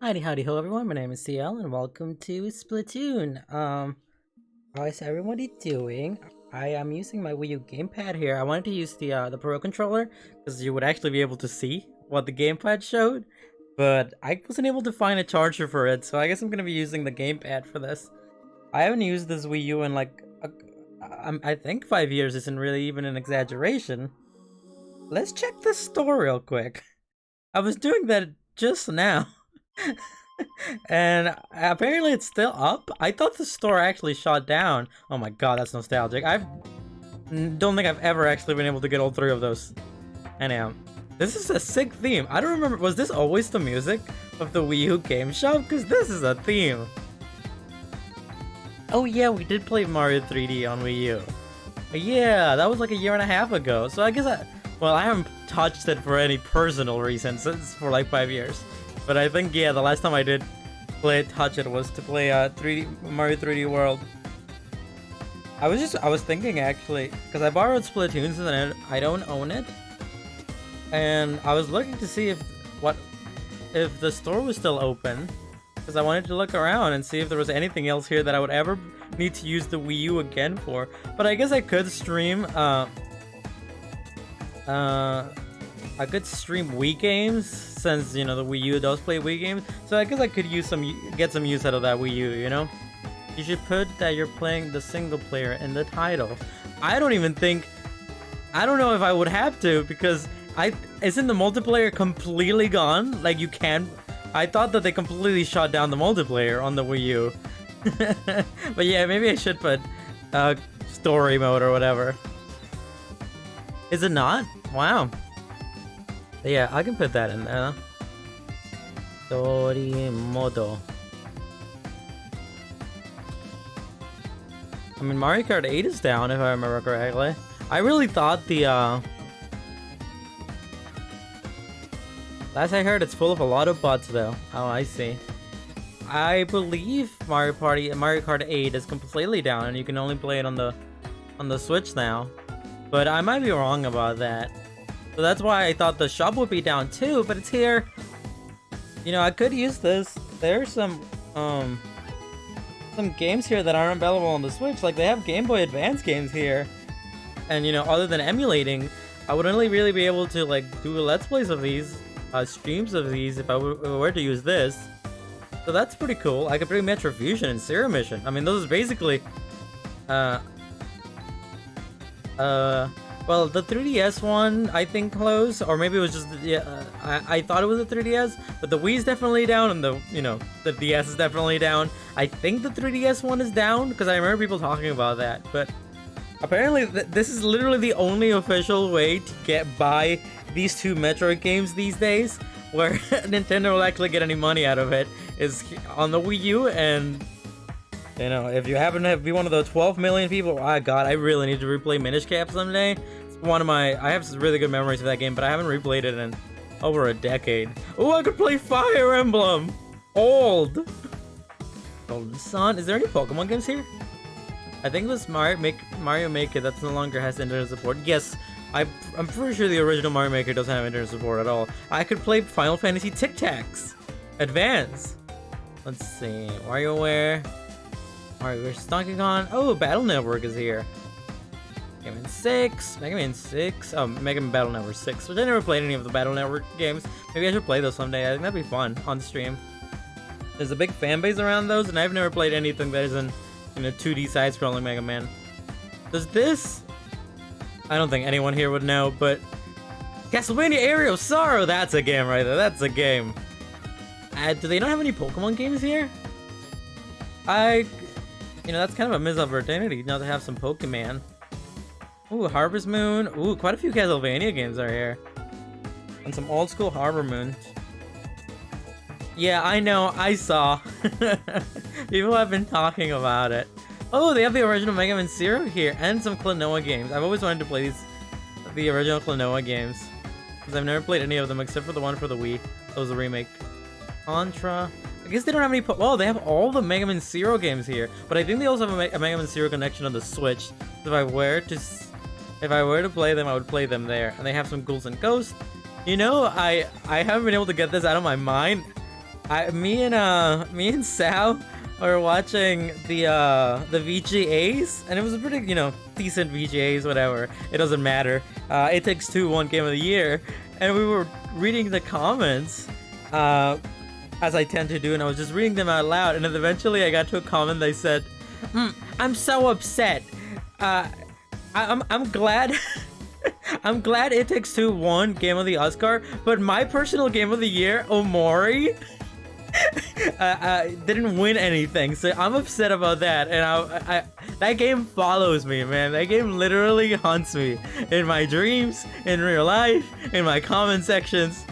Howdy, howdy, ho, everyone. My name is CL, and welcome to Splatoon. How is everybody doing? I am using my Wii U gamepad here. I wanted to use the Pro controller because you would actually be able to see what the gamepad showed, but I wasn't able to find a charger for it, so I guess I'm gonna be using the gamepad for this. I haven't used this Wii U in like I think 5 years isn't really even an exaggeration. Let's check the store real quick. I was doing that just now. And apparently it's still up. I thought the store actually shut down. Oh my god, that's nostalgic. I don't think I've ever actually been able to get all three of those. Anyhow, this is a sick theme. I don't remember, was this always the music of the Wii U game shop? Because this is a theme. Oh yeah, we did play Mario 3D on Wii U. Yeah, that was like a year and a half ago. So I guess well, I haven't touched it for any personal reasons since for like 5 years. But I think, yeah, the last time I did touch it was to play Mario 3D World. I was thinking actually, because I borrowed Splatoon and I don't own it. And I was looking to see if the store was still open. Because I wanted to look around and see if there was anything else here that I would ever need to use the Wii U again for. But I guess I could stream, I could stream Wii games since, you know, the Wii U does play Wii games. So I guess I could get some use out of that Wii U, you know? You should put that you're playing the single player in the title. I don't know if I would have to, because isn't the multiplayer completely gone? Like I thought that they completely shut down the multiplayer on the Wii U. But yeah, maybe I should put story mode or whatever. Is it not? Wow. Yeah, I can put that in there. Story modo. I mean, Mario Kart 8 is down, if I remember correctly. I really thought last I heard, it's full of a lot of bots, though. Oh, I see. I believe Mario Kart 8 is completely down, and you can only play it on the Switch now. But I might be wrong about that. So that's why I thought the shop would be down too, but it's here. You know, I could use this. There's some games here that aren't available on the Switch. Like, they have Game Boy Advance games here. And, you know, other than emulating, I would only really be able to, like, do Let's Plays of these, streams of these if I were to use this. So that's pretty cool. I could play Metro Fusion and Zero Mission. I mean, those is basically, Well, the 3DS one, I think, closed, or maybe it was just, yeah, I thought it was the 3DS, but the Wii's definitely down, and the DS is definitely down. I think the 3DS one is down, because I remember people talking about that, but apparently this is literally the only official way to get by these two Metroid games these days, where Nintendo will actually get any money out of it, is on the Wii U, and if you happen to be one of the 12 million people, oh god, I really need to replay Minish Cap someday. It's one of I have some really good memories of that game, but I haven't replayed it in over a decade. Oh, I could play Fire Emblem! Old! Golden Sun. Is there any Pokemon games here? I think it was Mario Maker that no longer has internet support. Yes, I'm pretty sure the original Mario Maker doesn't have internet support at all. I could play Final Fantasy Tic Tacs Advance. Let's see. WarioWare. Alright, we're Donkey Kong. Oh, Battle Network is here. Mega Man 6. Mega Man 6. Oh, Mega Man Battle Network 6. Which I never played any of the Battle Network games. Maybe I should play those someday. I think that'd be fun on stream. There's a big fan base around those, and I've never played anything that isn't 2D side-scrolling Mega Man. Does this... I don't think anyone here would know, but... Castlevania Area of Sorrow! That's a game right there. That's a game. Do they not have any Pokemon games here? That's kind of a missed opportunity now to have some Pokemon. Ooh, Harvest Moon. Ooh, quite a few Castlevania games are here. And some old school Harbor Moon. Yeah, I know, I saw. People have been talking about it. Oh, they have the original Mega Man Zero here, and some Klonoa games. I've always wanted to play the original Klonoa games. Because I've never played any of them except for the one for the Wii. That was a remake. Contra. I guess they don't have any. Well, they have all the Mega Man Zero games here, but I think they also have a Mega Man Zero connection on the Switch. So if I were to play them, I would play them there. And they have some Ghouls and Ghosts. I haven't been able to get this out of my mind. Me and Sal are watching the VGAs, and it was a pretty decent VGAs, whatever. It doesn't matter. It Takes Two won Game of the Year, and we were reading the comments. As I tend to do, and I was just reading them out loud, and then eventually I got to a comment that said, I'm so upset. I'm glad I'm glad It Takes Two won Game of the Oscar, but my personal Game of the Year, Omori, didn't win anything, so I'm upset about that. And that game follows me, man. That game literally haunts me in my dreams, in real life, in my comment sections.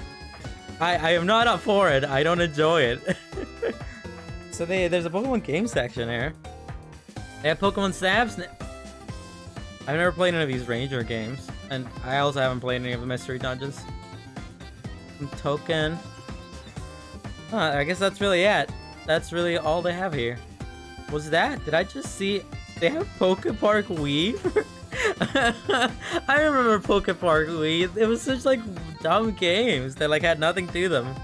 I am not up for it. I don't enjoy it. So there's a Pokemon game section here. They have Pokemon Stabs. I've never played any of these Ranger games, and I also haven't played any of the Mystery Dungeons. Some Token. I guess that's really it. That's really all they have here. What's that? Did I just see... They have Pokepark Weave? I remember Pokepark Weave. It was such dumb games that had nothing to them.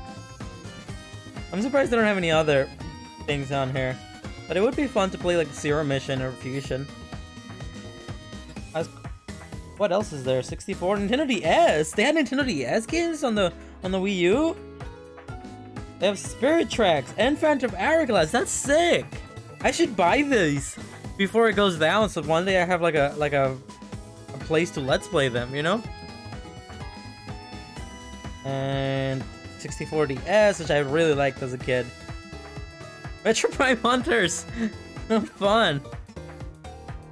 I'm surprised they don't have any other things on here. But it would be fun to play Zero Mission or Fusion. What else is there? 64? Nintendo DS! They had Nintendo DS games on the Wii U? They have Spirit Tracks and Phantom Hourglass. That's sick! I should buy these before it goes down, so one day I have a place to let's play them, And 64 DS, which I really liked as a kid. Metro Prime Hunters! Fun!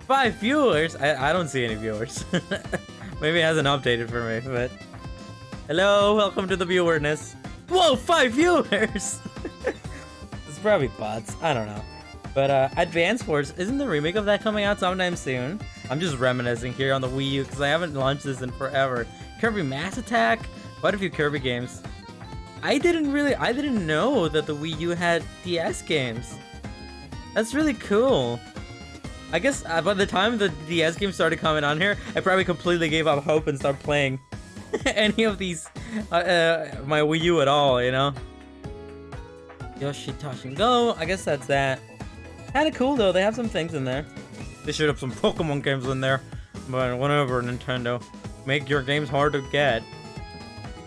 5 viewers? I don't see any viewers. Maybe it hasn't updated for me, but... Hello, welcome to the viewerness. Whoa, 5 viewers! It's probably bots, I don't know. But Advance Wars, isn't the remake of that coming out sometime soon? I'm just reminiscing here on the Wii U because I haven't launched this in forever. Kirby Mass Attack? Quite a few Kirby games. I didn't know that the Wii U had DS games. That's really cool. I guess by the time the DS games started coming on here, I probably completely gave up hope and stopped playing any of these, my Wii U at all, Yoshi Touch and Go, I guess that's that. Kinda cool though, they have some things in there. They should have some Pokemon games in there, but whatever, Nintendo. Make your games hard to get.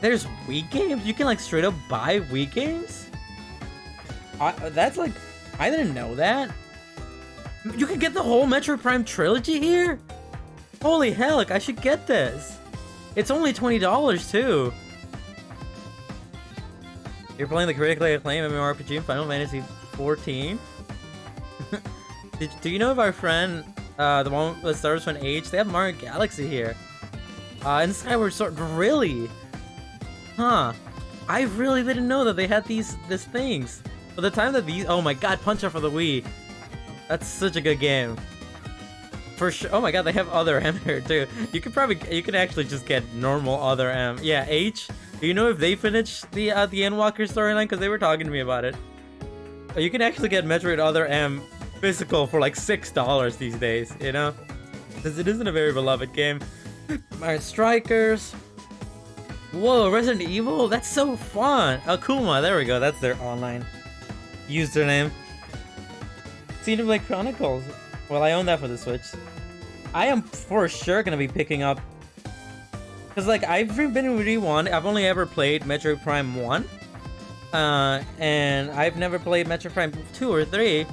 There's Wii games? You can straight up buy Wii games? That's I didn't know that. You can get the whole Metroid Prime trilogy here? Holy heck, I should get this. It's only $20 too. You're playing the critically acclaimed MMORPG in Final Fantasy 14? Do you know if our friend, the one that starts with an H, they have Mario Galaxy here. And Skyward Sword, really? Huh. I really didn't know that they had these things. By the time that these, oh my god, Punch Out for the Wii. That's such a good game. For sure. Oh my god, they have Other M here too. You could actually just get normal Other M. Yeah, H. Do you know if they finished the Endwalker storyline? Because they were talking to me about it. You can actually get Metroid Other M physical for like $6 these days, you know? Because it isn't a very beloved game. Alright, Strikers. Whoa, Resident Evil? That's so fun! Akuma, there we go, that's their online username. Xenoblade Chronicles. Well, I own that for the Switch. I am for sure gonna be picking up... Because, like, I've been re-1. I've only ever played Metroid Prime 1. And I've never played Metroid Prime 2 or 3.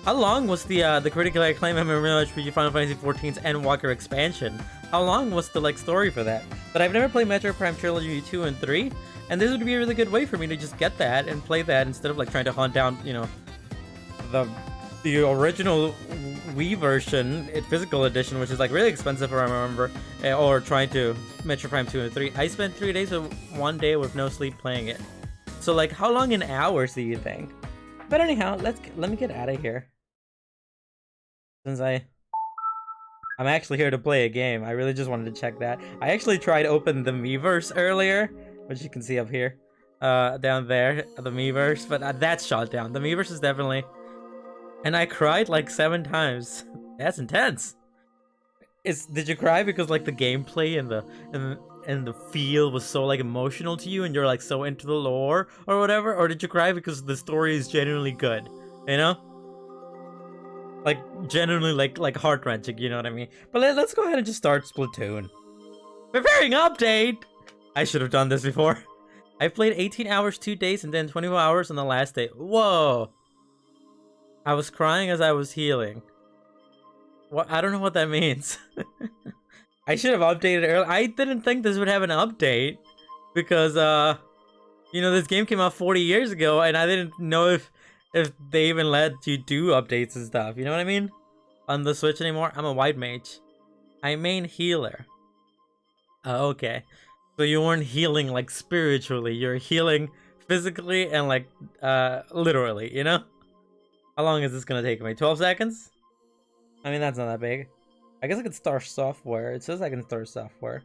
How long was the critically acclaimed MMORPG Final Fantasy XIV's Endwalker expansion? How long was the story for that? But I've never played Metroid Prime Trilogy 2 and 3, and this would be a really good way for me to just get that and play that instead of trying to hunt down, you know, the original Wii version, physical edition, which is really expensive, if I remember, or trying to Metroid Prime 2 and 3. I spent 3 days of 1 day with no sleep playing it. So how long in hours do you think? But anyhow, let me get out of here. Since I'm actually here to play a game. I really just wanted to check that. I actually tried to open the Miiverse earlier, which you can see up here. Down there, the Miiverse, but that's shut down. The Miiverse is definitely... And I cried 7 times. That's intense. Did you cry because the gameplay and the feel was so emotional to you and you're so into the lore or whatever? Or did you cry because the story is genuinely good? You know? Genuinely heart-wrenching, you know what I mean? But let's go ahead and just start Splatoon. Preparing update! I should have done this before. I played 18 hours 2 days and then 24 hours on the last day. Whoa! I was crying as I was healing. What? I don't know what that means. I should have updated earlier. I didn't think this would have an update. Because, you know, this game came out 40 years ago and I didn't know if they even let you do updates and stuff, you know what I mean? On the Switch anymore. I'm a white mage. I main healer. Okay. So you weren't healing spiritually, you're healing physically and literally, you know? How long is this gonna take me? 12 seconds? I mean, that's not that big. I guess I could start software. It says I can start software.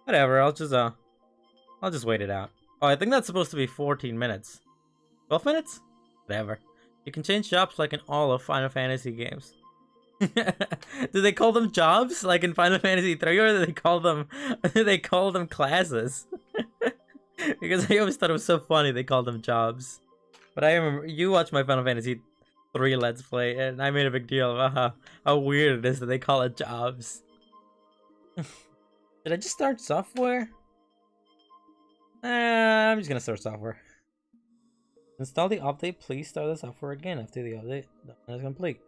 Whatever, I'll just wait it out. Oh, I think that's supposed to be 14 minutes. 12 minutes? Whatever. You can change jobs in all of Final Fantasy games. Do they call them jobs in Final Fantasy 3, or do they call them classes? Because I always thought it was so funny they called them jobs. But I remember you watched my Final Fantasy 3 Let's Play and I made a big deal about how weird it is that they call it jobs. Did I just start software? I'm just gonna start software. Install the update, please start the software again after the update is complete.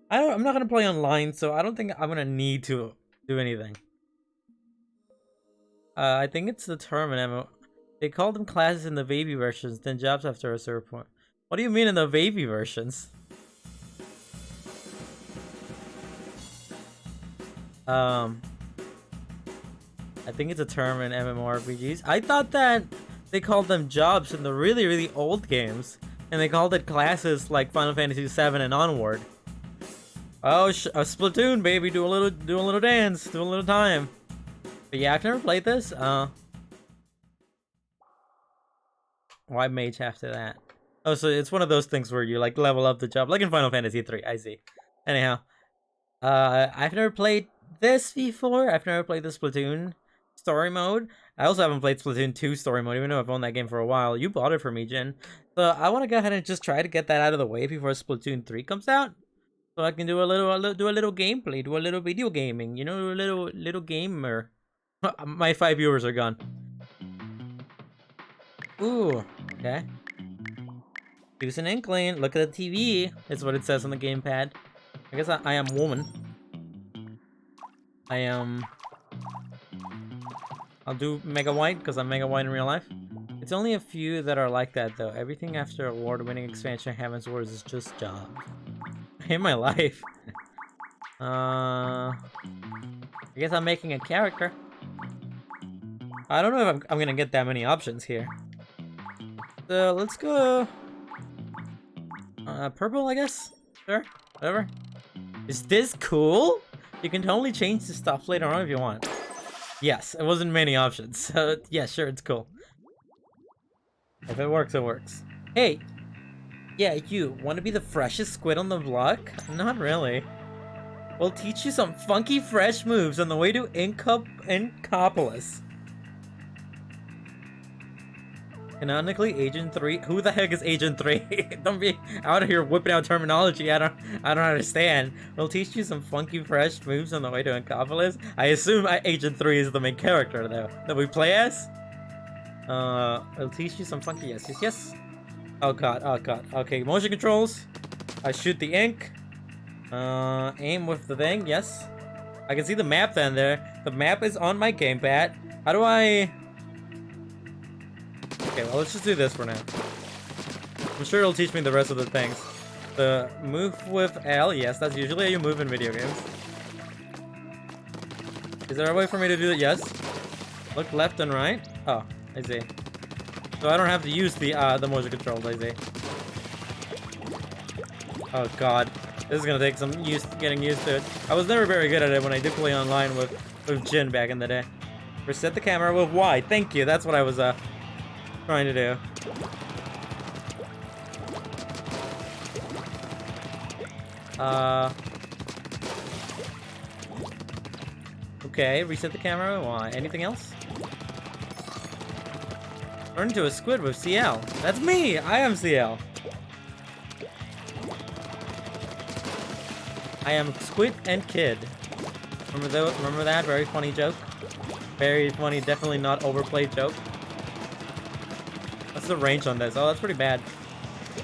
I'm not gonna play online, so I don't think I'm gonna need to do anything. I think it's the term in MMO. They call them classes in the baby versions, then jobs after a certain point. What do you mean in the baby versions? I think it's a term in MMORPGs. I thought that they called them jobs in the really, really old games, and they called it classes like Final Fantasy VII and onward. Oh, a Splatoon, baby! Do a little dance, do a little time. But yeah, I've never played this. Why mage after that? Oh, so it's one of those things where you level up the job, like in Final Fantasy 3. I see. Anyhow, I've never played this before. I've never played the Splatoon story mode. I also haven't played Splatoon 2 story mode, even though I've owned that game for a while. You bought it for me, Jin. So I want to go ahead and just try to get that out of the way before Splatoon 3 comes out. So I can do a little gameplay, do a little video gaming, you know, a little gamer. My 5 viewers are gone. Ooh, okay. Use an inkling. Look at the TV. It's what it says on the gamepad. I guess I am woman. I'll do Mega White because I'm Mega White in real life. It's only a few that are like that though. Everything after award-winning expansion Heaven's Wars is just jobs. I hate my life. I guess I'm making a character. I don't know if I'm gonna get that many options here. So let's go purple, I guess. Sure, whatever. Is this cool? You can totally change the stuff later on if you want. Yes, it wasn't many options. So yeah, sure, it's cool. If it works, it works. Hey, yeah, you want to be the freshest squid on the block? Not really. We'll teach you some funky, fresh moves on the way to Incopolis. Canonically, Agent 3. Who the heck is Agent 3? Don't be out of here whipping out terminology. I don't understand. We'll teach you some funky, fresh moves on the way to Incopolis. I assume Agent 3 is the main character, though, that we play as. We'll teach you some funky. Yes. Oh god. Okay, motion controls. I shoot the ink. Aim with the thing. Yes. I can see the map then there. The map is on my gamepad. How do I... Okay, well, let's just do this for now. I'm sure it'll teach me the rest of the things. The move with L, yes, that's usually how you move in video games. Is there a way for me to do that? Yes. Look left and right. Oh, I see. So I don't have to use the motion controls, I see. Oh god. This is gonna take some getting used to it. I was never very good at it when I did play online with Jin back in the day. Reset the camera with Y. Thank you, that's what I was trying to do. Okay, reset the camera. Why? Anything else? Turn into a squid with CL. That's me! I am CL. I am Squid and Kid. Remember that? Very funny joke. Very funny, definitely not overplayed joke. What's the range on this? Oh, that's pretty bad.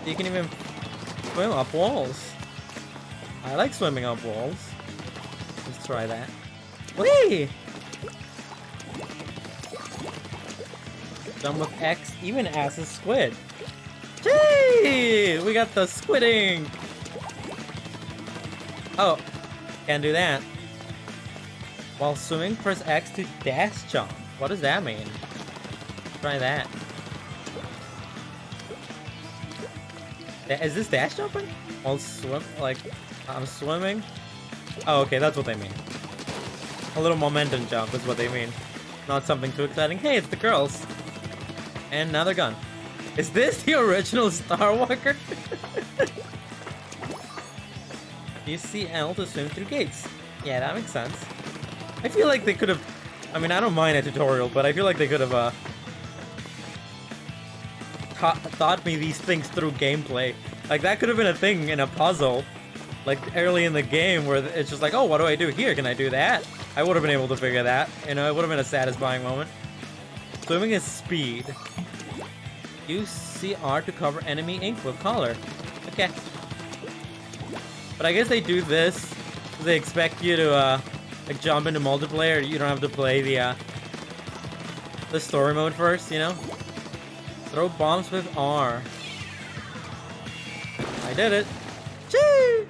You can even swim up walls. I like swimming up walls. Let's try that. Whee! Done with X, even as a squid. Gee! We got the squidding! Oh, can't do that. While swimming, press X to dash jump. What does that mean? Try that. Is this dash jumping? While I'm swimming? Oh, okay, that's what they mean. A little momentum jump is what they mean. Not something too exciting. Hey, it's the girls. And now they're gone. Is this the original Star Walker? Use CL to swim through gates. Yeah, that makes sense. I feel like they could have... I mean, I don't mind a tutorial, but I feel like they could have taught me these things through gameplay. Like, that could have been a thing in a puzzle. Like, early in the game where it's just like, oh, what do I do here? Can I do that? I would have been able to figure that. You know, it would have been a satisfying moment. Swimming is speed. Use CR to cover enemy ink with color. Okay. But I guess they do this. They expect you to like jump into multiplayer. You don't have to play the story mode first, you know? Throw bombs with R. I did it. Chee!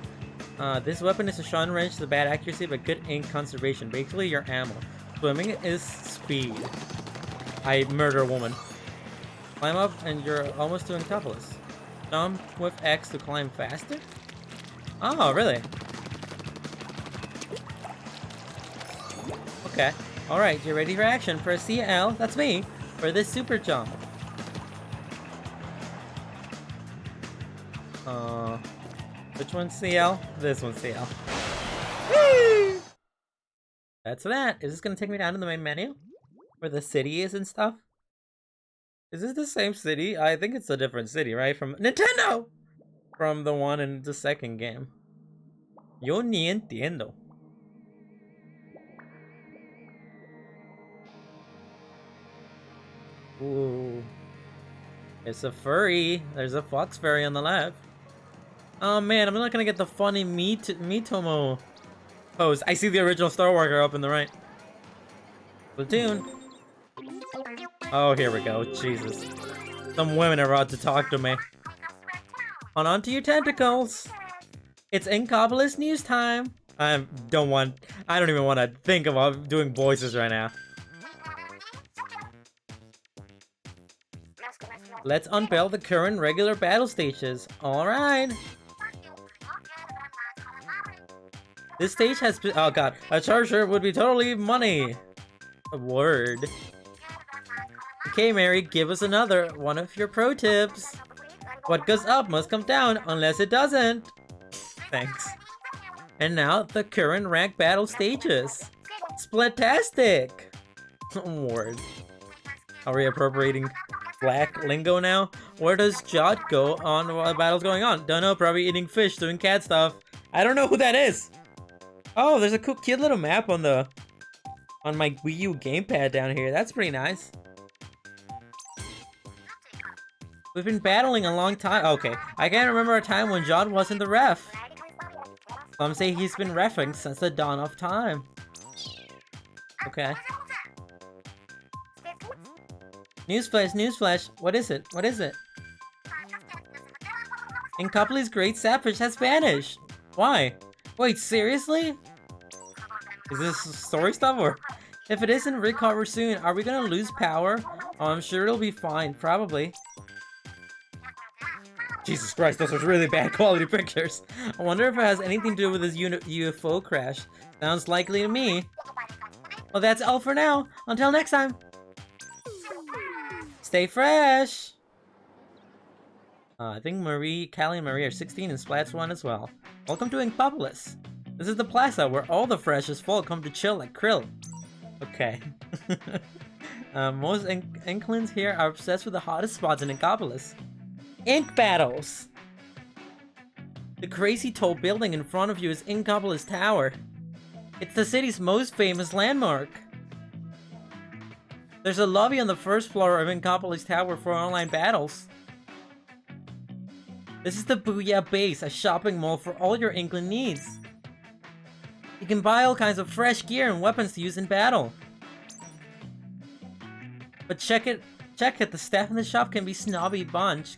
This weapon is a shotgun range with bad accuracy but good ink conservation. Basically your ammo. Swimming is speed. I murder a woman. Climb up and you're almost to Incopolis. Jump with X to climb faster? Oh, really? Okay. Alright, you're ready for action. Press CL, that's me, for this super jump. Which one's CL? This one's CL. Whee! That's that. Is this gonna take me down to the main menu? Where the city is and stuff? Is this the same city? I think it's a different city, right? From Nintendo! From the one in the second game. Yo ni entiendo. Ooh. It's a furry. There's a fox furry on the left. Oh man, I'm not gonna get the funny Mitomo Pose. I see the original Star Walker up in the right. Platoon. Oh, here we go. Jesus. Some women are about to talk to me. Hold on to your tentacles. It's Inkopolis news time. I don't even want to think about doing voices right now. Let's unveil the current regular battle stages. Alright. This stage has been— oh god. A charger would be totally money. A word. Okay, Mary, give us another one of your pro tips. What goes up must come down unless it doesn't. Thanks. And now, the current rank battle stages. Splatastic! Word. Are we appropriating black lingo now? Where does Jot go on while the battle's going on? Don't know, probably eating fish, doing cat stuff. I don't know who that is! Oh, there's a cool, cute little map on my Wii U gamepad down here. That's pretty nice. We've been battling a long time. Okay, I can't remember a time when John wasn't the ref. Some say he's been reffing since the dawn of time. Okay. Newsflash, newsflash. What is it? What is it? Inkopolis' great sapphire has vanished. Why? Wait, seriously? Is this story stuff or? If it isn't recover soon, are we gonna lose power? Oh, I'm sure it'll be fine, probably. Jesus Christ, those are really bad quality pictures. I wonder if it has anything to do with this UFO crash. Sounds likely to me. Well, that's all for now. Until next time. Stay fresh. I think Callie and Marie are 16 and Splats 1 as well. Welcome to Inkopolis. This is the plaza where all the freshest folk come to chill like krill. Okay. Most Inklings here are obsessed with the hottest spots in Inkopolis. Ink battles! The crazy tall building in front of you is Inkopolis Tower. It's the city's most famous landmark. There's a lobby on the first floor of Inkopolis Tower for online battles. This is the Booyah Base, a shopping mall for all your Inkling needs. You can buy all kinds of fresh gear and weapons to use in battle. But check it, the staff in the shop can be a snobby bunch.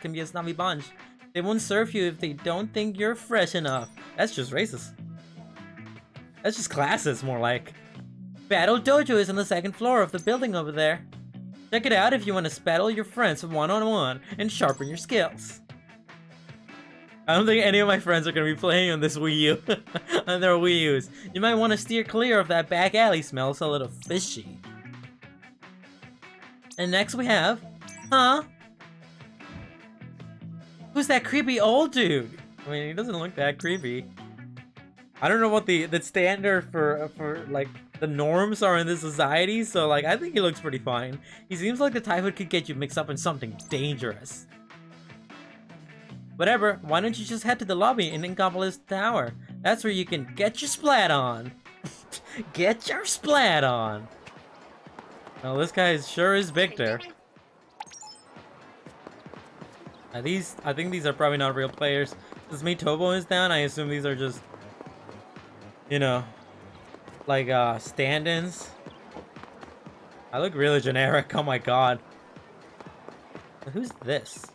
They won't serve you if they don't think you're fresh enough. That's just racist. That's just classist, more like. Battle Dojo is on the second floor of the building over there. Check it out if you want to battle your friends one-on-one and sharpen your skills. I don't think any of my friends are going to be playing on this Wii U. On their Wii U's. You might want to steer clear of that back alley smell. It's a little fishy. And next we have... Huh? Who's that creepy old dude? I mean, he doesn't look that creepy. I don't know what the standard for like the norms are in this society, so like I think he looks pretty fine. He seems like the type who could get you mixed up in something dangerous. Whatever, why don't you just head to the lobby in Inkopolis Tower? That's where you can get your splat on. Get your splat on. Well, this guy sure is Victor. I think these are probably not real players. Since Tobo is down, I assume these are just, you know, like stand-ins. I look really generic, oh my god. But who's this?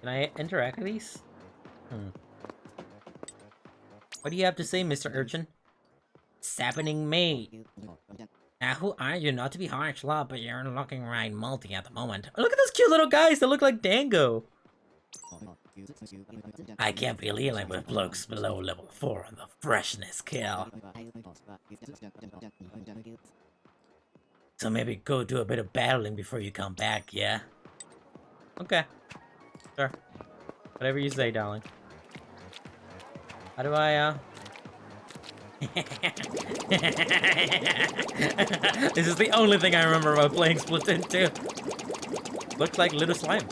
Can I interact with these? What do you have to say, Mr. Urchin? It's happening, me. Now, who are you? Not to be harsh, love, but you're looking right multi at the moment. Oh, look at those cute little guys that look like Dango. I can't be dealing with blokes below level 4 on the freshness kill. So maybe go do a bit of battling before you come back, yeah? Okay. Sure. Whatever you say, darling. How do I, This is the only thing I remember about playing Splatoon 2. Looks like little slime.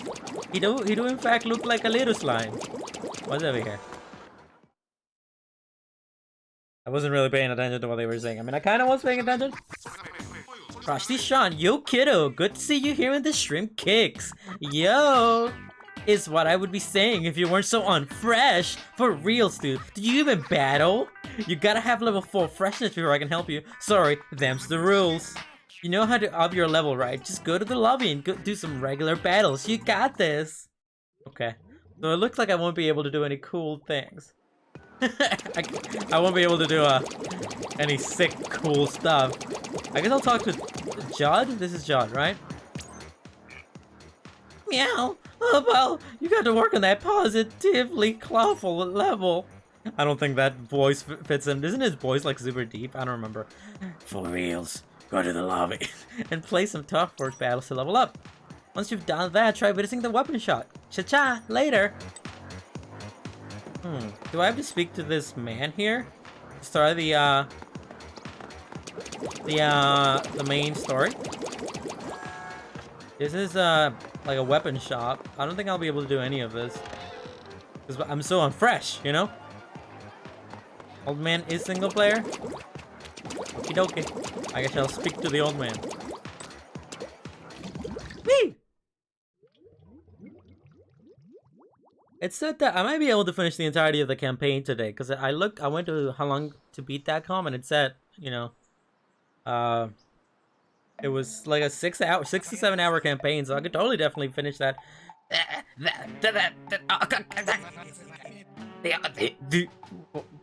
He do in fact look like a little slime. What's over here? I wasn't really paying attention to what they were saying. I mean, I kind of was paying attention. Frosty Sean, yo kiddo, good to see you here in the Shrimp Kicks. Yo! is what I would be saying if you weren't so unfresh. For real, Stu. Did you even battle? You gotta have level 4 freshness before I can help you. Sorry, them's the rules. You know how to up your level, right? Just go to the lobby and go do some regular battles. You got this. Okay. So it looks like I won't be able to do any cool things. I won't be able to do any sick, cool stuff. I guess I'll talk to Judd? This is Judd, right? Meow. Oh, well, you got to work on that positively clawful level. I don't think that voice fits him. Isn't his voice like super deep? I don't remember. For reals, go to the lobby and play some tough force battles to level up. Once you've done that, try witnessing the weapon shot. Cha-cha, later. Do I have to speak to this man here? Start the main story. This is like a weapon shop. I don't think I'll be able to do any of this because I'm so unfresh, you know. Old man is single player. Okie dokie. I guess I'll speak to the old man. Whee! It said that I might be able to finish the entirety of the campaign today because I went to how long to beat.com and it said, you know, it was like a 6 to 7 hour campaign, so I could totally definitely finish that.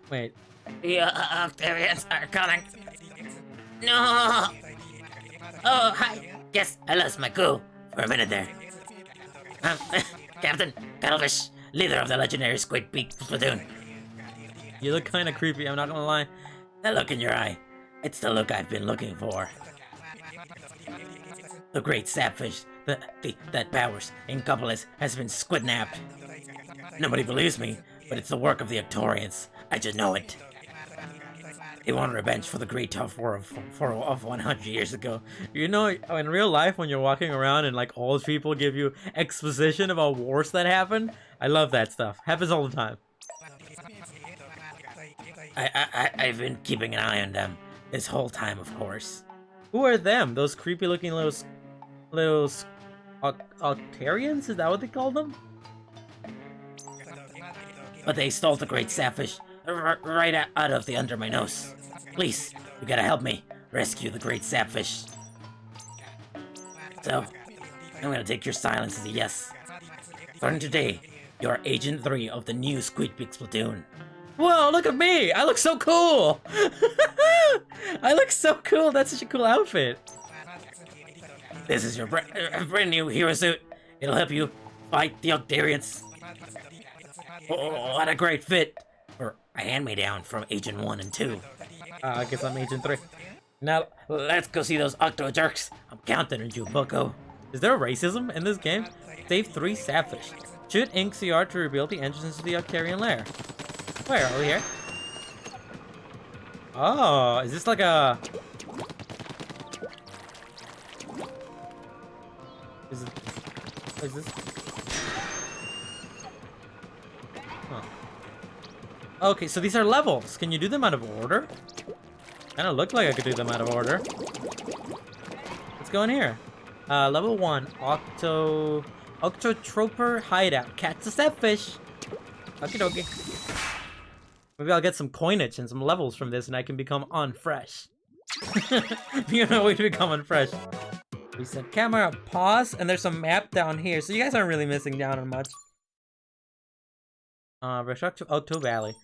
Wait. The Octavians are calling. No! Oh, hi. Yes, I lost my cool for a minute there. Captain Cuttlefish, leader of the legendary Squid Beak Platoon. You look kind of creepy, I'm not gonna lie. That look in your eye, it's the look I've been looking for. The great sapfish that powers Incopolis has been squidnapped. Nobody believes me, but it's the work of the Octorians. I just know it. They want revenge for the great tough war of 100 years ago. You know, in real life, when you're walking around and like old people give you exposition about wars that happen, I love that stuff. Happens all the time. I've been keeping an eye on them this whole time, of course. Who are them? Those creepy looking little Octarians? Is that what they call them? But they stole the great sapfish right out of the under my nose. Please, you gotta help me rescue the great sapfish. So, I'm gonna take your silence as a yes. Starting today, you're Agent 3 of the new Squid Beak Platoon. Whoa, look at me! I look so cool! I look so cool, that's such a cool outfit. This is your brand new hero suit. It'll help you fight the Octarians. Oh, what a great fit! Or a hand-me-down from Agent 1 and 2. I guess I'm Agent 3. Now, let's go see those Octo jerks. I'm counting on you, bucko. Is there racism in this game? Save 3 sapfish. Shoot Ink CR to rebuild the entrance to the Octarian lair. Where? Over here? Oh, is this like a... Is this... Huh. Okay, so these are levels. Can you do them out of order? Kinda looked like I could do them out of order. Let's go in here. Level 1, Octotroper Hideout. Catch a sapfish. Okie dokie. Maybe I'll get some coinage and some levels from this and I can become unfresh. You know, we become unfresh. Reset camera, pause, and there's a map down here, so you guys aren't really missing down on much. Restructure to Octo Valley.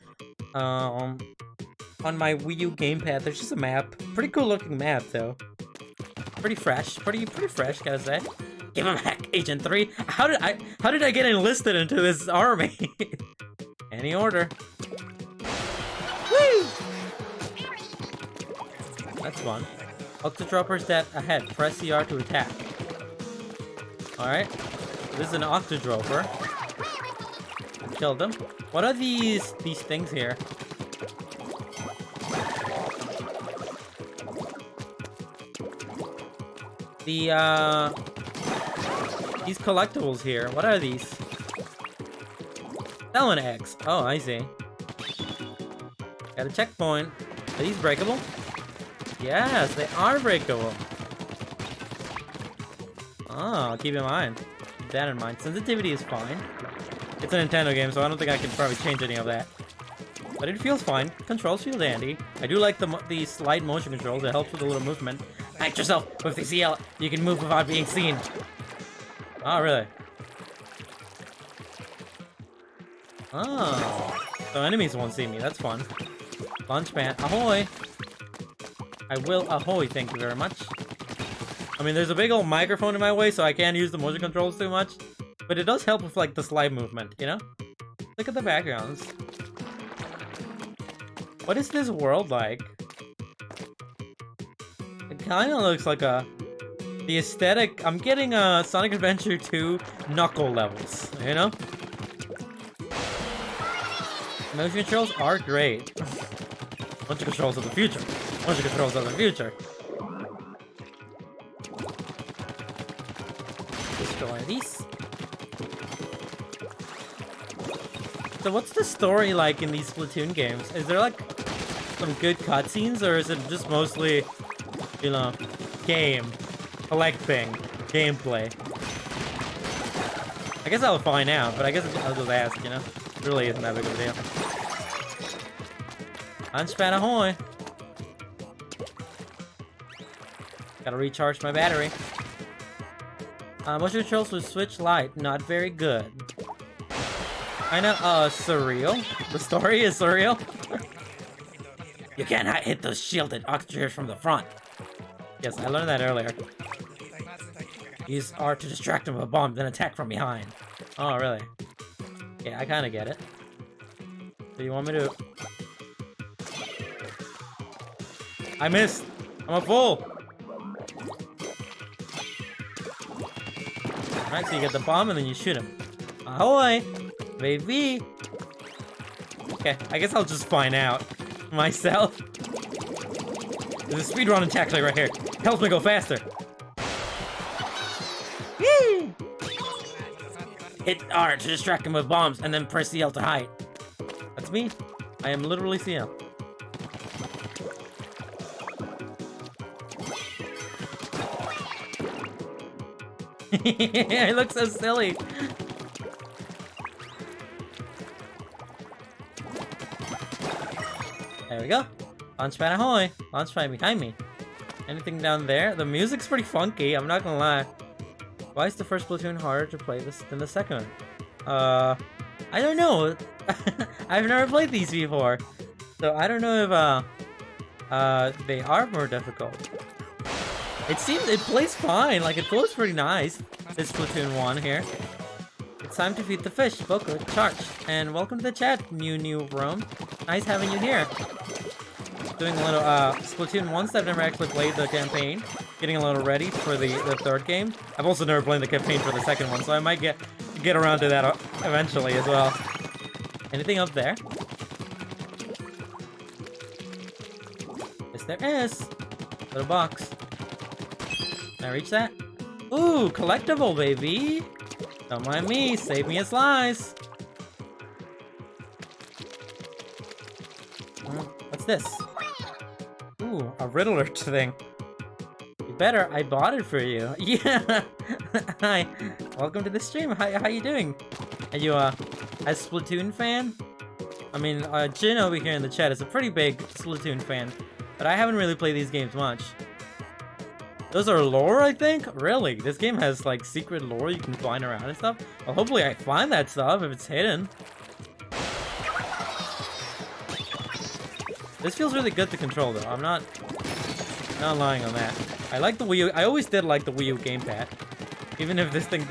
On my Wii U gamepad, there's just a map. Pretty cool looking map, though. Pretty fresh. Pretty fresh, gotta say. Give him back, Agent 3. How did I get enlisted into this army? Any order. Whee! That's fun. Octodropper's dead ahead. Press CR to attack. Alright. This is an Octodropper. Killed him. What are these things here? These collectibles here. What are these? Selling eggs. Oh, I see. Got a checkpoint. Are these breakable? Yes, they are breakable. Oh, keep in mind. keep that in mind. Sensitivity is fine. It's a Nintendo game, so I don't think I can probably change any of that. But it feels fine. Controls feel dandy. I do like the slide motion controls. It helps with a little movement. Act yourself with the CL. You can move without being seen. Oh, really? Oh. So enemies won't see me. That's fun. Launch pad. Ahoy! I will ahoy, thank you very much. I mean, there's a big old microphone in my way, so I can't use the motion controls too much. But it does help with, like, the slide movement, you know? Look at the backgrounds. What is this world like? It kind of looks like a... The aesthetic... I'm getting a Sonic Adventure 2 Knuckle levels, you know? Motion controls are great. Motion controls of the future. Motion controls of the future. Destroy these. So what's the story like in these Splatoon games? Is there like some good cutscenes, or is it just mostly, you know, collecting, gameplay? I guess I'll find out, but I guess I'll just ask, you know? It really isn't that big of a deal. Launchpad ahoy! Gotta recharge my battery. Motion controls with Switch Lite, not very good. I know, surreal? The story is surreal? You can't hit those shielded oxygen from the front. Yes, I learned that earlier. Use R to distract them with a bomb, then attack from behind. Oh, really? Yeah, I kinda get it. So you want me to... I missed! I'm a fool! Alright, so you get the bomb and then you shoot him. Ahoy! Baby! Okay, I guess I'll just find out myself. There's a speedrun attack right here. Helps me go faster. Yee! Hit R to distract him with bombs, and then press CL to hide. That's me. I am literally CL. I look so silly. There we go. Launchpad ahoy. Launchpad behind me. Anything down there? The music's pretty funky, I'm not gonna lie. Why is the first Splatoon harder to play than the second one? I don't know. I've never played these before. So I don't know if they are more difficult. It plays fine, like it flows pretty nice. This Splatoon 1 here. It's time to feed the fish. Boko, charge. And welcome to the chat, new Rome. Nice having you here. Doing a little Splatoon 1 I've never actually played the campaign. Getting a little ready for the third game. I've also never played the campaign for the second one, so I might get around to that eventually as well. Anything up there? Yes, there is. Little box. Can I reach that? Ooh, collectible, baby! Don't mind me, save me a slice! What's this? Ooh, a Riddler thing. You better, I bought it for you. Yeah! Hi, welcome to the stream. How you doing? Are you a Splatoon fan? I mean, Jin over here in the chat is a pretty big Splatoon fan, but I haven't really played these games much. Those are lore, I think? Really? This game has, like, secret lore you can find around and stuff? Well, hopefully I find that stuff if it's hidden. This feels really good to control, though. I'm not lying on that. I like the Wii U. I always did like the Wii U gamepad. Even if this thing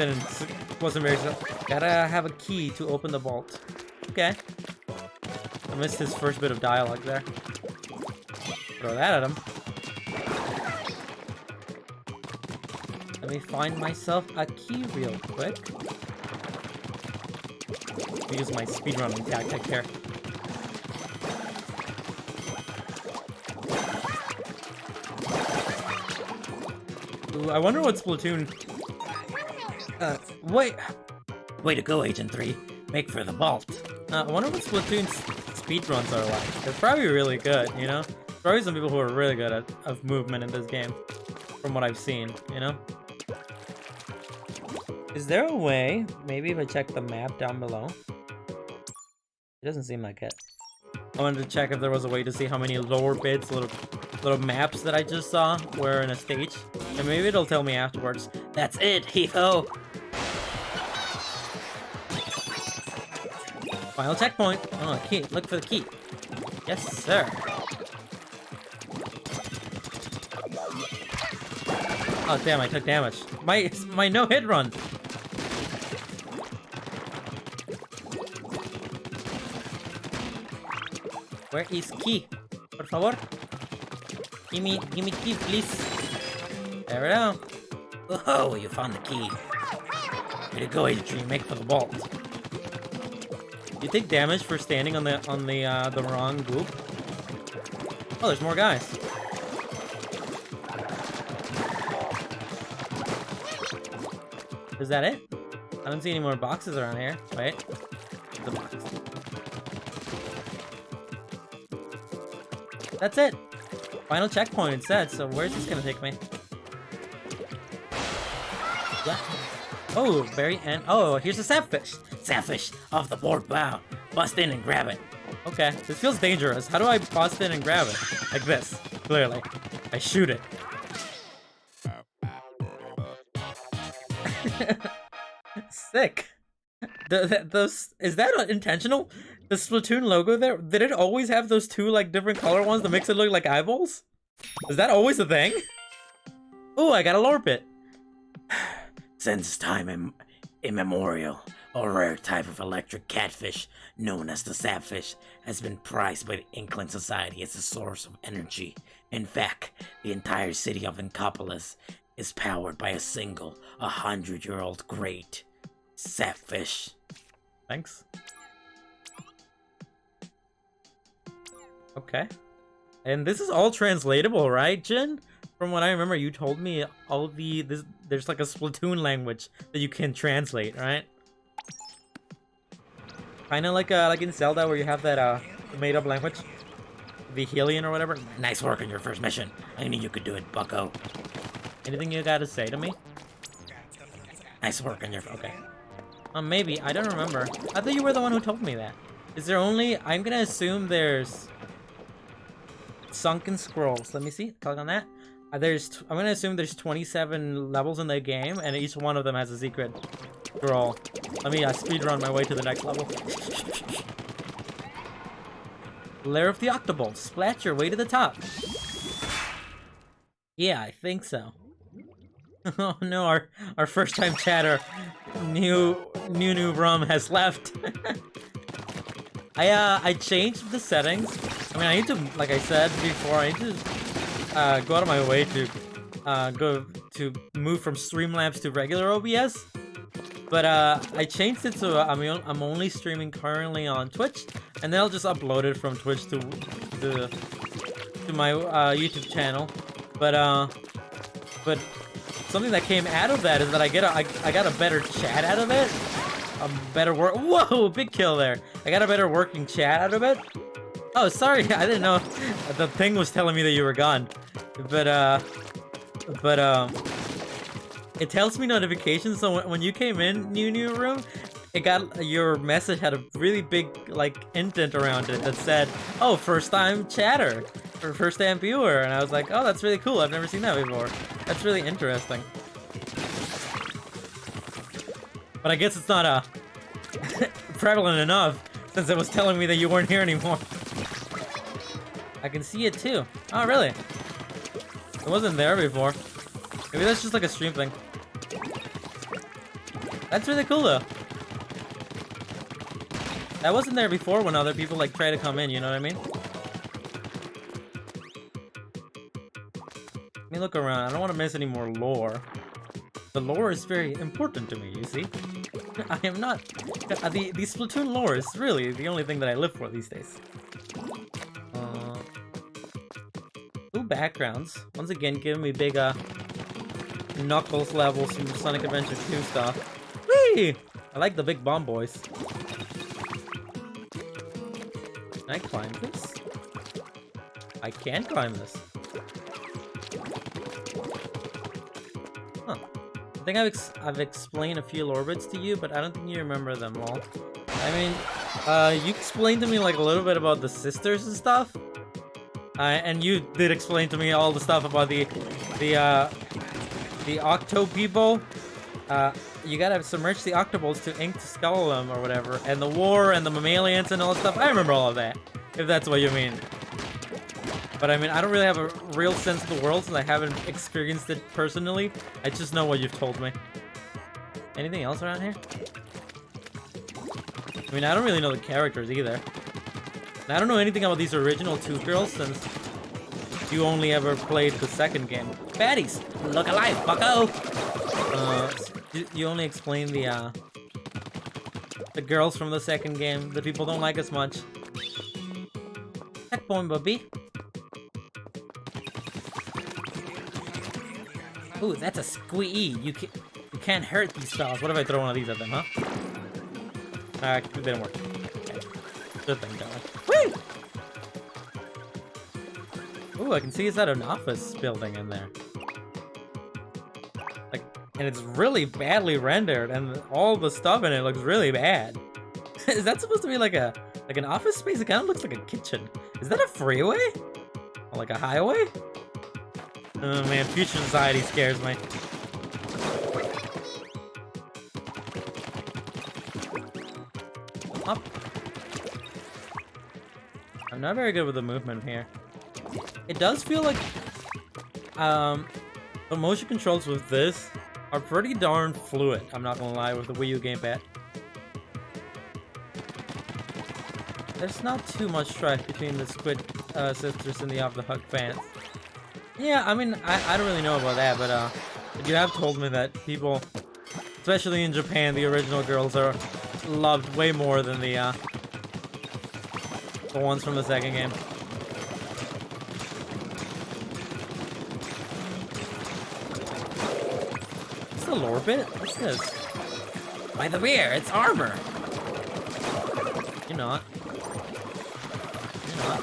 wasn't very... Gotta have a key to open the vault. Okay. I missed his first bit of dialogue there. Throw that at him. Let me find myself a key real quick. Use my speedrunning tactic here. Ooh, I wonder what Splatoon... wait! Way to go, Agent 3. Make for the vault. I wonder what Splatoon's speedruns are like. They're probably really good, you know? There's probably some people who are really good at movement in this game. From what I've seen, you know? Is there a way? Maybe if I check the map down below. It doesn't seem like it. I wanted to check if there was a way to see how many lower bits, little maps that I just saw were in a stage. And maybe it'll tell me afterwards. That's it, heave-ho! Final checkpoint! Oh, key. Look for the key. Yes, sir. Oh, damn, I took damage. My no-hit run! Where is key? Por favor. Give me key, please. There we go. Oh, you found the key. Way to go, Adrian. Make for the vault. You take damage for standing on the wrong group. Oh, there's more guys. Is that it? I don't see any more boxes around here. Wait. The boxes. That's it. Final checkpoint, it said. So where's this gonna take me? Yeah. Oh, very end. Oh, here's a sapfish. Sapfish off the board bow. Bust in and grab it. Okay, this feels dangerous. How do I bust in and grab it? Like this, clearly. I shoot it. Sick. Is that intentional? The Splatoon logo there, did it always have those two like different color ones that makes it look like eyeballs? Is that always a thing? Ooh, I got a lore bit. Since time immemorial, a rare type of electric catfish known as the sapfish has been prized by the Inkling Society as a source of energy. In fact, the entire city of Inkopolis is powered by a single 100-year-old great sapfish. Thanks. Okay. And this is all translatable, right, Jin? From what I remember, you told me there's like a Splatoon language that you can translate, right? Kind of like in Zelda where you have that made-up language, the Hylian or whatever. Nice work on your first mission. I knew you could do it, bucko. Anything you gotta say to me? Nice work on your... Okay. Maybe. I don't remember. I thought you were the one who told me that. Is there only... I'm gonna assume there's... Sunken scrolls. Let me see. Click on that. I'm gonna assume there's 27 levels in the game, and each one of them has a secret scroll. Let me speedrun my way to the next level. Lair of the Octoball. Splat your way to the top. Yeah, I think so. Oh no, our first time chatter, new rum has left. I changed the settings. I mean, I need to, like I said before, I need to go out of my way to move from Streamlabs to regular OBS. But I changed it so I'm only streaming currently on Twitch, and then I'll just upload it from Twitch to my YouTube channel. But something that came out of that is that I got a better chat out of it. A better work. Whoa, big kill there. I got a better working chat out of it. Oh, sorry, I didn't know the thing was telling me that you were gone. But it tells me notifications. So when you came in, new room, it got your message had a really big like indent around it that said, "Oh, first time chatter or first time viewer," and I was like, "Oh, that's really cool. I've never seen that before. That's really interesting." But I guess it's not prevalent enough since it was telling me that you weren't here anymore. I can see it too. Oh, really? It wasn't there before. Maybe that's just like a stream thing. That's really cool though. That wasn't there before when other people like try to come in, you know what I mean? Let me look around. I don't want to miss any more lore. The lore is very important to me, you see? I am not... The Splatoon lore is really the only thing that I live for these days. Blue backgrounds. Once again, giving me big, Knuckles levels from Sonic Adventure 2 stuff. Whee! I like the big bomb boys. Can I climb this? I can climb this. Huh. think I've explained a few lore bits to you, but I don't think you remember them all. I mean, you explained to me like a little bit about the sisters and stuff. And you did explain to me all the stuff about the Octo people. You gotta submerge the octobolts to ink to skull them or whatever, and the war and the mammalians and all that stuff. I remember all of that, if that's what you mean. But I mean, I don't really have a real sense of the world since I haven't experienced it personally. I just know what you've told me. Anything else around here? I mean, I don't really know the characters either. And I don't know anything about these original two girls since you only ever played the second game. Baddies! Look alive, bucko! You only explained the girls from the second game that people don't like as much. Checkpoint, Bubby. Ooh, that's a squee. You can't hurt these fellas. What if I throw one of these at them, huh? It didn't work. Okay. Good thing, darling. Woo! Ooh, I can see it's at an office building in there. Like, and it's really badly rendered, and all the stuff in it looks really bad. Is that supposed to be like an office space? It kind of looks like a kitchen. Is that a freeway? Or like a highway? Oh man, future society scares me. Up. I'm not very good with the movement here. It does feel like the motion controls with this are pretty darn fluid. I'm not gonna lie, with the Wii U gamepad. There's not too much strife between the Squid Sisters and the Off the Hook fans. Yeah, I mean, I don't really know about that, but you have told me that people, especially in Japan, the original girls are loved way more than the ones from the second game. What's the lore bit? What's this? By the rear, it's armor. You're not. You're not.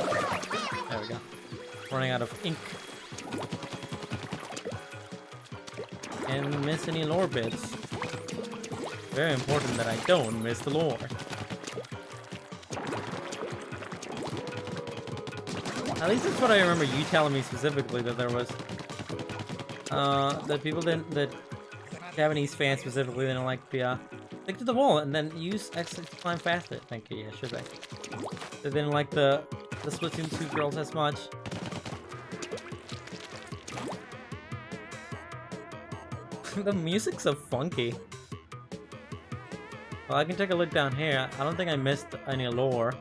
There we go. Running out of ink. And miss any lore bits. Very important that I don't miss the lore. At least that's what I remember you telling me specifically, that there was that people didn't, that Japanese fans specifically didn't like the stick to the wall and then use X to climb faster. Thank you, yeah, sure thing. They didn't like the Splatoon 2 girls as much. The music's so funky. Well, I can take a look down here. I don't think I missed any lore.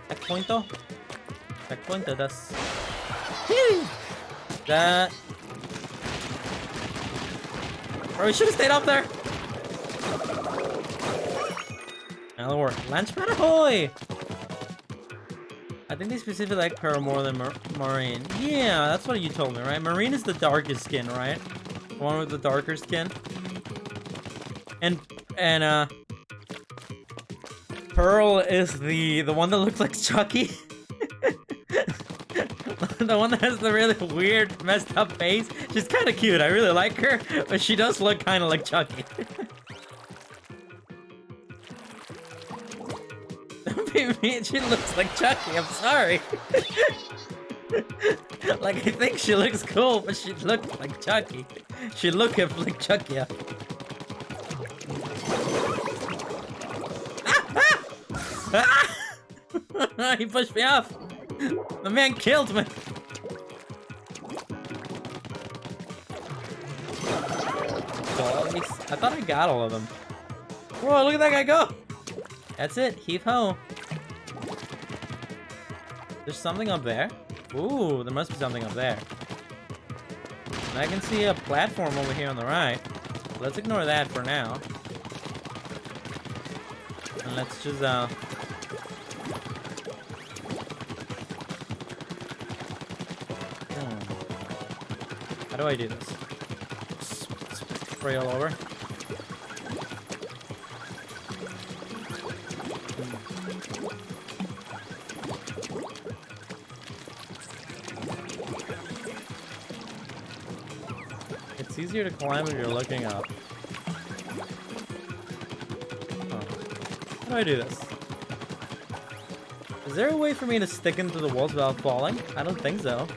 Checkpointo? Checkpointo, that's... That... Or we should have stayed up there! That'll work. Launchpad ahoy! I think they specifically like Pearl more than Marine. Yeah, that's what you told me, right? Marine is the darkest skin, right? The one with the darker skin. And Pearl is the one that looks like Chucky. The one that has the really weird, messed up face. She's kind of cute. I really like her, but she does look kind of like Chucky. She looks like Chucky, I'm sorry. Like, I think she looks cool, but she looks like Chucky. She looks like Chucky. He pushed me off. The man killed me. I thought I got all of them. Whoa, look at that guy go. That's it. Heave ho. There's something up there. Ooh, there must be something up there. And I can see a platform over here on the right. Let's ignore that for now. And let's just how do I do this? Spray all over. It's easier to climb if you're looking up. Oh. How do I do this? Is there a way for me to stick into the walls without falling? I don't think so.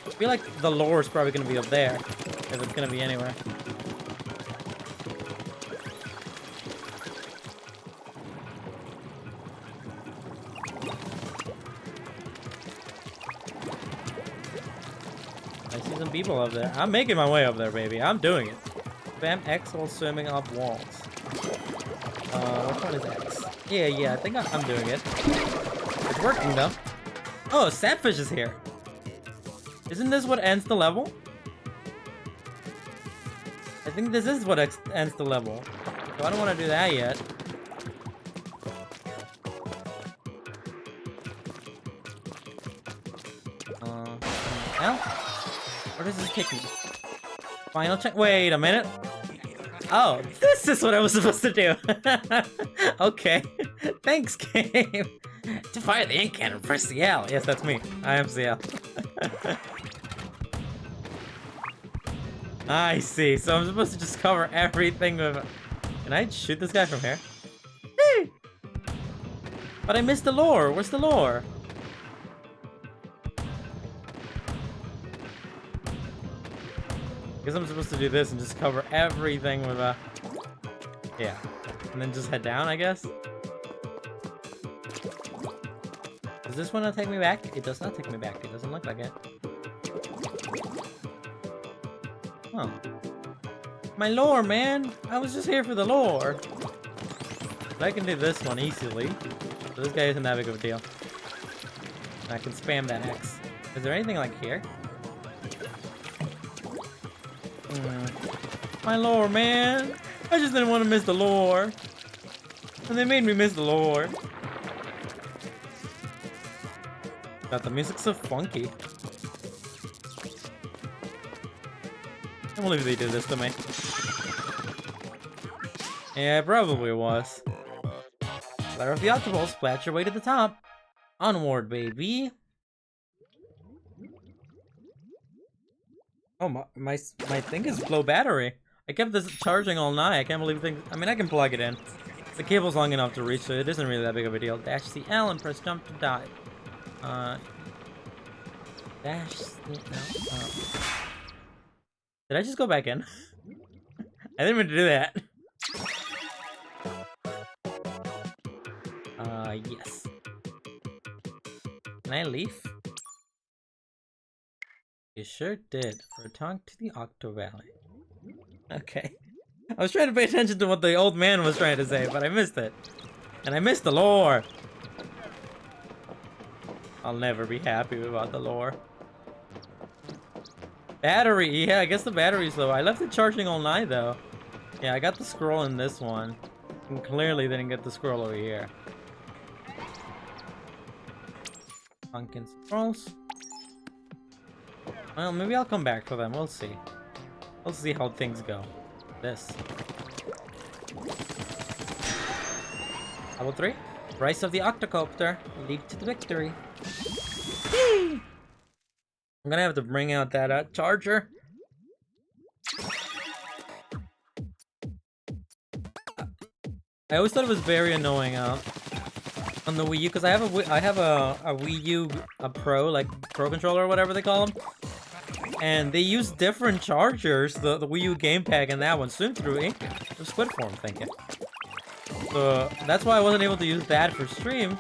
I feel like the lore is probably going to be up there, if it's going to be anywhere. I see some people up there. I'm making my way up there, baby. I'm doing it. Spam X while swimming up walls. Which one is X? Yeah, I think I'm doing it. It's working, though. Oh, Sapfish is here. Isn't this what ends the level? I think this is what ends the level. So I don't want to do that yet. Now? Where does this take me? Final check. Wait a minute. Oh, this is what I was supposed to do. Okay. Thanks, game. To fire the ink cannon, press the L. Yes, that's me. I am CL. I see. So I'm supposed to just cover everything with... Can I shoot this guy from here? Hey! But I missed the lore. Where's the lore? I guess I'm supposed to do this and just cover everything with a... Yeah. And then just head down, I guess? Does this one not take me back? It does not take me back. It doesn't look like it. Oh. My lore, man! I was just here for the lore! But I can do this one easily. So this guy isn't that big of a deal. And I can spam that X. Is there anything like here? My lore, man! I just didn't want to miss the lore! And they made me miss the lore. God, the music's so funky. I can't believe they did this to me. Yeah, it probably was. Ladder of the Octopus, splat your way to the top. Onward, baby. Oh, my thing is low battery. I kept this charging all night. I can't believe things. I mean, I can plug it in. The cable's long enough to reach, so it isn't really that big of a deal. Dash the L and press jump to dive. Dash the L. Did I just go back in? I didn't mean to do that. Yes. Can I leave? You sure did. Return to the Octo Valley. Okay. I was trying to pay attention to what the old man was trying to say, but I missed it. And I missed the lore. I'll never be happy about the lore. Battery! Yeah, I guess the battery's low. I left it charging all night, though. Yeah, I got the scroll in this one. And clearly didn't get the scroll over here. Pumpkin scrolls. Well, maybe I'll come back for them. We'll see. We'll see how things go. This. Level 3. Rise of the Octocopter. Lead to the victory. Whee! I'm gonna have to bring out that charger. I always thought it was very annoying on the Wii U, because I have a Wii U Pro, like Pro Controller or whatever they call them. And they use different chargers, the Wii U gamepad and that one, swim through ink. The squid form thinking. So that's why I wasn't able to use that for stream.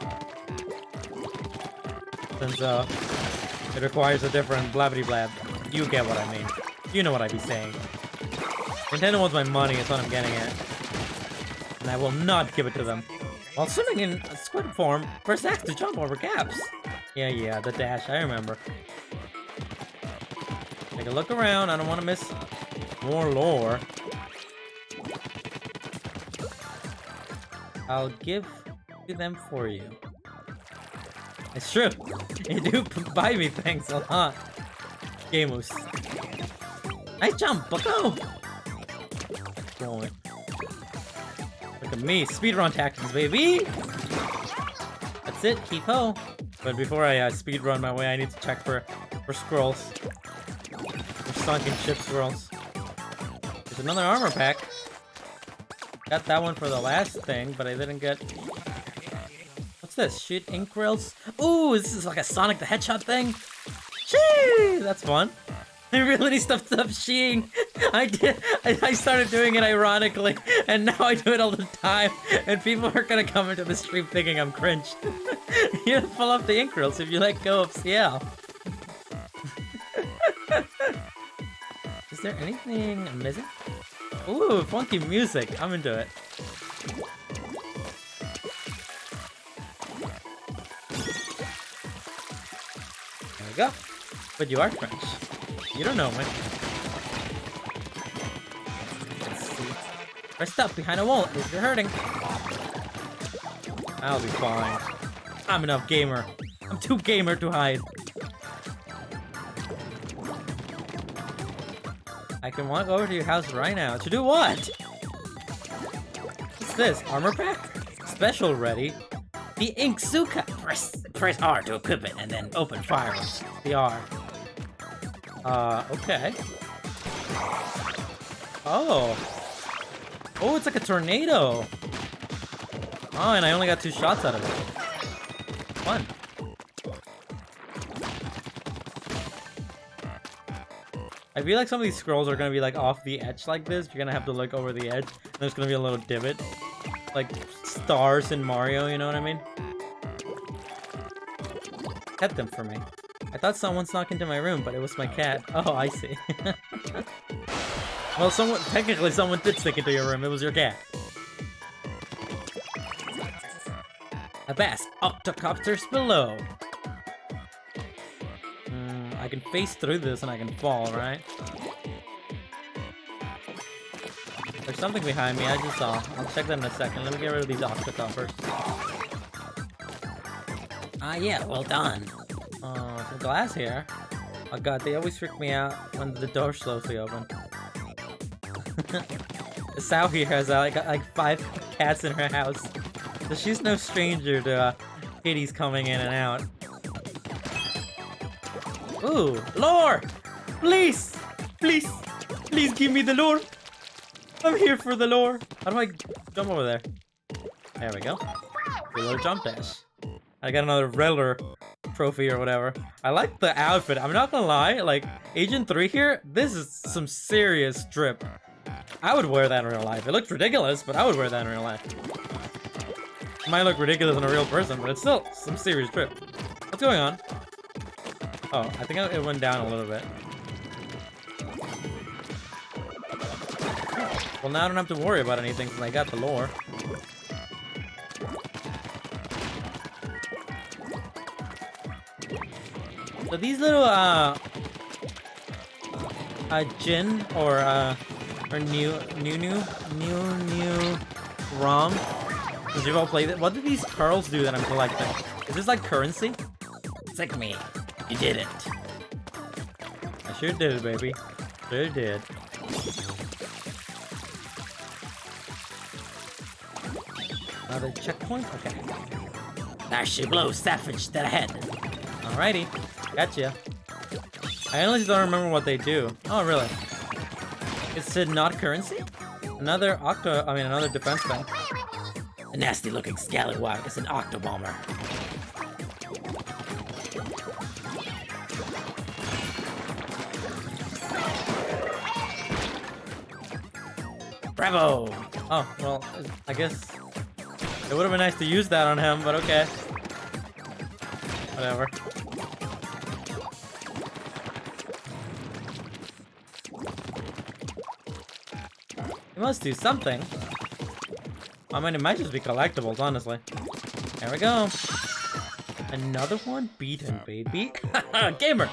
Since it requires a different blabbity blab. You get what I mean. You know what I be saying. Nintendo wants my money, that's what I'm getting at. And I will not give it to them. While swimming in squid form, press X to jump over gaps. Yeah, the dash, I remember. Take a look around, I don't want to miss more lore. I'll give them for you. It's true. You do buy me things a lot. Gamus. Nice jump, bucko! Going. Look at to me. Speedrun tactics, baby! That's it, keep ho. But before I speedrun my way, I need to check for scrolls. For sunken ship scrolls. There's another armor pack. Got that one for the last thing, but I didn't get... What's this? Shoot ink rails? Ooh, this is like a Sonic the Hedgehog thing? Shee! That's fun. I really need to stop sheeing. I started doing it ironically, and now I do it all the time, and people are gonna come into the stream thinking I'm cringe. You pull up the ink rails if you let go of CL. Is there anything I'm missing? Ooh, funky music. I'm into it. There we go. But you are French. You don't know me. Let's see. Rest up behind a wall if you're hurting. I'll be fine. I'm enough gamer. I'm too gamer to hide. I can walk over to your house right now. To do what? What's this? Armor pack? Special ready. The ink suka. Press R to equip it and then open fire. The R. Okay. Oh. Oh, it's like a tornado. Oh, and I only got 2 shots out of it. Fun. I feel like some of these scrolls are gonna be like off the edge like this. You're gonna have to look over the edge. And there's gonna be a little divot. Like stars in Mario, you know what I mean? Pet them for me. I thought someone snuck into my room, but it was my cat. Oh, I see. Well, technically someone did sneak into your room. It was your cat. Avast, octocopters below. I can face through this and I can fall, right? There's something behind me, I just saw. I'll check that in a second. Let me get rid of these octocoppers. Ah, yeah, well done. Some glass here. Oh god, they always freak me out when the door slowly open. Sao here has like 5 cats in her house. So she's no stranger to kitties coming in and out. Ooh, lore! Please! Please! Please give me the lore! I'm here for the lore! How do I jump over there? There we go. Reload jump dash. I got another Reller trophy or whatever. I like the outfit. I'm not gonna lie, like, Agent 3 here, this is some serious drip. I would wear that in real life. It looks ridiculous, but I would wear that in real life. It might look ridiculous in a real person, but it's still some serious drip. What's going on? Oh, I think it went down a little bit. Well, now I don't have to worry about anything since I got the lore. So these little, Jin or new ROM. Because you've all played it. What do these pearls do that I'm collecting? Is this like currency? Sick me. You did it. I sure did it, baby. Sure did. Another checkpoint? Okay. There she blows, savage, dead ahead. Alrighty. Gotcha. I honestly don't remember what they do. Oh, really? It's not currency? Another defense thing. The nasty looking scallywag is an octobomber. Bravo! Oh, well, I guess it would have been nice to use that on him, but okay. Whatever. He must do something. I mean, it might just be collectibles, honestly. There we go. Another one? Beaten, baby. Gamer!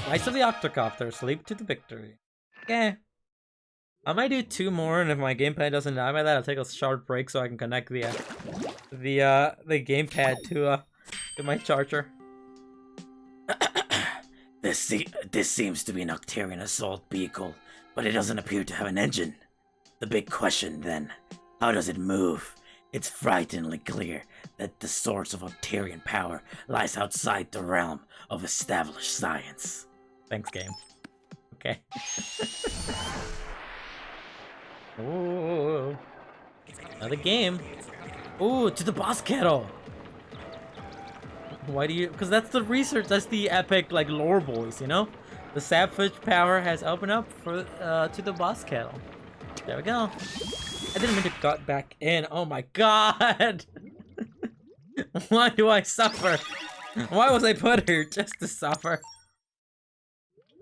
Rise of the Octocopter, sleep to the victory. Okay. I might do 2 more, and if my gamepad doesn't die by that, I'll take a short break so I can connect the gamepad to my charger. This seems to be an Octarian assault vehicle, but it doesn't appear to have an engine. The big question, then, How does it move? It's frighteningly clear that the source of Ontarian power lies outside the realm of established science. Thanks, game. Okay. Ooh. Another game. Ooh, to the boss kettle. Why do you? Because that's the research. That's the epic like lore boys, you know. The sapfish power has opened up for to the boss kettle. There we go. I didn't mean to got back in. Oh my god. Why do I suffer? Why was I put here just to suffer?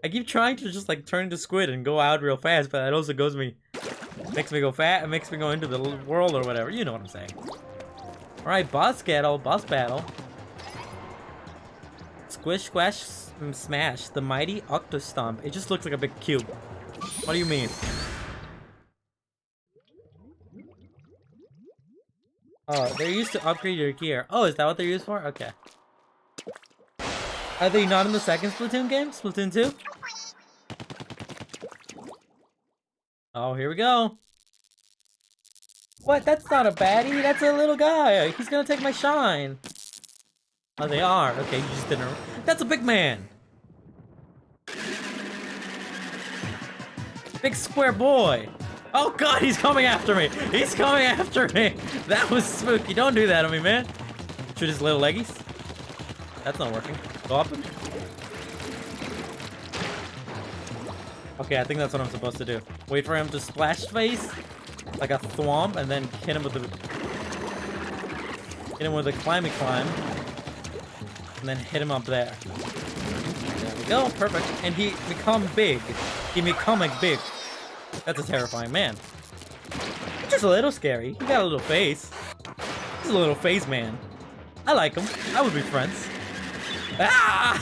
I keep trying to just like turn into squid and go out real fast, but it also makes me go fat. It makes me go into the world or whatever. You know what I'm saying. All right, boss battle. Squish, squash, smash. The mighty Octostomp. It just looks like a big cube. What do you mean? Oh, they're used to upgrade your gear. Oh, is that what they're used for? Okay. Are they not in the second Splatoon game? Splatoon 2? Oh, here we go. What? That's not a baddie. That's a little guy. He's gonna take my shine. Oh, they are. Okay, you just didn't. That's a big man. Big square boy. Oh god, he's coming after me. He's coming after me. That was spooky. Don't do that on me, man. Shoot his little leggies. That's not working. Go up him. Okay, I think that's what I'm supposed to do. Wait for him to splash face like a thwomp, and then hit him with the climby climb, and then hit him up there. There we go, perfect. And he become big. He become big. That's a terrifying man. Just a little scary. He got a little face. He's a little face man. I like him. I would be friends. Ah!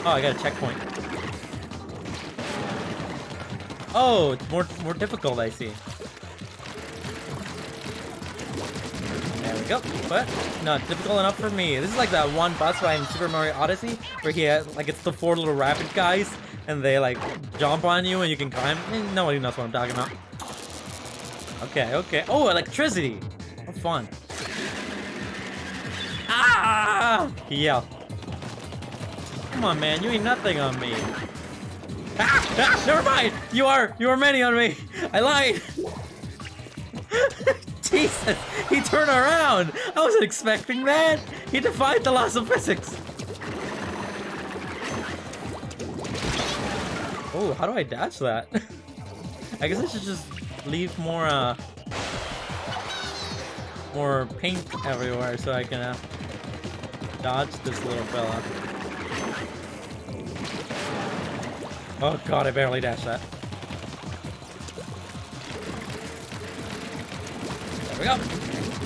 Oh, I got a checkpoint. Oh, it's more difficult, I see. There we go. But not difficult enough for me. This is like that one boss fight in Super Mario Odyssey where he has like it's the 4 little rabbit guys and they like jump on you and you can climb. Nobody knows what I'm talking about. Okay, okay. Oh, electricity. How fun. Ah! Yeah. Come on, man. You ain't nothing on me. Ah! Ah! Never mind. You are many on me. I lied. Jesus. He turned around. I wasn't expecting that. He defied the laws of physics. Oh, how do I dodge that? I guess I should just leave more paint everywhere so I can dodge this little fella. Oh god, I barely dashed that. There we go.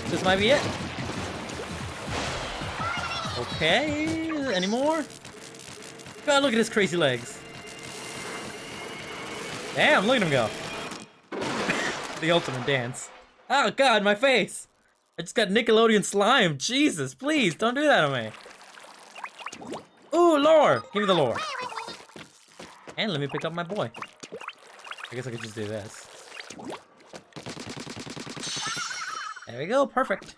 This might be it. Okay, any more? God, look at his crazy legs. Damn, look at him go. The ultimate dance. Oh god, my face! I just got Nickelodeon slime. Jesus, please, don't do that on me. Ooh, lore! Give me the lore. And let me pick up my boy. I guess I could just do this. There we go, perfect.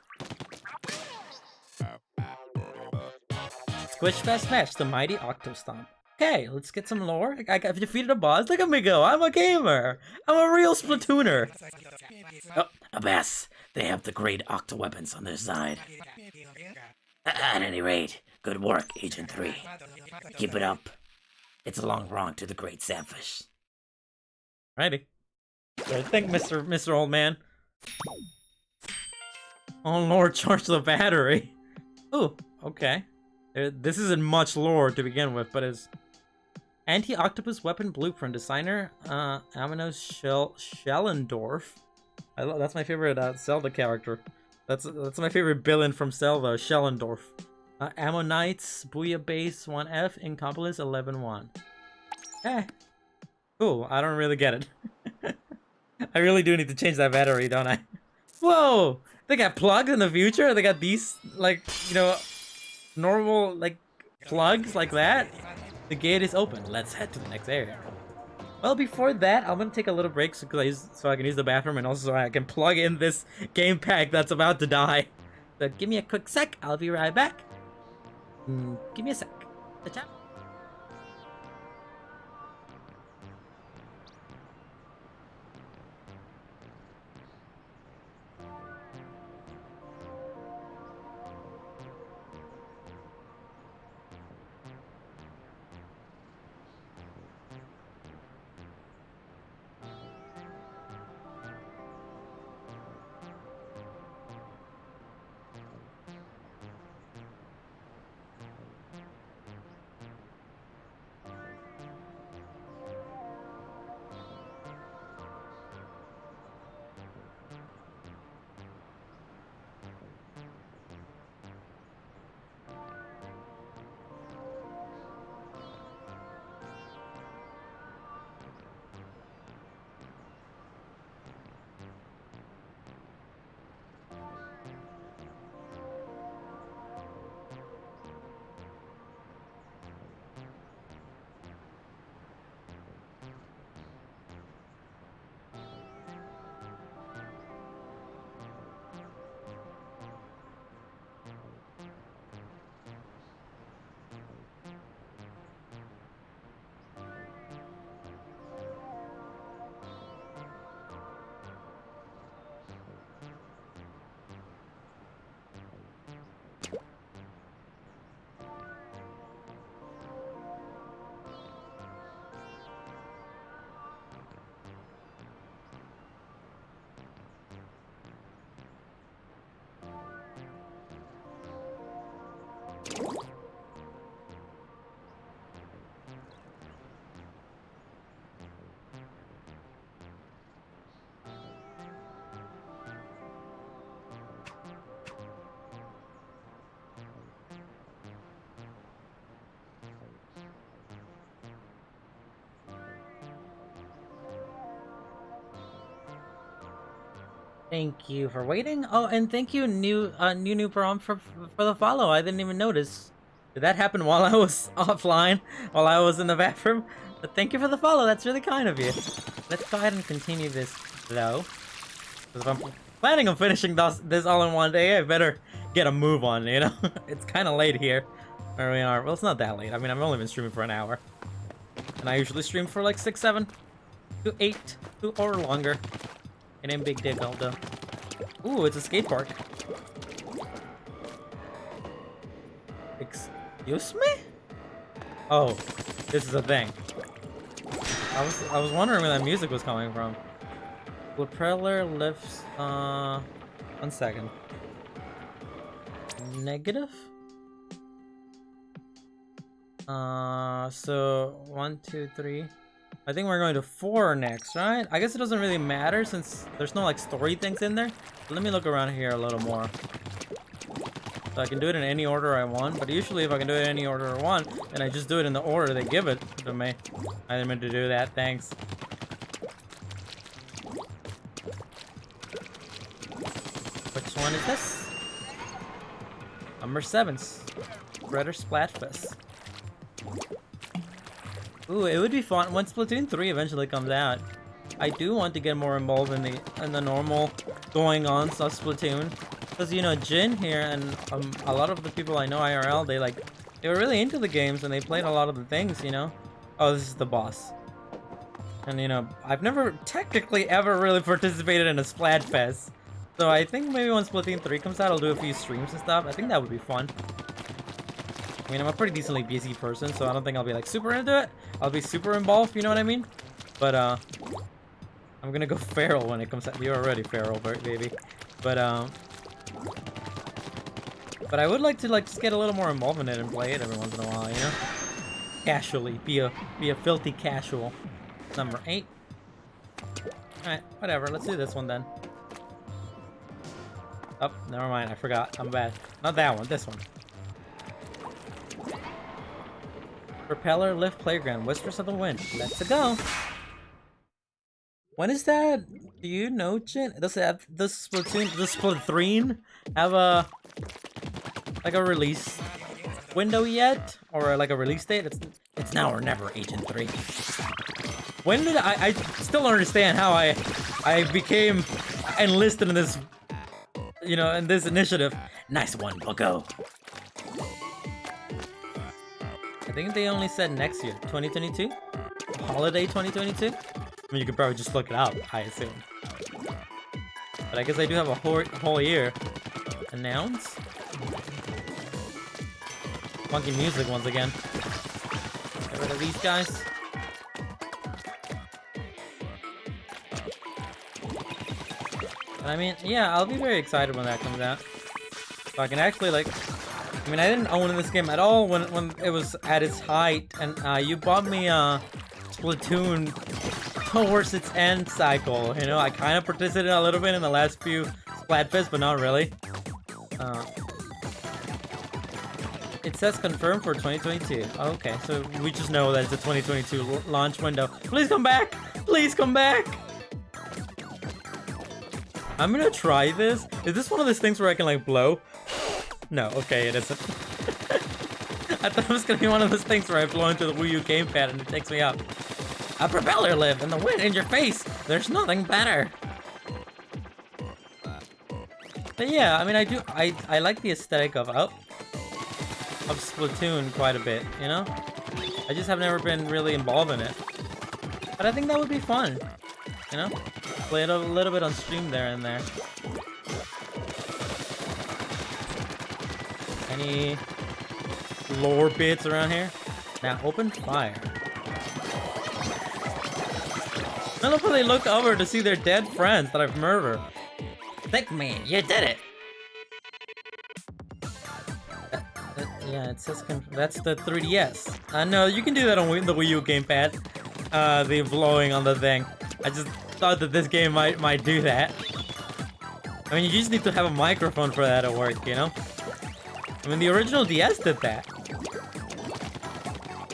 Squish, Fast Smash, the mighty Octostomp. Okay, let's get some lore. I've defeated a boss. Look at me go. I'm a gamer. I'm a real Splatooner. Oh, Abass, they have the great Octo weapons on their side. At any rate, good work, Agent 3. Keep it up. It's a long run to the great Sapfish. Righty. I think, Mr. Old Man. Oh lord, charge the battery. Ooh, okay. This isn't much lore to begin with, but it's anti-octopus weapon blueprint designer, Amino Schellendorf. That's my favorite Zelda character. That's my favorite villain from Zelda, Schellendorf. Ammonites, Booyah 1F, Incompolis 11-1. Eh. Cool, I don't really get it. I really do need to change that battery, don't I? Whoa! They got plugs in the future? They got these, like, you know, normal, like, plugs like that? The gate is open. Let's head to the next area. Well, before that, I'm gonna take a little break so I can use the bathroom and also so I can plug in this game pack that's about to die. So give me a quick sec. I'll be right back. Give me a sec. Ta-ta. Thank you for waiting. Oh, and thank you, new prom for the follow. I didn't even notice. Did that happen while I was offline, while I was in the bathroom? But thank you for the follow. That's really kind of you. Let's go ahead and continue this though. Because if I'm planning on finishing this all in one day, I better get a move on. You know, it's kind of late here where we are. Well, it's not that late. I mean, I've only been streaming for an hour, and I usually stream for like 6, 7 to 8 or longer. And then big dig though. Ooh, it's a skate park. Excuse me? Oh, this is a thing. I was wondering where that music was coming from. Propeller lifts. 1 second. Negative. So 1, 2, 3. I think we're going to 4 next, right? I guess it doesn't really matter since there's no like story things in there. But let me look around here a little more. So I can do it in any order I want, but usually if I can do it in any order I want, then I just do it in the order they give it to me. I didn't mean to do that, thanks. Which one is this? Number 7. Redder Splatfest. Ooh, it would be fun when Splatoon 3 eventually comes out. I do want to get more involved in the normal going on of Splatoon, because you know Jin here and a lot of the people I know IRL, they were really into the games and they played a lot of the things, you know. Oh, this is the boss, and you know I've never technically ever really participated in a Splatfest, so I think maybe when Splatoon 3 comes out, I'll do a few streams and stuff. I think that would be fun. I mean, I'm a pretty decently busy person, so I don't think I'll be like super into it. I'll be super involved, you know what I mean? But I'm gonna go feral when it comes out. You're already feral, baby. But I would like to just get a little more involved in it and play it every once in a while, you know? Casually, be a filthy casual. Number 8. Alright, whatever. Let's do this one then. Oh, never mind. I forgot. I'm bad. Not that one. This one. Propeller lift playground, whispers of the wind. Let's go. When is that? Do you know, Jin? Does it have the Splatoon have a release window yet, or like a release date? It's now or never, Agent 3. When did I still don't understand how I became enlisted in this, you know, in this initiative. Nice one, bucko. I think they only said next year, 2022? Holiday 2022? I mean, you could probably just look it up, I assume. But I guess I do have a whole year. Announce? Funky music once again. Get rid of these guys. I mean, yeah, I'll be very excited when that comes out. So I can actually, like... I mean, I didn't own this game at all when it was at its height, and you bought me Splatoon towards its end cycle. You know, I kind of participated a little bit in the last few Splatfests, but not really. It says confirmed for 2022. Oh, okay, so we just know that it's a 2022 launch window. Please come back! Please come back! I'm gonna try this. Is this one of those things where I can, like, blow? No, okay, it isn't. I thought it was gonna be one of those things where I blow into the Wii U gamepad and it takes me up. A propeller lift and the wind in your face! There's nothing better! But yeah, I mean, I like the aesthetic of Splatoon quite a bit, you know? I just have never been really involved in it. But I think that would be fun, you know? Play it a little bit on stream there and there. Any lore bits around here? Now open fire. I love how they look over to see their dead friends that I've murdered. Thank me, you did it. Yeah, it says that's the 3DS. No, you can do that on the Wii U gamepad. The blowing on the thing. I just thought that this game might do that. I mean, you just need to have a microphone for that to work, you know? I mean, the original DS did that.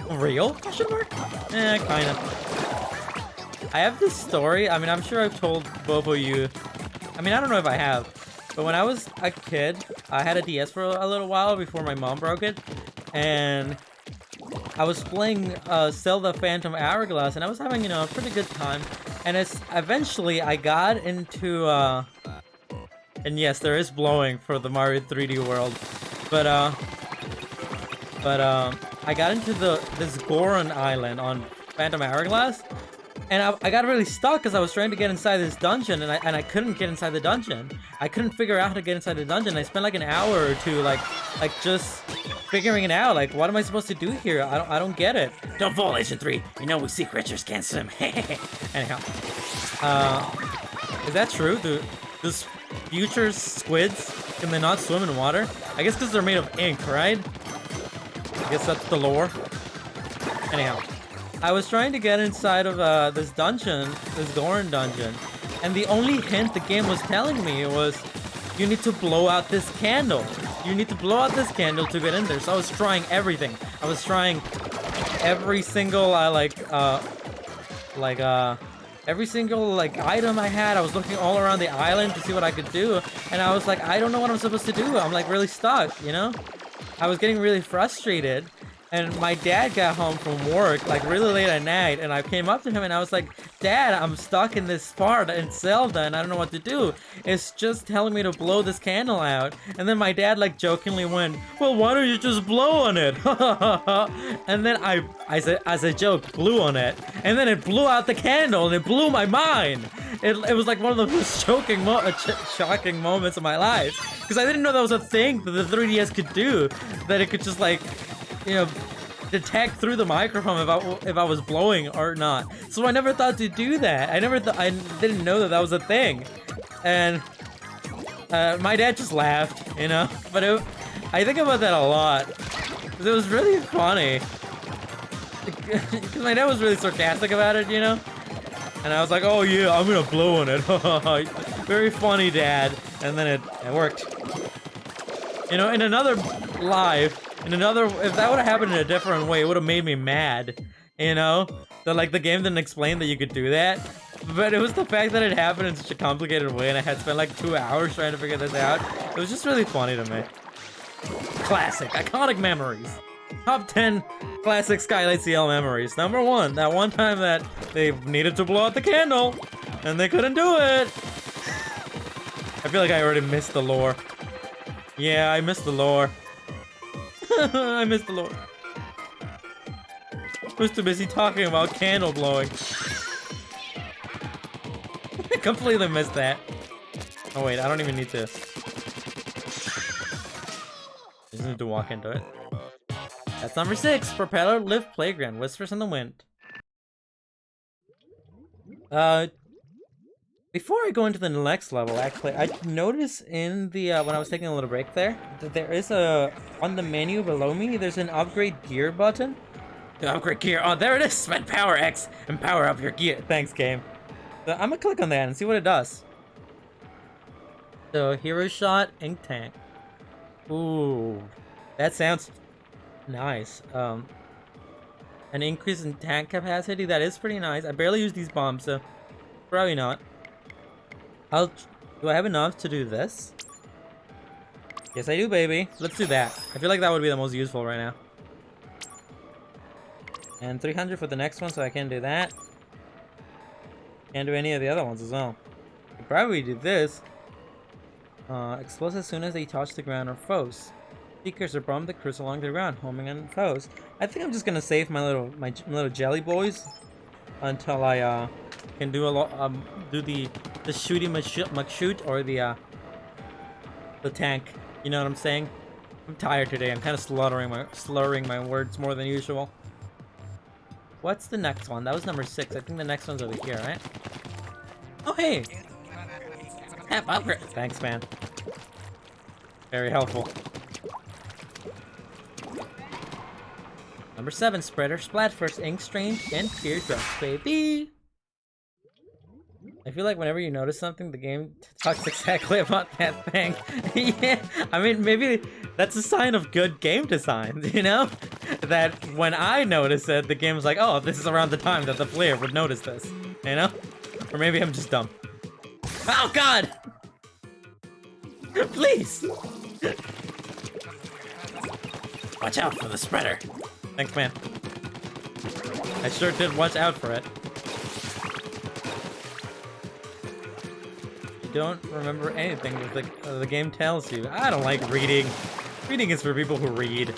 Real? Question mark? Eh, kinda. I have this story. I mean, I'm sure I've told both of you. I mean, I don't know if I have. But when I was a kid, I had a DS for a little while before my mom broke it. And I was playing Zelda Phantom Hourglass, and I was having, you know, a pretty good time. And eventually I got into, and yes, there is blowing for the Mario 3D World. But I got into this Goron Island on Phantom Hourglass, and I got really stuck because I was trying to get inside this dungeon, and I couldn't get inside the dungeon. I couldn't figure out how to get inside the dungeon. I spent like an hour or two, like just figuring it out. Like, what am I supposed to do here? I don't get it. Don't fall, Agent 3. You know we sea creatures can't swim. Anyhow, is that true? Does future squids, can they not swim in water? I guess because they're made of ink, right? I guess that's the lore. Anyhow, I was trying to get inside of this dungeon, this Goron dungeon, and the only hint the game was telling me was, you need to blow out this candle. You need to blow out this candle to get in there. So I was trying everything. I was trying every single every single item I had. I was looking all around the island to see what I could do, and I was like, I don't know what I'm supposed to do. I'm like really stuck, you know? I was getting really frustrated, and my dad got home from work like really late at night, and I came up to him and I was like, Dad, I'm stuck in this part in Zelda and I don't know what to do. It's just telling me to blow this candle out. And then my dad like jokingly went, well, why don't you just blow on it? And then I said, as a joke, blew on it, and then it blew out the candle and it blew my mind. It was like one of the most shocking moments of my life, because I didn't know that was a thing that the 3DS could do, that it could just like, you know, detect through the microphone if I was blowing or not. So I never thought to do that. I didn't know that was a thing. And my dad just laughed, you know. But I think about that a lot. It was really funny. Because my dad was really sarcastic about it, you know. And I was like, oh yeah, I'm gonna blow on it. Very funny, Dad. And then it worked. You know, in another life, if that would have happened in a different way, it would have made me mad, you know? That like the game didn't explain that you could do that. But it was the fact that it happened in such a complicated way, and I had spent like 2 hours trying to figure this out. It was just really funny to me. Classic, iconic memories. Top 10 classic Skylight CL memories. Number 1, that one time that they needed to blow out the candle, and they couldn't do it. I feel like I already missed the lore. Yeah, I missed the lore. I missed the lore. I was too busy talking about candle blowing. I completely missed that. Oh wait, I don't even need to. I just need to walk into it. That's number 6. Propeller Lift Playground. Whispers in the Wind. Before I go into the next level, actually, I noticed in the when I was taking a little break there, that there is a on the menu below me. There's an upgrade gear button. To upgrade gear. Oh, there it is. Spend power X and power up your gear. Thanks, game. So I'm gonna click on that and see what it does. So hero shot, ink tank. Ooh, that sounds nice. An increase in tank capacity. That is pretty nice. I barely use these bombs, so probably not. Do I have enough to do this? Yes, I do, baby. Let's do that. I feel like that would be the most useful right now. And 300 for the next one, so I can do that. Can't do any of the other ones as well. I could probably do this. Explode as soon as they touch the ground or foes. Seekers are bomb the cruise along the ground, homing on foes. I think I'm just gonna save my little jelly boys until I can do a lot do the shooty McShoot or the tank. You know what I'm saying? I'm tired today. I'm kind of slurring my words more than usual. What's the next one? That was number 6. I think the next one's over here, right? Oh hey! Thanks, man. Very helpful. Number 7, Spreader Splat First Ink Strange and Teardrops, baby! I feel like whenever you notice something, the game talks exactly about that thing. Yeah, I mean, maybe that's a sign of good game design, you know? That when I notice it, the game's like, oh, this is around the time that the player would notice this, you know? Or maybe I'm just dumb. Oh, God! Please! Watch out for the spreader. Thanks, man. I sure did watch out for it. Don't remember anything that the game tells you. I don't like reading. Reading is for people who read.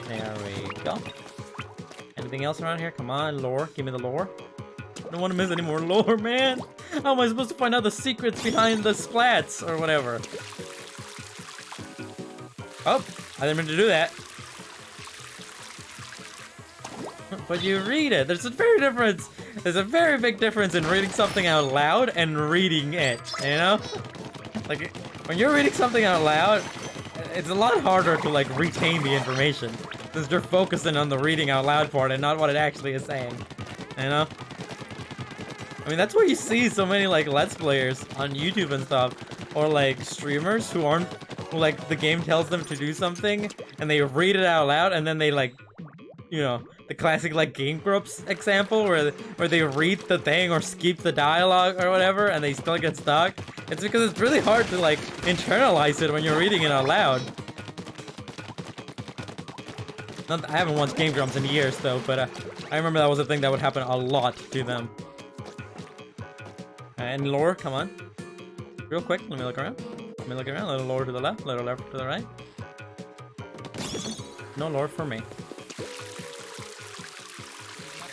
There we go. Anything else around here? Come on, lore. Give me the lore. I don't want to miss any more lore, man. How am I supposed to find out the secrets behind the splats or whatever? Oh, I didn't mean to do that. But you read it. There's a very big difference in reading something out loud and reading it, you know? Like, when you're reading something out loud, it's a lot harder to, like, retain the information. Since you're focusing on the reading out loud part and not what it actually is saying, you know? I mean, that's where you see so many, like, Let's Players on YouTube and stuff, or, like, streamers who like, the game tells them to do something, and they read it out loud, and then they, like, you know, the classic, like, Game Grumps example, where they read the thing or skip the dialogue or whatever, and they still get stuck. It's because it's really hard to, like, internalize it when you're reading it out loud. I haven't watched Game Grumps in years, though, but I remember that was a thing that would happen a lot to them. And lore, come on. Real quick, let me look around. Let me look around. A little lore to the left, a little left to the right. No lore for me.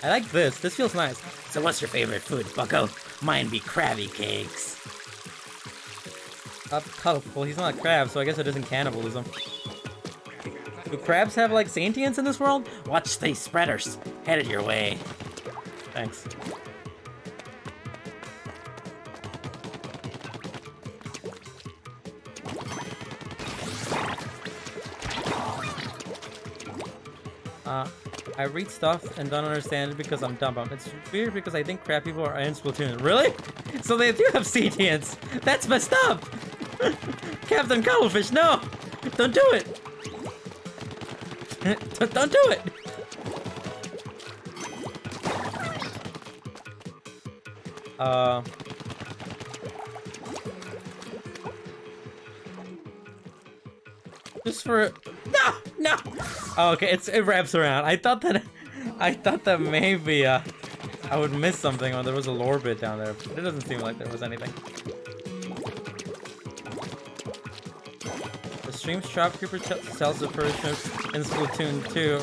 I like this. This feels nice. So what's your favorite food, bucko? Mine be crabby cakes. Colorful. He's not a crab, so I guess it isn't cannibalism. Do crabs have, like, sentience in this world? Watch these spreaders. Headed your way. Thanks. I read stuff and don't understand it because I'm dumb. It's weird because I think crab people are in Splatoon. Really? So they do have sentience. That's messed up. Captain Cuttlefish, no! Don't do it! Don't do it! Just for no. Oh, okay, it wraps around. I thought that maybe I would miss something or there was a lore bit down there. But it doesn't seem like there was anything. The stream shopkeeper sells the first ship in Splatoon 2.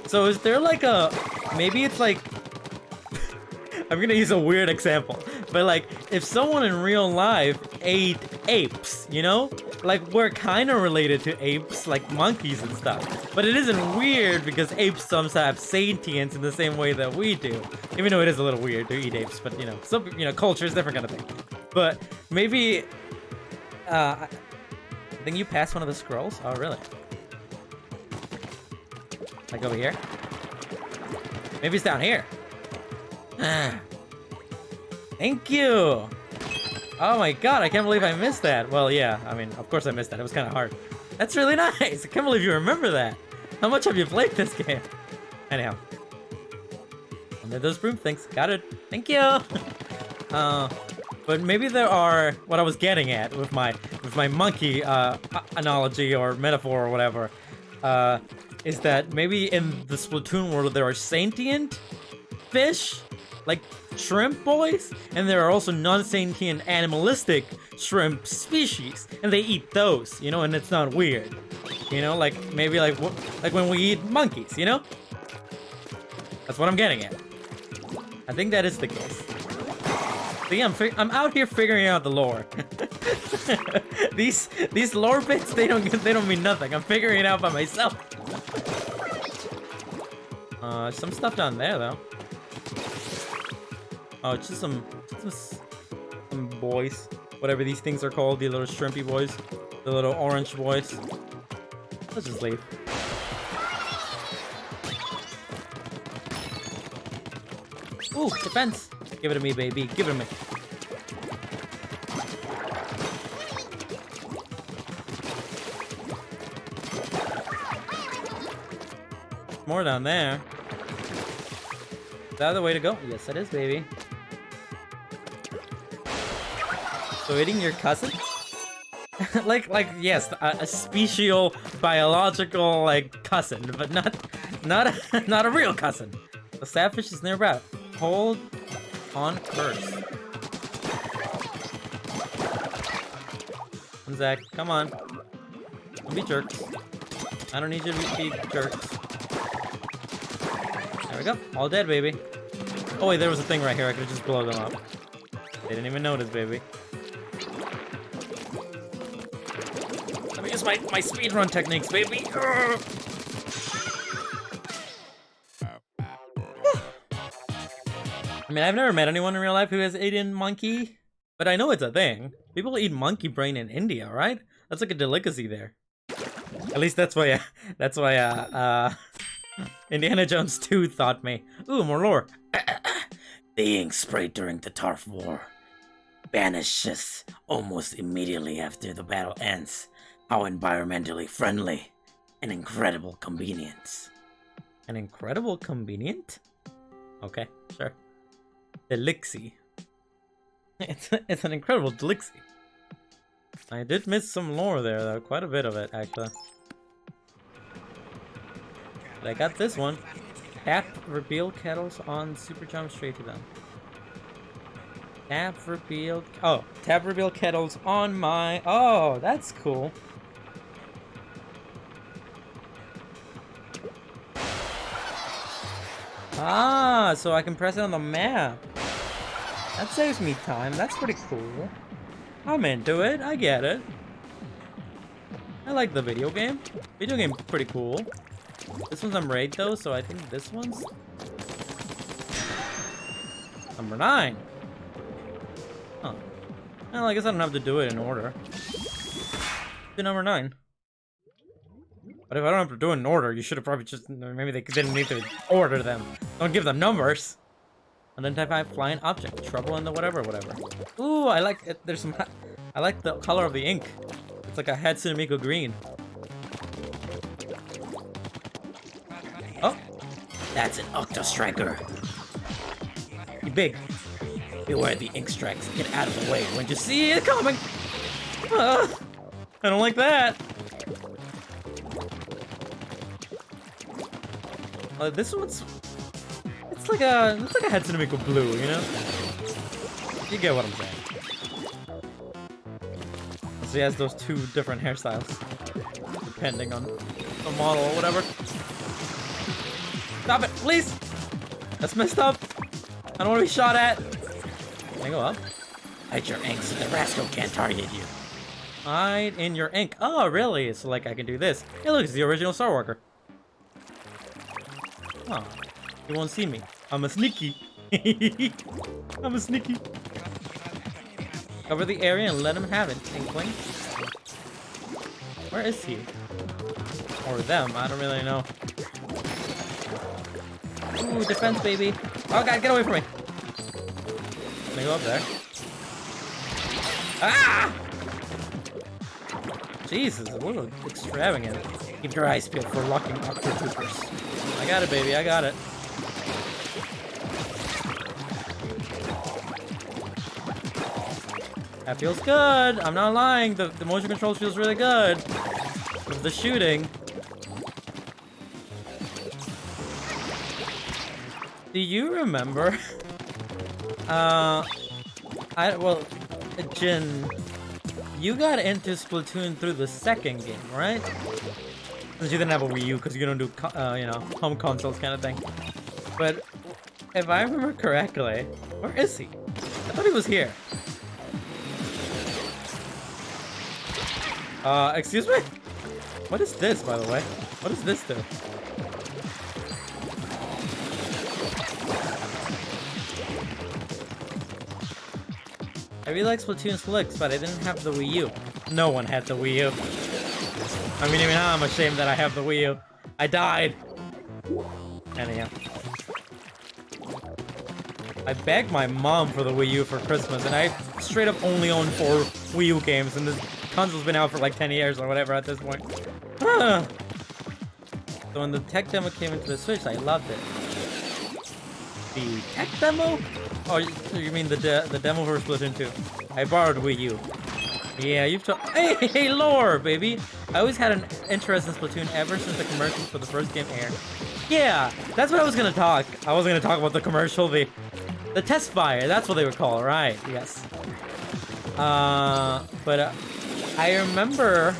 So is there like a maybe it's like I'm gonna use a weird example, but like if someone in real life ate apes, you know? Like we're kind of related to apes, like monkeys and stuff. But it isn't weird because apes sometimes have sentience in the same way that we do. Even though it is a little weird to eat apes, but you know, some culture is different kind of thing. But maybe I think you passed one of the scrolls? Oh really? Like over here? Maybe it's down here. Thank you! Oh my god, I can't believe I missed that. Well, yeah, I mean, of course I missed that. It was kind of hard. That's really nice. I can't believe you remember that. How much have you played this game? Anyhow. Under those broom things. Got it. Thank you! But maybe there are... What I was getting at with my monkey analogy or metaphor or whatever, is that maybe in the Splatoon world there are sentient fish? Like shrimp boys, and there are also non-sentient animalistic shrimp species, and they eat those, and it's not weird, like maybe like when we eat monkeys, That's what I'm getting at. I think that is the case. So yeah, I'm out here figuring out the lore. these lore bits they don't mean nothing. I'm figuring it out by myself. Some stuff down there though. Oh, it's just some boys. Whatever these things are called, the little shrimpy boys. The little orange boys. Let's just leave. Ooh, defense! Give it to me, baby. Give it to me. More down there. Is that the way to go? Yes, it is, baby. So eating your cousin? like yes, a special biological cousin, but not a real cousin. The savage is nearby. Hold on curse. Zach, come on. Don't be jerks. I don't need you to be jerks. There we go. All dead, baby. Oh wait, there was a thing right here. I could just blow them up. They didn't even notice, baby. Let me use my speedrun techniques, baby. I mean, I've never met anyone in real life who has eaten monkey, but I know it's a thing. People eat monkey brain in India, right? That's like a delicacy there. At least that's why Indiana Jones 2 taught me. Ooh, more lore. The ink sprayed during the Tarf War vanishes almost immediately after the battle ends. How environmentally friendly. An incredible convenience. An incredible convenient? Okay, sure. Delixie. It's an incredible delixie. I did miss some lore there though, quite a bit of it actually. But I got this one. Tap reveal kettles on super jump straight to them. Tap reveal kettles on my... Oh, that's cool. Ah, so I can press it on the map. That saves me time. That's pretty cool. I'm into it. I get it. I like the video game. Video game's pretty cool. This one's on raid though, so I think this one's number 9. Huh. Well, I guess I don't have to do it in order. Do number 9. But if I don't have to do it in order, you should have probably just... Maybe they didn't need to order them. Don't give them numbers. And then type 5 flying object. Trouble in the whatever. Ooh, I like it. There's some... I like the color of the ink. It's like a Hatsune Miku green. Oh! That's an Octostriker. You big. Beware the ink strikes. Get out of the way when you see See it coming! I don't like that. This one's... It's like a Hatsune Miku blue, you know? You get what I'm saying. So he has those two different hairstyles, depending on the model or whatever. Stop it, please! That's messed up. I don't want to be shot at. Can I go up? Hide your ink so the rascal can't target you. Hide in your ink. Oh, really? So, like, I can do this. Hey, look, it's the original Star Walker. Oh, he won't see me. I'm a sneaky. I'm a sneaky. Cover the area and let him have it, Inkling. Where is he? Or them? I don't really know. Ooh, defense, baby. Oh, God, get away from me. Can I go up there? Ah! Jesus, a little extravagant. Keep your eyes peeled for locking octotroopers. I got it, baby. I got it. That feels good. I'm not lying. The motion controls feels really good. With the shooting. Do you remember? Jin, you got into Splatoon through the second game, right? Since you didn't have a Wii U, because you don't do, you know, home consoles kind of thing. But if I remember correctly, where is he? I thought he was here. Excuse me? What is this, by the way? What does this do? I really like Splatoon's looks, but I didn't have the Wii U. No one had the Wii U. I mean, even now I'm ashamed that I have the Wii U. I died. Anyhow. I begged my mom for the Wii U for Christmas, and I straight up only own 4 Wii U games, and this console's been out for like 10 years or whatever at this point. So when the tech demo came into the Switch, I loved it. The tech demo? Oh, you mean the demo for Splatoon 2? I borrowed Wii U. Yeah, you've told. Hey, lore, baby! I always had an interest in Splatoon ever since the commercials for the first game aired. Yeah, that's what I was gonna talk. I was gonna talk about the commercial, the test fire. That's what they would call it, right? Yes. But I remember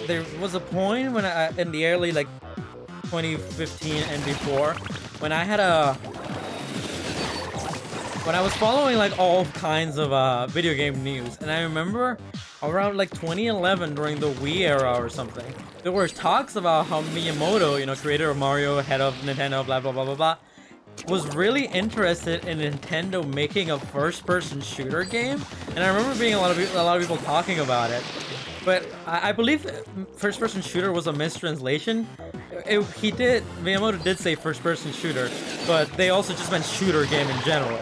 there was a point when in the early like 2015 and before, when I had when I was following like all kinds of video game news, and I remember around like 2011 during the Wii era or something, there were talks about how Miyamoto, you know, creator of Mario, head of Nintendo, blah blah blah blah blah, was really interested in Nintendo making a first-person shooter game, and I remember being a lot of people talking about it. But I believe first-person shooter was a mistranslation. Miyamoto did say first-person shooter, but they also just meant shooter game in general.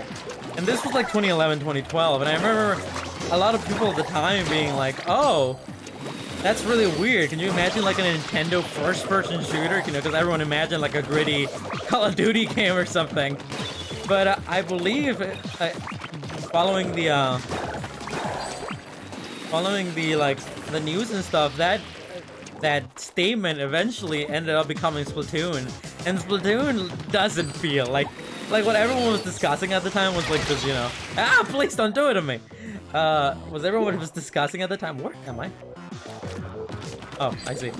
And this was like 2011, 2012, and I remember a lot of people at the time being like, oh, that's really weird. Can you imagine like a Nintendo first-person shooter? You know, because everyone imagined like a gritty Call of Duty game or something. But I believe following the the news and stuff, that statement eventually ended up becoming Splatoon, and Splatoon doesn't feel like what everyone was discussing at the time was like this, you know, please don't do it to me. Was everyone was discussing at the time? Where am I? Oh, I see.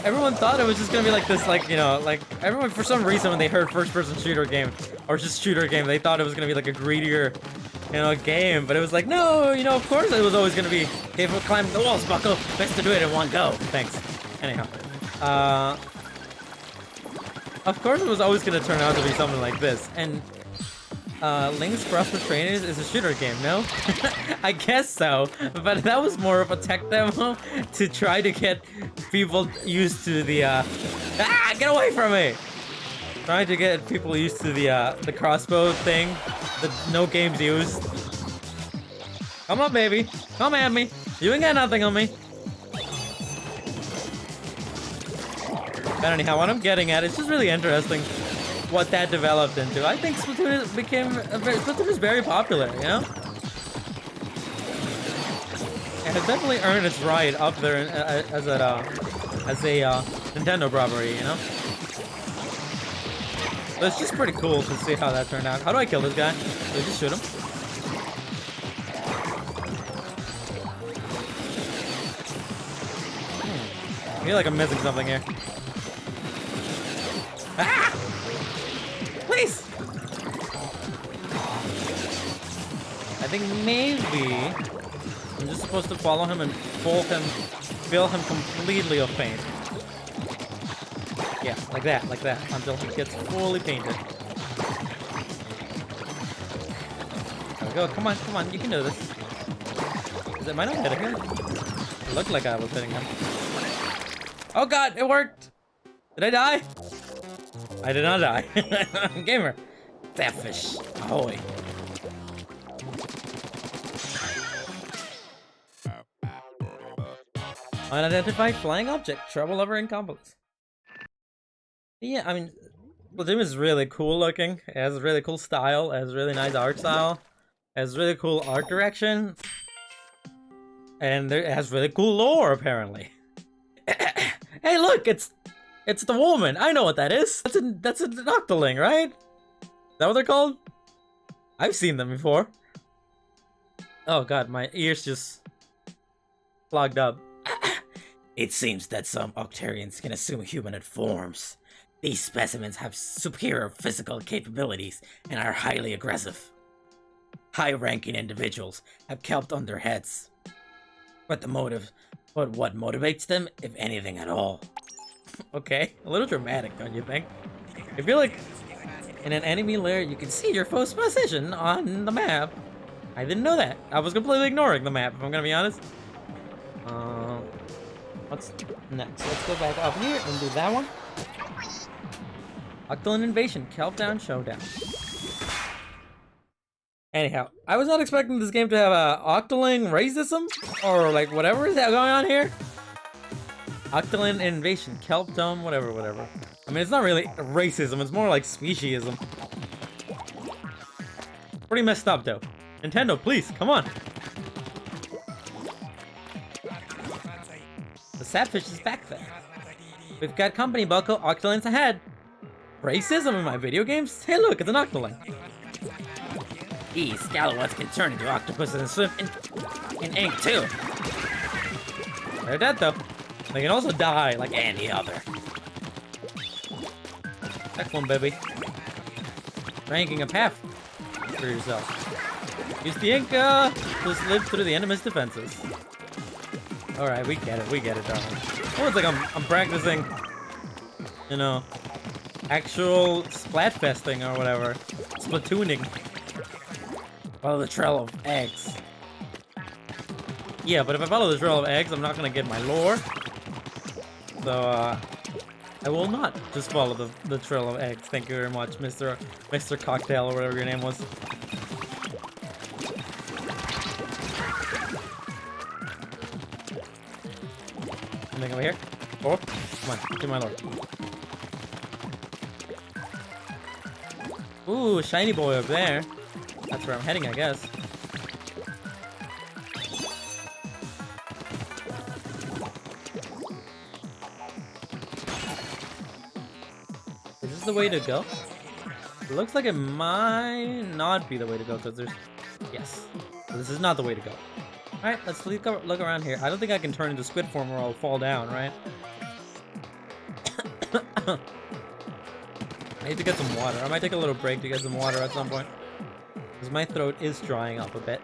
Everyone thought it was just gonna be like this, like, you know, like everyone for some reason when they heard first-person shooter game or just shooter game, they thought it was gonna be like a greedier, you know, game. But it was like, no, you know, of course it was always gonna be capable of climbing the walls, Bucko. Best to do it in one go. Thanks. Anyhow, of course it was always gonna turn out to be something like this. And Link's Cross with Trainers is a shooter game, no? I guess so, but that was more of a tech demo to try to get people used to the get away from me! Trying to get people used to the crossbow thing, the no games used. Come on, baby, come at me. You ain't got nothing on me. But anyhow, what I'm getting at, it's just really interesting what that developed into. I think Splatoon Splatoon is very popular, you know? It has definitely earned its right up there as a Nintendo property, you know? So it's just pretty cool to see how that turned out. How do I kill this guy? Do I just shoot him? I feel like I'm missing something here. Ah! Please! I think maybe I'm just supposed to follow him and fill him completely of paint. Yeah, like that, until he gets fully painted. There we go, come on, you can do this. Am I not hitting him? It looked like I was hitting him. Oh god, it worked! Did I die? I did not die. Gamer. Fatfish. Ahoy. Unidentified flying object. Trouble over incompetent. Yeah, I mean, Splatoon is really cool looking. It has a really cool style. It has really nice art style. It has really cool art direction. And it has really cool lore, apparently. Hey, look! It's the woman! I know what that is! That's an octoling, right? Is that what they're called? I've seen them before. Oh god, my ears just clogged up. It seems that some Octarians can assume humanoid forms. These specimens have superior physical capabilities and are highly aggressive. High-ranking individuals have kelped on their heads. But what motivates them, if anything at all? Okay, a little dramatic, don't you think? I feel like in an enemy lair, you can see your foe's position on the map. I didn't know that. I was completely ignoring the map, if I'm gonna be honest. What's next? Let's go back up here and do that one. Octoling Invasion, Kelpdown Showdown. Anyhow, I was not expecting this game to have a Octoling racism or like whatever is that going on here. Octoling Invasion, Kelpdome, whatever. I mean, it's not really racism, it's more like speciesism. Pretty messed up though. Nintendo, please, come on. The Sapfish is back there. We've got company buckle, Octolings ahead. Racism in my video games? Hey look, it's an Octoling. These scallowads can turn into octopuses and swim in ink too. They're dead though. They can also die like Any other. Excellent, baby. Ranking a path for yourself. Use the ink to live through the enemy's defenses. Alright, we get it, darling. Oh, it's like I'm practicing, you know, actual splatfesting or whatever. Splatooning. Follow the trail of eggs. Yeah, but if I follow the trail of eggs, I'm not gonna get my lore. So, I will not just follow the trail of eggs. Thank you very much, Mr. Cocktail or whatever your name was. Anything over here? Oh, come on, to my lord. Ooh, shiny boy up there. That's where I'm heading, I guess. Is this the way to go? It looks like it might not be the way to go because there's... Yes. So this is not the way to go. Alright, let's look around here. I don't think I can turn into squid form or I'll fall down, right? I need to get some water. I might take a little break to get some water at some point. Because my throat is drying up a bit.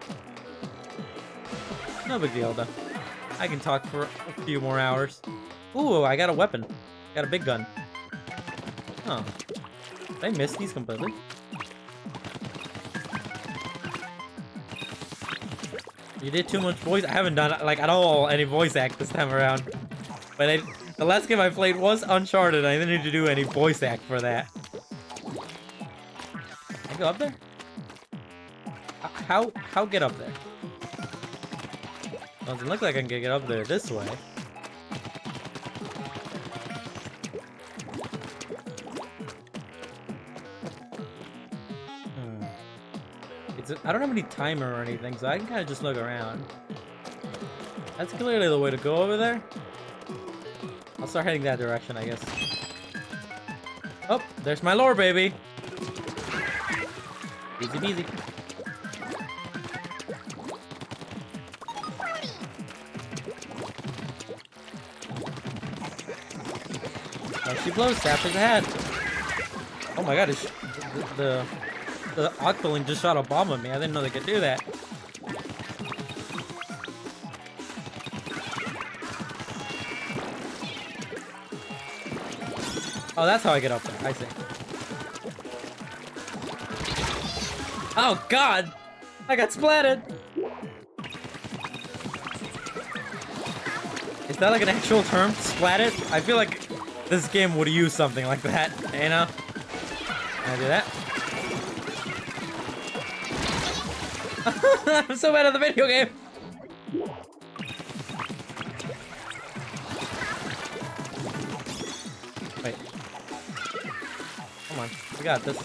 No big deal, though. I can talk for a few more hours. Ooh, I got a weapon. Got a big gun. Oh. Did I miss these completely? You did too much voice. I haven't done, like, at all any voice act this time around. But the last game I played was Uncharted. I didn't need to do any voice act for that. Can I go up there? How get up there? Doesn't look like I can get up there this way. I don't have any timer or anything, so I can kind of just look around. That's clearly the way to go over there. I'll start heading that direction, I guess. Oh, there's my lore, baby. Easy peasy. Oh, she blows Sapphir's head. Oh my god, the Octoling just shot a bomb at me. I didn't know they could do that. Oh, that's how I get up there. I see. Oh god! I got splatted! Is that like an actual term? Splatted? I feel like this game would use something like that, you know? Can I do that? I'm so bad at the video game! Wait. Come on, we got this.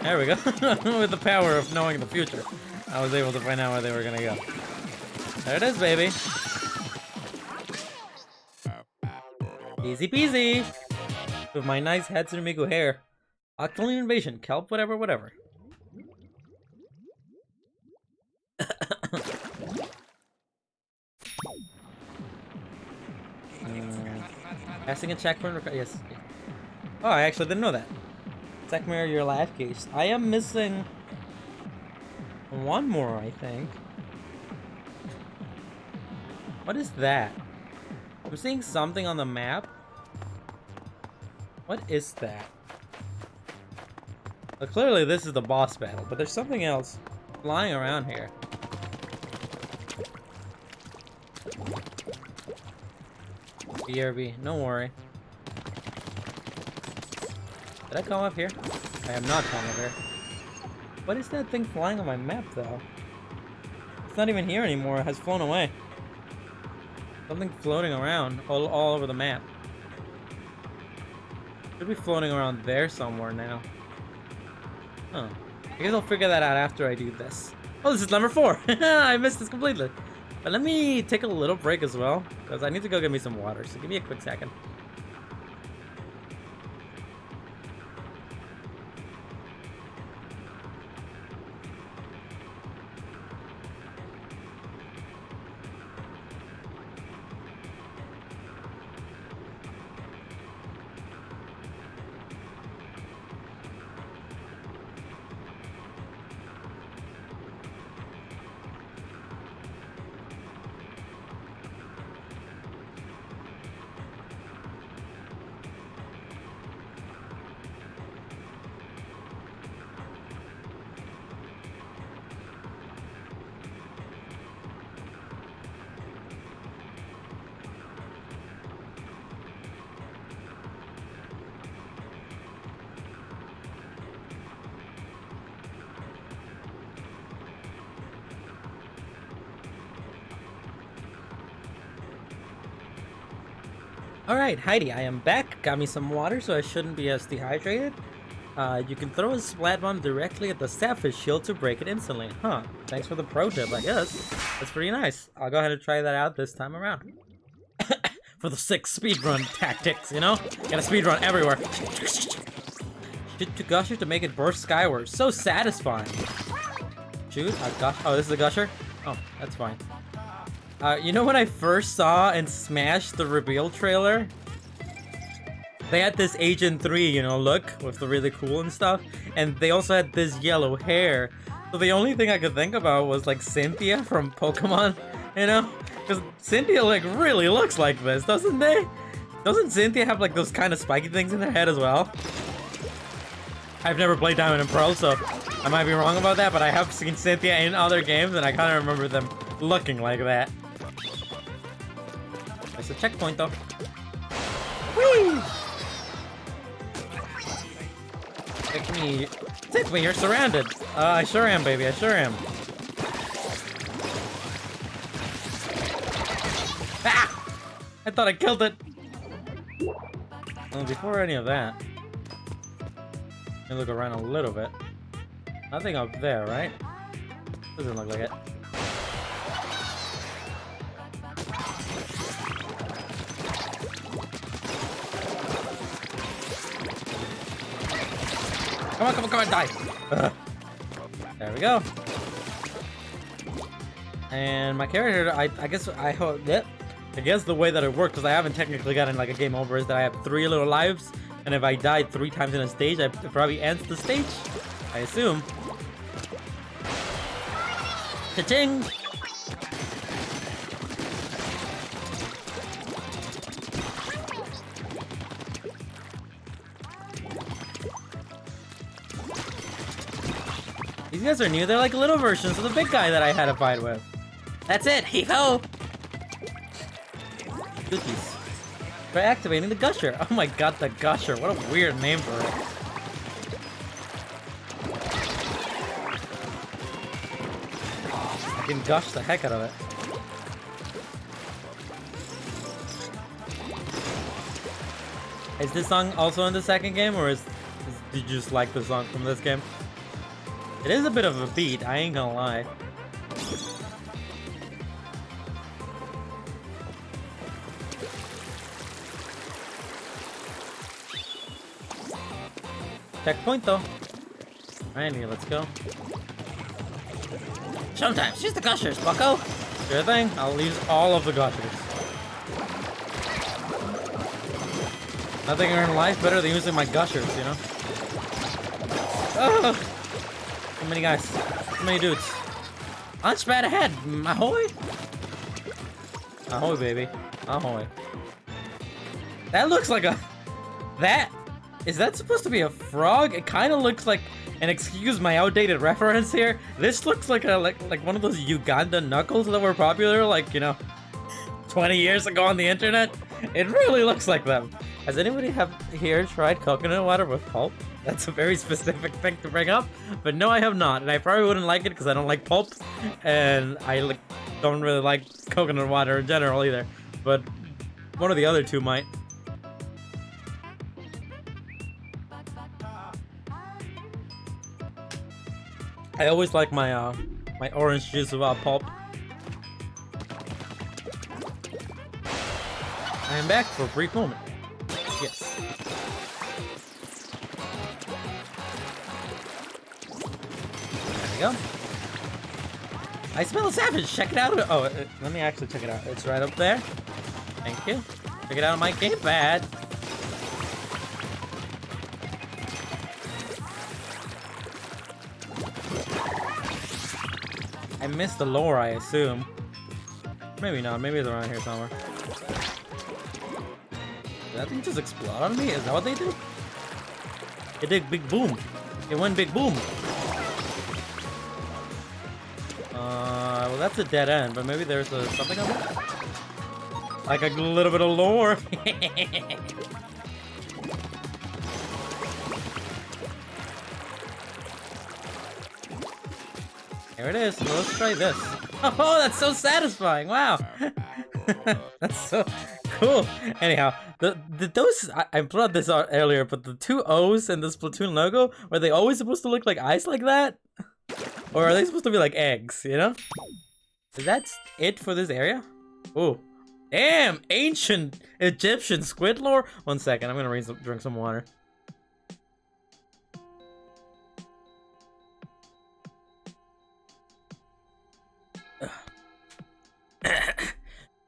There we go. With the power of knowing the future, I was able to find out where they were gonna go. There it is, baby. Easy peasy. With my nice Hatsune Miku hair. Octoling invasion, kelp, whatever, whatever. Passing a checkpoint. Yes. Oh, I actually didn't know that. Check mirror your life case. I am missing one more, I think. What is that? I'm seeing something on the map. What is that? Well, clearly this is the boss battle, but there's something else flying around here. BRB, don't worry. Did I come up here? I am not coming up here. What is that thing flying on my map, though? It's not even here anymore. It has flown away. Something floating around all over the map. Should be floating around there somewhere now. Huh. I guess I'll figure that out after I do this. Oh, this is number 4. I missed this completely. But let me take a little break as well, because I need to go get me some water. So give me a quick second. Alright, Heidi, I am back. Got me some water, so I shouldn't be as dehydrated. You can throw a splat bomb directly at the Sapphire shield to break it instantly. Huh, thanks for the pro tip, I guess. That's pretty nice. I'll go ahead and try that out this time around. For the 6 speedrun tactics, you know? Gotta speedrun everywhere. Shoot to Gusher to make it burst skyward. So satisfying. Shoot, oh, this is a Gusher? Oh, that's fine. You know when I first saw and smashed the reveal trailer? They had this Agent 3, you know, look, with the really cool and stuff. And they also had this yellow hair. So the only thing I could think about was, like, Cynthia from Pokemon, you know? Because Cynthia, like, really looks like this, doesn't they? Doesn't Cynthia have, like, those kind of spiky things in her head as well? I've never played Diamond and Pearl, so I might be wrong about that, but I have seen Cynthia in other games, and I kind of remember them looking like that. It's a checkpoint, though. Whee! Take me, you're surrounded. I sure am, baby, I sure am. Ah! I thought I killed it. Well, before any of that, let me look around a little bit. Nothing up there, right? Doesn't look like it. Come on, come on, come on, die! Ugh. There we go. And my character, I guess I hope that. I guess the way that it works, because I haven't technically gotten like a game over, is that I have 3 little lives, and if I die 3 times in a stage, it probably ends the stage. I assume. Ka-ching! These guys are new. They're like little versions of the big guy that I had a fight with. That's it, hee-ho! Cookies. By activating the Gusher. Oh my god, the Gusher. What a weird name for it. I can gush the heck out of it. Is this song also in the second game, or did you just like the song from this game? It is a bit of a beat, I ain't gonna lie. Checkpoint though. Alright, let's go. Sometimes, use the gushers, bucko! Sure thing, I'll use all of the gushers. Nothing in life better than using my gushers, you know? Oh! Too many guys. Too many dudes. Launch pad ahead, ahoy! Ahoy, baby. Ahoy. That looks like a... That... Is that supposed to be a frog? It kind of looks like... And excuse my outdated reference here. This looks like a like one of those Uganda knuckles that were popular, like, you know, 20 years ago on the internet. It really looks like them. Has anybody here tried coconut water with pulp? That's a very specific thing to bring up, but no, I have not, and I probably wouldn't like it because I don't like pulp, and I don't really like coconut water in general either. But one of the other two might. I always like my my orange juice without pulp. I am back for a brief moment. Yes. There we go. I smell a savage. Check it out. Oh, let me actually check it out. It's right up there. Thank you. Check it out on my gamepad. I missed the lore, I assume. Maybe not. Maybe it's around here somewhere. Did that thing just explode on me? Is that what they do? It did big boom. It went big boom. Well, that's a dead end, but maybe there's something on there? Like a little bit of lore. Here it is. So let's try this. Oh, that's so satisfying! Wow, that's so cool. Anyhow, those I brought this out earlier, but the 2 O's in the Splatoon logo, were they always supposed to look like eyes like that, or are they supposed to be like eggs? You know? Is that it for this area? Ooh, damn! Ancient Egyptian squid lore. 1 second, I'm gonna drink some water.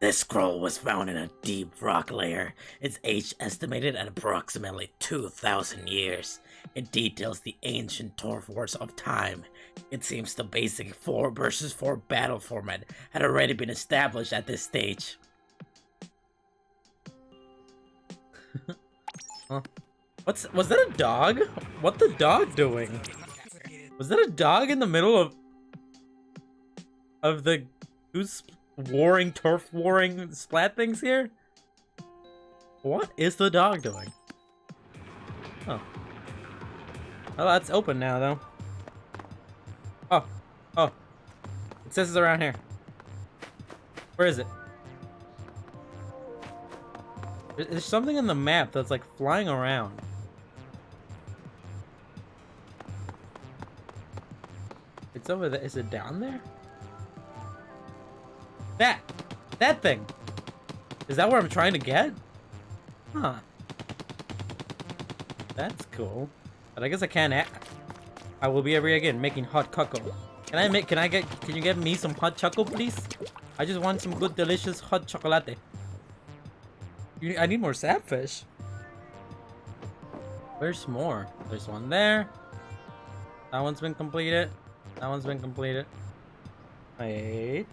This scroll was found in a deep rock layer. Its age estimated at approximately 2,000 years. It details the ancient turf wars of time. It seems the basic 4 versus 4 battle format had already been established at this stage. Huh. Was that a dog? What the dog doing? Was that a dog in the middle of the goose turf warring splat things here? What is the dog doing? Oh. Oh, that's open now though. Oh. It says it's around here. Where is it? There's something in the map that's like flying around. It's over there. Is it down there? That thing. Is that where I'm trying to get? Huh. That's cool. But I guess I can't. I will be every again making hot cocoa. Can you get me some hot chocolate, please? I just want some good, delicious hot chocolate. I need more sapfish. Where's more? There's one there. That one's been completed. That one's been completed. Wait.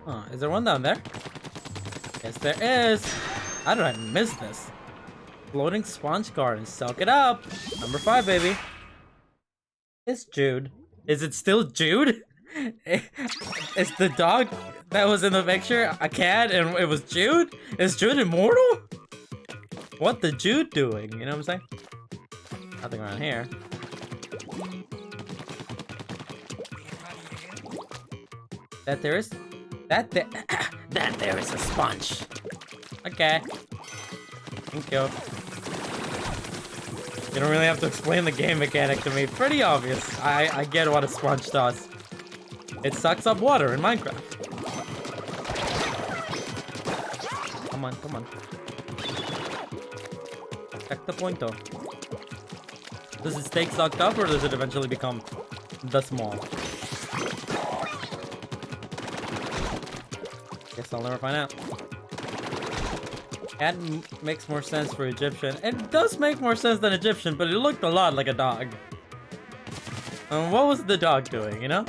Huh, is there one down there? Yes, there is. How did I miss this? Floating sponge garden. Suck it up. Number 5, baby. It's Jude. Is it still Jude? Is the dog that was in the picture a cat and it was Jude? Is Jude immortal? What the Jude doing? You know what I'm saying? Nothing around here. That there is? That there is a sponge. Okay. Thank you. You don't really have to explain the game mechanic to me. Pretty obvious. I get what a sponge does. It sucks up water in Minecraft. Come on, come on. Check the point though. Does it stay sucked up or does it eventually become the small? Guess I'll never find out. Cat makes more sense for Egyptian. It does make more sense than Egyptian, but it looked a lot like a dog. What was the dog doing, you know?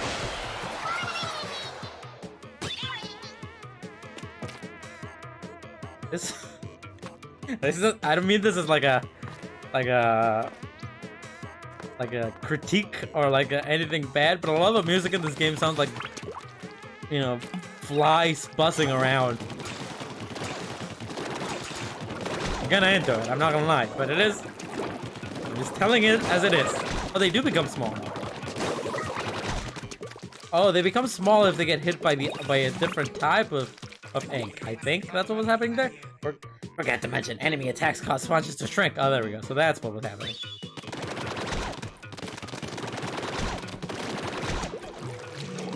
This is I don't mean this is like a critique or like anything bad, but a lot of the music in this game sounds like, you know, flies buzzing around. I'm gonna into it, I'm not gonna lie, but it is. I'm just telling it as it is. Oh, they do become small. Oh, they become small if they get hit by a different type of ink. I think that's what was happening there. Forgot to mention, enemy attacks cause sponges to shrink. Oh, there we go. So that's what was happening.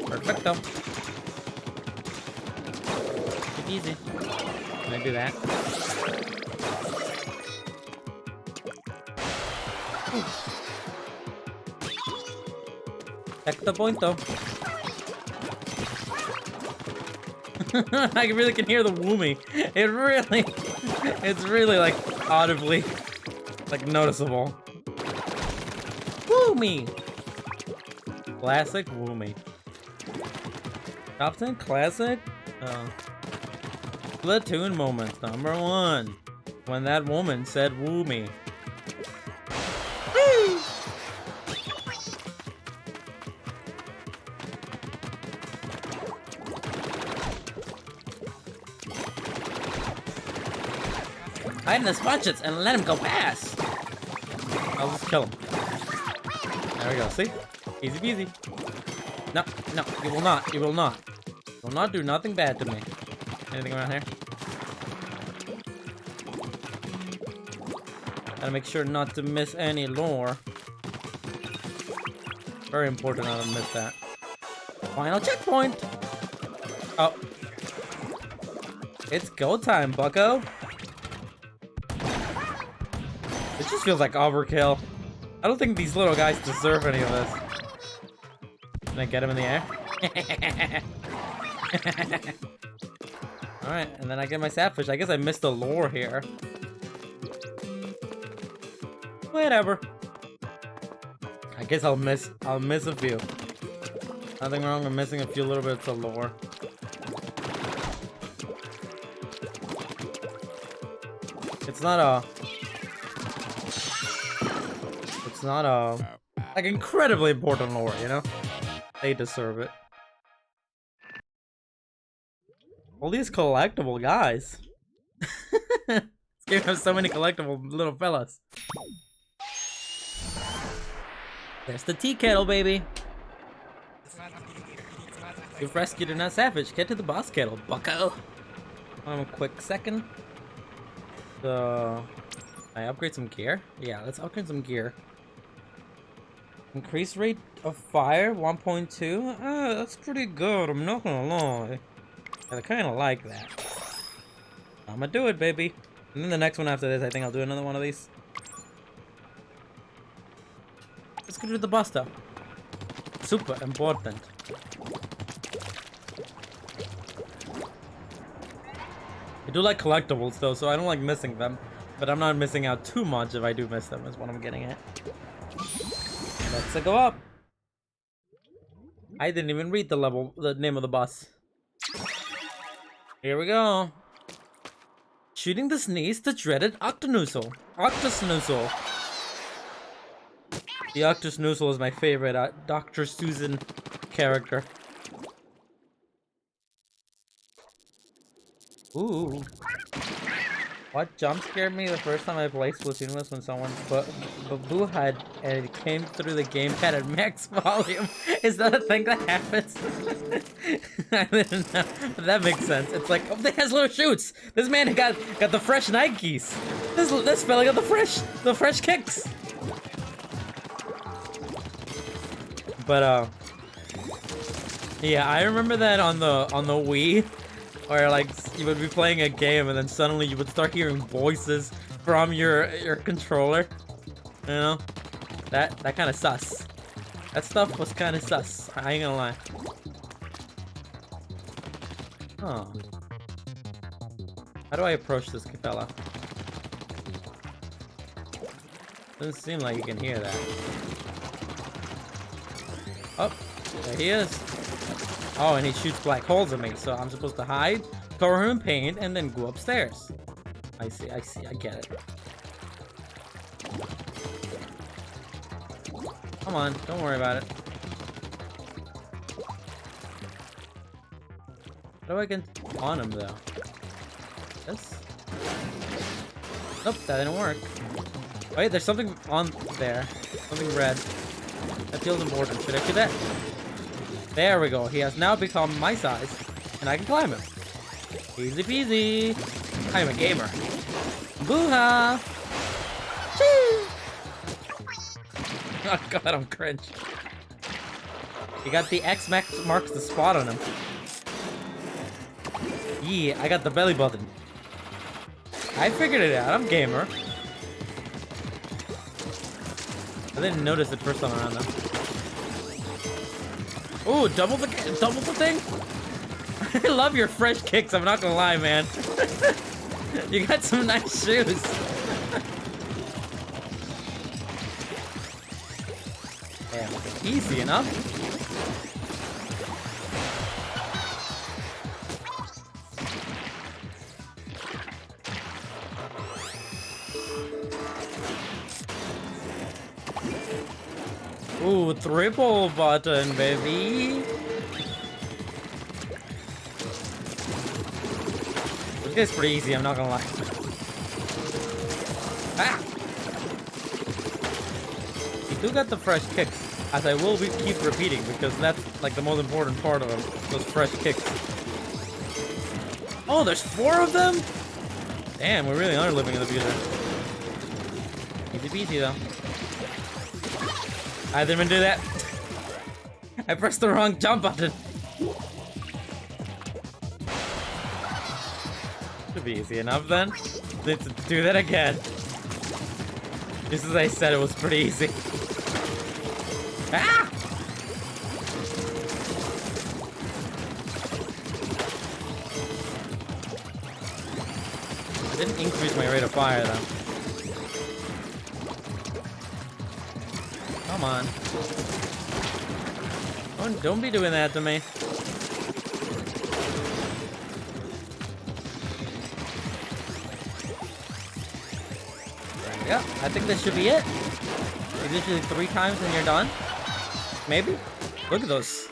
Perfecto. Take it easy. Can I do that? Ooh. Check the point though. I really can hear the woomy. It's really like audibly, like noticeable. Woomy. Classic woomy. Top 10 classic? Splatoon moments. Number 1. When that woman said woo me. Hide in the sponges and let him go past. I'll just kill him. There we go. See? Easy peasy. No, no, you will not. You will not. You will not do nothing bad to me. Anything around here? Gotta make sure not to miss any lore. Very important not to miss that. Final checkpoint! Oh. It's go time, bucko. It just feels like overkill. I don't think these little guys deserve any of this. Can I get him in the air? Alright, and then I get my sapfish. I guess I missed the lore here. Whatever. I guess I'll miss a few. Nothing wrong with missing a few little bits of lore. It's not a like incredibly important lore, you know? They deserve it. All these collectible guys. This game has so many collectible little fellas. There's the tea kettle, baby. You've rescued a savage. Get to the boss kettle, bucko. A quick second. So, I upgrade some gear? Yeah, let's upgrade some gear. Increase rate of fire, 1.2. That's pretty good, I'm not gonna lie. I kinda like that. I'm gonna do it, baby. And then the next one after this, I think I'll do another one of these. Let's go to the bus stop. Super important. I do like collectibles though, so I don't like missing them. But I'm not missing out too much if I do miss them, is what I'm getting at. Let's go up. I didn't even read the name of the bus. Here we go. Shooting the sneeze, the dreaded Octosnoozle. Octosnoozle. The Octosnoozle is my favorite Dr. Susan character. Ooh. What jump scared me the first time I played Splatoon was when someone put Babu had and it came through the gamepad at max volume. Is that a thing that happens? I didn't know. But that makes sense. It's like, oh, it has little shoots. This man got the fresh Nikes. This fella got the fresh kicks. But yeah, I remember that on the Wii. Or like you would be playing a game and then suddenly you would start hearing voices from your controller. You know? That kind of sus. That stuff was kind of sus. I ain't gonna lie. Oh. How do I approach this fella? Doesn't seem like you can hear that. Oh, there he is. Oh, and he shoots black holes at me, so I'm supposed to hide, cover him in paint, and then go upstairs. I see, I get it. Come on, don't worry about it. How do I get on him, though? This? Nope, that didn't work. Wait, there's something on there. Something red. That feels important. Should I do that? There we go. He has now become my size, and I can climb him. Easy peasy. I am a gamer. Boo-ha! Chee! Oh god, I'm cringe. You got the X marks the spot on him. Yeah, I got the belly button. I figured it out. I'm gamer. I didn't notice it first time around though. Ooh, double the thing? I love your fresh kicks, I'm not gonna lie, man. You got some nice shoes. Yeah, easy enough. Ooh, triple button, baby. This guy's pretty easy, I'm not gonna lie. Ah! You do got the fresh kicks, as I will keep repeating, because that's like the most important part of them, those fresh kicks. Oh, there's 4 of them? Damn, we really are living in the future. Easy peasy, though. I didn't even do that. I pressed the wrong jump button. Should be easy enough then. Let's do that again. Just as I said, it was pretty easy. Ah! I didn't increase my rate of fire though. Come on. Don't be doing that to me. Yeah, I think this should be it. It's usually 3 times and you're done. Maybe? Look at those.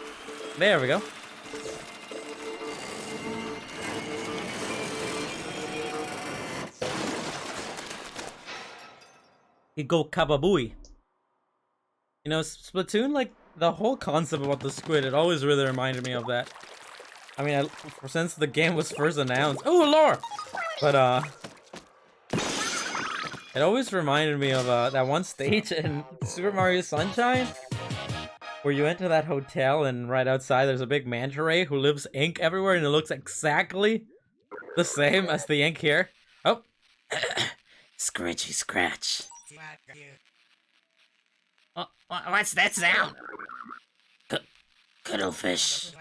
There we go. You go kababooey. You know, Splatoon, like, the whole concept about the squid, it always really reminded me of that. I mean, since the game was first announced. Oh, lore! But, it always reminded me of, that one stage in Super Mario Sunshine, where you enter that hotel and right outside there's a big manta ray who lives ink everywhere and it looks exactly The same as the ink here. Oh, Scratchy scratch. What's that sound? Cuttlefish.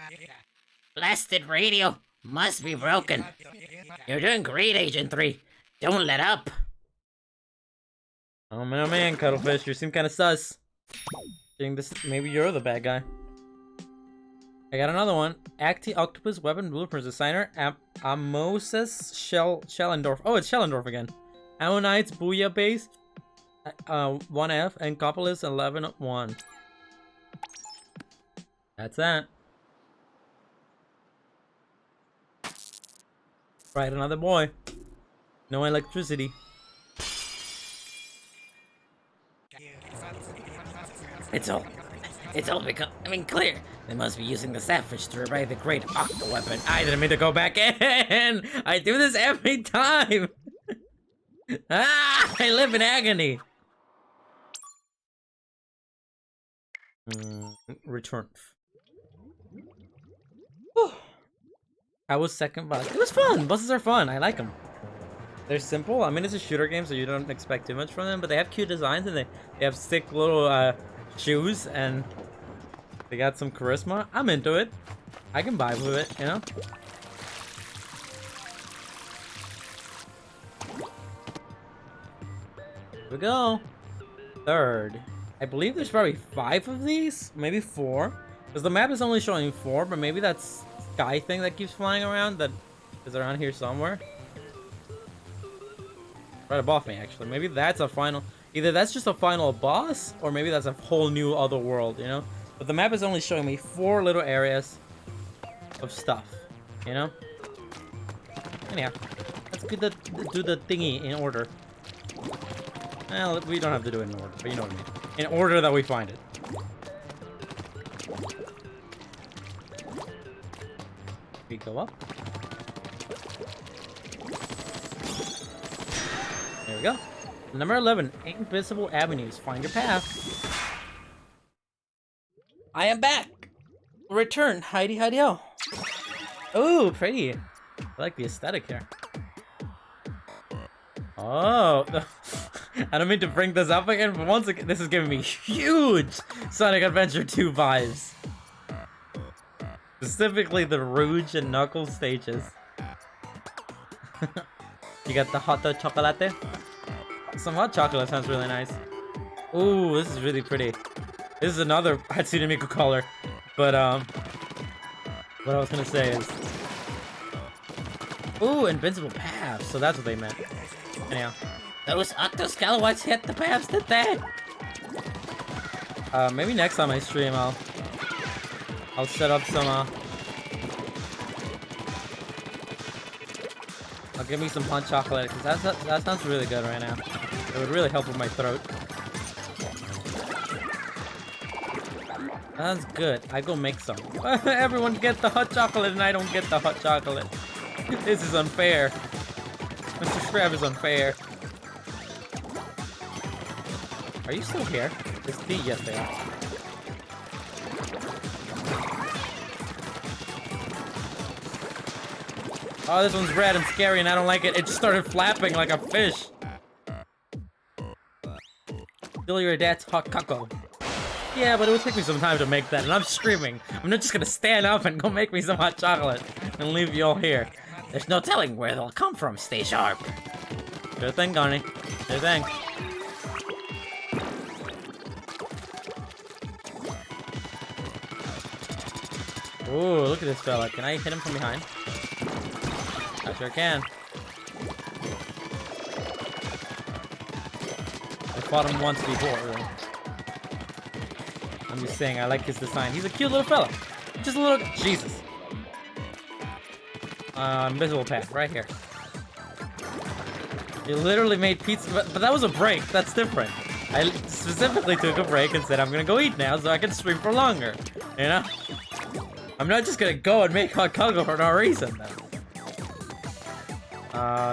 Blasted radio must be broken. You're doing great, Agent 3. Don't let up. oh man, Cuttlefish, you seem kind of sus. Think this, maybe you're the bad guy. I got another one. Acti Octopus Weapon Blueprints Designer. Amoses Schellendorf. Oh, it's Schellendorf again. Ammonites Booyah Base. 1F and Copolis 11-1. That's that. Right, another boy. No electricity. It's all becoming clear. They must be using the sapfish to revive the great octo weapon. I didn't mean to go back in. I do this every time. Ah, I live in agony. Return. How was second boss? It was fun. Bosses are fun. I like them. They're simple. I mean, it's a shooter game, so you don't expect too much from them. But they have cute designs, and they have sick little shoes, and they got some charisma. I'm into it. I can vibe with it, you know. Here we go. Third. I believe there's probably 5 of these, maybe 4, because the map is only showing 4. But maybe that's sky thing that keeps flying around that is around here somewhere. Right above me, actually. Maybe that's a final. Either that's just a final boss, or maybe that's a whole new other world, you know? But the map is only showing me 4 little areas of stuff, you know? Anyhow, let's do the thingy in order. Well, we don't have to do it in order, but you know what I mean. In order that we find it. We go up. There we go. Number 11, Invisible Avenues. Find your path. I am back. Return. Heidi, Heidi, ho. Oh, pretty. I like the aesthetic here. Oh. I don't mean to bring this up again, but once again, this is giving me huge Sonic Adventure 2 vibes. Specifically the Rouge and Knuckles stages. You got the hot chocolate? Some hot chocolate sounds really nice. Ooh, this is really pretty. This is another Hatsune Miku color. But, what I was gonna say is... Ooh, invincible paths. So that's what they meant. Anyhow. Those octoscalawags hit the paths, did they? Maybe next time I stream, I'll set up some, I'll give me some hot chocolate, because that sounds really good right now. It would really help with my throat. Sounds good. I go make some. Everyone get the hot chocolate and I don't get the hot chocolate. This is unfair. Mr. Scrab is unfair. Are you still here? It's D, yes they are. Oh, this one's red and scary and I don't like it. It just started flapping like a fish. Still your dad's hot cocoa. Yeah, but it would take me some time to make that, and I'm streaming. I'm not just gonna stand up and go make me some hot chocolate and leave you all here. There's no telling where they'll come from. Stay sharp. Sure thing, Garny. Sure thing. Ooh, look at this fella. Can I hit him from behind? I sure can. I fought him once before, really. I'm just saying, I like his design. He's a cute little fella. Just a little... Jesus. Invisible path, right here. You literally made pizza, but that was a break. That's different. I specifically took a break and said I'm gonna go eat now so I can stream for longer. You know? I'm not just gonna go and make hot cocoa for no reason, then.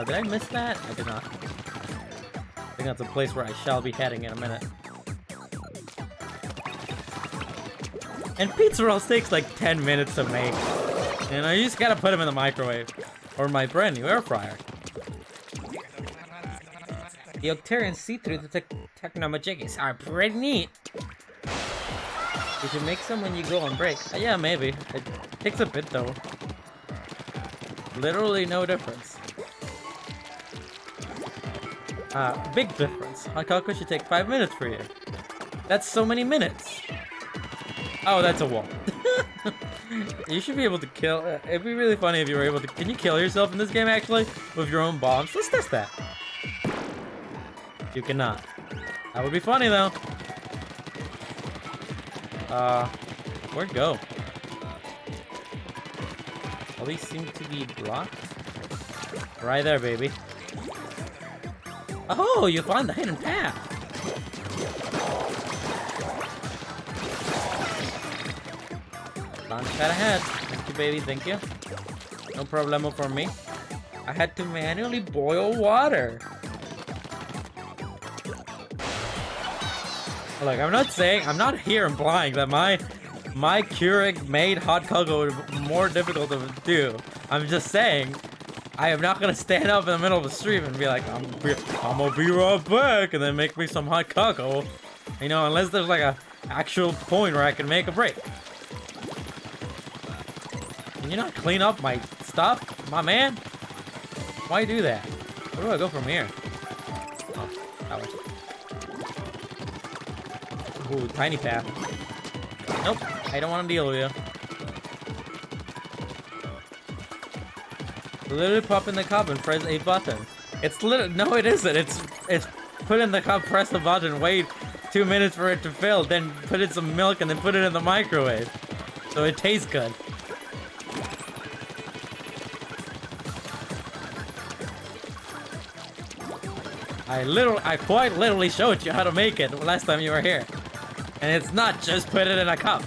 Did I miss that? I did not. I think that's a place where I shall be heading in a minute. And pizza rolls takes like 10 minutes to make. You know, you just gotta put them in the microwave. Or my brand new air fryer. The Octarians see through the technomajiggies are pretty neat. You should make some when you go on break. Yeah, maybe. It takes a bit though. Literally no difference. Big difference. Hot cocoa should take 5 minutes for you. That's so many minutes. Oh, that's a wall. You should be able to kill. It'd be really funny if you were able to. Can you kill yourself in this game actually with your own bombs? Let's test that. You cannot. That would be funny though. Where'd go? All these seem to be blocked. Right there, baby. Oh, you found the hidden path. Launch pad ahead. Thank you, baby. Thank you. No problemo for me. I had to manually boil water. Look, I'm not here implying that my Keurig made hot cocoa would be more difficult to do. I'm just saying, I am not gonna stand up in the middle of the stream and be like, I'm gonna be right back, and then make me some hot cocoa. You know, unless there's like a actual point where I can make a break. Can you not clean up my stuff, my man? Why do that? Where do I go from here? Oh, that way. Ooh, tiny path. Nope, I don't want to deal with you. Literally pop in the cup and press a button. It's literally, no it isn't. It's put in the cup, press the button, wait 2 minutes for it to fill, then put in some milk and then put it in the microwave. So it tastes good. I quite literally showed you how to make it last time you were here. And it's not just put it in a cup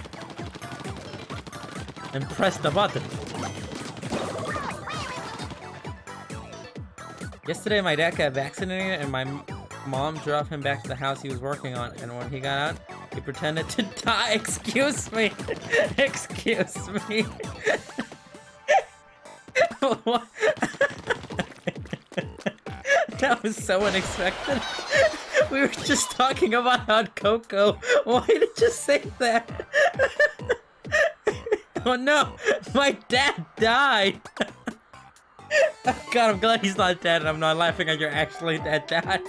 and press the button. Yesterday my dad got vaccinated and my mom drove him back to the house he was working on, and when he got out, he pretended to die. Excuse me. Excuse me. What? That was so unexpected. We were just talking about hot cocoa. Why did you say that? Oh no, my dad died. Oh God, I'm glad he's not dead and I'm not laughing at your actually dead dad.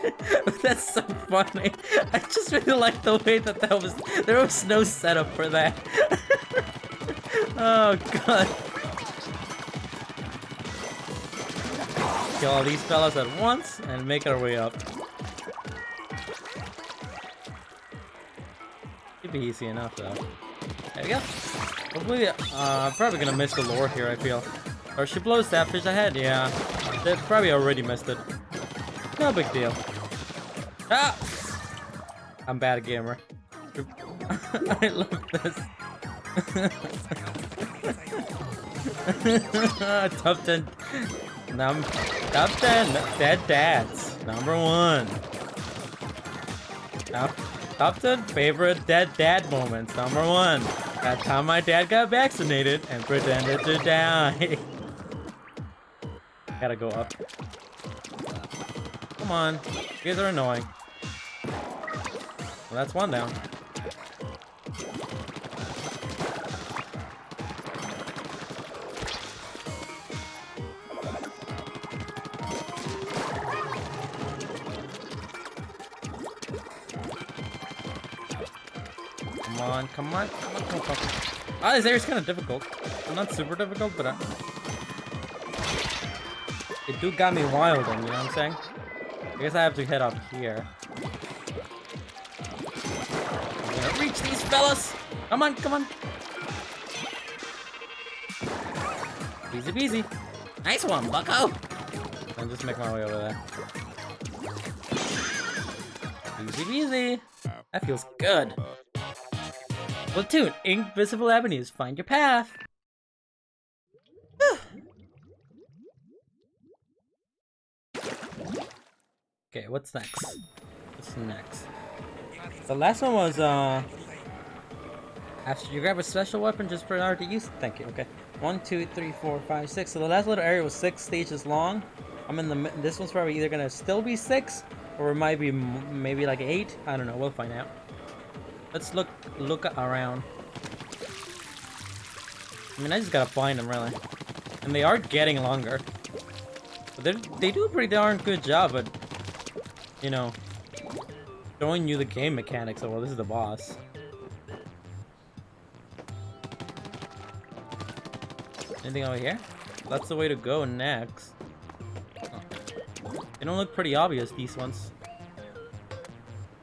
That's so funny. I just really like the way that there was no setup for that. Oh God. Kill all these fellas at once and make our way up. Should be easy enough though. There we go. Hopefully, I'm probably gonna miss the lore here, I feel. Or she blows that fish ahead, yeah. They probably already missed it. No big deal. Ah! I'm bad at gamer. I love this. Top 10. Top 10 dead dads. Number 1. Top 10 favorite dead dad moments. Number 1. That time my dad got vaccinated and pretended to die. Gotta go up. Come on. You guys are annoying. Well, that's one down. Come on, come on, come on, come on. Ah, this area's kind of difficult. Well, not super difficult, but it do got me wilding, you know what I'm saying? I guess I have to head up here. I'm gonna reach these fellas! Come on, come on! Easy peasy. Nice one, bucko! And just make my way over there. Easy peasy. That feels good. Splatoon, invisible avenues, find your path. Okay, what's next? What's next? The last one was, after you grab a special weapon, just for an to use. Thank you, okay. 1, 2, 3, 4, 5, 6. So the last little area was 6 stages long. I'm in the. This one's probably either gonna still be 6, or it might be maybe like 8. I don't know. We'll find out. Let's look around. I mean, I just gotta find them really, and they are getting longer. But they do a pretty darn good job at, you know, showing you the game mechanics. Oh well, this is the boss. Anything over here? That's the way to go next. Oh. They don't look pretty obvious, these ones.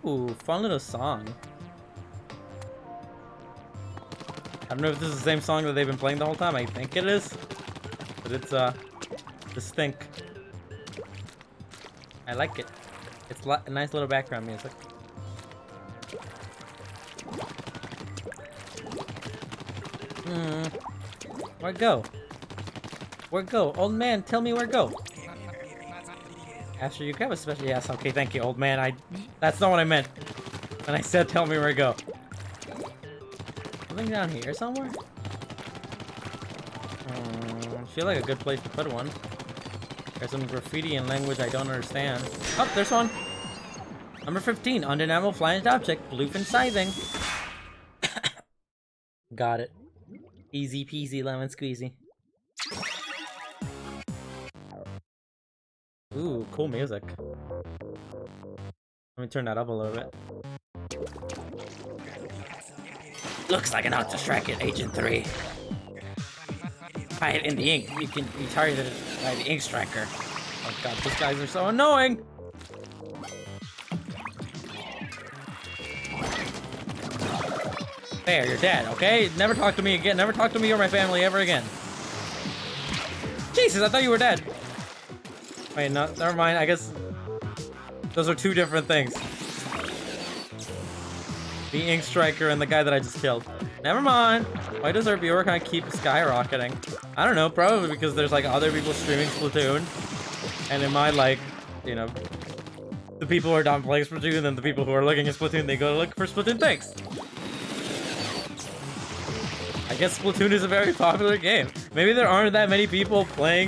Ooh, fun little song. I don't know if this is the same song that they've been playing the whole time. I think it is. But it's, distinct. I like it. It's a nice little background music. Where'd go? Where'd go? Old man, tell me where to go. After you grab a special... Yes, okay, thank you, old man. That's not what I meant when I said tell me where to go. Something down here somewhere? I feel like a good place to put one. There's some graffiti in language I don't understand. Oh, there's one! Number 15, undeniable flanged object, bluefin scything. Got it. Easy peasy lemon squeezy. Ooh, cool music. Let me turn that up a little bit. Looks like an out-distracted Agent 3. Hide in the ink. You can be targeted by the ink striker. Oh god, these guys are so annoying! There, you're dead, okay? Never talk to me again. Never talk to me or my family ever again. Jesus, I thought you were dead. Wait, no, never mind. I guess those are two different things. The ink striker and the guy that I just killed. Never mind. Why does our viewer kind of keep skyrocketing? I don't know, probably because there's like other people streaming Splatoon. And it might like, you know, the people who are done playing Splatoon and the people who are looking at Splatoon, they go to look for Splatoon things. I guess Splatoon is a very popular game. Maybe there aren't that many people who play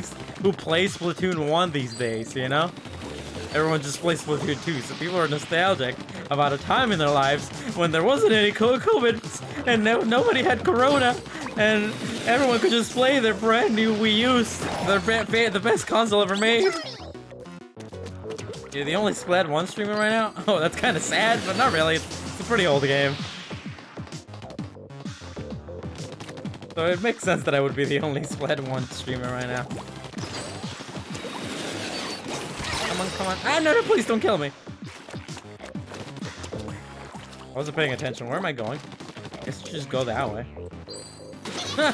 Splatoon 1 these days, you know? Everyone just plays Splatoon 2, so people are nostalgic about a time in their lives when there wasn't any COVID and nobody had Corona, and everyone could just play their brand new Wii U's, the best console ever made. You're the only Splat 1 streamer right now? Oh, that's kind of sad, but not really. It's a pretty old game. So it makes sense that I would be the only Splat 1 streamer right now. Come on, come on. Ah, no, no, please don't kill me. I wasn't paying attention. Where am I going? I guess just go that way. I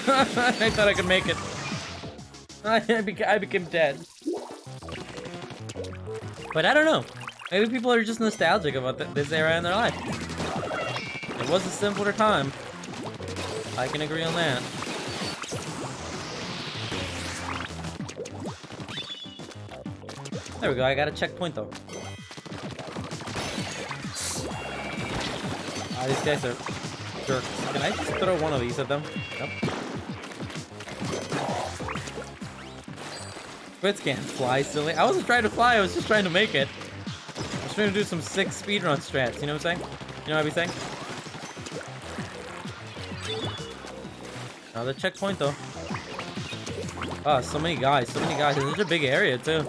thought I could make it. I became dead. But I don't know. Maybe people are just nostalgic about this era in their life. It was a simpler time. I can agree on that. There we go, I got a checkpoint though. Ah, these guys are jerks. Can I just throw one of these at them? Nope. Squids can't fly, silly. I wasn't trying to fly, I was just trying to make it. I was trying to do some sick speedrun strats, you know what I'm saying? You know what I'd be saying? Another checkpoint though. Oh, so many guys, so many guys. It's such a big area too.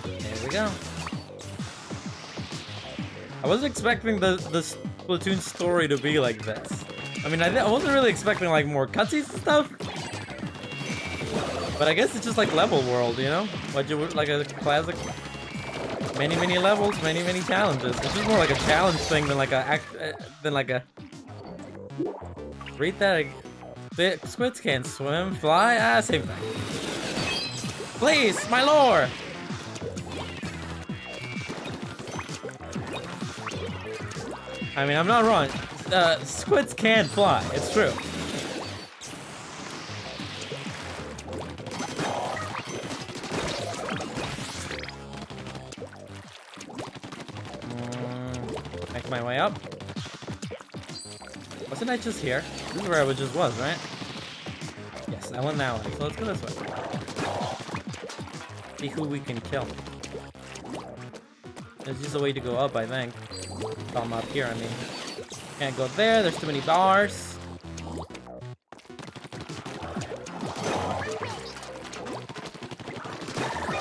There we go. I wasn't expecting the Splatoon story to be like this. I mean, I wasn't really expecting like more cutscenes and stuff. But I guess it's just like level world, you know? Like a classic. Many levels, many challenges. It's just more like a challenge thing than like a Read that. The squids can't swim, fly. Ah, same thing. Please, my lore. I mean, I'm not wrong. Squids can fly. It's true. Make my way up. wasn't I just here? This is where I just was, right? Yes, I went that way, so let's go this way. See who we can kill. There's just a way to go up, I think. I'm up here, I mean. Can't go there, there's too many bars.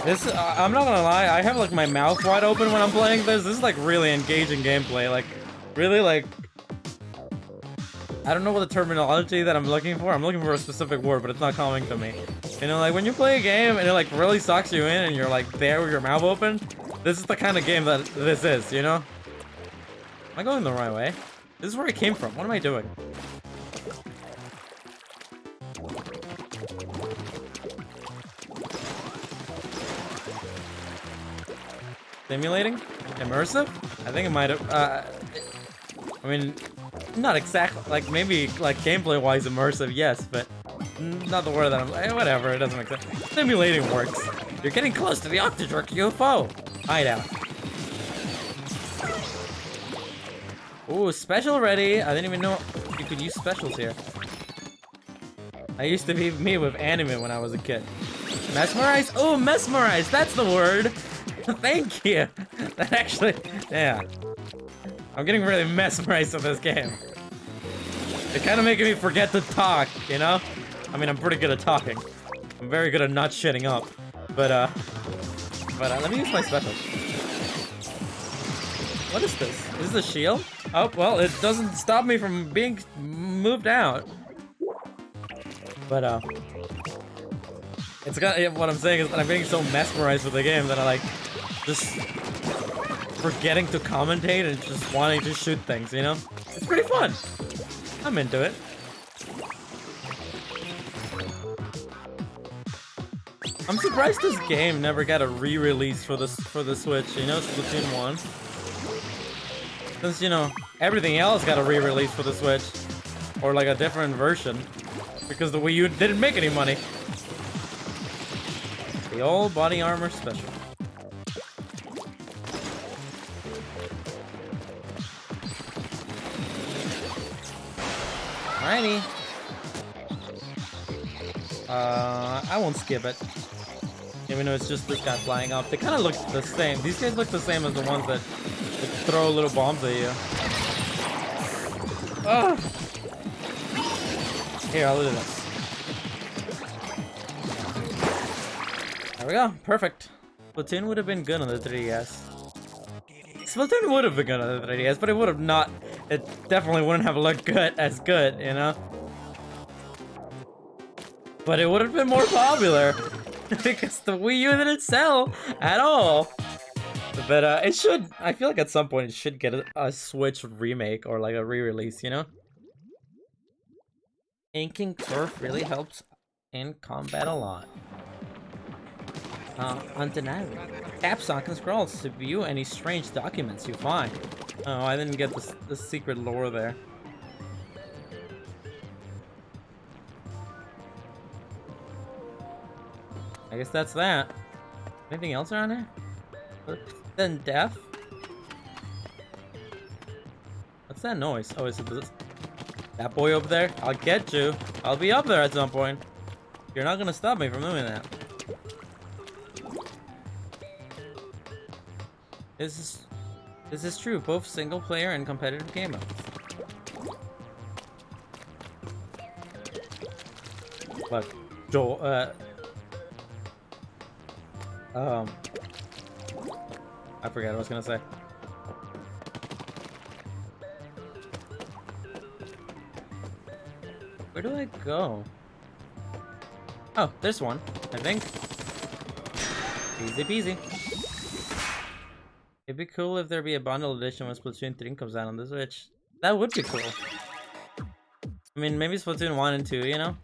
This, I'm not gonna lie, I have like my mouth wide open when I'm playing this. This is like really engaging gameplay, like, really like... I don't know what the terminology that I'm looking for. I'm looking for a specific word, but it's not coming to me. You know, like when you play a game and it like really sucks you in and you're like there with your mouth open, this is the kind of game that this is, you know? Am I going the right way? This is where I came from. What am I doing? Simulating? Immersive? I think it might have, I mean, not exactly, like maybe like gameplay-wise immersive, yes, but not the word that I'm, whatever, it doesn't make sense. Simulating works. You're getting close to the Octodruk UFO. Hideout. Ooh, special ready. I didn't even know you could use specials here. I used to be me with anime when I was a kid. Mesmerize? Oh, mesmerize, that's the word. Thank you. That actually, yeah. I'm getting really mesmerized with this game. It's kind of making me forget to talk, you know? I mean, I'm pretty good at talking. I'm very good at not shitting up. But let me use my special. What is this? Is this a shield? Oh, well, it doesn't stop me from being moved out. But, it's got, what I'm saying is that I'm getting so mesmerized with the game that I like just forgetting to commentate and just wanting to shoot things, you know? It's pretty fun. I'm into it. I'm surprised this game never got a re-release for the Switch, you know, Splatoon 1. Since, you know, everything else got a re-release for the Switch. Or like a different version. Because the Wii U didn't make any money. The old body armor special. Alrighty. I won't skip it. Even though it's just this guy flying up. They kind of look the same. These guys look the same as the ones that throw little bombs at you. Ugh. Here, I'll do this. There we go. Perfect. Splatoon would have been good on the 3DS. Splatoon would have been good on the 3DS, but it would have not. It definitely wouldn't have looked good as good, you know? But it would have been more popular. Because the Wii U didn't sell at all. But it should, I feel like at some point it should get a Switch remake or like a re-release, you know? Inking turf really helps in combat a lot. Undeniable. Tap and scrolls to view any strange documents you find. Oh, I didn't get the secret lore there. I guess that's that. Anything else around there? Then death? What's that noise? Oh, is it this? That boy over there? I'll get you. I'll be up there at some point. You're not gonna stop me from doing that. This is true, both single player and competitive game modes. But Joel, I forgot what I was gonna say. Where do I go? Oh, there's one, I think. Easy peasy. It'd be cool if there'd be a bundle edition when Splatoon 3 comes out on the Switch. That would be cool. I mean, maybe Splatoon 1 and 2, you know?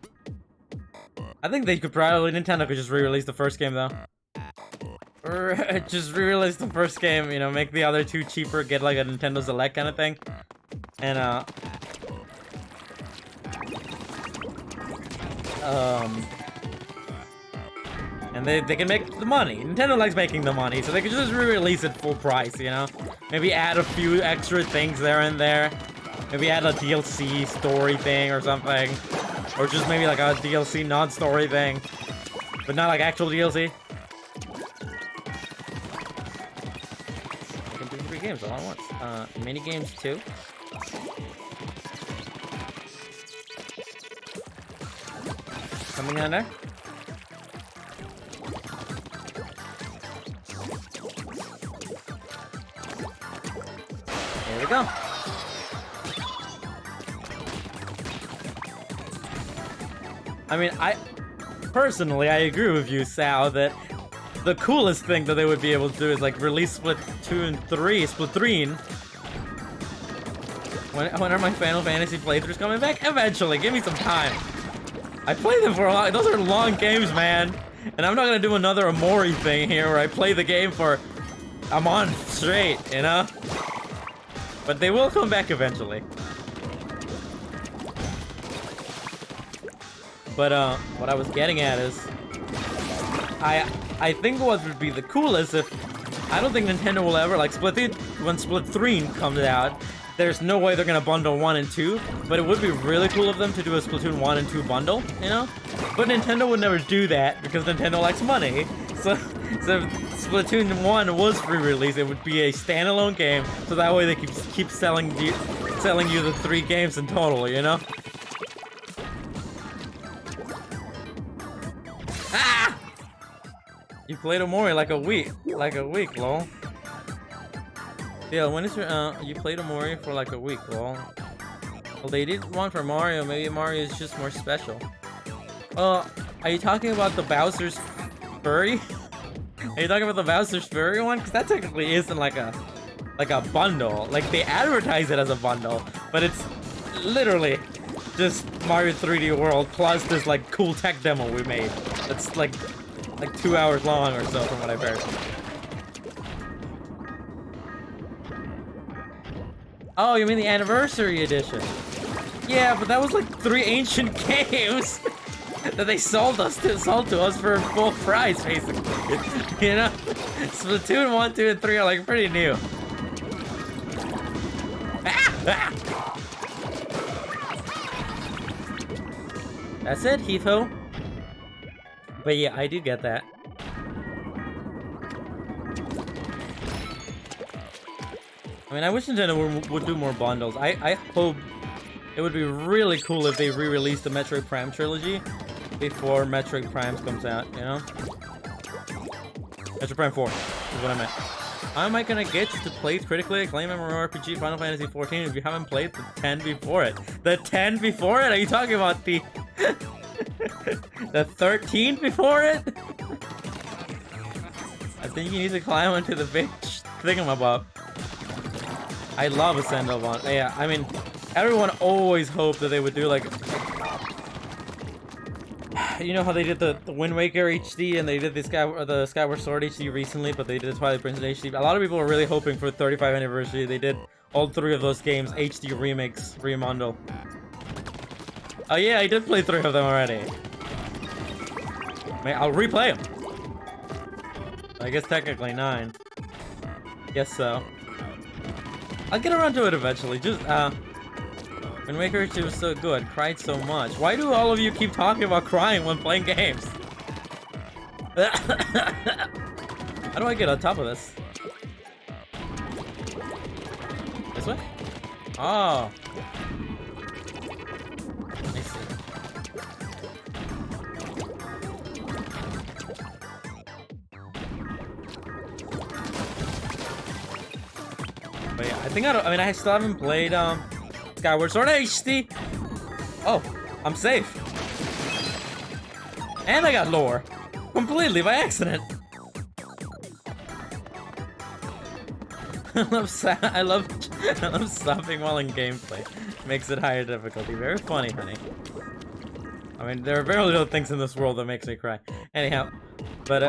I think they could probably, Nintendo could just re-release the first game though. Or just re-release the first game, you know, make the other two cheaper, get like a Nintendo Select kind of thing. And and they can make the money. Nintendo likes making the money, so they could just re-release it full price, you know? Maybe add a few extra things there and there. Maybe add a DLC story thing or something. Or just maybe like a DLC non-story thing. But not like actual DLC. I can do 3 games all at once. Mini games too. Coming on there. There we go. I mean, personally, I agree with you, Sal, that the coolest thing that they would be able to do is like release Splatoon 3, Splatoon. When are my Final Fantasy playthroughs coming back? Eventually, give me some time. I played them for a lot. Those are long games, man. And I'm not gonna do another Amori thing here where I play the game for a month straight, you know? But they will come back eventually. But what I was getting at is, I think what would be the coolest if, I don't think Nintendo will ever, like when Splatoon comes out, there's no way they're gonna bundle 1 and 2, but it would be really cool of them to do a Splatoon 1 and 2 bundle, you know? But Nintendo would never do that because Nintendo likes money. So if Splatoon 1 was pre-released, it would be a standalone game, so that way they keep selling you the 3 games in total, you know? Ah! You played Amori like a week, lol. Yeah, when is your, you played Amori for like a week, lol. Well, they did one for Mario, maybe Mario is just more special. Are you talking about the Bowser's Furry? Are you talking about the Bowser's Furry one? Because that technically isn't like a bundle. Like, they advertise it as a bundle, but it's literally just Mario 3D World plus this like cool tech demo we made. That's like 2 hours long or so from what I've heard. Oh, you mean the anniversary edition? Yeah, but that was like 3 ancient games that they sold to us for full price, basically. You know, Splatoon 1, 2, and 3 are like pretty new. That's it, Heath-ho. But yeah, I do get that. I mean, I wish Nintendo would do more bundles. I hope it would be really cool if they re-released the Metroid Prime trilogy before Metroid Prime comes out, you know? Metroid Prime 4 is what I meant. How am I gonna get you to play critically acclaimed MMORPG Final Fantasy XIV if you haven't played the 10 before it? The 10 before it? Are you talking about the... the 13 before it? I think you need to climb onto the big thingamabob. I love Ascendo one. Yeah, I mean, everyone always hoped that they would do like... You know how they did the Wind Waker HD and they did the Skyward Sword HD recently, but they did the Twilight Princess HD. A lot of people were really hoping for the 35th anniversary. They did all 3 of those games HD remakes, remodel. Oh yeah, I did play 3 of them already. I'll replay them. I guess technically 9. Guess so. I'll get around to it eventually. Just, Wind Waker HD was so good. Cried so much. Why do all of you keep talking about crying when playing games? How do I get on top of this? This way? Oh. I see. But yeah, I still haven't played, Skyward Sword HD. Oh, I'm safe. And I got lore. Completely by accident. I love stopping while in gameplay. Makes it higher difficulty. Very funny, honey. I mean, there are very little things in this world that makes me cry. Anyhow, but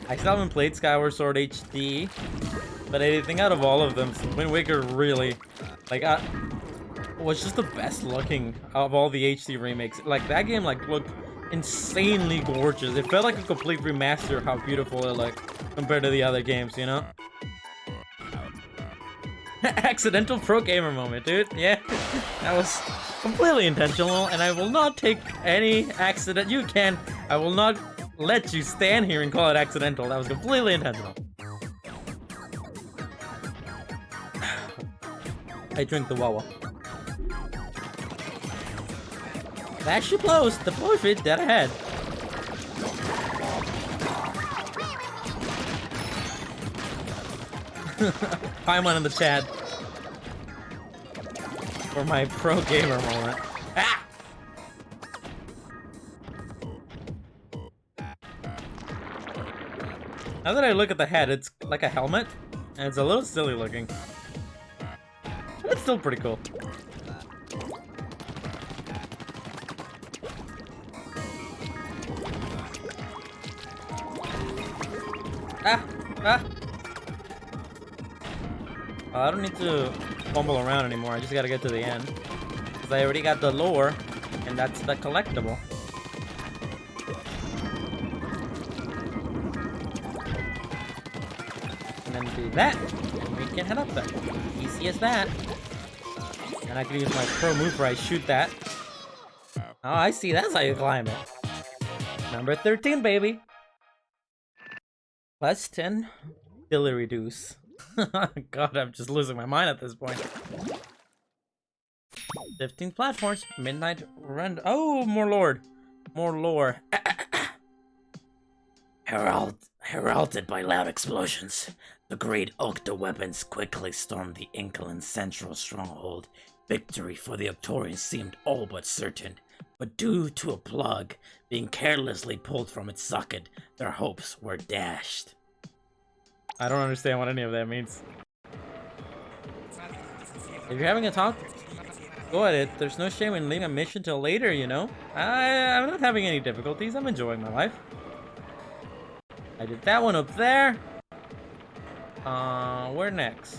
I still haven't played Skyward Sword HD. But I think out of all of them, Wind Waker really, like, was just the best looking of all the HD remakes. Like, that game, like, looked insanely gorgeous. It felt like a complete remaster of how beautiful it looked compared to the other games, you know? Accidental pro gamer moment, dude. Yeah, that was completely intentional, and I will not take any accident. I will not let you stand here and call it accidental. That was completely intentional. I drink the Wawa. That she blows. The blow fit dead ahead. Paimon in the chat for my pro gamer moment. Ah! Now that I look at the head, it's like a helmet, and it's a little silly looking. But it's still pretty cool. Ah! Ah! I don't need to fumble around anymore, I just gotta get to the end. Because I already got the lore, and that's the collectible. And then do that, and we can head up there. Easy as that. And I can use my pro move where I shoot that. Oh, I see, that's how you climb it. Number 13, baby! Plus 10 Dilly reduce. God, I'm just losing my mind at this point. 15 platforms, midnight run. Oh, more lore. More lore. Heralded by loud explosions, the great Octa weapons quickly stormed the Incalan central stronghold. Victory for the Octorians seemed all but certain, but due to a plug being carelessly pulled from its socket, their hopes were dashed. I don't understand what any of that means. If you're having a talk, go at it. There's no shame in leaving a mission till later, you know? I'm not having any difficulties. I'm enjoying my life. I did that one up there. Where next?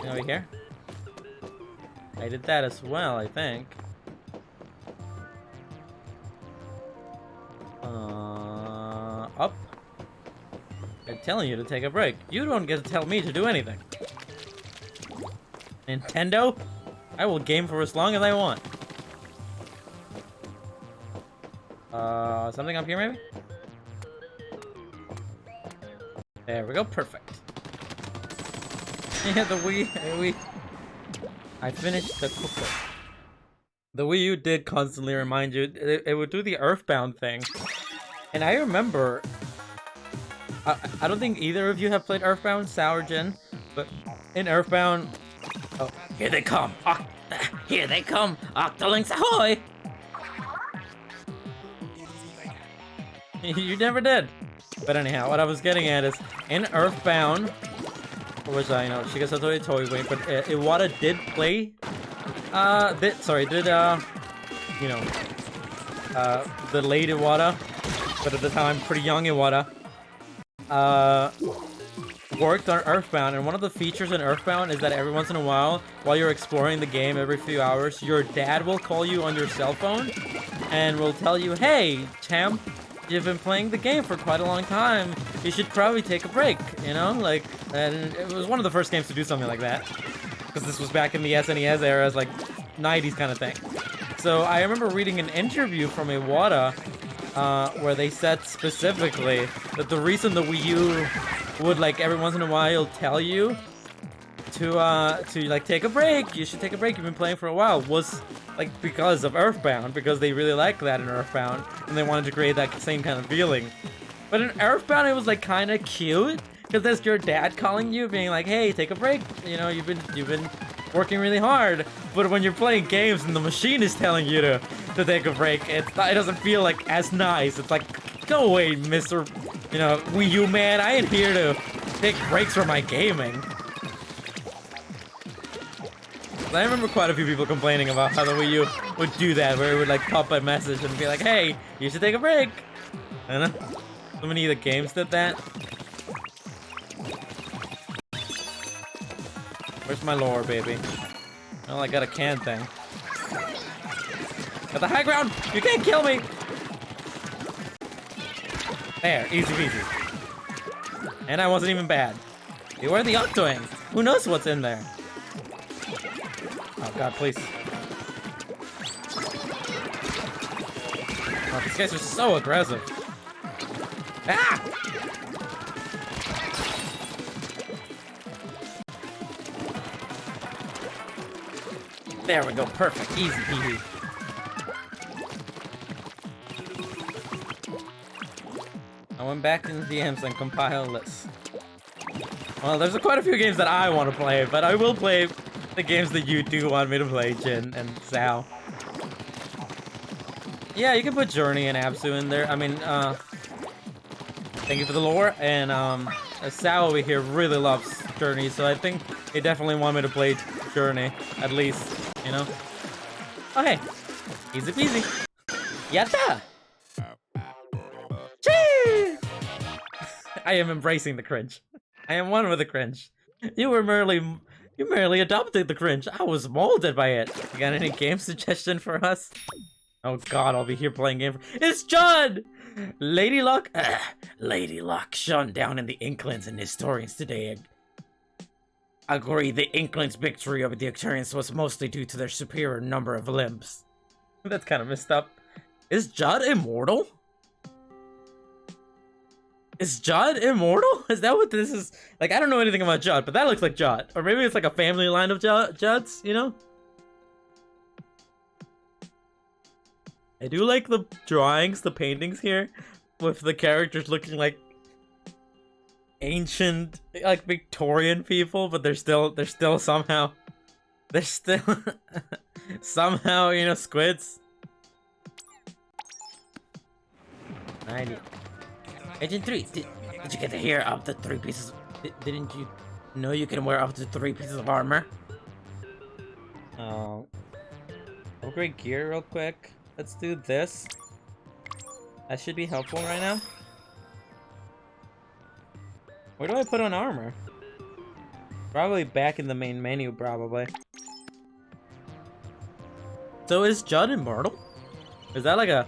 Over here? I did that as well, I think. Up. They're telling you to take a break. You don't get to tell me to do anything. Nintendo? I will game for as long as I want. Something up here maybe? There we go, perfect. Yeah, the Wii, I finished the cooker. The Wii U did constantly remind you, it would do the Earthbound thing. And I remember, I don't think either of you have played Earthbound, Sour Gen, but in Earthbound, oh, Here they come! Here they come! Octolinks ahoy! you never did. But anyhow, what I was getting at is, in Earthbound, which I know, Shigesato Toiway, but Iwata did play, the late Iwata, but at the time, pretty young Iwata, worked on Earthbound, and one of the features in Earthbound is that every once in a while you're exploring the game every few hours, your dad will call you on your cell phone, and will tell you, hey, champ, you've been playing the game for quite a long time, you should probably take a break, you know, like, and it was one of the first games to do something like that, because this was back in the SNES era, as like, 90s kind of thing. So I remember reading an interview from Iwata, where they said specifically that the reason the Wii U would, like, every once in a while tell you to like, take a break, you should take a break, you've been playing for a while, was, like, because of Earthbound, because they really liked that in Earthbound, and they wanted to create that same kind of feeling. But in Earthbound, it was, like, kind of cute, because that's your dad calling you, being like, hey, take a break, you know, you've been working really hard. But when you're playing games and the machine is telling you to take a break, it doesn't feel like as nice. It's like, go away, Mr. You know, Wii U man, I ain't here to take breaks from my gaming. I remember quite a few people complaining about how the Wii U would do that, where it would, like, pop a message and be like, hey, you should take a break. I don't know. So many of the games did that. Where's my lore, baby? Well, I got a can thing. Got the high ground! You can't kill me! There, easy peasy. And I wasn't even bad. Beware the Octoing! Who knows what's in there? Oh god, please. Oh, these guys are so aggressive. Ah! There we go, perfect. Easy peasy. I went back in the DMs and compiled lists. Well, there's quite a few games that I want to play, but I will play the games that you do want me to play, Jin and Zhao. Yeah, you can put Journey and Absu in there. I mean, thank you for the lore. And, Zhao over here really loves Journey, so I think they definitely want me to play Journey, at least, you know? Okay. Easy peasy. Yatta! Chee! I am embracing the cringe. I am one with the cringe. You merely adopted the cringe. I was molded by it. You got any game suggestion for us? Oh god, I'll be here playing game. It's Judd! Lady Luck? Lady Luck shone down in the Inklings and historians today. Agree the Inklings' victory over the Octarians was mostly due to their superior number of limbs. That's kind of messed up. Is Judd immortal? Is Judd immortal? Is that what this is? Like, I don't know anything about Judd, but that looks like Judd. Or maybe it's like a family line of Judds, you know? I do like the drawings, the paintings here, with the characters looking like ancient, like Victorian people, but they're still somehow, somehow, you know, squids. 90. Agent 3, did you get to hear up to 3 pieces? Didn't you know you can wear up to 3 pieces of armor? Oh. Upgrade gear real quick. Let's do this. That should be helpful right now. Where do I put on armor? Probably back in the main menu, probably. So is Judd immortal? Is that like a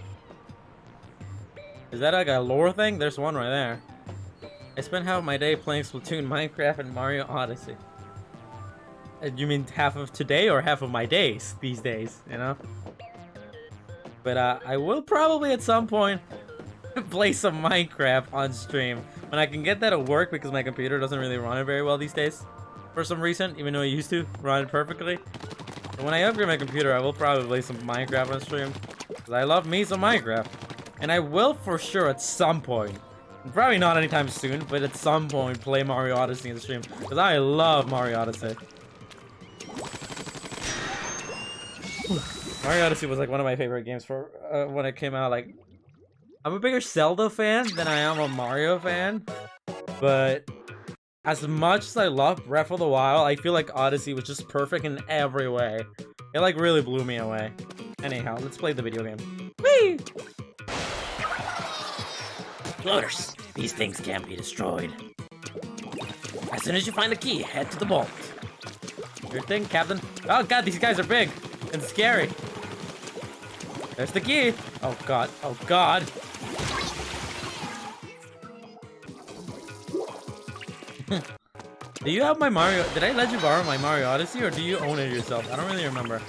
lore thing? There's one right there. I spent half of my day playing Splatoon, Minecraft, and Mario Odyssey. You mean half of today or half of my days these days, you know? But I will probably at some point play some Minecraft on stream. When I can get that to work, because my computer doesn't really run it very well these days. For some reason, even though I used to run it perfectly. But when I upgrade my computer, I will probably play some Minecraft on stream. Because I love me some Minecraft. And I will for sure at some point, probably not anytime soon, but at some point play Mario Odyssey in the stream. Because I love Mario Odyssey. Mario Odyssey was like one of my favorite games for when it came out. Like, I'm a bigger Zelda fan than I am a Mario fan, but as much as I love Breath of the Wild, I feel like Odyssey was just perfect in every way. It like really blew me away. Anyhow, let's play the video game. Whee! Floaters. These things can't be destroyed. As soon as you find the key, head to the vault. Your thing, Captain. Oh god, these guys are big and scary. There's the key. Oh god. Oh god. Do you have my Mario? Did I let you borrow my Mario Odyssey, or do you own it yourself? I don't really remember.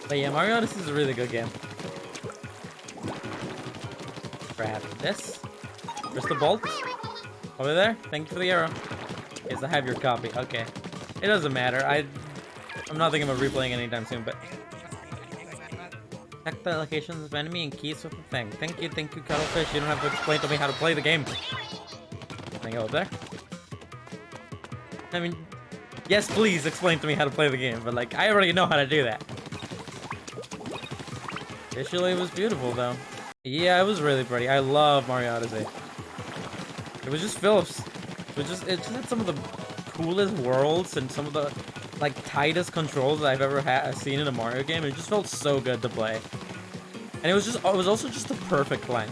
But yeah, Mario Odyssey is a really good game. Grab this. Where's the bolt? Over there? Thank you for the arrow. Yes, I have your copy. Okay. It doesn't matter. I'm not thinking about replaying anytime soon, but... Check the locations of enemy and keys with the thing. Thank you, Cuttlefish. You don't have to explain to me how to play the game. Can I go up there? I mean... Yes, please explain to me how to play the game, but like, I already know how to do that. Visually, it was beautiful, though. Yeah, it was really pretty. I love Mario Odyssey. It was just Phillips. It just had some of the coolest worlds and some of the like tightest controls that I've ever seen in a Mario game. It just felt so good to play, and it was also just the perfect blend.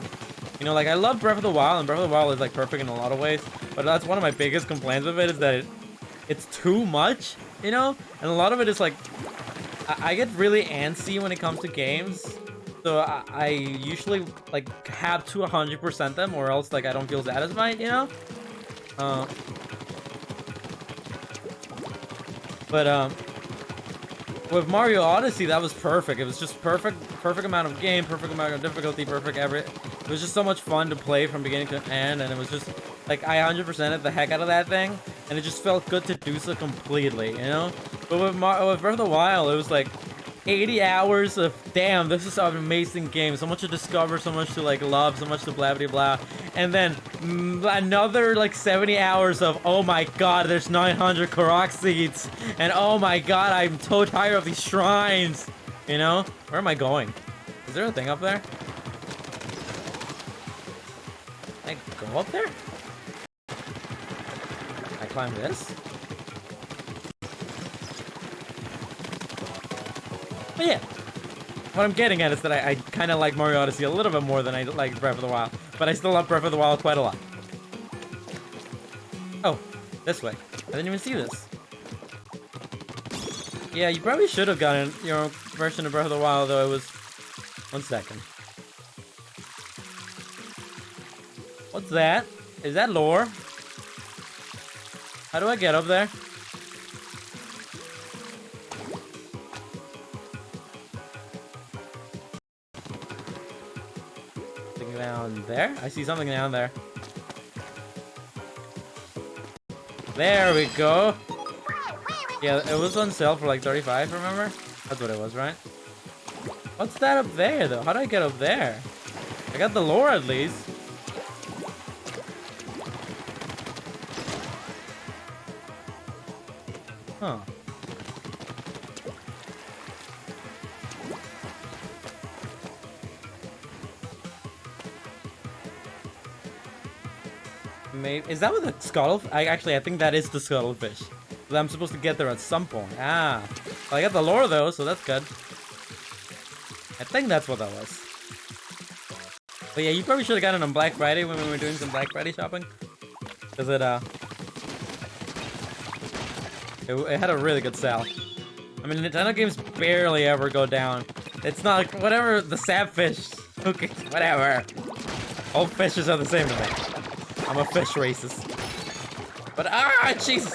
You know, like I love Breath of the Wild, and Breath of the Wild is like perfect in a lot of ways, but that's one of my biggest complaints with it is that it's too much, you know, and a lot of it is like I get really antsy when it comes to games. So I usually like have to 100% them, or else like I don't feel satisfied, you know. But with Mario Odyssey, that was perfect. It was just perfect amount of game, perfect amount of difficulty, perfect every. It was just so much fun to play from beginning to end, and it was just like I 100%ed the heck out of that thing, and it just felt good to do so completely, you know. But with Breath of the Wild, it was like 80 hours of damn, this is an amazing game. So much to discover, so much to like love, so much to blah blah blah. And then another like 70 hours of oh my god, there's 900 Korok seeds, and oh my god, I'm so tired of these shrines. You know, where am I going? Is there a thing up there? Can I go up there? I climb this? But yeah, what I'm getting at is that I kind of like Mario Odyssey a little bit more than I like Breath of the Wild, but I still love Breath of the Wild quite a lot. Oh, this way. I didn't even see this. Yeah, you probably should have gotten your own version of Breath of the Wild, though. It was... 1 second. What's that? Is that lore? How do I get up there? Down there? I see something down there. There we go. Yeah, it was on sale for like 35, remember? That's what it was, right? What's that up there, though? How do I get up there? I got the lore, at least. Huh. Maybe, is that what the scuttle? I think that is the scuttlefish. But I'm supposed to get there at some point. Ah, well, I got the lore though, so that's good. I think that's what that was. But yeah, you probably should have gotten it on Black Friday when we were doing some Black Friday shopping, because it had a really good sale. I mean, Nintendo games barely ever go down. It's not like whatever the sapfish. Okay, whatever. All fishes are the same to me. I'm a fish racist. But Jesus.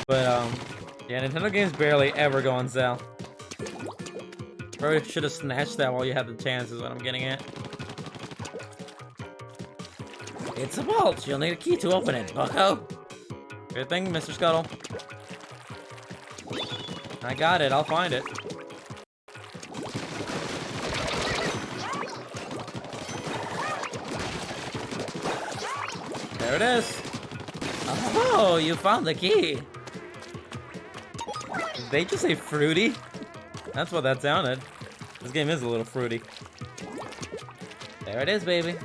But yeah, Nintendo games barely ever go on sale. Probably should have snatched that while you had the chance, is what I'm getting at. It's a vault. You'll need a key to open it, bucko. Good thing, Mr. Scuttle. I got it. I'll find it. There it is. Oh, you found the key. Did they just say fruity? That's what that sounded. This game is a little fruity. There it is, baby.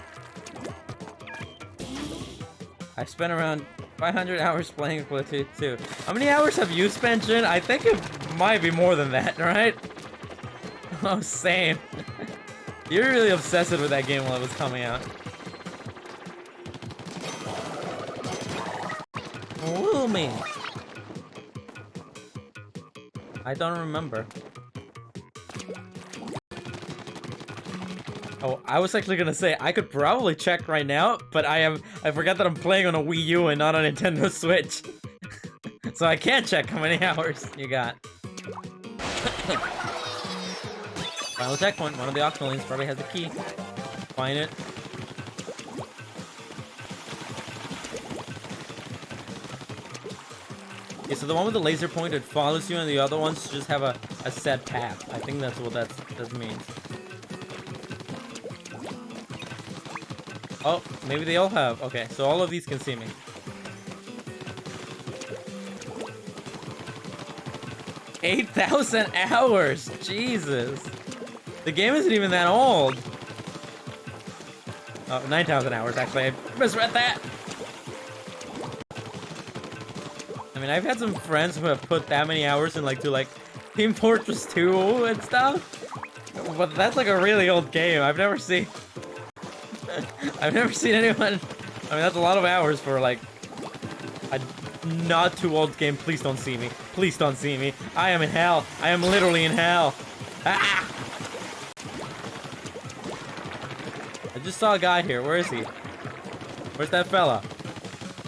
I spent around 500 hours playing Splatoon 2. How many hours have you spent, Jin? I think it might be more than that, right? Oh, same. You're really obsessed with that game while it was coming out. Woo me. I don't remember. Oh, I was actually gonna say I could probably check right now, but I forgot that I'm playing on a Wii U and not a Nintendo Switch. So I can't check how many hours you got. Final checkpoint. One of the Octolings probably has the key. Find it. Okay, so the one with the laser pointer follows you, and the other ones just have a set path. I think that's what that means. Oh, maybe they all have. Okay, so all of these can see me. $8,000 hours! Jesus! The game isn't even that old. Oh, 9,000 hours, actually. I misread that! I mean, I've had some friends who have put that many hours in, like, to, like, Team Fortress 2 and stuff. But that's, like, a really old game. I've never seen anyone... I mean, that's a lot of hours for, like, a not too old game. Please don't see me. Please don't see me. I am in hell. I am literally in hell. Ah! I just saw a guy here. Where is he? Where's that fella?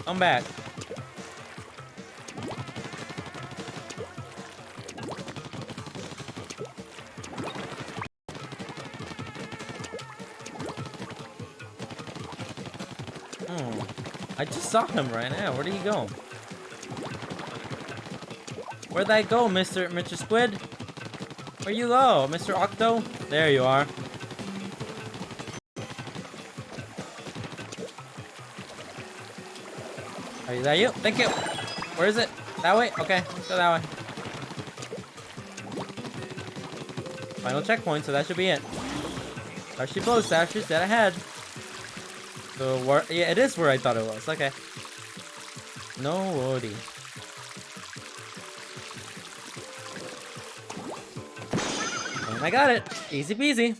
Come back. I just saw him right now. Where did he go? Where'd I go, Mr. Squid? Where you go, Mr. Octo? There you are. Is that you? Thank you. Where is it? That way? Okay, let's go that way. Final checkpoint, so that should be it. There she blows, She's dead ahead. So where? Yeah, it is where I thought it was. Okay. No worry. And I got it. Easy peasy.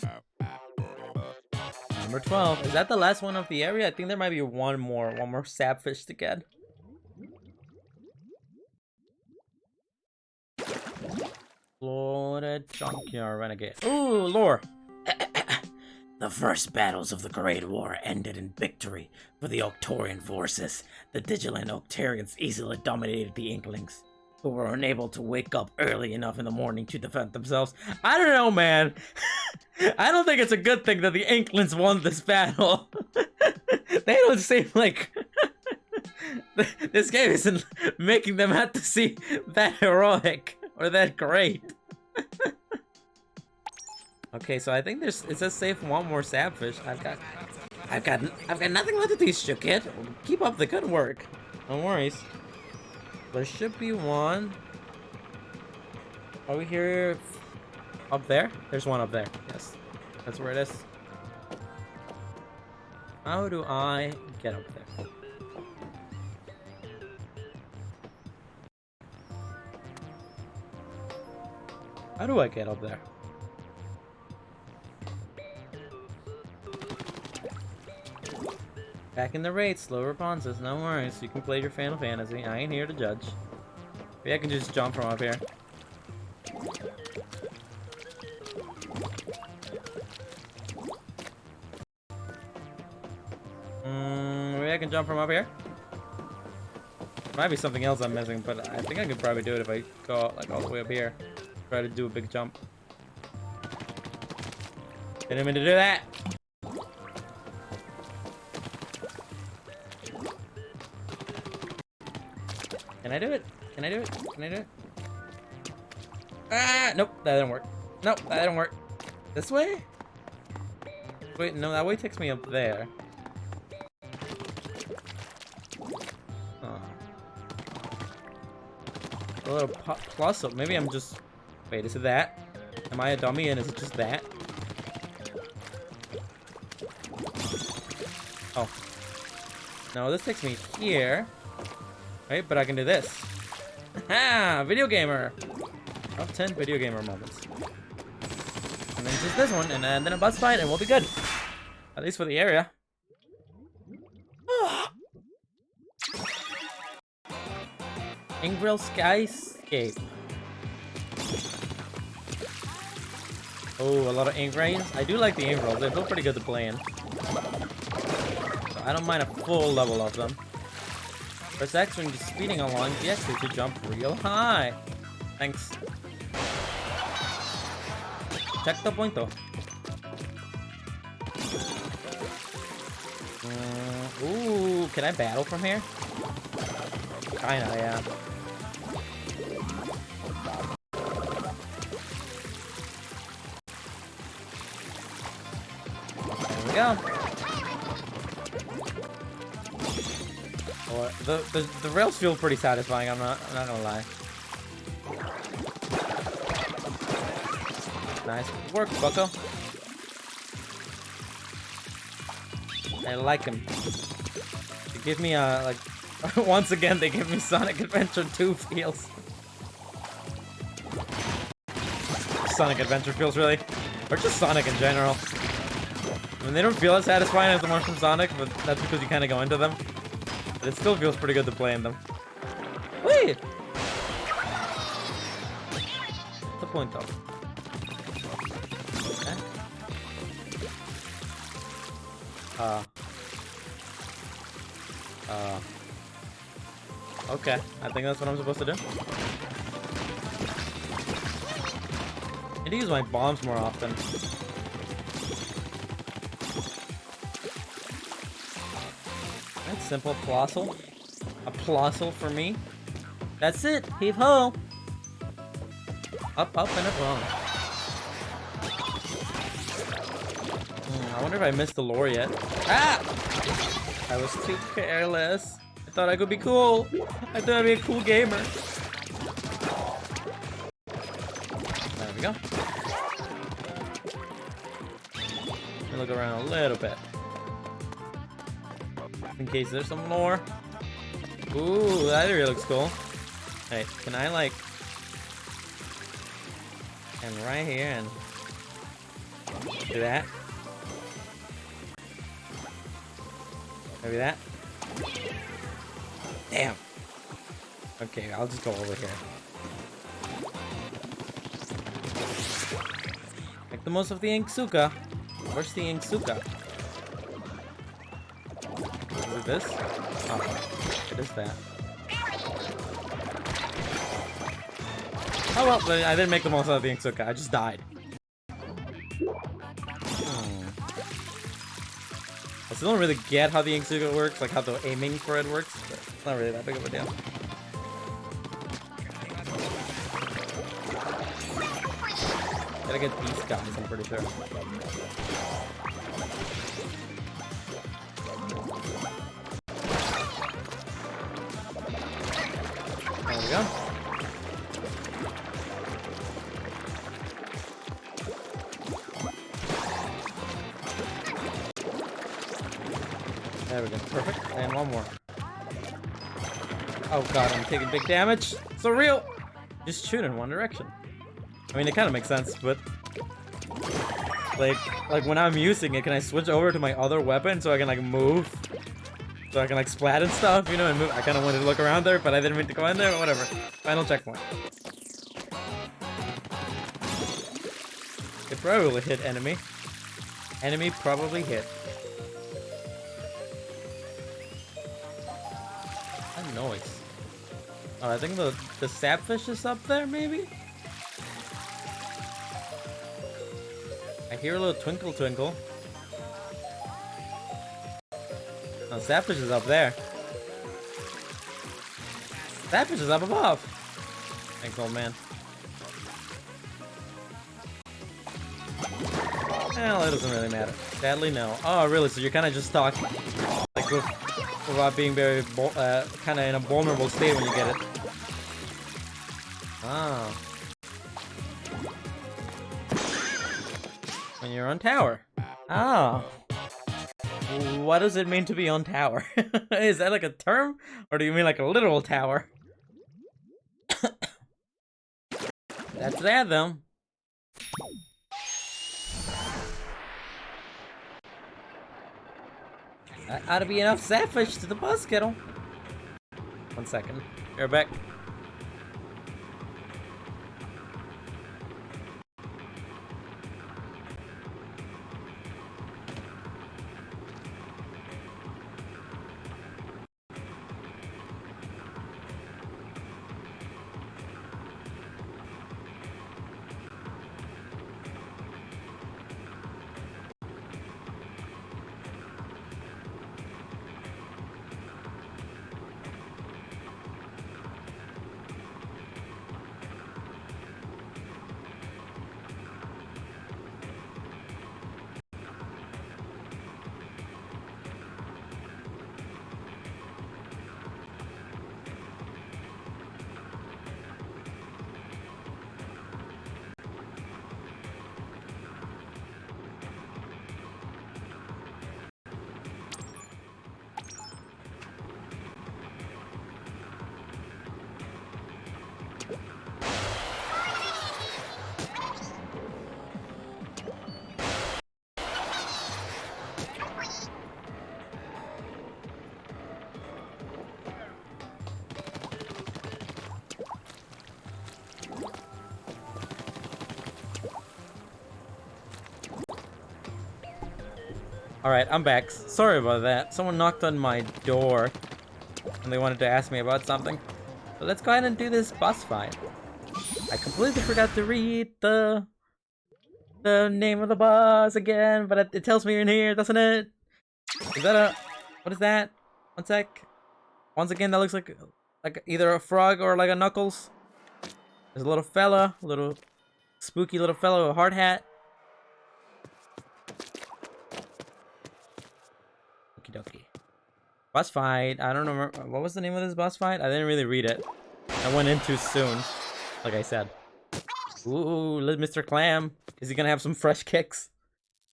Number 12. Is that the last one of the area? I think there might be one more sapfish to get. Florida Junkyard Renegade. Ooh, lore. The first battles of the Great War ended in victory for the Octorian forces. The vigilant Octarians easily dominated the Inklings, who were unable to wake up early enough in the morning to defend themselves. I don't know, man. I don't think it's a good thing that the Inklings won this battle. They don't seem like... This game isn't making them have to see that heroic or that great. Okay, so I think it says save one more sapfish. I've got nothing left to teach you, kid. Keep up the good work. No worries. There should be one. Are we here? Up there? There's one up there. Yes, that's where it is. How do I get up there? How do I get up there? Back in the raid, slow responses, no worries. You can play your Final Fantasy. I ain't here to judge. Maybe I can just jump from up here. Maybe I can jump from up here. Might be something else I'm missing, but I think I could probably do it if I go like all the way up here. Try to do a big jump. Didn't mean to do that. Can I do it? Can I do it? Can I do it? Ah! Nope, that didn't work. Nope, that didn't work. This way? Wait, no, that way takes me up there. Oh. A little plus up. Maybe I'm just... Wait, is it that? Am I a dummy and is it just that? Oh. No, this takes me here. Right, but I can do this. Ha! Video gamer! Top 10 video gamer moments. And then just this one, and then a boss fight, and we'll be good. At least for the area. Ingrill Skyscape. Oh, a lot of Ingrails. I do like the Ingrills. They feel pretty good to play in. So I don't mind a full level of them. Press X when you're speeding along the exit to jump real high. Thanks. Check the point though. Ooh, can I battle from here? Kinda, yeah. There we go. The rails feel pretty satisfying. I'm not gonna lie. Nice work, Bucko. I like him. They give me like once again they give me Sonic Adventure 2 feels. Sonic Adventure feels really, or just Sonic in general. I mean, they don't feel as satisfying as the ones from Sonic, but that's because you kind of go into them. But it still feels pretty good to play in them. Wait! What's the point though? Okay. 1, Okay, I think that's what I'm supposed to do. I need to use my bombs more often. That's simple. Plossel. A plossel for me. That's it. Heave ho. Up, up, and up. Oh. I wonder if I missed the lore yet. Ah! I was too careless. I thought I could be cool. I thought I'd be a cool gamer. There we go. Let me look around a little bit. In case there's some lore. Ooh, that area looks cool. Hey, can I like... And right here and... Do that. Maybe that. Damn. Okay, I'll just go over here. Make the most of the Inksuka. Where's the Inksuka? Is it this? Oh, it is that. Oh well, but I didn't make the most of the Inksuka. I just died. I still don't really get how the Inksuka works, like how the aiming for it works, but it's not really that big of a deal. Gotta get these guys, I'm pretty sure. There we go. There we go. Perfect. And one more. Oh god, I'm taking big damage. So real. Just shoot in one direction. I mean, it kind of makes sense, but like when I'm using it, can I switch over to my other weapon so I can like move? So I can like splat and stuff, you know, and move. I kind of wanted to look around there, but I didn't mean to go in there. But whatever. Final checkpoint. It probably hit enemy. Enemy probably hit. That noise. Oh, I think the sapfish is up there, maybe? I hear a little twinkle twinkle. No, sapfish is up there. Sapfish is up above. Thanks, old man. Well, it doesn't really matter. Sadly, no. Oh, really? So you're kind of just talking, like without being very, kind of in a vulnerable state when you get it. Ah. When you're on tower. Oh. What does it mean to be on tower? Is that like a term? Or do you mean like a literal tower? That's that, though. That ought to be enough sapfish to the bus kettle. 1 second. You're back. Alright, I'm back. Sorry about that. Someone knocked on my door. And they wanted to ask me about something. So let's go ahead and do this boss fight. I completely forgot to read the name of the boss again, but it tells me in here, doesn't it? Is that a... What is that? One sec. Once again, that looks like either a frog or like a Knuckles. There's a little fella, a little spooky little fella with a hard hat. Okie dokie. Boss fight. I don't remember. What was the name of this boss fight? I didn't really read it. I went in too soon, like I said. Ooh, Mr. Clam. Is he gonna have some fresh kicks?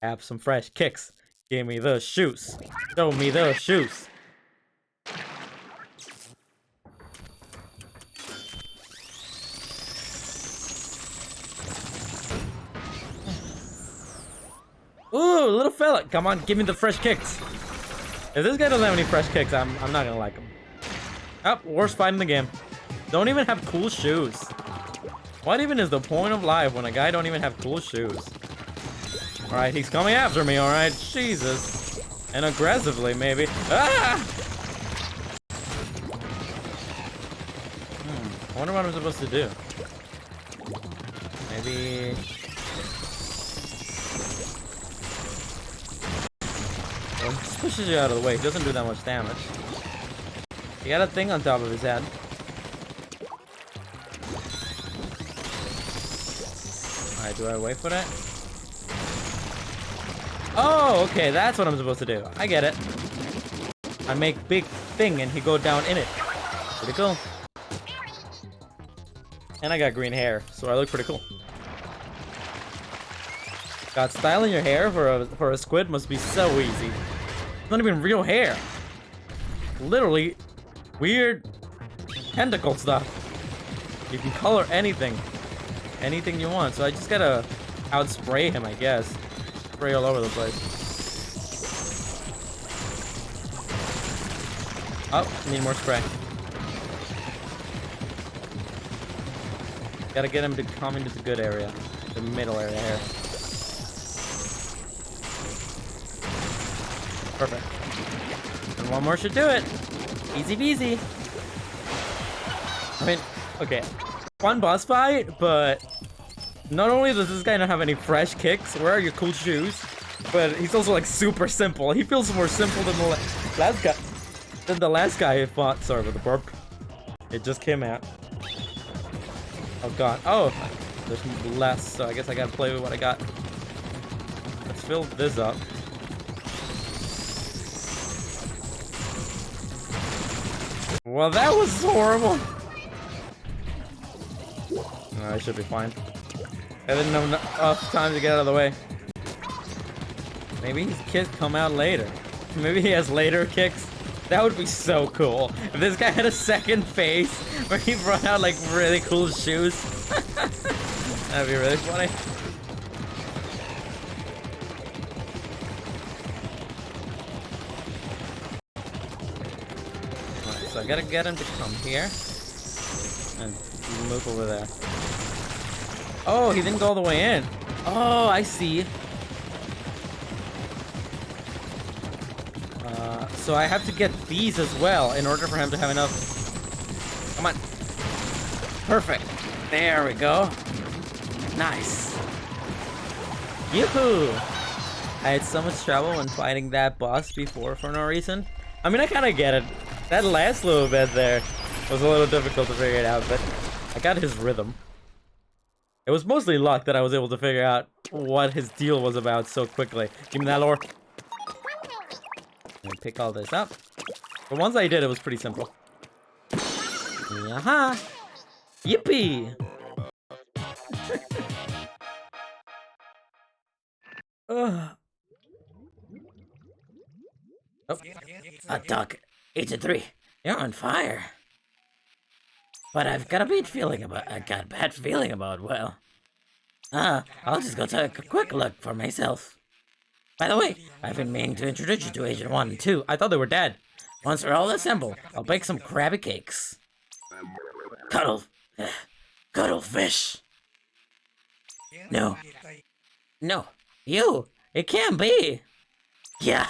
Have some fresh kicks. Give me the shoes. Show me the shoes. Ooh, little fella. Come on, give me the fresh kicks. If this guy doesn't have any fresh kicks, I'm not gonna like him. Oh, worst fight in the game. Don't even have cool shoes. What even is the point of life when a guy don't even have cool shoes? Alright, he's coming after me, alright? Jesus. And aggressively, maybe. Ah! I wonder what I'm supposed to do. Maybe... Well, he just pushes you out of the way. He doesn't do that much damage. He got a thing on top of his head. Alright, do I wait for that? Oh, okay, that's what I'm supposed to do. I get it. I make big thing and he go down in it. Pretty cool. And I got green hair, so I look pretty cool. God, styling your hair for a squid must be so easy. It's not even real hair. Literally weird tentacle stuff. You can color anything. Anything you want. So I just gotta outspray him, I guess. Spray all over the place. Oh, need more spray. Gotta get him to come into the good area. The middle area here. Perfect. And one more should do it. Easy peasy. I mean, okay. Fun boss fight, but not only does this guy not have any fresh kicks, where are your cool shoes? But he's also like super simple. He feels more simple than the last guy. Than the last guy I fought. Sorry about the burp. It just came out. Oh god. Oh, there's less, so I guess I gotta play with what I got. Let's fill this up. Well, that was horrible. No, I should be fine. I didn't have enough time to get out of the way. Maybe his kicks come out later. Maybe he has later kicks. That would be so cool. If this guy had a second phase where he brought out like really cool shoes. That'd be really funny. Alright, so I gotta get him to come here. And move over there. Oh, he didn't go all the way in. Oh, I see. So I have to get these as well in order for him to have enough. Come on. Perfect. There we go. Nice. Yoo-hoo! I had so much trouble when fighting that boss before for no reason. I mean, I kind of get it. That last little bit there was a little difficult to figure it out, but I got his rhythm. It was mostly luck that I was able to figure out what his deal was about so quickly. Give me that lore. And pick all this up. But once I did, it was pretty simple. Yaha! Yippee! Oh. Hot dog, 8-3. You're on fire. But I've got a bad feeling about, well. I'll just go take a quick look for myself. By the way, I've been meaning to introduce you to Agent 1 and 2. I thought they were dead. Once they're all assembled, I'll bake some Krabby Cakes. Cuddle fish. No, you. It can't be. Yeah.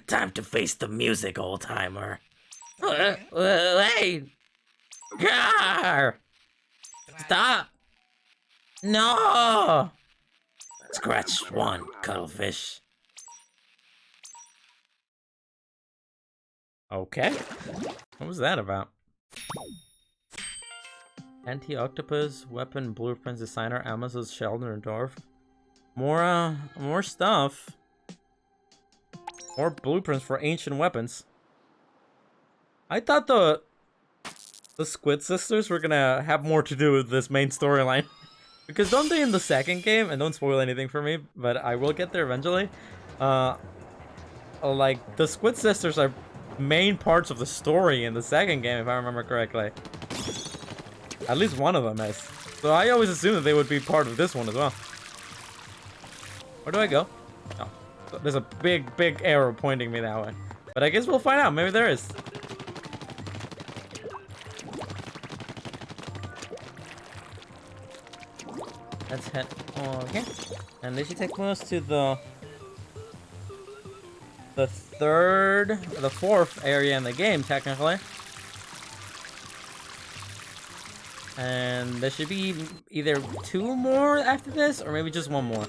Time to face the music, old timer. Hey! Gar! Stop! No! Scratch one, cuttlefish. Okay. What was that about? Anti-octopus, weapon, blueprints, designer, Amazon's Sheldon Dwarf. More stuff. More blueprints for ancient weapons. I thought the Squid Sisters were gonna have more to do with this main storyline. Because don't they in the second game, and don't spoil anything for me, but I will get there eventually, like, the Squid Sisters are main parts of the story in the second game, if I remember correctly. At least one of them is. So I always assumed that they would be part of this one as well. Where do I go? Oh, there's a big arrow pointing me that way. But I guess we'll find out. Maybe there is. Let's head over here. And this should take us to the fourth area in the game, technically. And there should be either 2 more after this, or maybe just 1 more.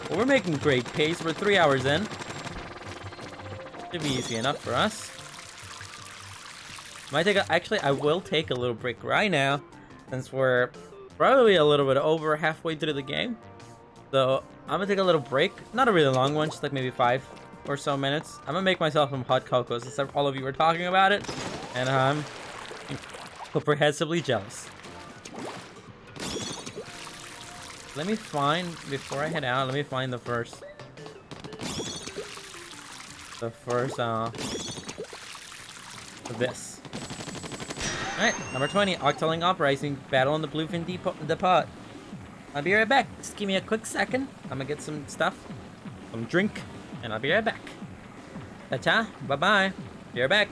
Well, we're making great pace. We're 3 hours in. Should be easy enough for us. Actually, I will take a little break right now, since we're probably a little bit over halfway through the game. So I'm gonna take a little break. Not a really long one, just like maybe 5 or so minutes. I'm gonna make myself some hot cocoa since all of you were talking about it, and I'm comprehensively jealous. Let me find, before I head out, let me find the first this. Alright, number 20, Octoling Uprising, Battle on the Bluefin Depot. I'll be right back. Just give me a quick second. I'm gonna get some stuff, some drink, and I'll be right back. Ta-ta, bye-bye. Be right back.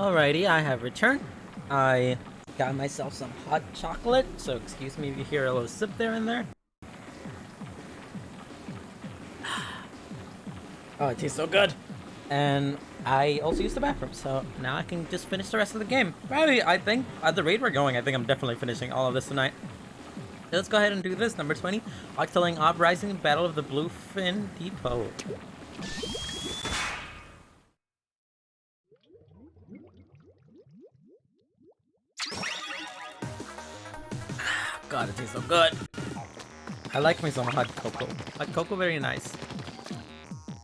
Alrighty, I have returned. I got myself some hot chocolate, so excuse me if you hear a little sip there and there. Oh, it tastes so good. And I also used the bathroom, so now I can just finish the rest of the game. Probably, I think, at the rate we're going, I think I'm definitely finishing all of this tonight. So let's go ahead and do this. Number 20, Octoling Uprising, Battle of the Bluefin Depot. God, it tastes so good. I like me some hot cocoa. Hot cocoa, very nice.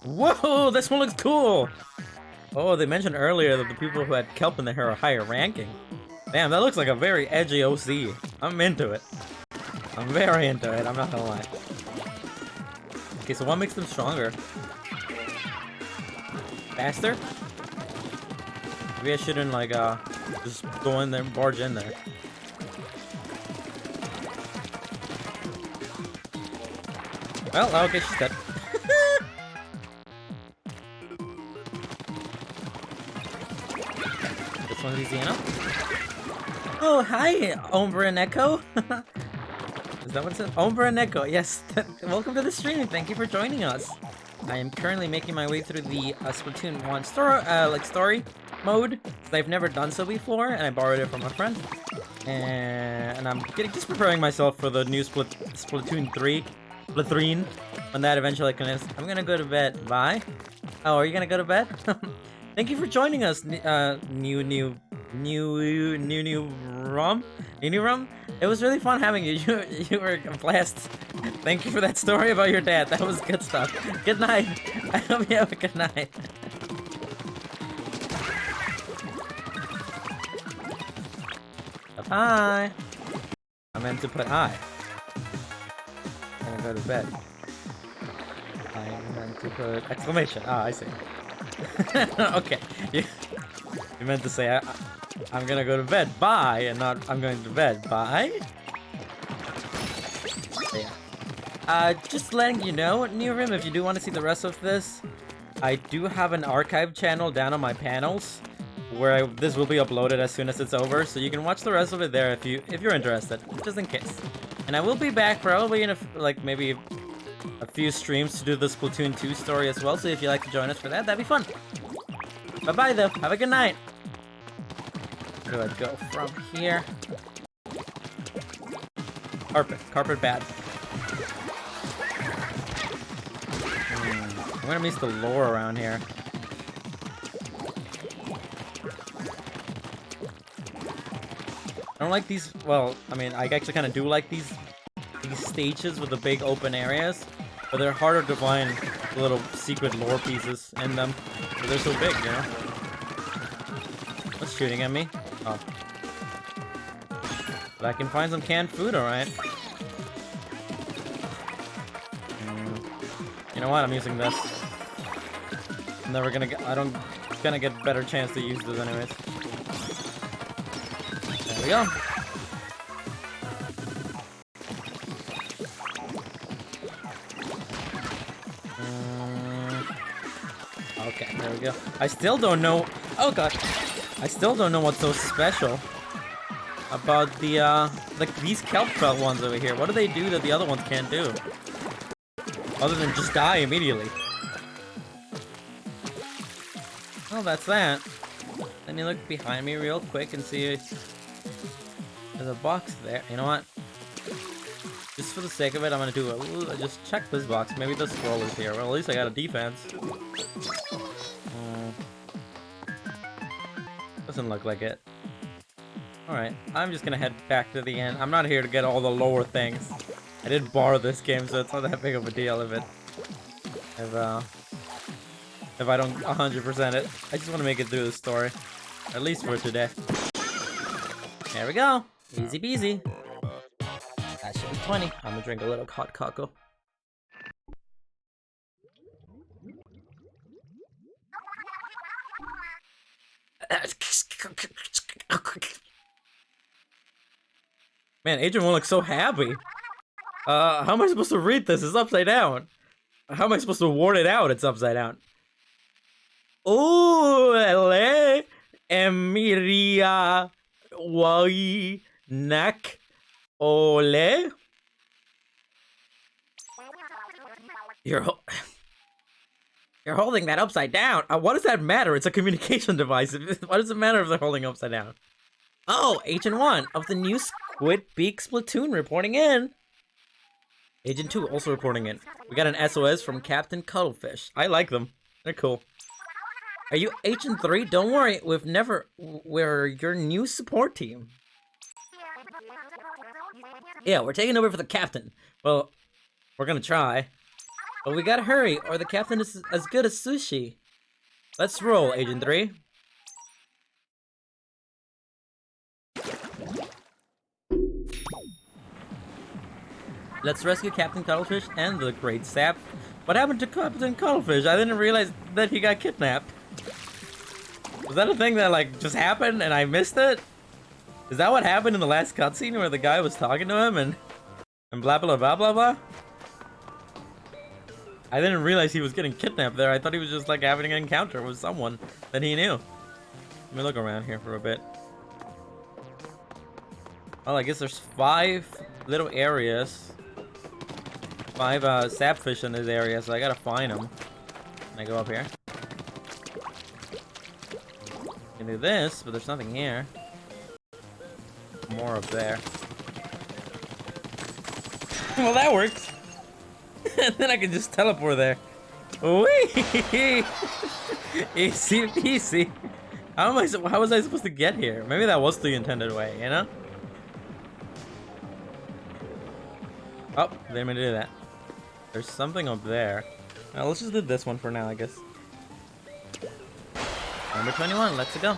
Whoa, this one looks cool. Oh, they mentioned earlier that the people who had kelp in their hair are higher ranking. Damn, that looks like a very edgy OC. I'm into it. I'm very into it, I'm not gonna lie. Okay, so what makes them stronger? Faster? Maybe I shouldn't, like, just go in there and barge in there. Well, okay, she's dead. This one's easy enough. Oh, hi, Ombra and Echo. Is that what it says? Ombra and Echo, yes. Welcome to the stream. Thank you for joining us. I am currently making my way through the Splatoon 1 story mode. I've never done so before, and I borrowed it from a friend. And I'm just preparing myself for the new Splatoon 3. Splatoon. When that eventually comes. I'm gonna go to bed. Bye. Oh, are you gonna go to bed? Thank you for joining us, new rum. It was really fun having you. You were a blast. Thank you for that story about your dad. That was good stuff. Good night. I hope you have a good night. Bye. I meant to put I. I'm gonna go to bed. I meant to put exclamation. Ah, I see. Okay. You meant to say I'm gonna go to bed. Bye, and not I'm going to bed. Bye. Yeah. Just letting you know, Newrim, if you do want to see the rest of this, I do have an archive channel down on my panels where this will be uploaded as soon as it's over, so you can watch the rest of it there if you're interested, just in case. And I will be back probably in maybe a few streams to do the Splatoon 2 story as well, so if you'd like to join us for that, that'd be fun. Bye-bye, though. Have a good night. Where do I go from here? Carpet bad. I'm gonna miss the lore around here. I don't like these, well, I mean, I actually kind of do like these stages with the big open areas, but they're harder to find little secret lore pieces in them, but they're so big, you know? What's shooting at me? Oh. But I can find some canned food, alright. You know what? I'm using this. I'm never gonna get, gonna get better chance to use this anyways. There we go. Okay, there we go. I still don't know. Oh god. I still don't know what's so special about the like these kelp felt ones over here. What do they do that the other ones can't do? Other than just die immediately. Oh, that's that. Let me look behind me real quick and see if there's a box there. You know what? Just for the sake of it, I'm gonna do just check this box. Maybe the scroll is here. Well, at least I got a defense. Doesn't look like it. Alright, I'm just gonna head back to the end. I'm not here to get all the lower things. I did borrow this game, so it's not that big of a deal if I don't 100% it. I just want to make it through the story. At least for today. There we go. Easy peasy. That should be 20. I'm gonna drink a little hot cocoa. Man, Adrian won't look so happy. How am I supposed to read this? It's upside down. How am I supposed to ward it out? It's upside down. Ooh, LA. Emiria Wai Nak Ole. You're holding that upside down. What does that matter? It's a communication device. What does it matter if they're holding upside down? Oh, Agent 1 of the new Squid Beak Splatoon reporting in. Agent 2 also reporting in. We got an SOS from Captain Cuttlefish. I like them. They're cool. Are you Agent 3? Don't worry, we're your new support team. Yeah, we're taking over for the captain. Well, we're gonna try. But we gotta hurry, or the captain is as good as sushi. Let's roll, Agent 3. Let's rescue Captain Cuttlefish and the Great Sap. What happened to Captain Cuttlefish? I didn't realize that he got kidnapped. Was that a thing that, like, just happened and I missed it? Is that what happened in the last cutscene where the guy was talking to him and blah blah blah blah blah? I didn't realize he was getting kidnapped there. I thought he was just, like, having an encounter with someone that he knew. Let me look around here for a bit. Well, I guess there's 5 little areas. 5 sapfish in this area, so I gotta find them. Can I go up here? I can do this, but there's nothing here. More up there. Well, that worked. And then I can just teleport there. Whee! Easy peasy. How was I supposed to get here? Maybe that was the intended way, you know? Oh, didn't mean to do that. There's something up there. Now, let's just do this one for now, I guess. Number 21, let's go.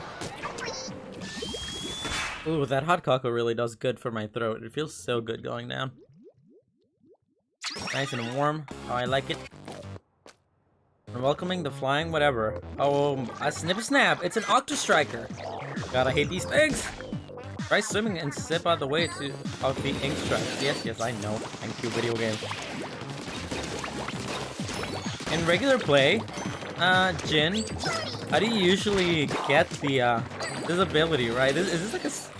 Ooh, that hot cocoa really does good for my throat. It feels so good going down. Nice and warm. How I like it. And welcoming the flying whatever. Oh, a snip snap. It's an Octostriker. Gotta hate these things. Try swimming and sip out the way of the ink stripes. Yes, I know. Thank you, video game. In regular play, Jin, how do you usually get the this ability, right? Is this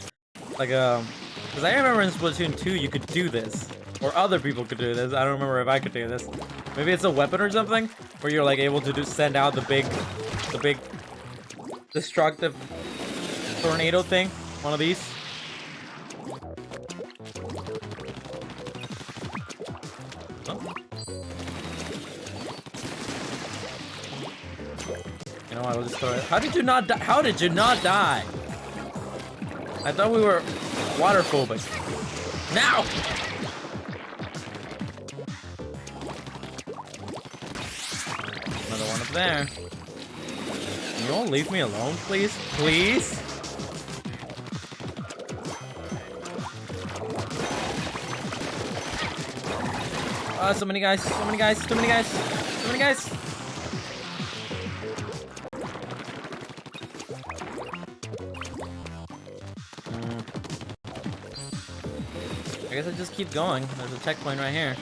like a because I remember in Splatoon 2 you could do this, or other people could do this. I don't remember if I could do this. Maybe it's a weapon or something where you're like able to send out the big destructive tornado thing. One of these. You know, I will just throw it. How did you not die? How did you not die? I thought we were water phobic. Now! Another one up there. Can you all leave me alone, please? Please? So many guys, so many guys, so many guys, so many guys. I guess I just keep going. There's a checkpoint right here.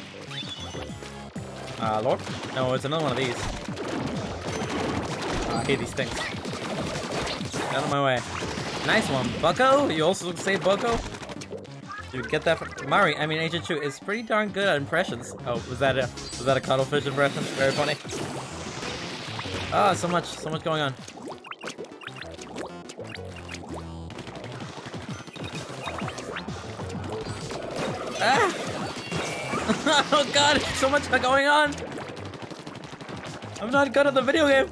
Lord? No, it's another one of these. I hate these things. Get out of my way. Nice one. Bucko? You also say Bucko? Dude, get that from Mari. I mean, Agent 2 is pretty darn good at impressions. Oh, was that a cuttlefish impression? Very funny. Ah, so much going on. Ah! Oh god, so much going on. I'm not good at the video game.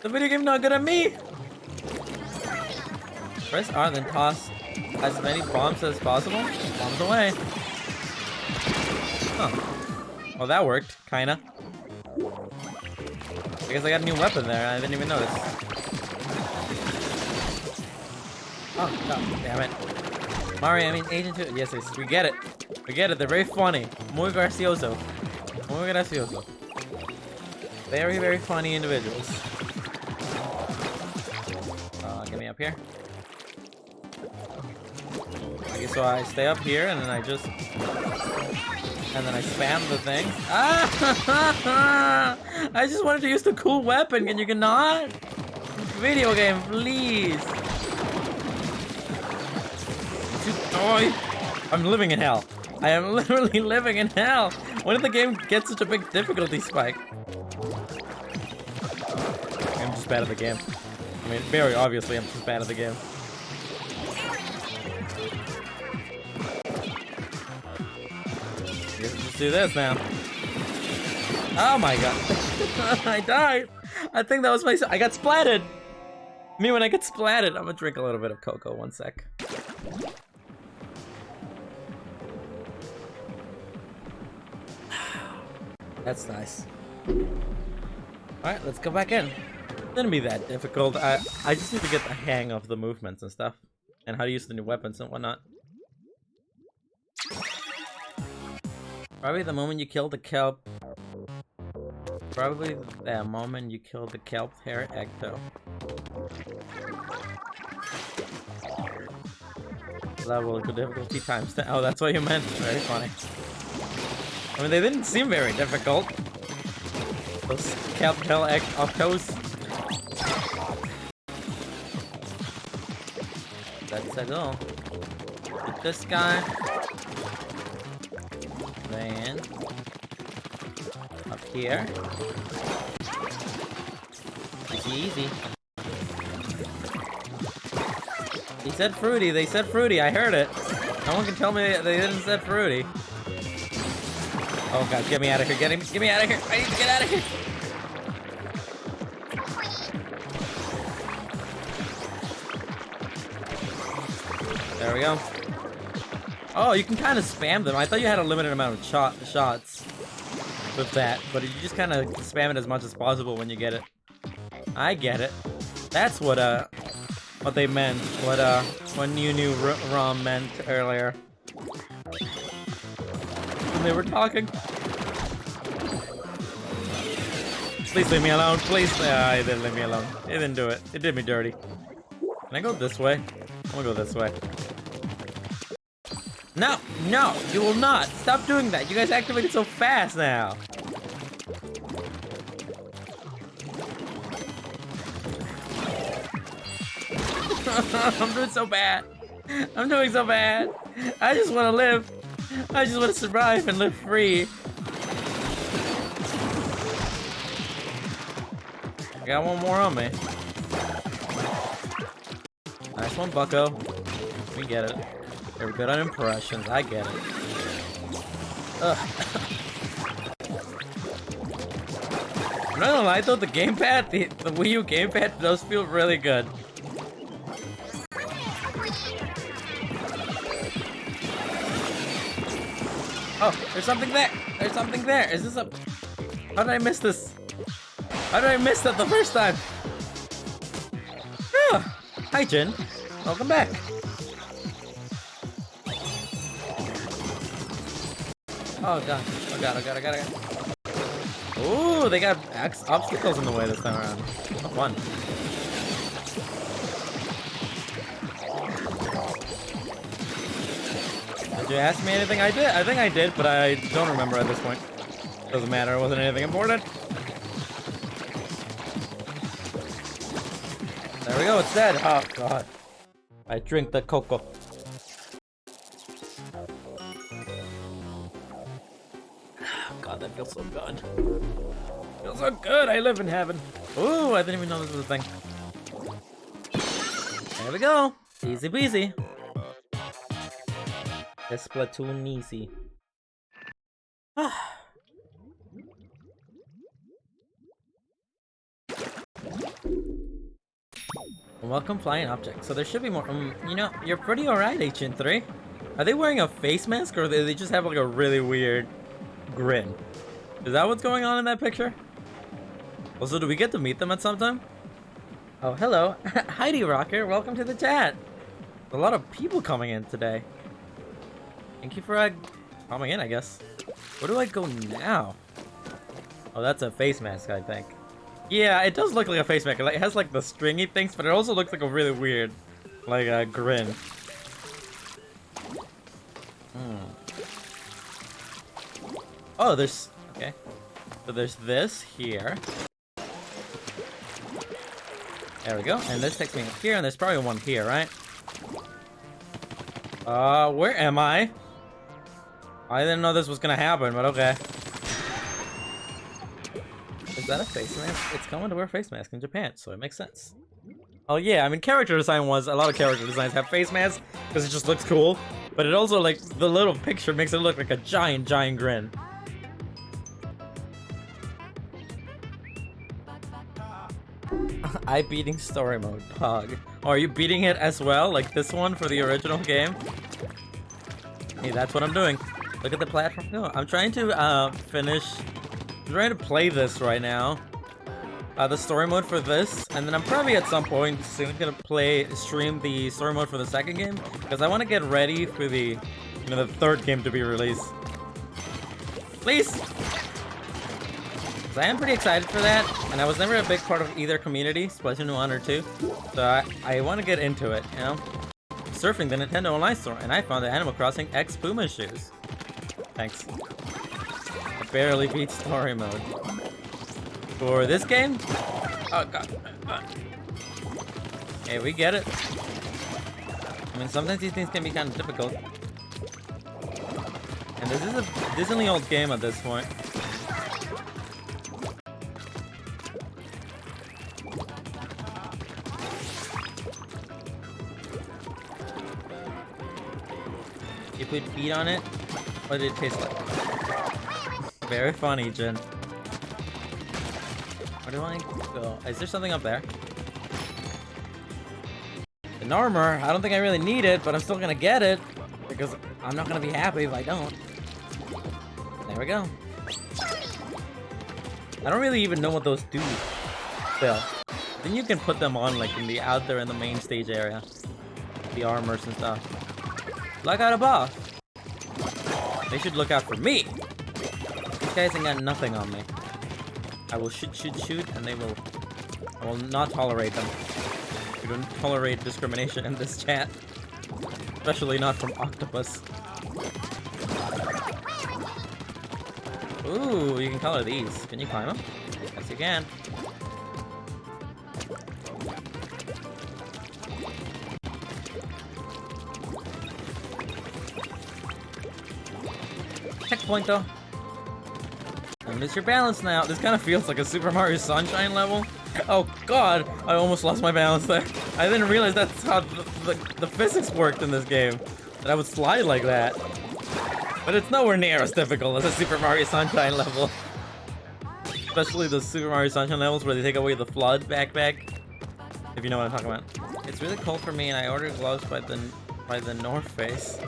The video game's not good at me. Press R, then toss as many bombs as possible. Bombs away. Huh. Well, that worked, kinda. I guess I got a new weapon there. I didn't even notice. Oh, god damn it. Mari, I mean, Agent 2. Yes, we get it. We get it. They're very funny. Muy gracioso. Muy gracioso. Very, very funny individuals. Get me up here. I guess so I stay up here and then I just... And then I spam the thing. Ah! I just wanted to use the cool weapon and you cannot? Video game, please! Just die! I'm living in hell. I am literally living in hell! When did the game get such a big difficulty spike? I'm just bad at the game. I mean, very obviously I'm just bad at the game. Let's do this now. Oh my god. I died! I think that was my... I got splatted! Me when I get splatted. I'm gonna drink a little bit of cocoa, one sec. That's nice. Alright, let's go back in. It shouldn't be that difficult. I just need to get the hang of the movements and stuff. And how to use the new weapons and whatnot. Probably the moment you kill the kelp. Probably the moment you kill the kelp hair ecto. Level difficulty times 10. Oh, that's what you meant. Very funny. I mean, they didn't seem very difficult. Those kelp hair ectos. Let's go. Get this guy. Then up here. Easy, easy. He said fruity. They said fruity. I heard it. No one can tell me they didn't say fruity. Oh god, get me out of here. Get me out of here. I need to get out of here. There we go. Oh, you can kind of spam them. I thought you had a limited amount of shots with that, but you just kind of spam it as much as possible when you get it. I get it. That's what they meant. What you knew Rom meant earlier when they were talking. Please leave me alone. Please. It didn't leave me alone. It didn't do it. It did me dirty. Can I go this way? I'm gonna go this way. No, no, you will not. Stop doing that. You guys activated so fast now. I'm doing so bad. I'm doing so bad. I just want to live. I just want to survive and live free. I got one more on me. Nice one, bucko. We get it. They're good on impressions. I get it. Ugh. I'm not gonna lie though, the gamepad, the Wii U gamepad does feel really good. Oh, there's something there! There's something there! Is this a... How did I miss this? How did I miss that the first time? Oh, hi Jin. Welcome back. Oh god, oh god, oh god, oh god, oh god. Ooh, they got obstacles in the way this time around. Oh, fun. Did you ask me anything? I did. I think I did, but I don't remember at this point. Doesn't matter. It wasn't anything important. There we go. It's dead. Oh god. I drink the cocoa. God, that feels so good. Feels so good. I live in heaven. Ooh, I didn't even know this was a thing. There we go. Easy peasy. It's Splatoon easy. Welcome flying object. So there should be more. You know, you're pretty alright, HN3. Are they wearing a face mask or do they just have like a really weird grin? Is that what's going on in that picture? Also, do we get to meet them at some time? Oh, hello. Heidi Rocker, welcome to the chat. A lot of people coming in today. Thank you for coming in, I guess. Where do I go now? Oh, that's a face mask, I think. Yeah, it does look like a face mask. It has like the stringy things, but it also looks like a really weird, like a grin. Oh, there's... Okay. So there's this here. There we go. And this takes me here, and there's probably one here, right? Where am I? I didn't know this was gonna happen, but okay. Is that a face mask? It's common to wear a face mask in Japan, so it makes sense. Oh yeah, I mean character design was, a lot of character designs have face masks, because it just looks cool. But it also, like, the little picture makes it look like a giant, giant grin. I beating story mode, Pog. Oh, are you beating it as well? Like this one for the original game? Hey, that's what I'm doing. Look at the platform. No, I'm trying to I'm trying to play this right now. The story mode for this, and then I'm probably at some point soon gonna stream the story mode for the second game, because I want to get ready for the, the third game to be released. Please! I am pretty excited for that, and I was never a big part of either community, Splatoon 1 or 2, so I want to get into it, you know? Surfing the Nintendo Online Store, and I found the Animal Crossing X Puma shoes. Thanks. I barely beat story mode. For this game? Oh god. Hey, we get it. I mean, sometimes these things can be kind of difficult. And this is a decently old game at this point. You put feet on it? What did it taste like? Very funny, Jin. Where do I go? Is there something up there? An armor? I don't think I really need it, but I'm still gonna get it. Because I'm not gonna be happy if I don't. There we go. I don't really even know what those do. Still. Then you can put them on like out there in the main stage area. The armors and stuff. Look out above. They should look out for me. These guys ain't got nothing on me. I will shoot, and I will not tolerate them. We don't tolerate discrimination in this chat. Especially not from Octopus. Ooh, you can color these. Can you climb them? Yes, you can. Checkpoint though. I miss your balance now. This kind of feels like a Super Mario Sunshine level. Oh god, I almost lost my balance there. I didn't realize that's how the physics worked in this game. That I would slide like that. But it's nowhere near as difficult as a Super Mario Sunshine level. Especially the Super Mario Sunshine levels where they take away the flood backpack. If you know what I'm talking about. It's really cold for me and I ordered gloves by the North Face.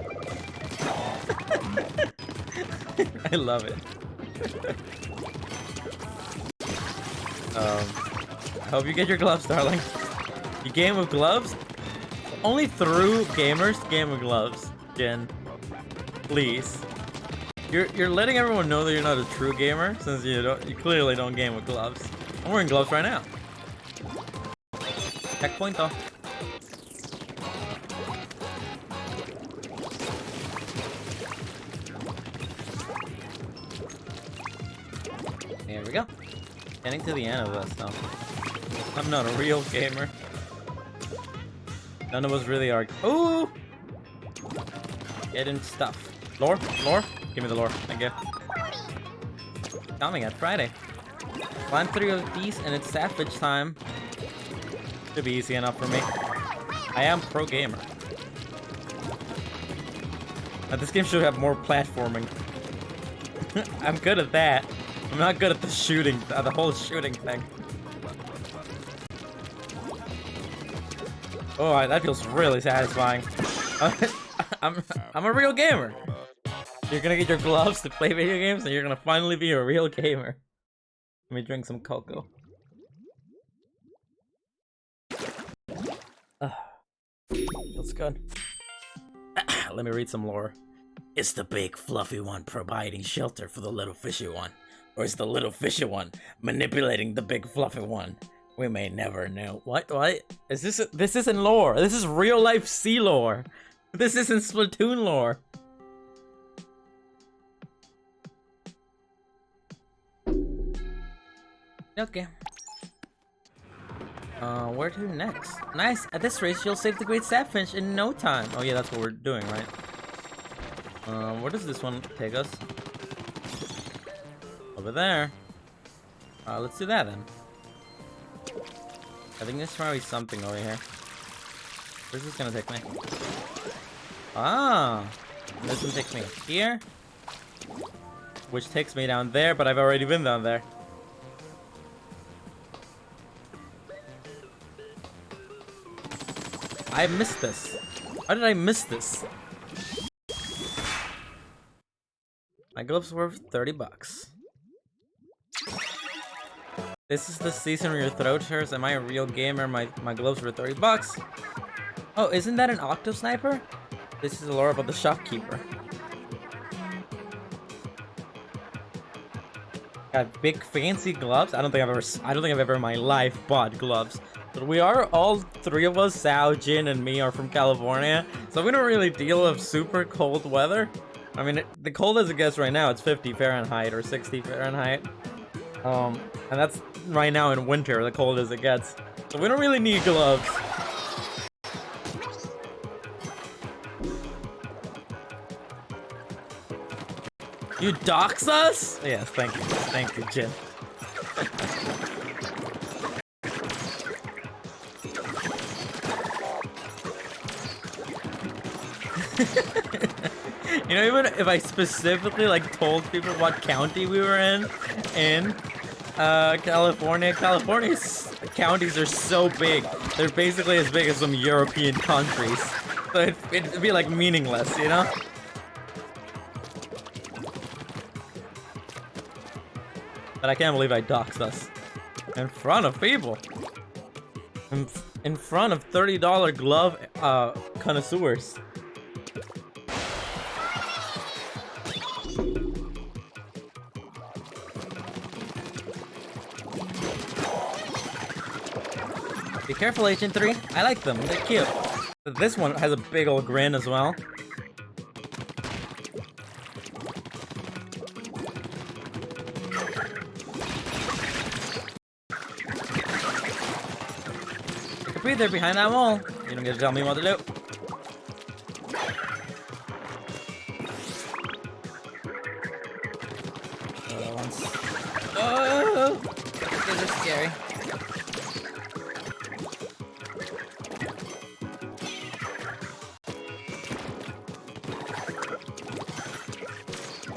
I love it. I hope you get your gloves, darling. You game with gloves? Only through gamers game with gloves, Jen. Please. You're letting everyone know that you're not a true gamer since you clearly don't game with gloves. I'm wearing gloves right now. Checkpoint though. There we go. Getting to the end of this stuff. I'm not a real gamer. None of us really are. Ooh! Get into stuff. Lore? Lore? Give me the lore. Thank you. Coming at Friday. Climb 3 of these and it's Savage time. Should be easy enough for me. I am pro gamer. Now this game should have more platforming. I'm good at that. I'm not good at the shooting, the whole shooting thing. Oh, that feels really satisfying. I'm a real gamer. You're gonna get your gloves to play video games, and you're gonna finally be a real gamer. Let me drink some cocoa. Feels good. Let me read some lore. It's the big fluffy one providing shelter for the little fishy one. Or is the little fishy one manipulating the big fluffy one? We may never know. What? Is this? This isn't lore. This is real life sea lore. This isn't Splatoon lore. Okay. Where to next? Nice. At this race, you'll save the great sapfinch in no time. Oh yeah, that's what we're doing, right? Where does this one take us? Over there. Let's do that then. I think there's probably something over here. Where's this gonna take me? Ah! This one takes me here. Which takes me down there, but I've already been down there. I missed this. How did I miss this? My gloves were 30 bucks. This is the season where your throat hurts. Am I a real gamer? My gloves were 30 bucks. Oh, isn't that an octo sniper? This is a lore about the shopkeeper. Got big fancy gloves. I don't think I've ever in my life bought gloves. But we are all three of us, Sal, Jin, and me, are from California, so we don't really deal with super cold weather. I mean, the coldest it gets right now, it's 50 Fahrenheit or 60 Fahrenheit. And that's right now in winter, the coldest it gets. So we don't really need gloves. You dox us? Yes, thank you. Thank you, Jin. You know, even if I specifically like told people what county we were in California's counties are so big. They're basically as big as some European countries. So it'd be like meaningless, you know? But I can't believe I doxed us. In front of people. In front of $30 glove connoisseurs. Be careful, Agent 3. I like them. They're cute. This one has a big old grin as well. Breathe there behind that wall. You don't get to tell me what to do. Oh, these are scary.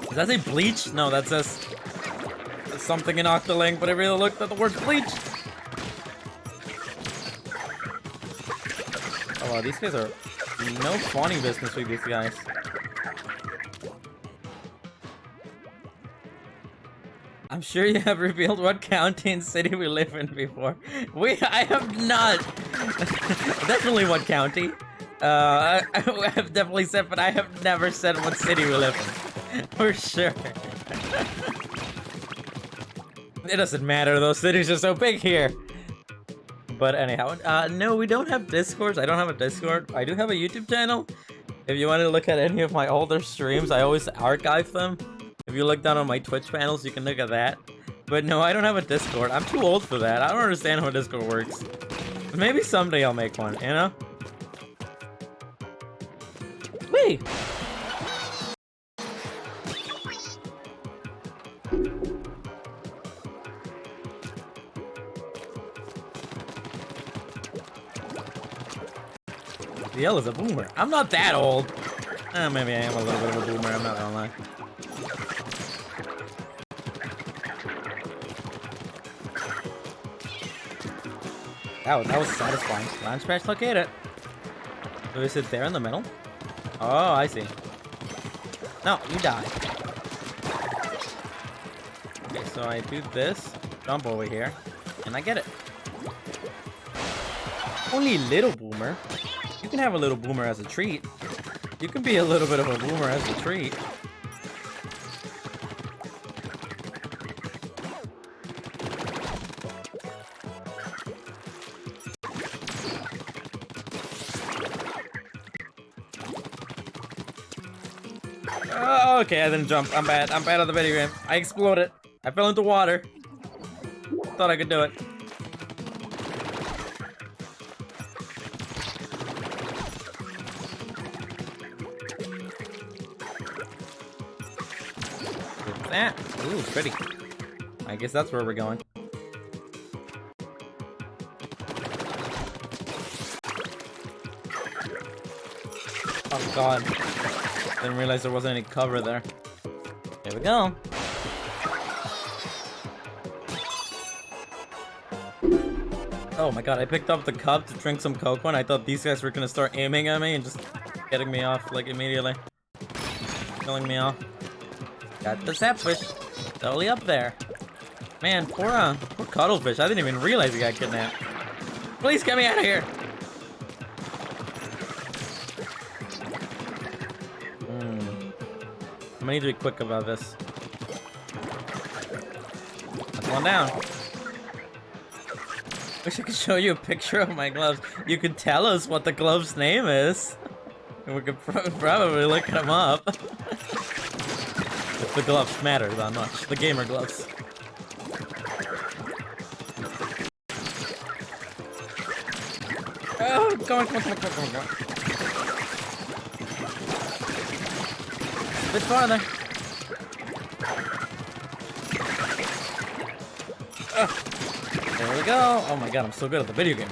Does that say bleach? No, that says something in Octoling, but I really looked at the word bleach. Oh, wow, these guys are no funny business with these guys. I'm sure you have revealed what county and city we live in before. I have not. Definitely what county. I have definitely said, but I have never said what city we live in. For sure. It doesn't matter, those cities are so big here. But anyhow, no, we don't have Discords. I don't have a Discord. I do have a YouTube channel. If you want to look at any of my older streams, I always archive them. If you look down on my Twitch panels, you can look at that. But no, I don't have a Discord. I'm too old for that. I don't understand how Discord works. Maybe someday I'll make one, you know? Wait! The L is a boomer. I'm not that old. Maybe I am a little bit of a boomer, I'm not gonna lie. That was satisfying. Launch patch located. So is it there in the middle? Oh, I see. No, you die. Okay, so I do this, jump over here, and I get it. Only little boomer. You can have a little boomer as a treat. You can be a little bit of a boomer as a treat. Oh, okay, I didn't jump. I'm bad. I'm bad at the video game. I exploded. I fell into water. Thought I could do it. that? Ooh, pretty. I guess that's where we're going. Oh god. Didn't realize there wasn't any cover there. Here we go. Oh my god, I picked up the cup to drink some cocoa and I thought these guys were gonna start aiming at me and just getting me off like immediately. Killing me off. Got the sapfish. Totally up there. Man, poor cuttlefish. I didn't even realize he got kidnapped. Please get me out of here. I'm gonna need to be quick about this. That's one down. Wish I could show you a picture of my gloves. You could tell us what the glove's name is. And we could probably look them up. If the gloves matter that much. The gamer gloves. Oh, come on. A bit farther. There we go. Oh my god, I'm so good at the video game.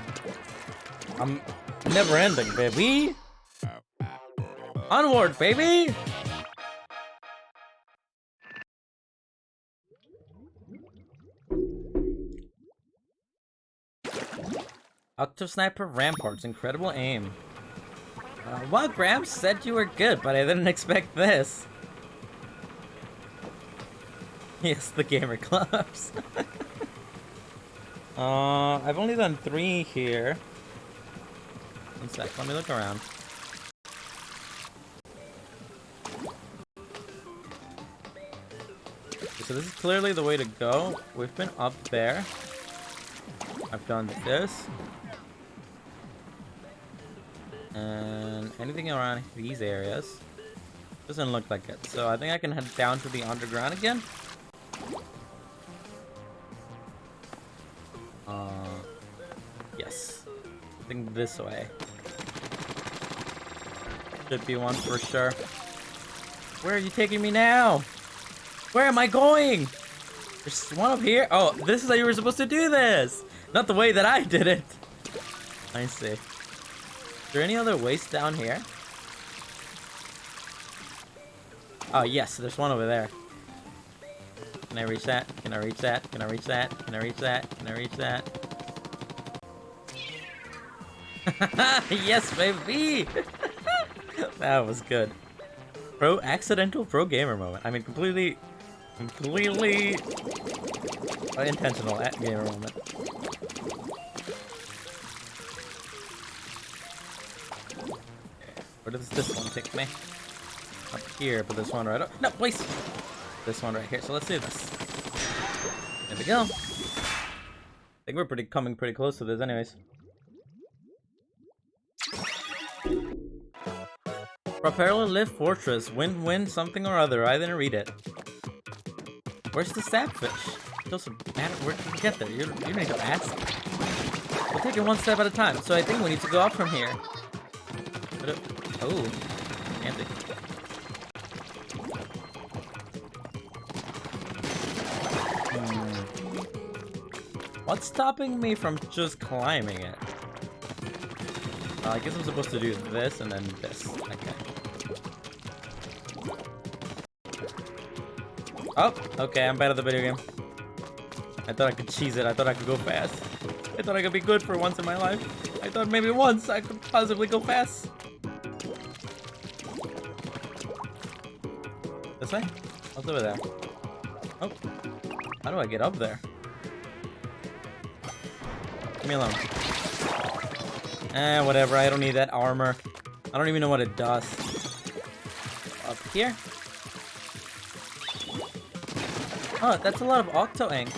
I'm never ending, baby. Onward, baby. Octo Sniper Ramparts, incredible aim. Well, Gramps said you were good, but I didn't expect this. Yes, the gamer gloves. I've only done 3 here. One sec, let me look around. Okay, so this is clearly the way to go. We've been up there. I've done this. And anything around these areas. Doesn't look like it. So I think I can head down to the underground again. Yes. I think this way. Should be one for sure. Where are you taking me now? Where am I going? There's one up here. Oh, this is how you were supposed to do this. Not the way that I did it. I see. Is there any other ways down here? Oh, yes. There's one over there. Can I reach that? Can I reach that? Can I reach that? Can I reach that? Can I reach that? Yes, baby! That was good. Accidental pro gamer moment. I mean, completely intentional at gamer moment. Where does this one take me? Up here, but this one right up. No, please! This one right here. So let's do this. There we go. I think we're coming pretty close to this anyways. Propeller Lift Fortress. Win something or other. I didn't read it. Where's the sapfish? Where did we get there? You need to ask. We'll take it one step at a time. So I think we need to go up from here. Oh, fancy. What's stopping me from just climbing it? I guess I'm supposed to do this and then this. Okay. Oh, okay, I'm bad at the video game. I thought I could cheese it. I thought I could go fast. I thought I could be good for once in my life. I thought maybe once I could possibly go fast. This way? What's over there? Oh. How do I get up there? Leave me alone. Whatever. I don't need that armor. I don't even know what it does. Up here? Oh, that's a lot of octo ink.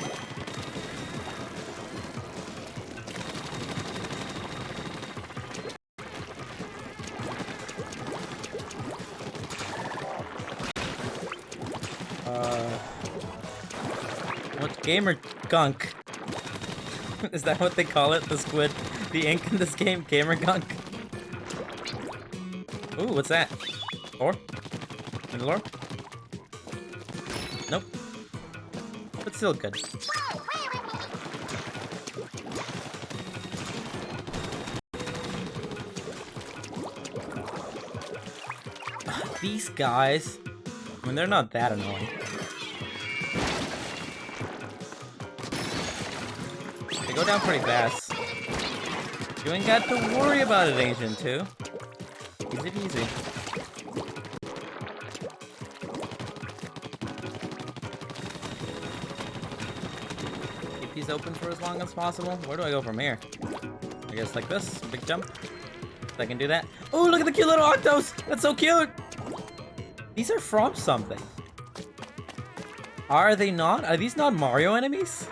What gamer gunk? Is that what they call it? The squid? The ink in this game? Gamer gunk? Ooh, what's that? Ore? In the lore? Nope. But still good. These guys, I mean, they're not that annoying. They go down pretty fast. You ain't got to worry about it, Asian 2. Easy peasy. Keep these open for as long as possible. Where do I go from here? I guess like this. Big jump. If I can do that. Oh, look at the cute little octos! That's so cute! These are from something. Are they not? Are these not Mario enemies?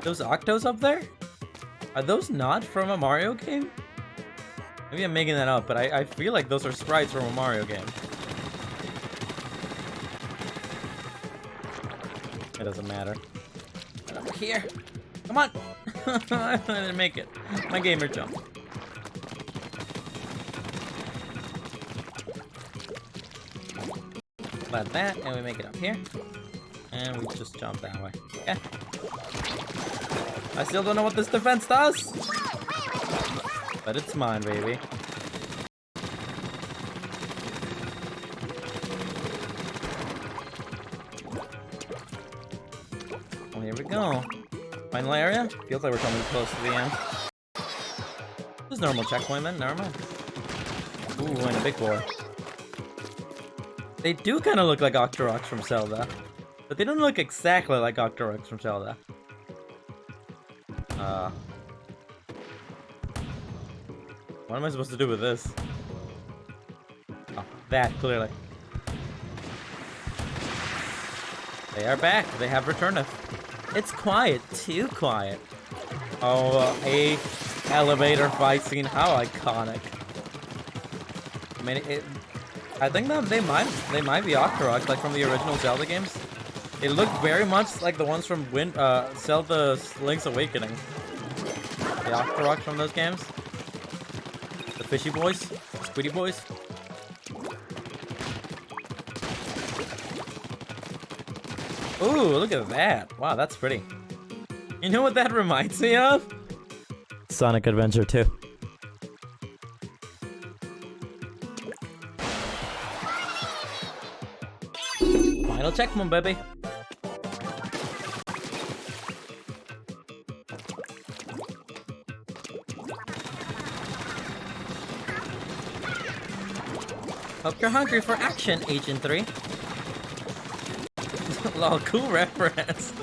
Those octos up there? Are those not from a Mario game? Maybe I'm making that up, but I feel like those are sprites from a Mario game. It doesn't matter. Get over here. Come on! I didn't make it. My gamer jump. Like that, and we make it up here. And we just jump that way. Okay. I still don't know what this defense does! But it's mine, baby. Well, here we go. Final area? Feels like we're coming close to the end. This is normal checkpoint, man. Normal. Ooh, and a big boy. They do kind of look like Octoroks from Zelda. But they don't look exactly like Octoroks from Zelda. What am I supposed to do with this? Oh, that, clearly. They are back. They have returned. It's quiet. Too quiet. Oh, a elevator fight scene. How iconic. I mean, I think that they might be Octoroks, like from the original Zelda games. They look very much like the ones from Zelda Link's Awakening. The Octoroks from those games. The fishy boys, squiddy boys. Ooh, look at that! Wow, that's pretty. You know what that reminds me of? Sonic Adventure 2. Final checkpoint, baby. Hope you're hungry for action, Agent 3. Lol, cool reference.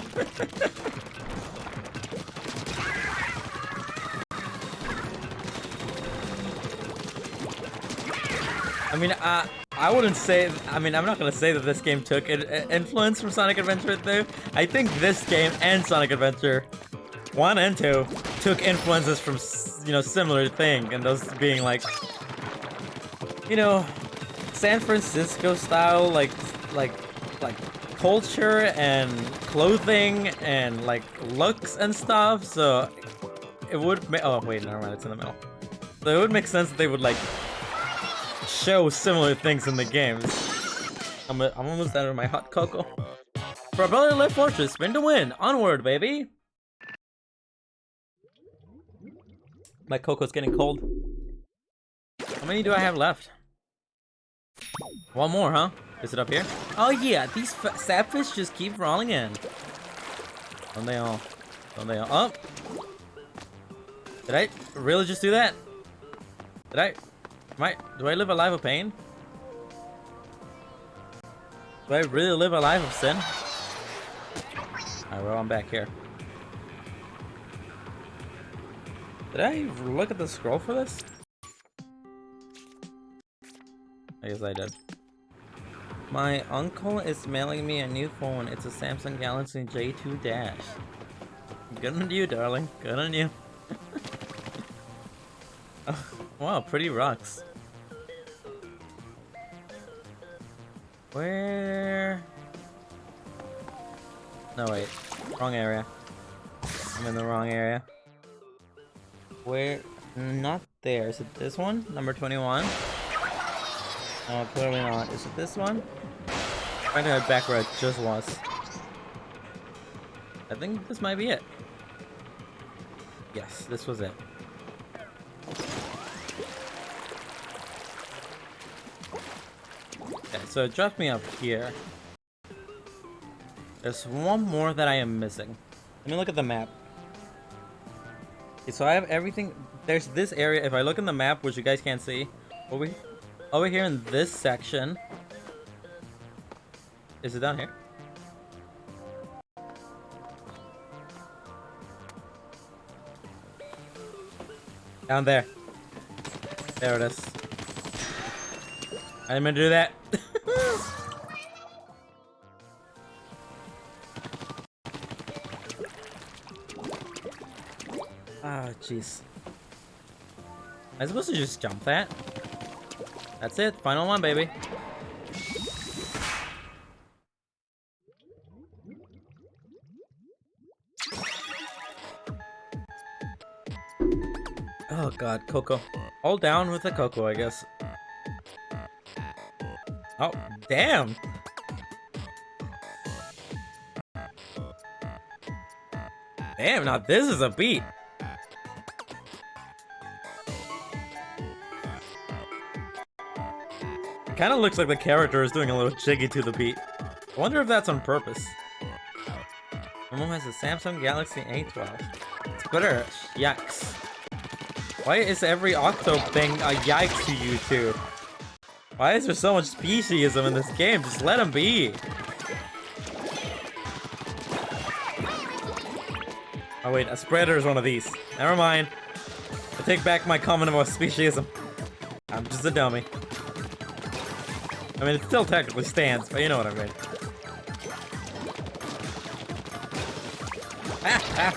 I mean, I wouldn't say, I mean, I'm not gonna say that this game took influence from Sonic Adventure 2. I think this game and Sonic Adventure 1 and 2 took influences from, you know, similar thing, and those being like, you know, San Francisco style, like culture and clothing and like looks and stuff. So it would oh wait, never mind, it's in the middle. So it would make sense that they would like show similar things in the games. I'm almost out of my hot cocoa. For a brother live fortress, spin to win. Onward, baby. My cocoa's getting cold. How many do I have left? One more, huh? Is it up here? Oh yeah, these sapfish just keep rolling in. Don't they all? Don't they all? Oh! Did I really just do that? Did I? Do I live a life of pain? Do I really live a life of sin? Alright, well, I'm back here. Did I look at the scroll for this? I guess I did. My uncle is mailing me a new phone. It's a Samsung Galaxy J2 Dash. Good on you, darling. Good on you. Oh, wow, pretty rocks. Where? No, wait. Wrong area. I'm in the wrong area. Where? Not there. Is it this one? Number 21? No, clearly not. Is it this one? Trying to head back where I just was. I think this might be it. Yes, this was it. Okay, so it dropped me up here. There's one more that I am missing. Let me look at the map. Okay, so I have everything. There's this area. If I look in the map, which you guys can't see, over here in this section. Is it down here? Down there. There it is. I didn't mean to do that. Ah, jeez. Am I supposed to just jump that? That's it. Final one, baby. Oh god, Coco. Hold down with the Coco, I guess. Oh, damn! Damn, now this is a beat! It kinda looks like the character is doing a little jiggy to the beat. I wonder if that's on purpose. My mom has a Samsung Galaxy A12. It's better. Yikes. Why is every Octo thing a yikes to you two? Why is there so much speciesism in this game? Just let them be. Oh wait, a spreader is one of these. Never mind. I take back my comment about speciesism. I'm just a dummy. I mean, it still technically stands, but you know what I mean.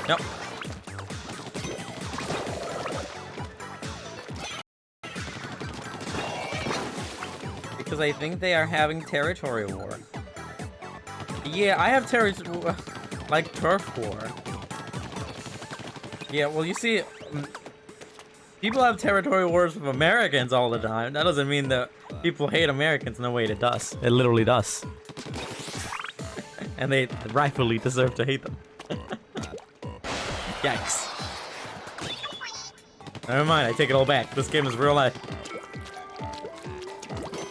Nope. Because I think they are having territory war. Yeah, I have like turf war. Yeah, well, you see, people have territory wars with Americans all the time. That doesn't mean that people hate Americans. No, wait, it does. It literally does. And they rightfully deserve to hate them. Yikes. Never mind, I take it all back. This game is real life.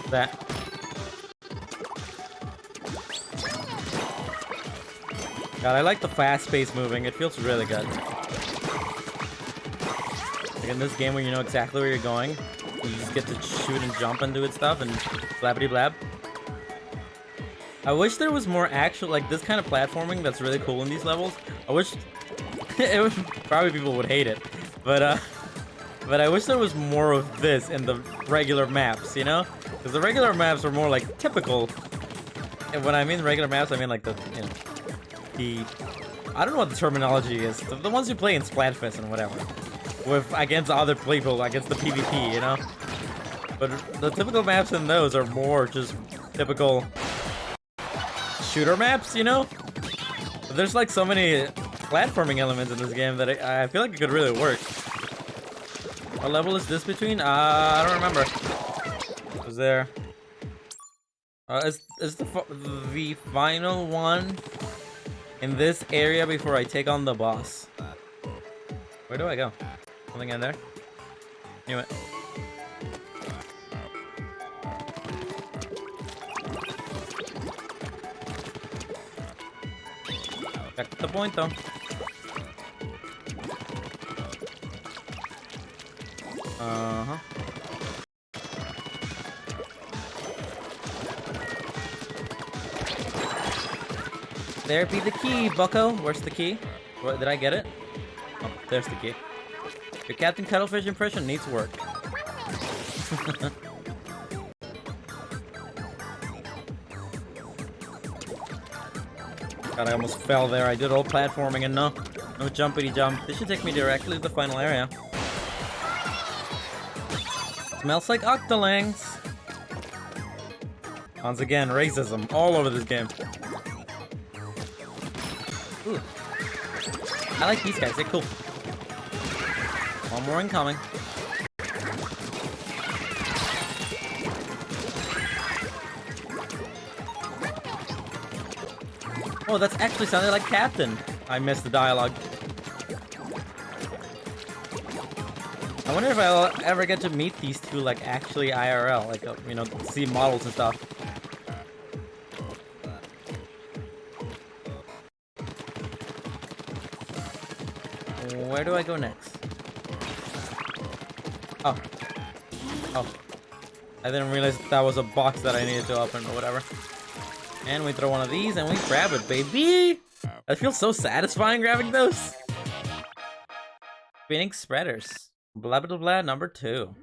That. God, I like the fast-paced moving. It feels really good. Like in this game where you know exactly where you're going, you just get to shoot and jump and do it stuff and blabbity blab. I wish there was more actual, like this kind of platforming that's really cool in these levels. I wish it would, probably people would hate it, but I wish there was more of this in the regular maps, you know? Because the regular maps are more like typical. And when I mean regular maps, I mean like the, you know, I don't know what the terminology is. The ones you play in Splatfest and whatever. With, against other people, against the PvP, you know? But the typical maps in those are more just typical shooter maps, you know? But there's like so many platforming elements in this game that I feel like it could really work. What level is this between? I don't remember. Was there? Is the final one in this area before I take on the boss? Where do I go? Something in there? Knew it. Back to the point though. Uh-huh. There be the key, bucko. Where's the key? What, did I get it? Oh, there's the key. Your Captain Cuttlefish impression needs work. God, I almost fell there. I did all platforming and no jumpity jump. This should take me directly to the final area. Smells like octolings. Once again, racism all over this game. Ooh. I like these guys, they're cool. One more incoming. Oh, that's actually sounded like Captain. I missed the dialogue. I wonder if I'll ever get to meet these two, like, actually IRL, like, you know, see models and stuff. Where do I go next? Oh. Oh. I didn't realize that was a box that I needed to open or whatever. And we throw one of these and we grab it, baby! That feels so satisfying grabbing those. Spinning spreaders. Blah blah blah number 2.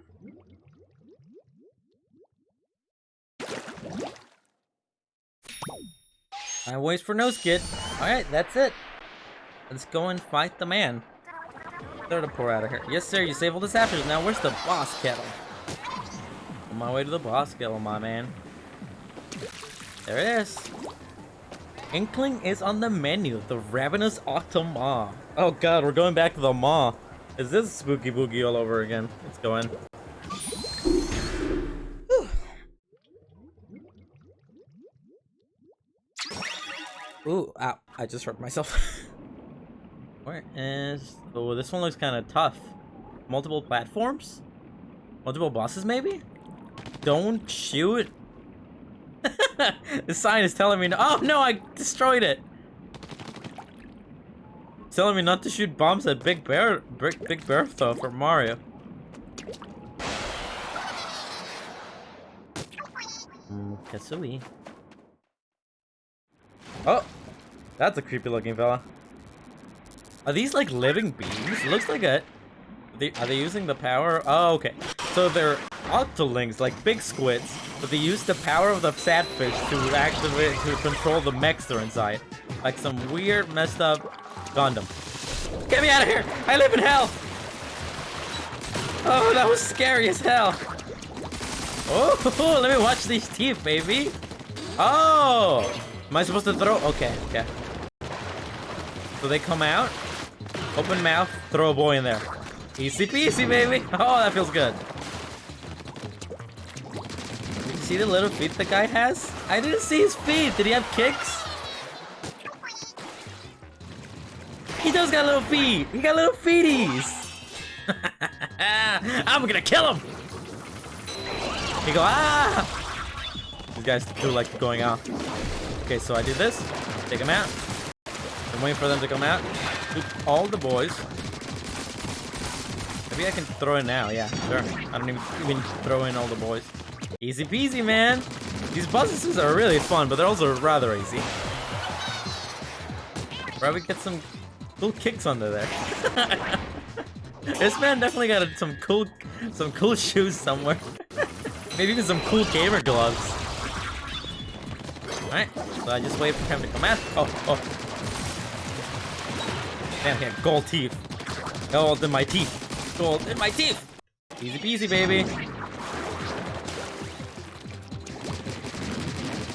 I wait for no skid. Alright, that's it. Let's go and fight the man. Throw the pour out of here. Yes, sir, you save all the sapphires. Now, where's the boss kettle? On my way to the boss kettle, my man. There it is. Inkling is on the menu. The Ravenous Octomaw. Oh god, we're going back to the maw. Is this spooky boogie all over again? Let's go in. Ooh, ow. I just hurt myself. Where is... Oh, this one looks kind of tough. Multiple platforms? Multiple bosses, maybe? Don't shoot. The sign is telling me no. Oh, no, I destroyed it. It's telling me not to shoot bombs at Big Bertha for Mario. Katsui. Oh, that's a creepy looking fella. Are these like living beings? It looks like it. Are they using the power? Oh, okay. So they're octolings, like big squids, but they use the power of the sapfish to activate, to control the mechs they're inside. Like some weird, messed up Gundam. Get me out of here! I live in hell! Oh, that was scary as hell. Oh, let me watch these teeth, baby. Oh! Am I supposed to throw? Okay, okay. So they come out, open mouth, throw a boy in there. Easy peasy, baby. Oh, that feels good. You see the little feet the guy has? I didn't see his feet. Did he have kicks? He does got little feet. He got little feeties. I'm gonna kill him. He go, ah! These guys do like going out. Okay, so I do this. Take them out. I'm waiting for them to come out. Shoot all the boys. Maybe I can throw it now. Yeah, sure. I don't even throw in all the boys. Easy peasy, man. These bosses are really fun, but they're also rather easy. Probably get some cool kicks under there. This man definitely got some cool shoes somewhere. Maybe even some cool gamer gloves. Alright, so I just wait for him to come out. Oh, oh. Damn, he had gold teeth. Gold in my teeth. Gold in my teeth. Easy peasy, baby.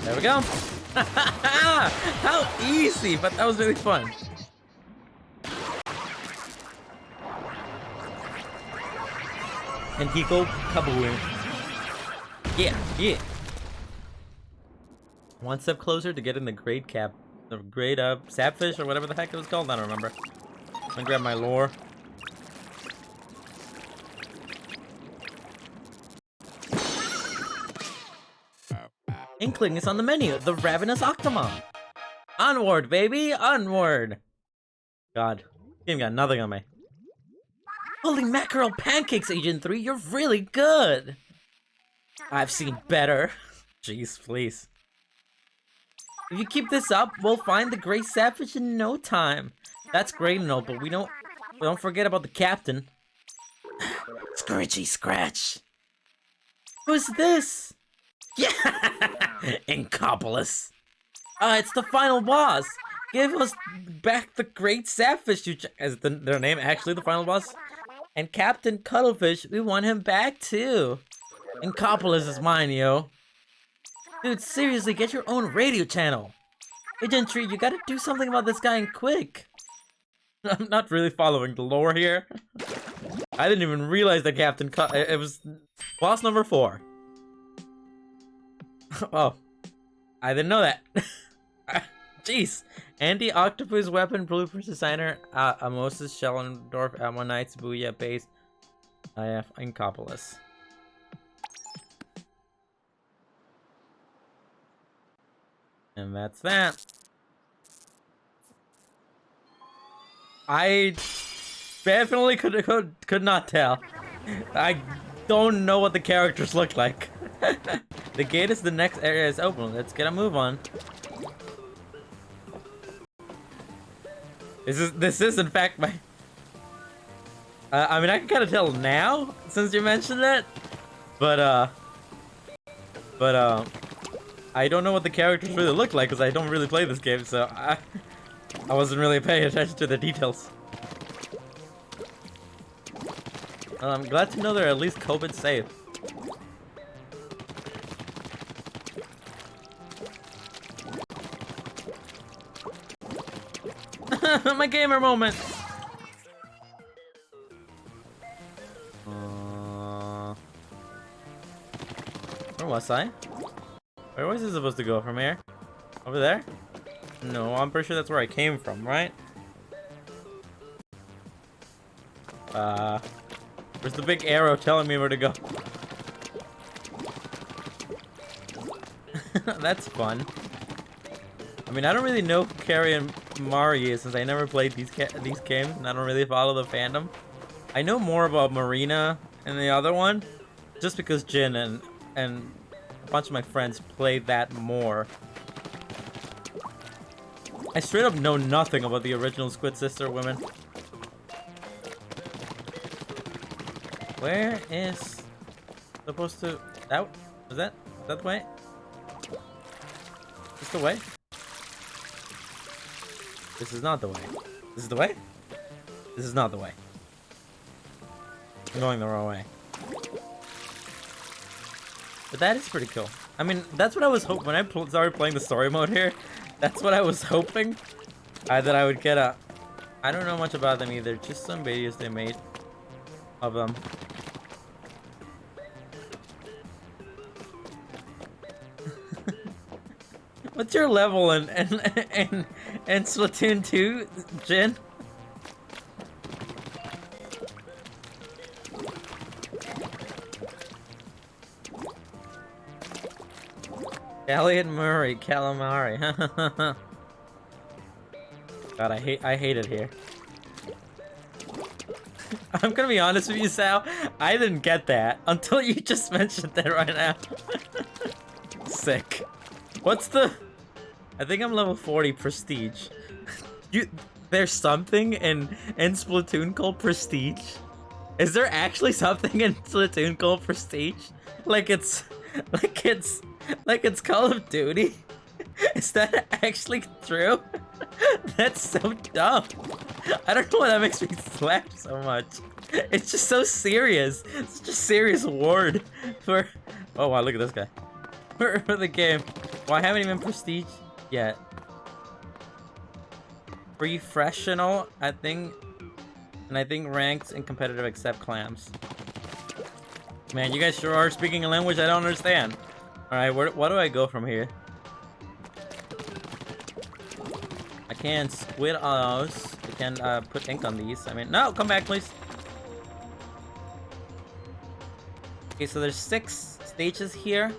There we go. How easy, but that was really fun. And he go kaboom. Yeah, yeah. One step closer to getting the great sapfish or whatever the heck it was called. I don't remember. I'm gonna grab my lore. Inkling is on the menu. The Ravenous Octomon. Onward, baby, onward. God, game got nothing on me. Holy mackerel pancakes, Agent 3. You're really good. I've seen better. Jeez, please. If you keep this up, we'll find the great sapfish in no time. That's great and all, but we don't forget about the captain. Scritchy scratch. Who's this? Yeah, Inkopolis. It's the final boss. Give us back the great sapfish. Is their name actually the final boss? And Captain Cuttlefish, we want him back too. Inkopolis is mine, yo. Dude, seriously, get your own radio channel. Agent Tree, you gotta do something about this guy and quick. I'm not really following the lore here. I didn't even realize that it was boss number 4. Oh, I didn't know that. Jeez. Anti-octopus weapon blueprints designer Amosis Schellendorf Ammonites Booyah base IF Incopolis. And that's that. I definitely could not tell. I don't know what the characters look like. The gate is the next area is open. Let's get a move on. This is in fact my. I mean, I can kind of tell now since you mentioned it, but I don't know what the characters really look like because I don't really play this game, so I wasn't really paying attention to the details. I'm glad to know they're at least COVID safe. My gamer moment. Where was I? Where was I supposed to go? From here? Over there? No, I'm pretty sure that's where I came from, right? Where's the big arrow telling me where to go? That's fun. I mean, I don't really know who Carrie and Mari is since I never played these games, and I don't really follow the fandom. I know more about Marina and the other one, just because Jin and a bunch of my friends played that more. I straight up know nothing about the original Squid Sister women. Where is supposed to that? Is that the way? Is the way? This is not the way. This is the way? This is not the way. I'm going the wrong way. But that is pretty cool. I mean, that's what I was hoping when I started playing the story mode here. That's what I was hoping that I would get a. I don't know much about them either. Just some videos they made of them. What's your level in Splatoon 2, Jin? Elliot Murray, calamari. God, I hate it here. I'm gonna be honest with you, Sal. I didn't get that until you just mentioned that right now. Sick. What's the? I think I'm level 40 prestige. There's something in Splatoon called prestige. Is there actually something in Splatoon called prestige? Like it's Call of Duty? Is that actually true? That's so dumb. I don't know why that makes me laugh so much. It's just so serious. It's just a serious word for. Oh wow, look at this guy. For the game. Well, I haven't even prestige yet. Professional, I think, and I think ranked and competitive except clams. Man, you guys sure are speaking a language I don't understand. All right, what do I go from here? I can squid on those. I can put ink on these. I mean, no, come back, please. Okay, so there's 6 stages here.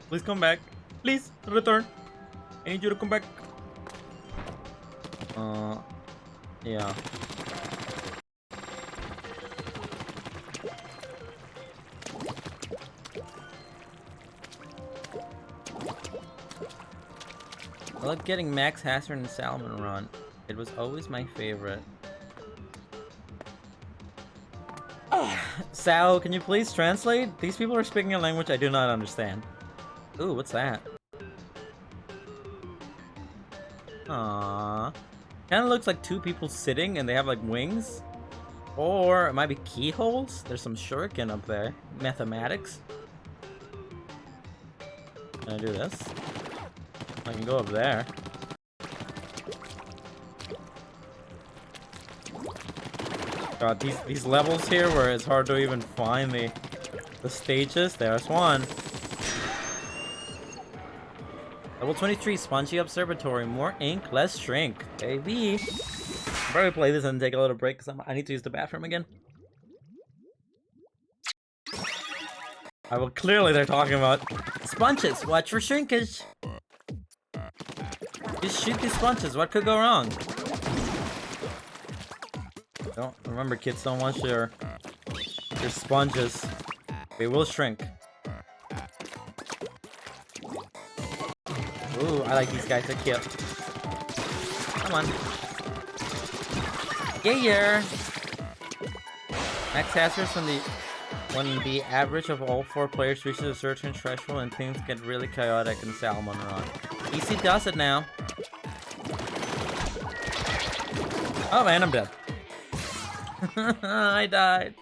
Please come back. Please return. I need you to come back. Yeah. I love getting Max Hasser and Salmon Run. It was always my favorite. Sal, can you please translate? These people are speaking a language I do not understand. Ooh, what's that? Aww. Kinda looks like 2 people sitting and they have like wings. Or it might be keyholes. There's some shuriken up there. Mathematics. Can I do this? I can go up there. God, these levels here where it's hard to even find the stages. There's one. Level 23, Spongy Observatory. More ink, less shrink. Baby. I'll probably play this and take a little break because I need to use the bathroom again. Well, clearly they're talking about sponges. Watch for shrinkage. Just shoot these sponges. What could go wrong? Don't remember, kids. Don't want your sponges. They will shrink. Ooh, I like these guys. They're cute. Come on. Yeah. Max hazards when the average of all 4 players reaches a certain threshold and things get really chaotic in Salmon Run. Easy does it now. Oh man, I'm dead. I died.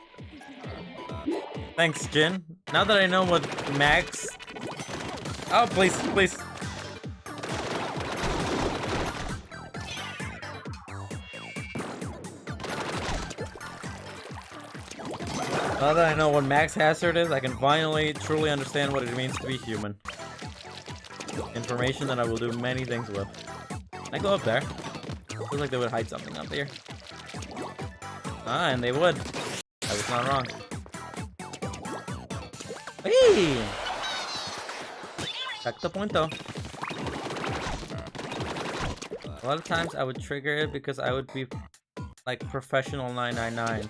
Thanks, Jin. Now that I know what Max... Oh, please. Now that I know what max hazard is, I can finally truly understand what it means to be human. Information that I will do many things with. Can I go up there? Feels like they would hide something up here. Ah, and they would. I was not wrong. Hey! Check the point though. A lot of times I would trigger it because I would be like professional 999.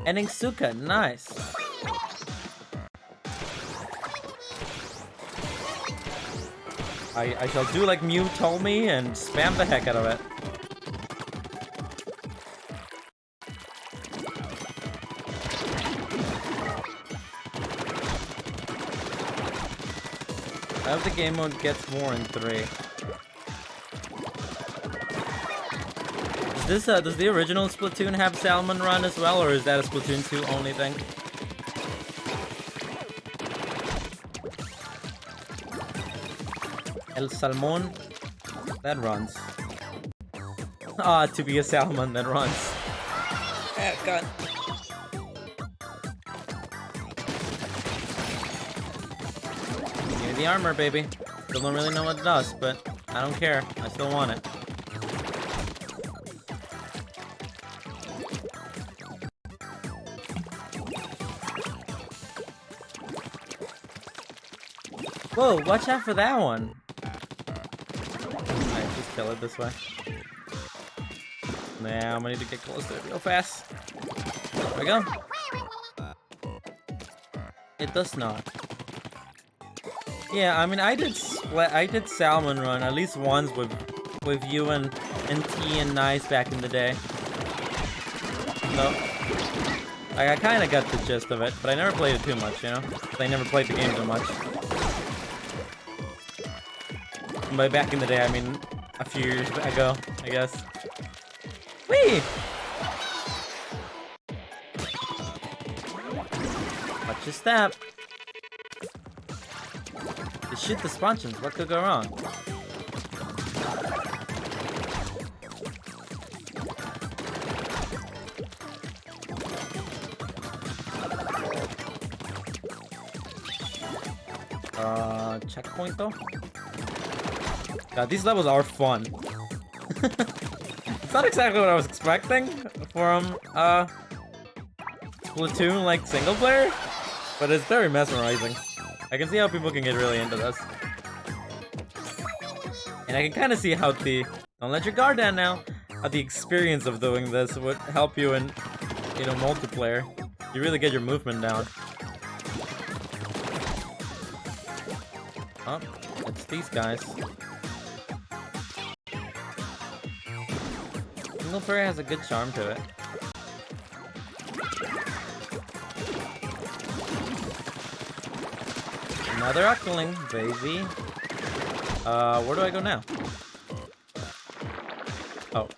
Ending Suka, nice. I shall do like Mew told me and spam the heck out of it. I hope the game mode gets more in 3. Does the original Splatoon have Salmon Run as well, or is that a Splatoon 2 only thing? El Salmon, that runs. Ah, to be a salmon that runs. Ah, God. Give me the armor, baby. Still don't really know what it does, but I don't care. I still want it. Whoa, watch out for that one. Alright, just kill it this way. Nah, I'm gonna need to get close to it real fast. There we go. It does not. Yeah, I mean, I did Salmon Run at least once with you and T and Nice back in the day. So, I kind of got the gist of it, but I never played it too much, you know? I never played the game too much. And by back in the day, I mean a few years ago, I guess. Whee! Watch your step. Just shoot the sponges. What could go wrong? Checkpoint though? God, these levels are fun. It's not exactly what I was expecting from Splatoon like single player, but it's very mesmerizing. I can see how people can get really into this. And I can kind of see how don't let your guard down now, how the experience of doing this would help you in, you know, multiplayer. You really get your movement down. Oh, it's these guys. Single player has a good charm to it. Another Octoling, baby. Where do I go now? Oh,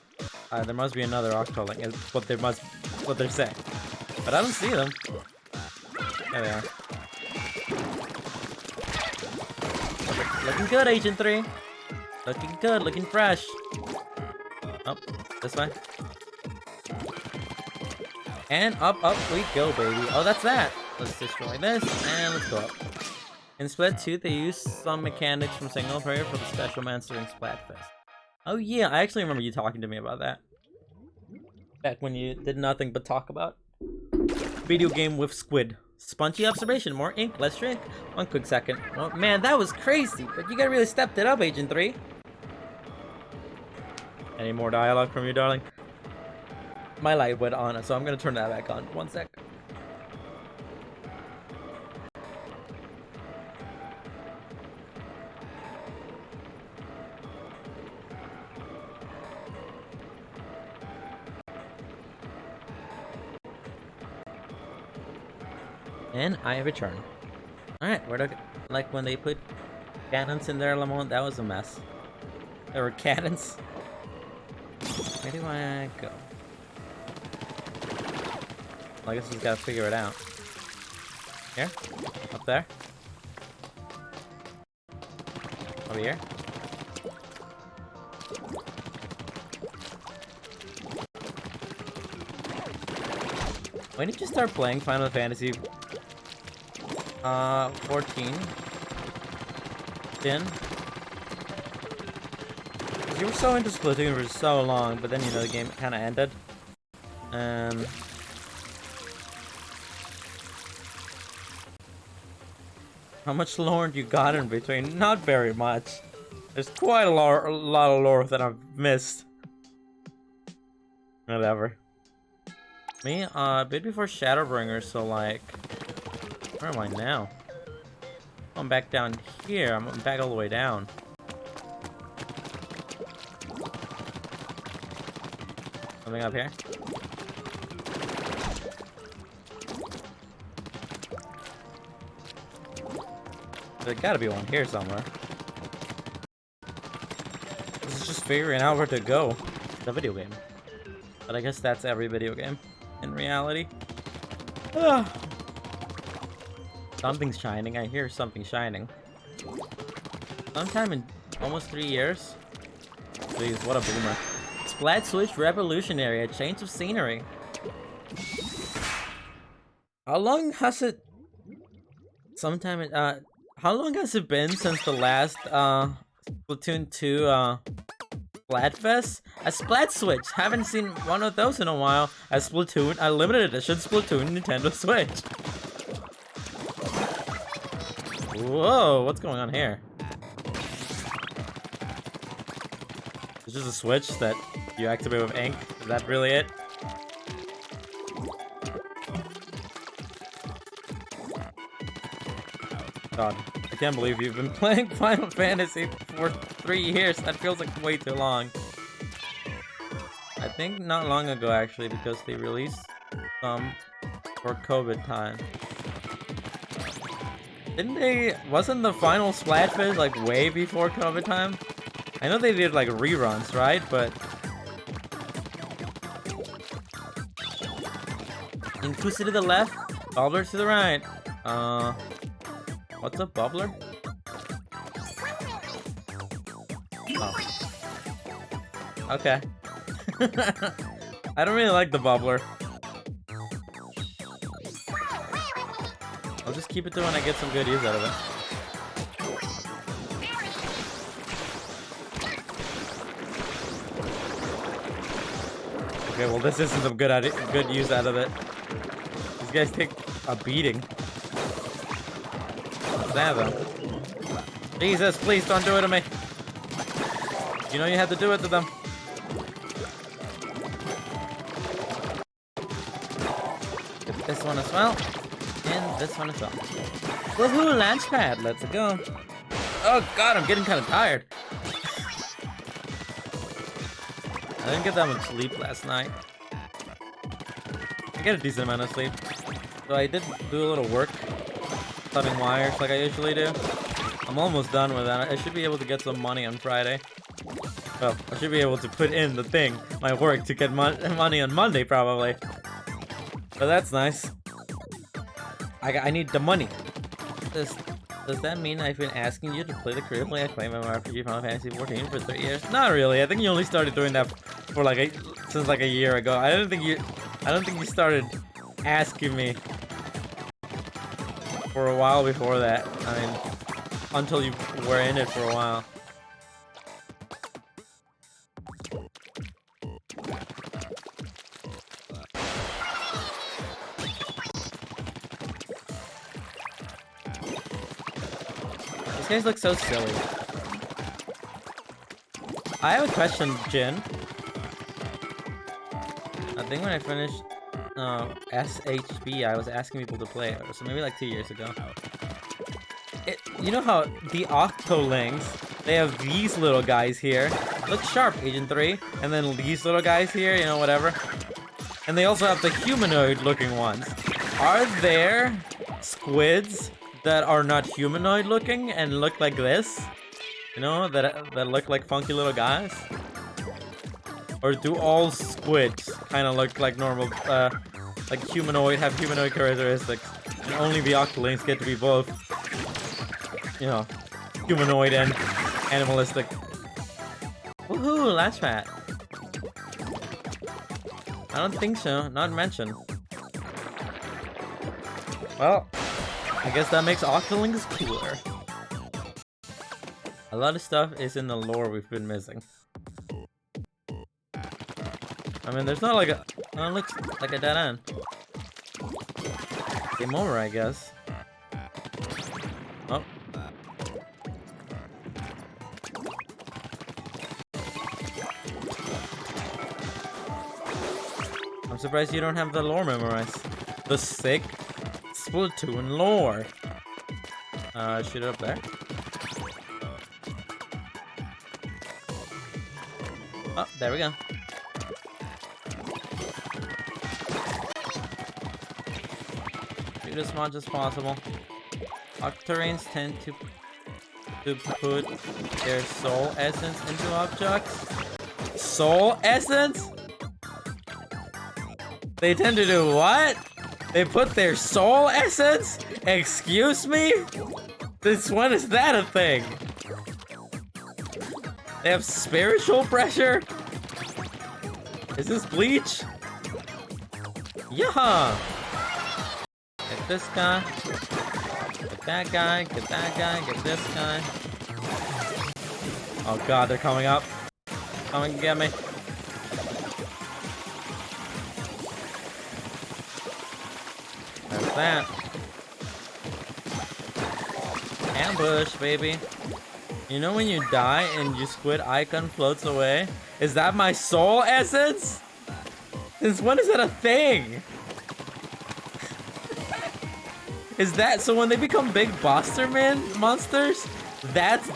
there must be another Octoling. Is what they're saying. But I don't see them. There they are. Looking good, Agent 3. Looking good, looking fresh. Up, this way. And up we go, baby. Oh, that's that. Let's destroy this, and let's go up. In Splat 2, they used some mechanics from single player for the special events during Splatfest. Oh yeah, I actually remember you talking to me about that. Back when you did nothing but talk about video game with squid. Spongy observation, more ink, less shrink. 1 quick second. Oh, man, that was crazy, but you guys really stepped it up, Agent 3. Any more dialogue from you, darling? My light went on, so I'm gonna turn that back on. 1 sec. And I return. Alright, where do like when they put cannons in there, Lamont, that was a mess. There were cannons. Where do I go? Well, I guess we just gotta figure it out. Here? Up there? Over here? When did you start playing Final Fantasy 14? 10? You were so into Splatoon for so long, but then, you know, the game kind of ended. How much lore you got in between? Not very much. There's quite a lot of lore that I've missed. Whatever. Me, a bit before Shadowbringer, so like... Where am I now? I'm back down here. I'm back all the way down. Something up here? There's gotta be one here somewhere. This is just figuring out where to go. The video game. But I guess that's every video game. In reality. Something's shining. I hear something shining. Sometime in almost 3 years. Please, what a boomer. Splat Switch revolutionary. A change of scenery. How long has it... How long has it been since the last, Splatoon 2, Splatfest? A Splat Switch! Haven't seen one of those in a while. A Splatoon, a limited edition Splatoon Nintendo Switch. Whoa, what's going on here? It's just a switch that you activate with ink. Is that really it? God, I can't believe you've been playing Final Fantasy for 3 years. That feels like way too long. I think not long ago, actually, because they released some for COVID time. Didn't they... Wasn't the final Splatfest like way before COVID time? I know they did like reruns, right? But... Inclusive to the left, Bubbler to the right. What's a bubbler? Oh. Okay. I don't really like the bubbler. I'll just keep it to when I get some good use out of it. Okay, well this isn't some good use out of it. These guys take a beating. That though. Jesus, please don't do it to me. You know you had to do it to them. Get this one as well. And this one as well. Woohoo, launchpad, let's go. Oh god, I'm getting kind of tired. I didn't get that much sleep last night. I get a decent amount of sleep. So I did do a little work. Cutting wires like I usually do. I'm almost done with that. I should be able to get some money on Friday. Well, I should be able to put in the thing, my work, to get money on Monday probably. But that's nice. I need the money. Does that mean I've been asking you to play the critically acclaimed RPG Final Fantasy 14 for 3 years? Not really. I think you only started doing that for since like a year ago. I don't think you started asking me for a while before that. I mean, until you were in it for a while. These guys look so silly. I have a question, Jin. I think when I finished SHB, I was asking people to play it, so maybe like 2 years ago. You know how the Octolings, they have these little guys here. Look sharp, Agent 3. And then these little guys here, you know, whatever. And they also have the humanoid-looking ones. Are there squids that are not humanoid-looking and look like this? You know, that look like funky little guys? Or do all squids kind of look like normal, like humanoid, have humanoid characteristics? And only the Octolings get to be both, you know, humanoid and animalistic. Woohoo, last rat. I don't think so, not mentioned. Well, I guess that makes Octolings cooler. A lot of stuff is in the lore we've been missing. I mean, there's not like a... Oh, it looks like a dead end. Game over, I guess. Oh. I'm surprised you don't have the lore memorized. The sick Splatoon lore. Shoot it up there. Oh, there we go. Shoot as much as possible. Octarines tend to put their soul essence into objects. Soul essence? They tend to do what? They put their soul essence? Excuse me? Since when is that a thing? They have spiritual pressure? Is this Bleach? Yeah. Get this guy. Get that guy. Get that guy. Get this guy. Oh god, they're coming up. Come and get me. There's that. Ambush, baby. You know when you die and your squid icon floats away? Is that my soul essence? Since when is that a thing? Is that so when they become big monsters? That's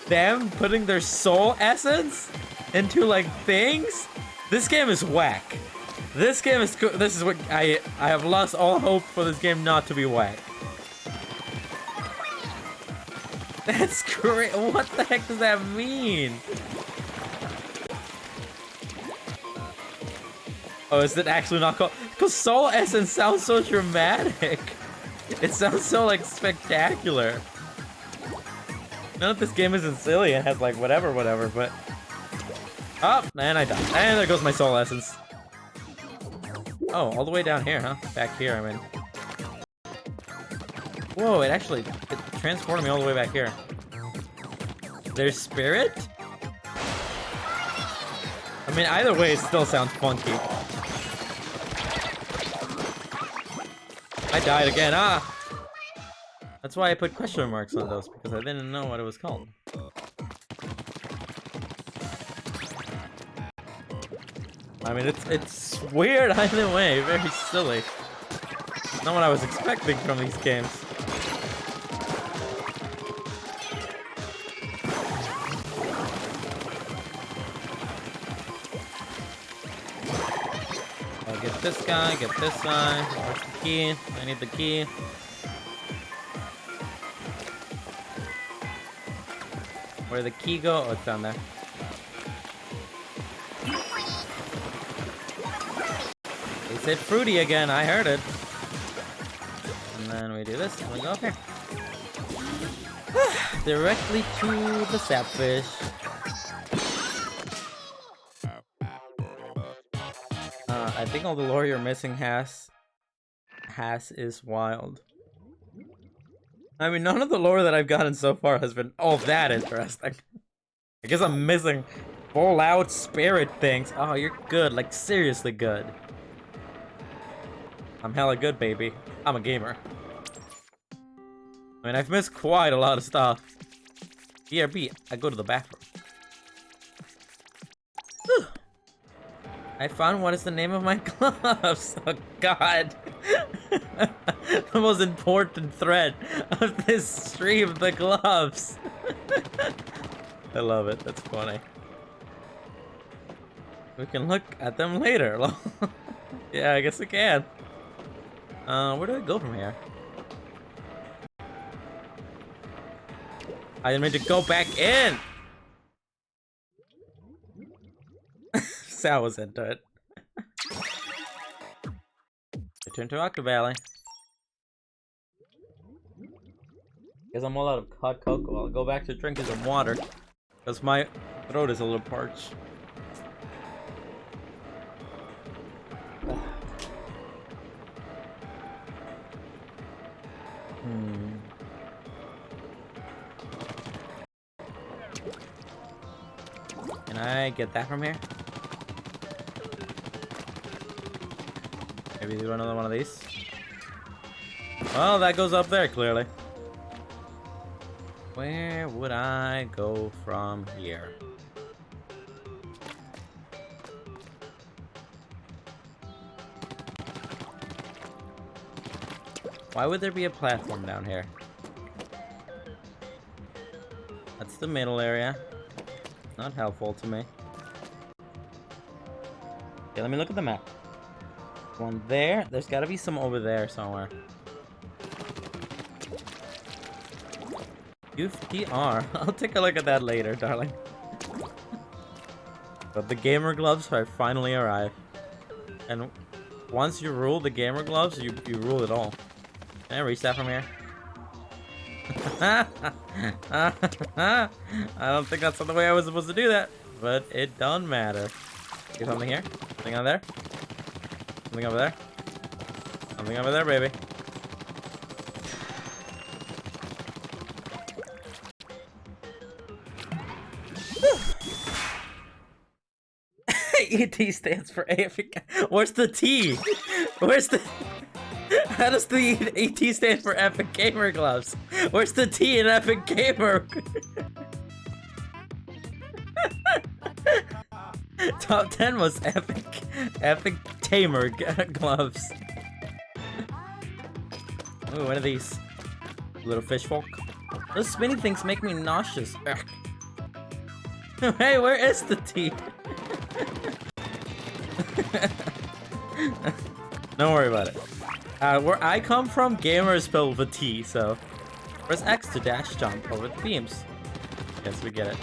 them putting their soul essence into like things? This game is whack. This game is this is what I have lost all hope for this game not to be whack. That's great. What the heck does that mean? Oh, is it actually not called? Because Soul Essence sounds so dramatic. It sounds so like spectacular. None of this game isn't silly. It has like whatever, but. Oh, and I died. And there goes my Soul Essence. Oh, all the way down here, huh? Back here, I mean. Whoa, it transported me all the way back here. There's spirit? I mean, either way, it still sounds funky. I died again, ah! That's why I put question marks on those, because I didn't know what it was called. I mean, it's weird either way, very silly. Not what I was expecting from these games. I'll get this guy, get this guy. Where's the key? I need the key. Where'd the key go? Oh, it's down there. They said fruity again, I heard it. And then we do this, and we go up here. Directly to the sapfish. I think all the lore you're missing has is wild. I mean, none of the lore that I've gotten so far has been all that interesting. I guess I'm missing full-out spirit things. Oh, you're good, like seriously good. I'm hella good, baby. I'm a gamer. I mean, I've missed quite a lot of stuff. BRB, I go to the bathroom. Whew. I found what is the name of my gloves. Oh god. The most important thread of this stream, the gloves. I love it, that's funny. We can look at them later. Yeah, I guess we can. Where do I go from here? I didn't mean to go back in! Sal was into it. Return to Octo Valley. Guess I'm all out of hot cocoa. I'll go back to drinking some water. Because my throat is a little parched. Can I get that from here? Maybe do another one of these? Well, that goes up there, clearly. Where would I go from here? Why would there be a platform down here? That's the middle area. Not helpful to me. Okay, let me look at the map. One there. There's gotta be some over there somewhere. UFTR. I'll take a look at that later, darling. But the gamer gloves have finally arrived. And once you rule the gamer gloves, you rule it all. Can I reach that from here? I don't think that's the way I was supposed to do that. But it don't matter. Okay, something here? Something on there? Something over there? Something over there, baby. ET stands for Africa. Where's the T? Where's the... How does the ET stand for Epic Gamer Gloves? Where's the T in Epic Gamer? Top 10 was Epic Tamer Gloves. Ooh, what are these? Little fish folk. Those spinny things make me nauseous. Hey, where is the T? Don't worry about it. Where I come from, gamer is spelled with a T, so press X to dash jump over the beams. Yes, we get it.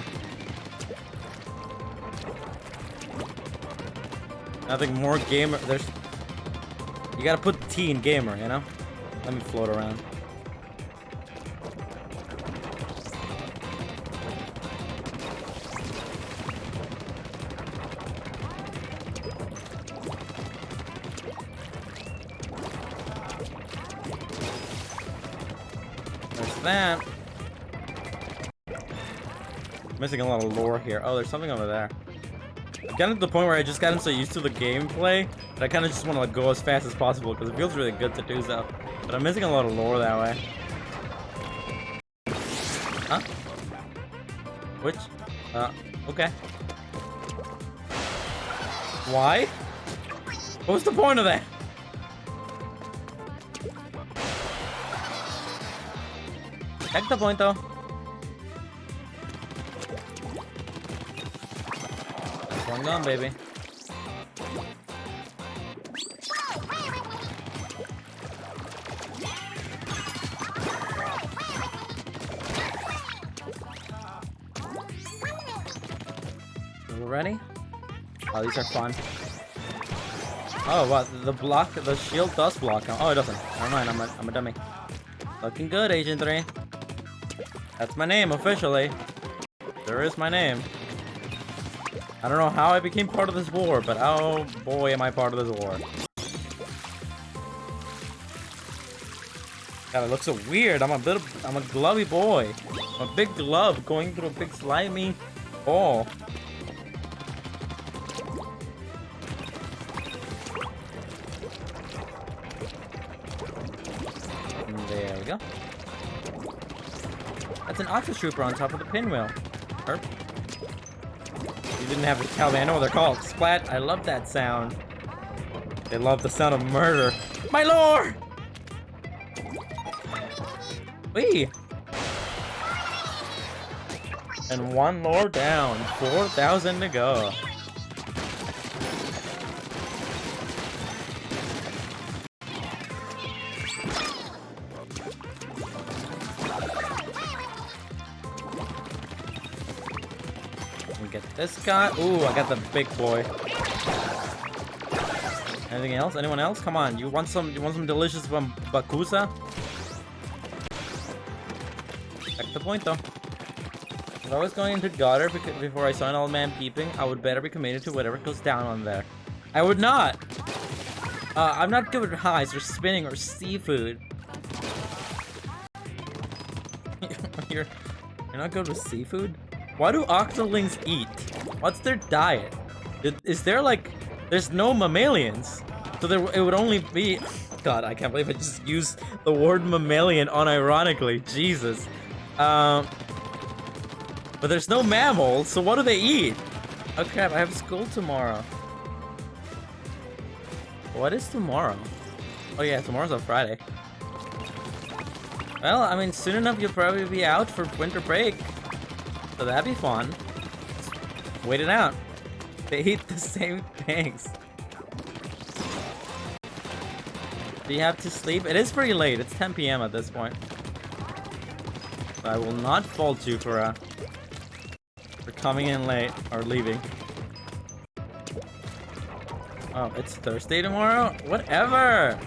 Nothing more gamer. There's. You gotta put the T in gamer, you know? Let me float around. That. Missing a lot of lore here. Oh, there's something over there. I've gotten to the point where I just gotten so used to the gameplay that I kind of just want to like, go as fast as possible because it feels really good to do so. But I'm missing a lot of lore that way. Huh? Which? Okay. Why? What was the point of that? Check the point though. That's one gone, baby. You ready? Oh, these are fun. Oh, what? The shield does block. Oh, it doesn't. Never mind. I'm a dummy. Looking good, Agent 3. That's my name, officially. There is my name. I don't know how I became part of this war, but oh boy am I part of this war. God, it looks so weird. I'm a glovey boy. I'm a big glove going through a big slimy ball. There we go. That's an Octo Trooper on top of the pinwheel. Herp. You didn't have to tell me. I know what they're called. Splat. I love that sound. They love the sound of murder. My lord! Wee! And one lore down. 4,000 to go. We get this guy. Ooh, I got the big boy. Anything else? Anyone else? Come on. You want some delicious bakusa? Check the point though. If I was going into gutter before I saw an old man peeping, I would better be committed to whatever goes down on there. I would not! I'm not good with highs or spinning or seafood. You're not good with seafood? Why do octolings eat? What's their diet? Is there like... There's no mammalians. So it would only be... God, I can't believe I just used the word mammalian unironically. Jesus. But there's no mammals, so what do they eat? Oh crap, I have school tomorrow. What is tomorrow? Oh yeah, tomorrow's a Friday. Well, I mean, soon enough you'll probably be out for winter break. So that'd be fun. Just wait it out. They eat the same things. Do you have to sleep? It is pretty late. It's 10 PM at this point. So I will not fault you for coming in late or leaving. Oh, it's Thursday tomorrow? Whatever!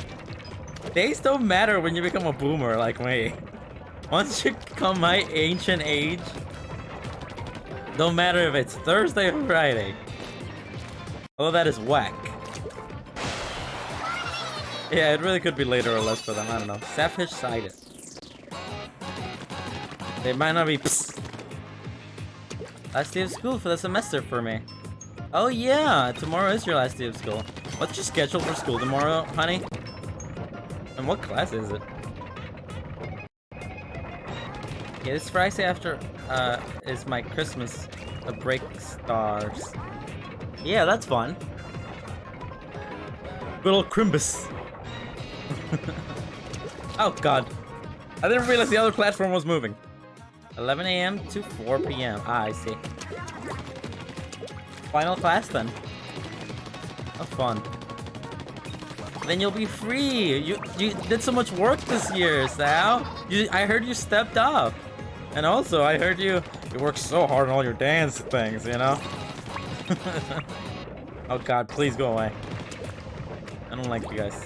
Days don't matter when you become a boomer like me. Once you become my ancient age, don't matter if it's Thursday or Friday. Although that is whack. Yeah, it really could be later or less for them, I don't know. Sapfish sided. They might not be psst. Last day of school for the semester for me. Oh yeah, tomorrow is your last day of school. What's your schedule for school tomorrow, honey? And what class is it? Yeah, this Friday after is my Christmas break stars. Yeah, that's fun. Good old Crimbus. Oh god. I didn't realize the other platform was moving. 11 AM to 4 PM. Ah, I see. Final class then. Oh, fun. Then you'll be free. You did so much work this year, Sal. I heard you stepped up. And also, I heard you worked so hard on all your dance things, you know? Oh god, please go away. I don't like you guys.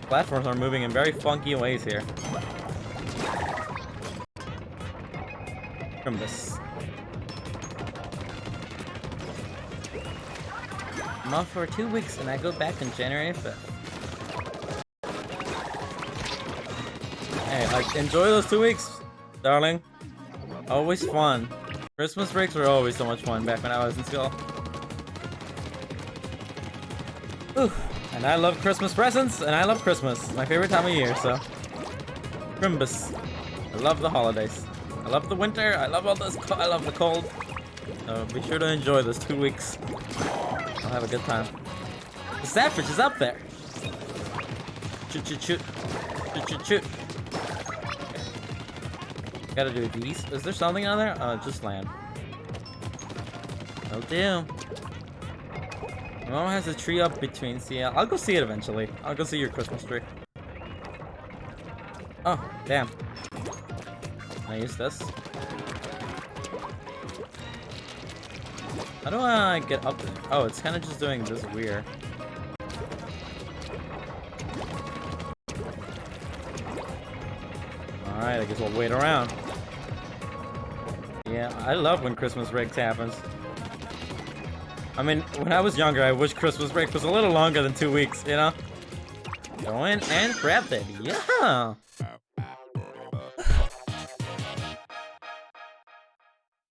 Platforms are moving in very funky ways here. From this. I'm off for 2 weeks and I go back on January 5th. Hey, like, enjoy those 2 weeks, darling. Always fun. Christmas breaks were always so much fun back when I was in school. Ooh. And I love Christmas presents, and I love Christmas. It's my favorite time of year, so. Crimbus. I love the holidays. I love the winter. I love all this. I love the cold. So be sure to enjoy those 2 weeks. I'll have a good time. The Sapfish is up there. Shoot, shoot, shoot. Shoot, shoot, shoot. Gotta do these. Is there something on there? Oh, just land. Will do. My mom has a tree up between. See, I'll go see it eventually. I'll go see your Christmas tree. Oh, damn. Can I use this? How do I get up there? Oh, it's kind of just doing this weird. Alright, I guess we'll wait around. Yeah, I love when Christmas breaks happens. I mean, when I was younger, I wish Christmas break was a little longer than 2 weeks, you know? Go in and grab it. Yeah.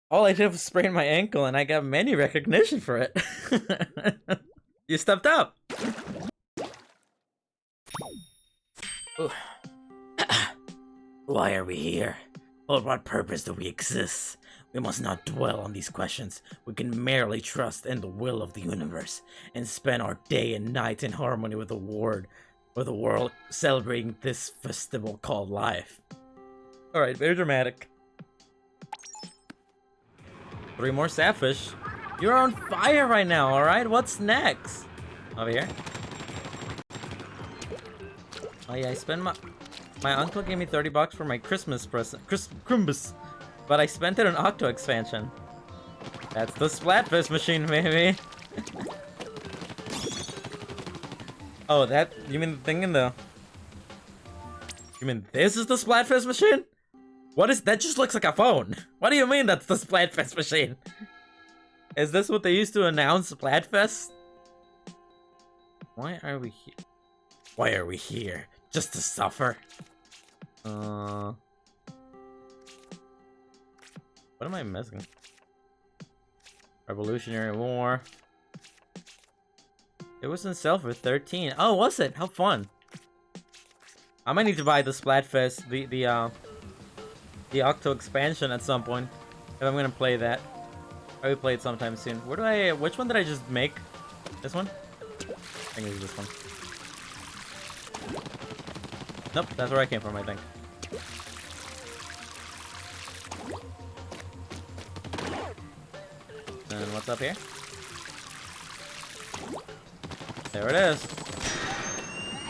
All I did was sprain my ankle and I got many recognition for it. You stepped up. Why are we here? For what purpose do we exist? We must not dwell on these questions. We can merely trust in the will of the universe and spend our day and night in harmony with the world, celebrating this festival called life. Alright, very dramatic. 3 more sapfish. You're on fire right now, alright? What's next? Over here. Oh yeah, I spent my uncle gave me 30 bucks for my Christmas present. Crimbus. But I spent it on Octo expansion. That's the Splatfest machine, baby. Oh, that, you mean the thing in the... You mean this is the Splatfest machine? What is, that just looks like a phone. What do you mean that's the Splatfest machine? Is this what they used to announce Splatfest? Why are we here? Why are we here? Just to suffer? What am I missing? Revolutionary War. It was in sale for 13. Oh, was it? How fun! I might need to buy the Splatfest, the Octo expansion at some point if I'm gonna play that. I will play it sometime soon. Where do I? Which one did I just make? This one? I think it's this one. Nope, that's where I came from, I think. And what's up here? There it is.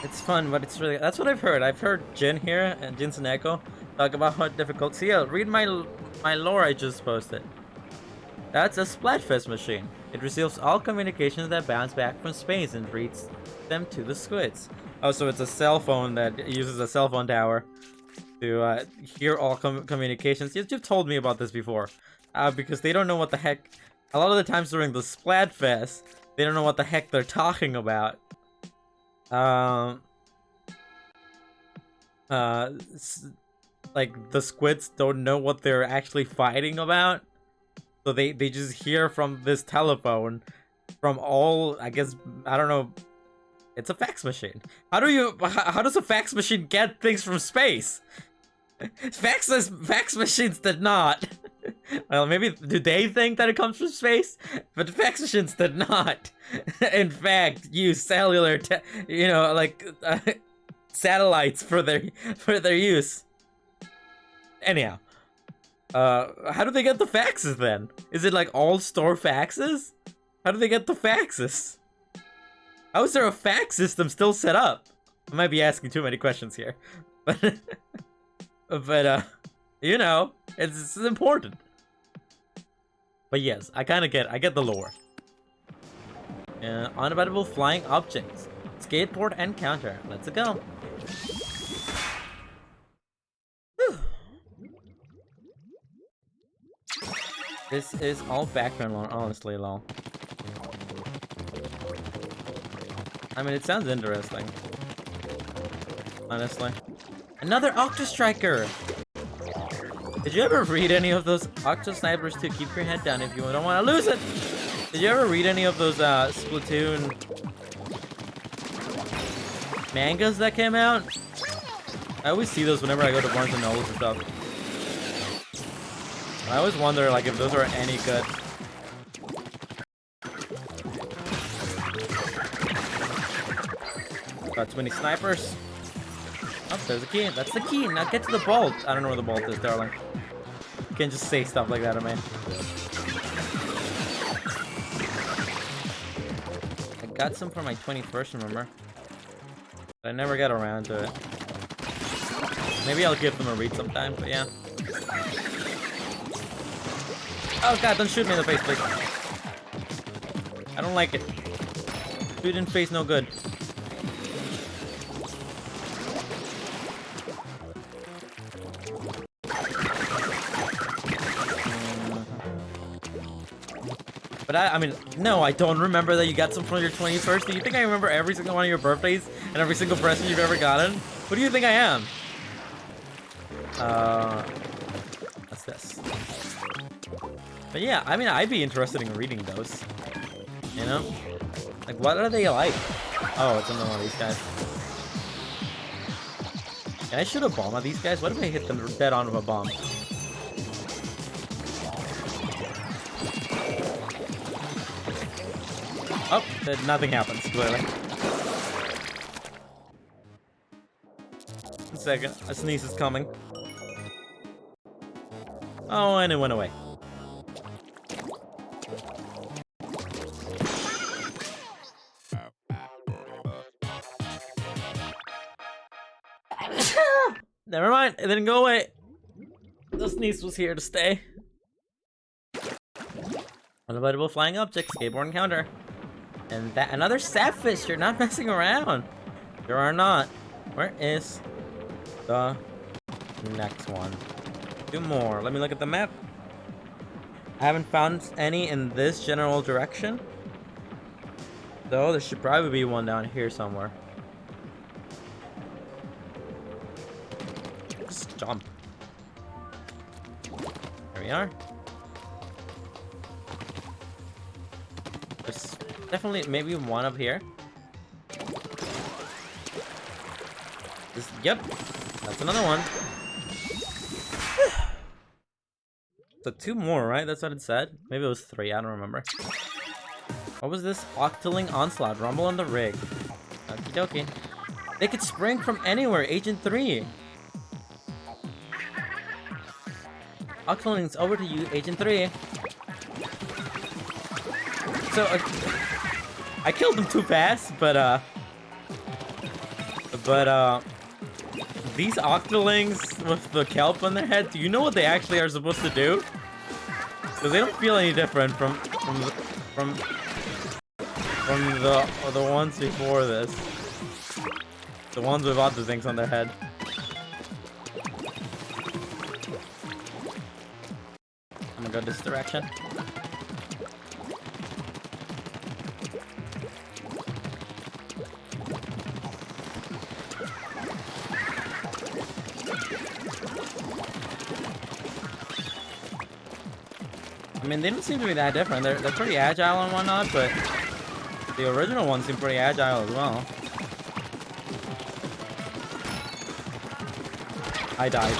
It's fun, but it's really... That's what I've heard. I've heard Jin here, and Jin's and Echo, talk about how difficult... See, read my lore I just posted. That's a Splatfest machine. It receives all communications that bounce back from space and reads them to the squids. Oh, so it's a cell phone that uses a cell phone tower to hear all communications. You've told me about this before. Because they don't know what the heck... A lot of the times during the Splatfest, they don't know what the heck they're talking about. Like, the squids don't know what they're actually fighting about. So they just hear from this telephone from all, I guess, I don't know. It's a fax machine. How does a fax machine get things from space? Fax machines did not. Well, maybe, do they think that it comes from space? But fax machines did not. In fact, use cellular, satellites for their use. Anyhow, how do they get the faxes then? Is it like all store faxes? How do they get the faxes? How is there a fax system still set up? I might be asking too many questions here, but you know, it's important. But yes, I get the lore. Unavailable flying objects, skateboard and counter. Let's go. Whew. This is all background lore, honestly, lol. I mean, it sounds interesting. Honestly. Another Octo Striker! Did you ever read any of those Octo Snipers to keep your head down if you don't want to lose it? Did you ever read any of those Splatoon mangas that came out? I always see those whenever I go to Barnes and Nobles and stuff. I always wonder, like, if those are any good. Got too many snipers. Oh, there's a key. That's the key. Now get to the bolt. I don't know where the bolt is, darling. You can't just say stuff like that to me. I got some for my 21st, remember? But I never got around to it. Maybe I'll give them a read sometime, but yeah. Oh god, don't shoot me in the face, please. I don't like it. Shoot in face, no good. But I mean, no, I don't remember that you got some for your 21st. Do you think I remember every single one of your birthdays and every single present you've ever gotten? What do you think I am? What's this? But yeah, I mean, I'd be interested in reading those. You know? Like, what are they like? Oh, it's another one of these guys. Can I shoot a bomb at these guys? What if I hit them dead on with a bomb? Oh, nothing happens, clearly. One second, a sneeze is coming. Oh, and it went away. Never mind, it didn't go away. The sneeze was here to stay. Unavoidable flying object, skateboard encounter. And that another sapfish, you're not messing around. There are not. Where is the next one? 2 more. Let me look at the map. I haven't found any in this general direction. Though there should probably be one down here somewhere. Just jump. There we are. There's definitely maybe one up here. Yep, that's another one. So 2 more, right? That's what it said. Maybe it was 3. I don't remember. What was this? Octoling Onslaught. Rumble on the rig. Okie dokie. They could spring from anywhere. Agent 3. Octoling's over to you, Agent 3. So, I killed them too fast, but these Octolings with the kelp on their head, do you know what they actually are supposed to do? Because they don't feel any different from the ones before this. The ones with other things on their head. I'm gonna go this direction. I mean, they don't seem to be that different. They're pretty agile and whatnot, but the original ones seem pretty agile as well. I died.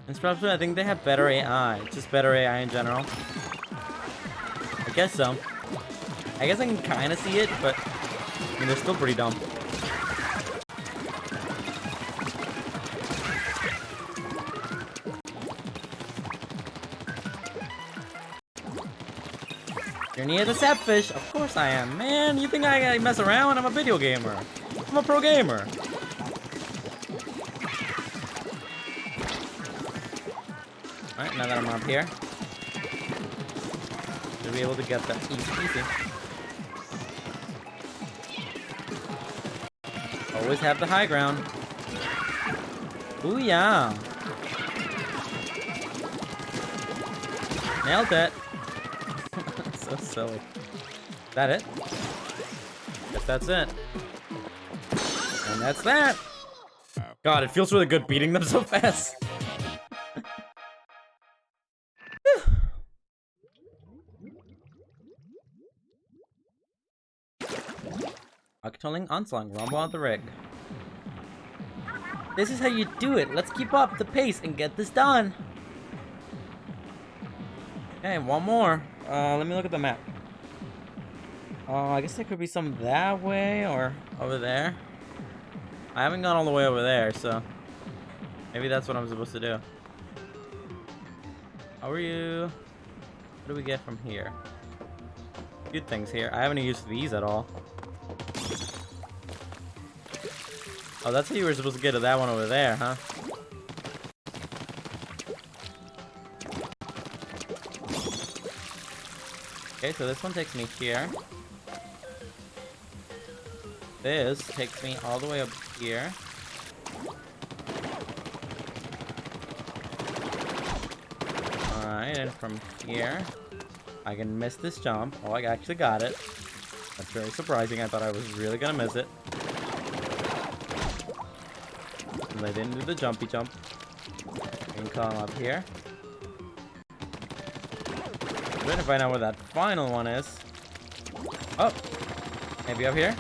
And probably, I think they have better AI. Just better AI in general. I guess so. I guess I can kind of see it, but I mean, they're still pretty dumb. You're near the sapfish. Of course I am, man. You think I mess around? I'm a video gamer. I'm a pro gamer. Alright, now that I'm up here, should be able to get that easy. Always have the high ground. Ooh yeah. Nailed it. So silly. Is that it? Guess that's it. And that's that. God, it feels really good beating them so fast. Octoling Onslaught, rumble on the rig. This is how you do it. Let's keep up the pace and get this done. Okay, 1 more. Let me look at the map. I guess there could be some that way or over there. I haven't gone all the way over there, so maybe that's what I'm supposed to do. How are you? What do we get from here? Good things here. I haven't used these at all. Oh, that's how you were supposed to get to that one over there, huh? Okay, so this one takes me here. This takes me all the way up here. Alright, and from here, I can miss this jump. Oh, I actually got it. That's very surprising. I thought I was really gonna miss it. And I didn't do the jumpy jump. I can climb up here. I'm trying to find out where that final one is. Oh! Maybe up here?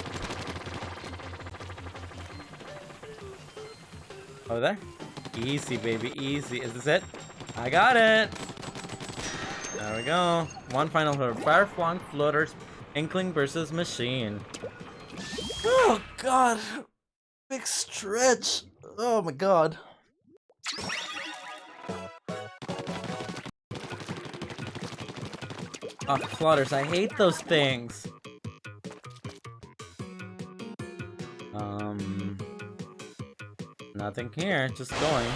Oh, there? Easy, baby, easy. Is this it? I got it! There we go. One final for Fireflung Floaters, Inkling versus Machine. Oh, God! Big stretch! Oh, my God. Oh, Floaters, I hate those things! Nothing here, just going.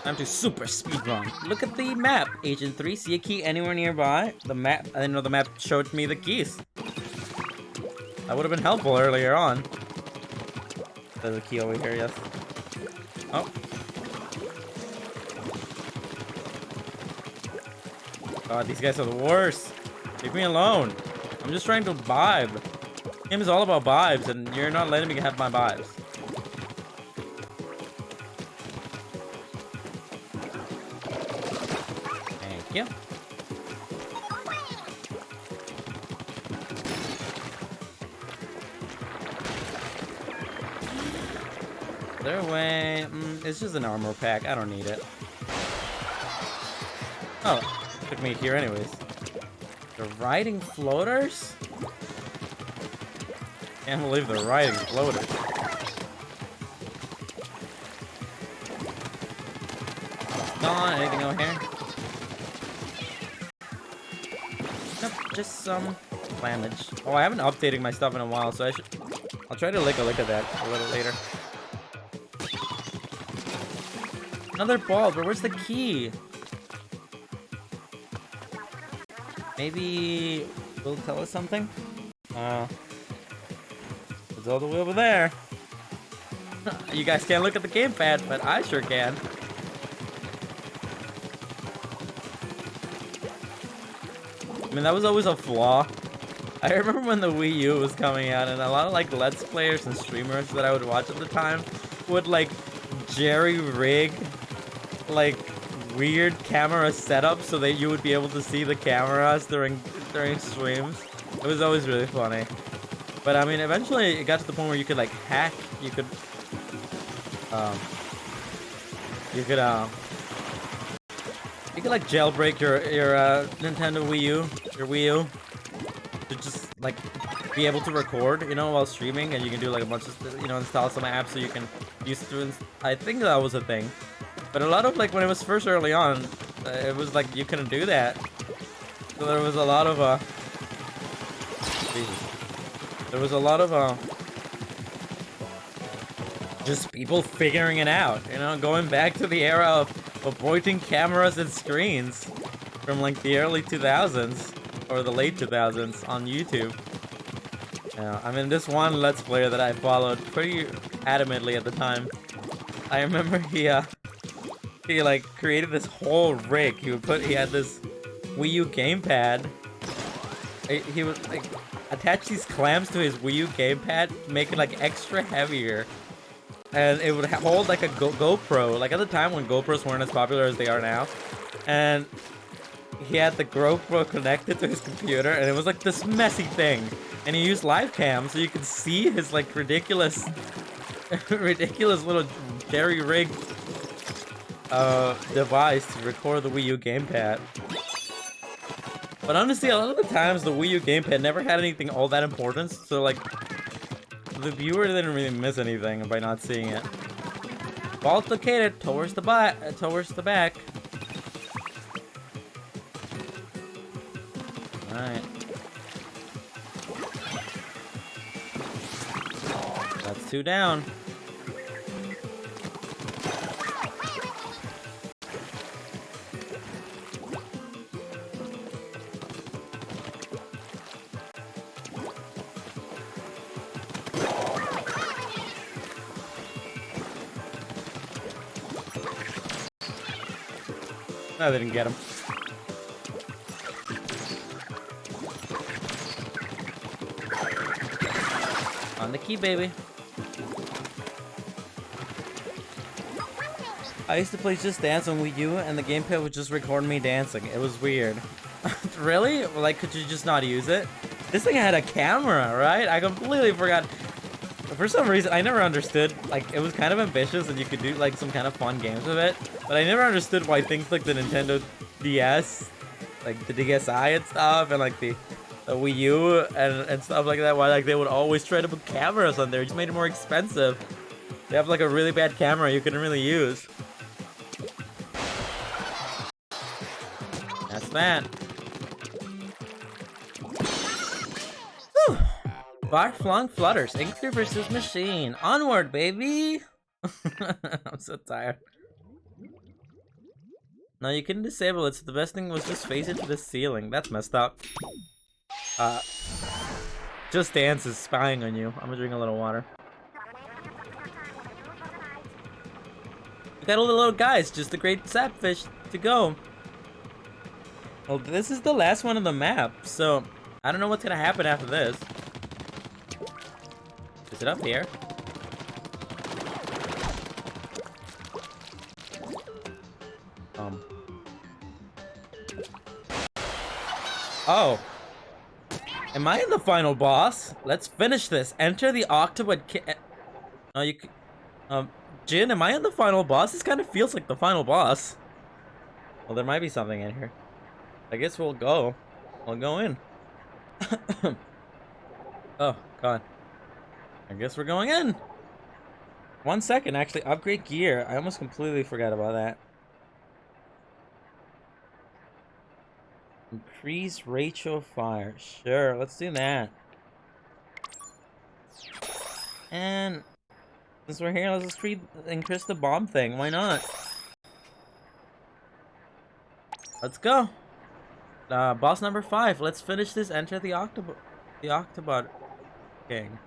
Time to super speedrun. Look at the map, Agent 3. See a key anywhere nearby? The map, I didn't know the map showed me the keys. That would have been helpful earlier on. There's a key over here, yes. Oh. God, these guys are the worst. Leave me alone. I'm just trying to vibe. The game is all about vibes, and you're not letting me have my vibes. Thank you. Their way. It's just an armor pack. I don't need it. Oh, took me here anyways. They're riding floaters? Can't believe they're riding floaters. Gone. Anything over here? Nope, just some damage. Oh, I haven't updated my stuff in a while, so I'll try to lick a look at that a little later. Another ball, but where's the key? Maybe will tell us something? It's all the way over there. You guys can't look at the gamepad, but I sure can. I mean, that was always a flaw. I remember when the Wii U was coming out, and a lot of like Let's Players and streamers that I would watch at the time would like jerry rig like weird camera setups so that you would be able to see the cameras during streams. It was always really funny. But I mean, eventually it got to the point where you could like hack. You could like jailbreak your Nintendo Wii U, your Wii U, to just like be able to record, you know, while streaming, and you can do like a bunch of, you know, install some apps so you can use to. I think that was a thing. But a lot of like when it was first early on, it was like you couldn't do that. So there was a lot of just people figuring it out, you know, going back to the era of pointing cameras at screens from like the early 2000s or the late 2000s on YouTube. Yeah, I mean, this one Let's Player that I followed pretty adamantly at the time, I remember he like created this whole rig. He had this Wii U gamepad. He would like attach these clamps to his Wii U gamepad to make it like extra heavier, and it would hold like a GoPro. Like at the time when GoPros weren't as popular as they are now, and he had the GoPro connected to his computer, and it was like this messy thing. And he used live cam so you could see his like ridiculous little jerry rigged device to record the Wii U gamepad. But honestly, a lot of the times the Wii U gamepad never had anything all that important, so like the viewer didn't really miss anything by not seeing it. Vault located towards the back. Alright. That's 2 down. No, they didn't get him. Found the key, baby. I used to play Just Dance on Wii U, and the gamepad would just record me dancing. It was weird. Really? Like, could you just not use it? This thing had a camera, right? I completely forgot. For some reason, I never understood. Like, it was kind of ambitious, and you could do, like, some kind of fun games with it. But I never understood why things like the Nintendo DS, like the DSi and stuff, and, like, the Wii U and stuff like that, why, like, they would always try to put cameras on there. It just made it more expensive. They have, like, a really bad camera you couldn't really use. That's that. Whew. Far-flung flutters. Inkster versus machine. Onward, baby! I'm so tired. No, you couldn't disable it, so the best thing was just face it to the ceiling. That's messed up. Just Dance is spying on you. I'm gonna drink a little water. We got all the little guys, just the great sapfish to go. Well, this is the last one of the map, so I don't know what's gonna happen after this. Is it up here? Oh. Am I in the final boss? Let's finish this. Enter the Octobot Oh, you Jin, am I in the final boss? This kind of feels like the final boss. Well, there might be something in here. I guess we'll go. We'll go in. Oh, God. I guess we're going in. 1 second, actually. Upgrade gear. I almost completely forgot about that. Increase ratio of fire. Sure, let's do that. And since we're here, let's just increase the bomb thing. Why not? Let's go. Boss number 5. Let's finish this. Enter the Octobot King.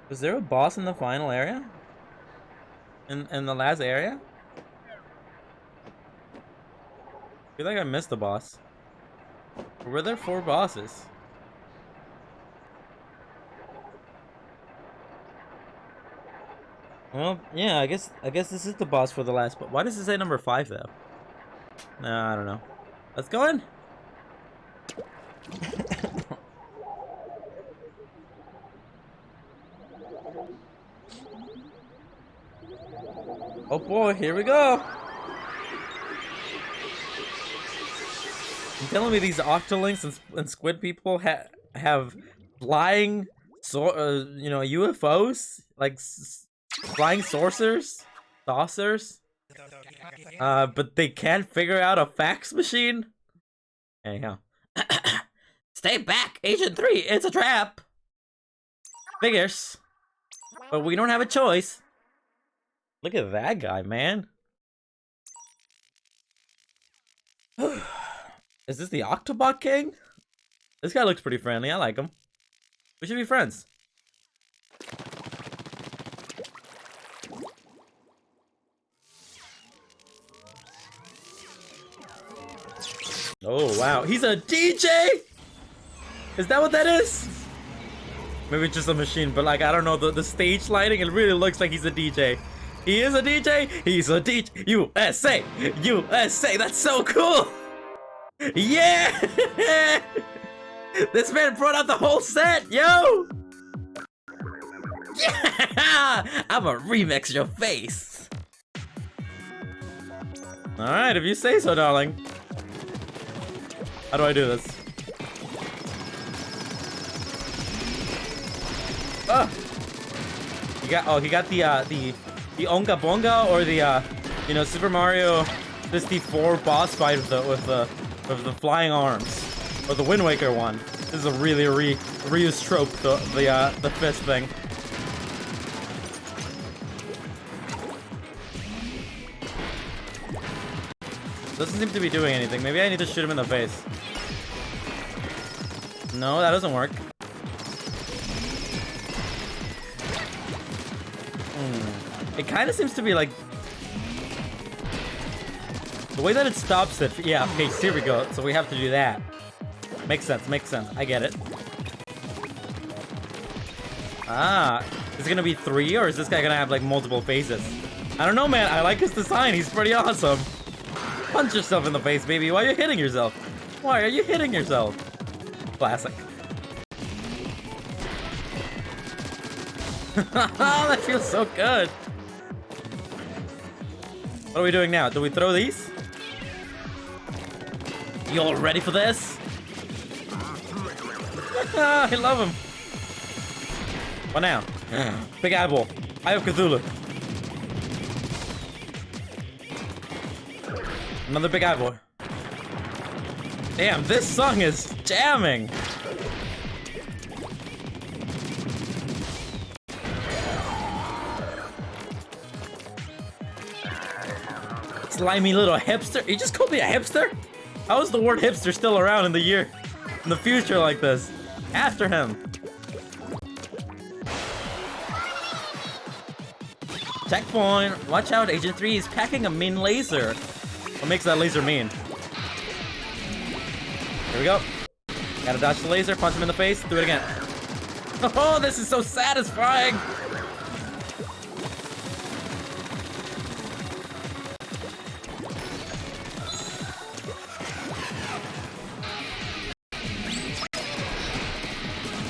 Is there a boss in the final area? In the last area? I feel like I missed the boss. Or were there 4 bosses? Well, yeah, I guess this is the boss for the last. But why does it say number 5 though? Nah, I don't know. Let's go in. Oh boy, here we go. You're telling me these Octolinks and Squid people have flying, you know, UFOs, like flying saucers, but they can't figure out a fax machine. Anyhow, Stay back, Agent 3. It's a trap. Figures, but we don't have a choice. Look at that guy, man. Is this the Octobot King? This guy looks pretty friendly. I like him. We should be friends. Oh, wow. He's a DJ? Is that what that is? Maybe it's just a machine, but like, I don't know. The stage lighting, it really looks like he's a DJ. He is a DJ? He's a DJ. USA! USA! That's so cool! Yeah! This man brought out the whole set, yo! Yeah! I'ma remix your face. Alright, if you say so, darling. How do I do this? Oh! He got the Onga Bonga, or the you know, Super Mario 64 boss fight with the flying arms, or the Wind Waker one. This is a really reused trope, the fist thing. Doesn't seem to be doing anything. Maybe I need to shoot him in the face. No, that doesn't work. It kind of seems to be like the way that it stops it. Yeah, okay, here we go. So we have to do that. Makes sense, makes sense. I get it. Ah, is it gonna be 3 or is this guy gonna have like multiple faces? I don't know, man. I like his design. He's pretty awesome. Punch yourself in the face, baby. Why are you hitting yourself? Why are you hitting yourself? Classic. That feels so good. What are we doing now? Do we throw these? You all ready for this? I love him. What now? Big eyeball. Eye of Cthulhu. Another big eyeball. Damn, this song is jamming. Slimy little hipster. You just called me a hipster? How is the word hipster still around in the future like this? After him. Checkpoint. Watch out, Agent 3 is packing a mean laser. What makes that laser mean? Here we go. Gotta dodge the laser, punch him in the face, do it again. Oh, this is so satisfying!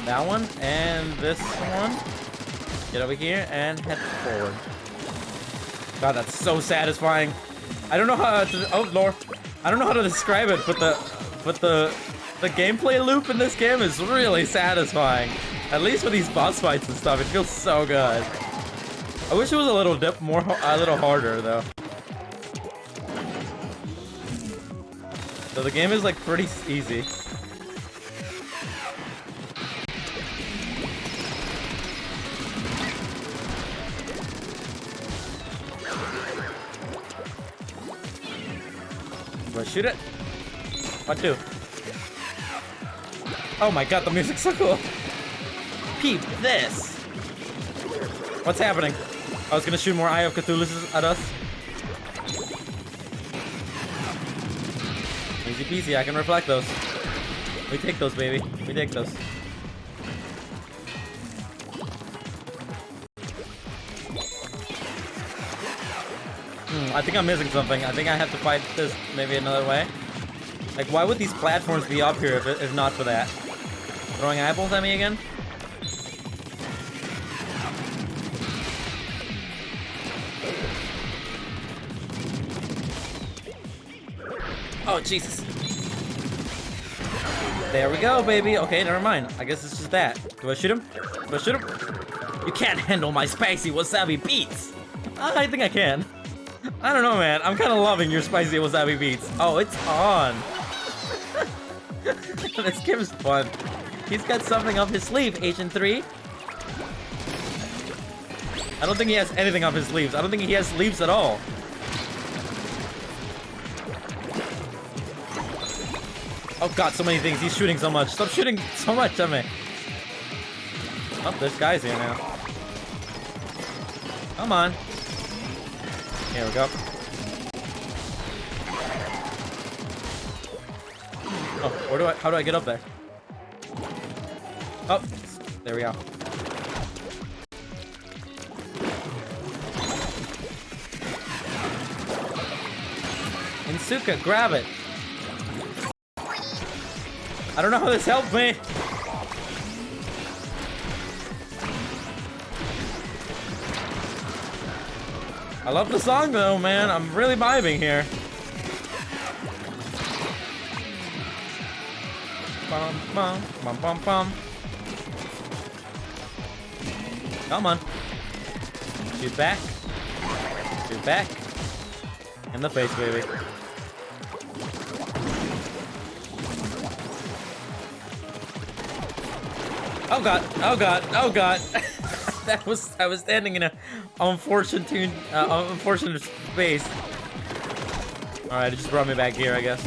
That one, and this one. Get over here and head forward. God, that's so satisfying. I don't know how to, oh lord. I don't know how to describe it, but the gameplay loop in this game is really satisfying. At least with these boss fights and stuff, it feels so good. I wish it was a little harder though. So the game is like pretty easy. Do I shoot it? What do? Oh my god, the music's so cool. Peep this. What's happening? I was gonna shoot more Eye of Cthulhu at us. Easy peasy, I can reflect those. We take those, baby. We take those. I think I'm missing something. I think I have to fight this maybe another way. Like, why would these platforms be up here if not for that? Throwing eyeballs at me again? Oh, Jesus. There we go, baby. Okay, never mind. I guess it's just that. Do I shoot him? Do I shoot him? You can't handle my spicy wasabi beats. I think I can. I don't know, man. I'm kind of loving your spicy wasabi beats. Oh, it's on. This game is fun. He's got something up his sleeve, Agent 3. I don't think he has anything up his sleeves. I don't think he has sleeves at all. Oh god, so many things. He's shooting so much. Stop shooting so much at me. Oh, there's guys here now. Come on. Here we go. Oh, how do I get up there? Oh, there we go. Insuka, grab it. I don't know how this helped me. I love the song though, man. I'm really vibing here. Bum, bum, bum, bum, bum. Come on. Shoot back. Shoot back. In the face, baby. Oh god, oh god, oh god. I was standing in a unfortunate space. Alright, it just brought me back here, I guess.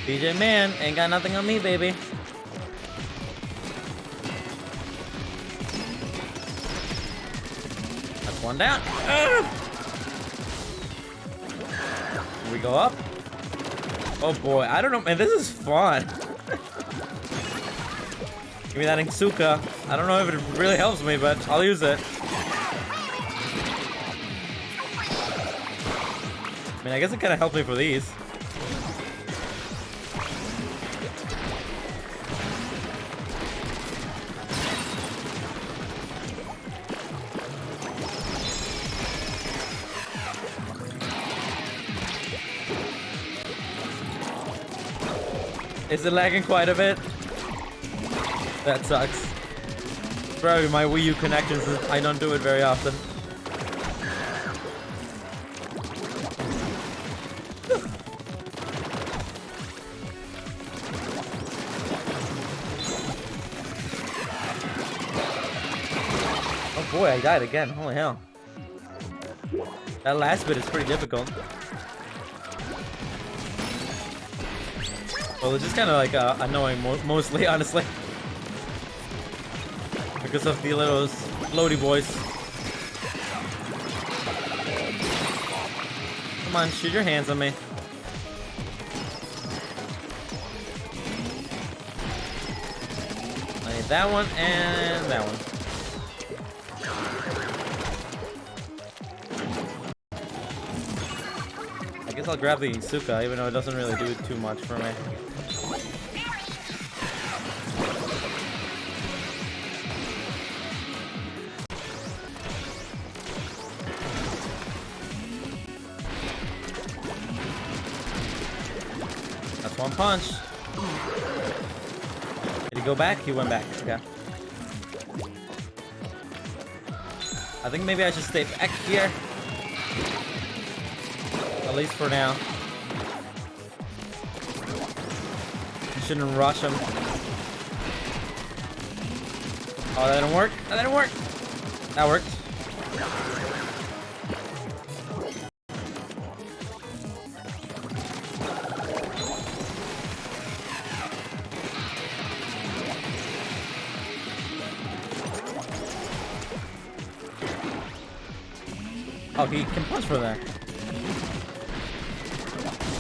DJ Man ain't got nothing on me, baby. That's one down. we go up. Oh boy, I don't know, man, this is fun. Give me that Insuka. I don't know if it really helps me, but I'll use it. I mean, I guess it kind of helped me for these. Is it lagging quite a bit? That sucks. Probably my Wii U connections, I don't do it very often. Oh boy, I died again. Holy hell. That last bit is pretty difficult. Well, it's just kind of like annoying mostly, honestly. Because of the little floaty boys. Come on, shoot your hands on me. I need that one and that one. I guess I'll grab the Insuka, even though it doesn't really do too much for me. That's one punch. Did he go back? He went back. Okay. I think maybe I should stay back here. At least for now. You shouldn't rush him. Oh, that didn't work. That didn't work. That worked. Oh, he can punch from there.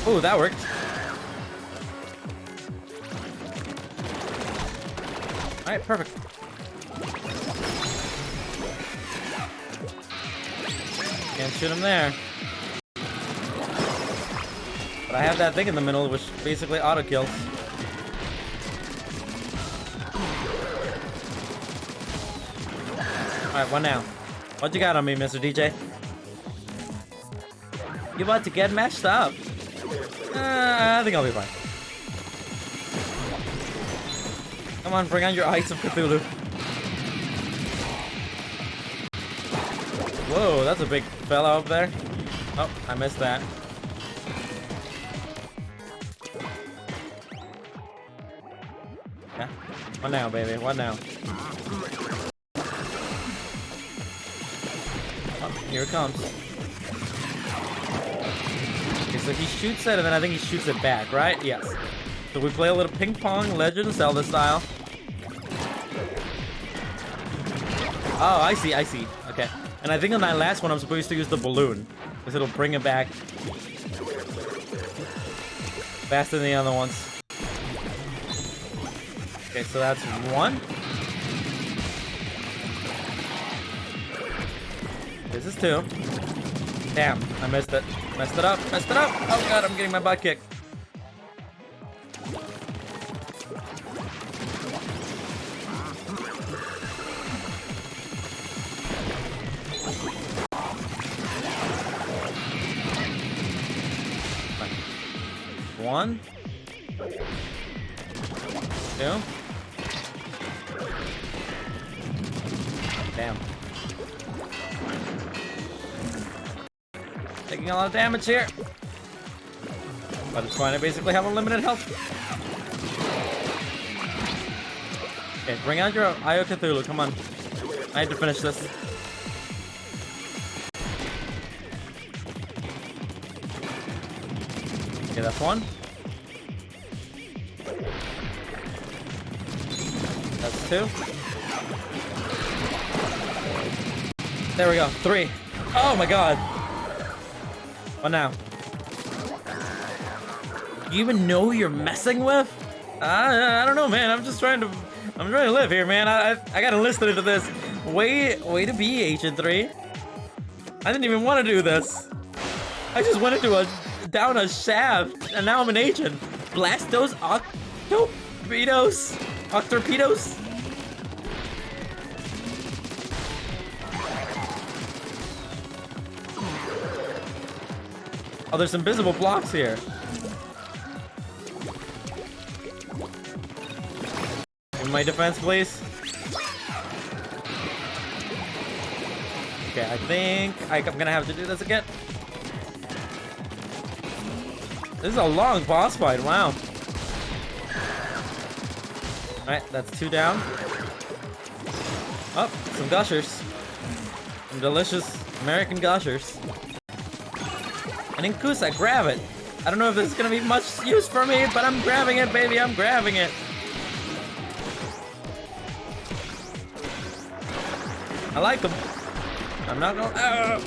Oh, that worked. Alright, perfect. Can't shoot him there. But I have that thing in the middle, which basically auto kills. Alright, what now? What you got on me, Mr. DJ? You about to get matched up? I think I'll be fine. Come on, bring on your Eyes of Cthulhu. Whoa, that's a big fella up there. Oh, I missed that. Yeah. What now, baby? What now? Oh, here it comes. Okay, so he shoots it, and then I think he shoots it back, right? Yes. So we play a little ping pong, Legend of Zelda style. Oh, I see, I see. Okay. And I think on that last one, I'm supposed to use the balloon, because it'll bring it back faster than the other ones. Okay, so that's one. This is two. Damn, I missed it. Messed it up, messed it up. Oh god, I'm getting my butt kicked. One. Two. Damn. Taking a lot of damage here. But it's fine, I basically have unlimited health. Okay, bring out your Eye of Cthulhu, come on. I need to finish this. Okay, that's one. That's two. There we go, three. Oh my god. What now? you even know who you're messing with? I don't know, man. I'm trying to live here, man. I got enlisted into this. Way to be, Agent 3. I didn't even want to do this. I just went into down a shaft, and now I'm an agent. Blast those octorpedos. Octorpedos. Oh, there's invisible blocks here. In my defense, please. Okay, I think I'm gonna have to do this again. This is a long boss fight, wow. Alright, that's 2 down. Oh, some gushers. Some delicious American gushers. And Inkusa, grab it. I don't know if this is gonna be much use for me, but I'm grabbing it, baby, I'm grabbing it. I like them. I'm not gonna.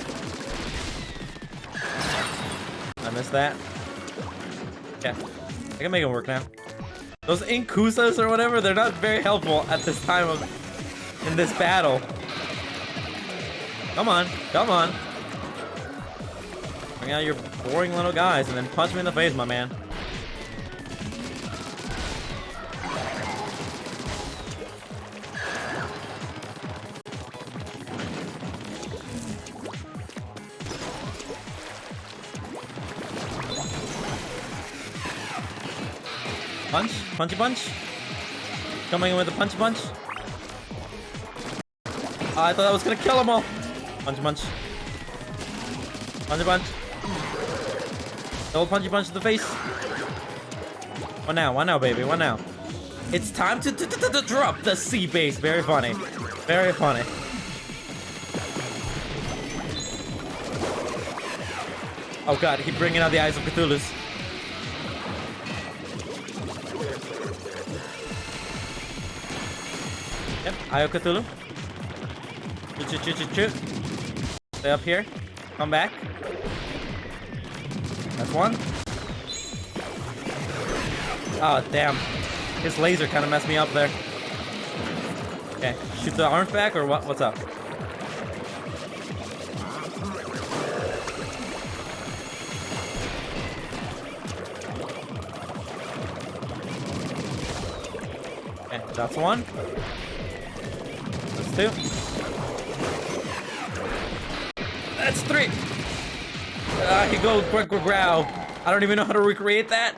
I missed that. Okay, I can make them work now. Those Inkusas or whatever, they're not very helpful at this time in this battle. Come on, come on. Bring out your boring little guys and then punch me in the face, my man. Punch, punchy punch. Coming in with a punchy punch. Oh, I thought that was gonna kill them all. Punch, punch. Punchy punch. Double punchy punch to the face. What now, baby? What now? It's time to drop the sea base. Very funny. Very funny. Oh god, he's bringing out the eyes of Cthulhu's. Yep, Eye of Cthulhu. Stay up here. Come back. That's one. Oh, damn. His laser kind of messed me up there. Okay, shoot the arms back or what? What's up? Okay, that's one. That's two. That's three. He goes quick growl. I don't even know how to recreate that.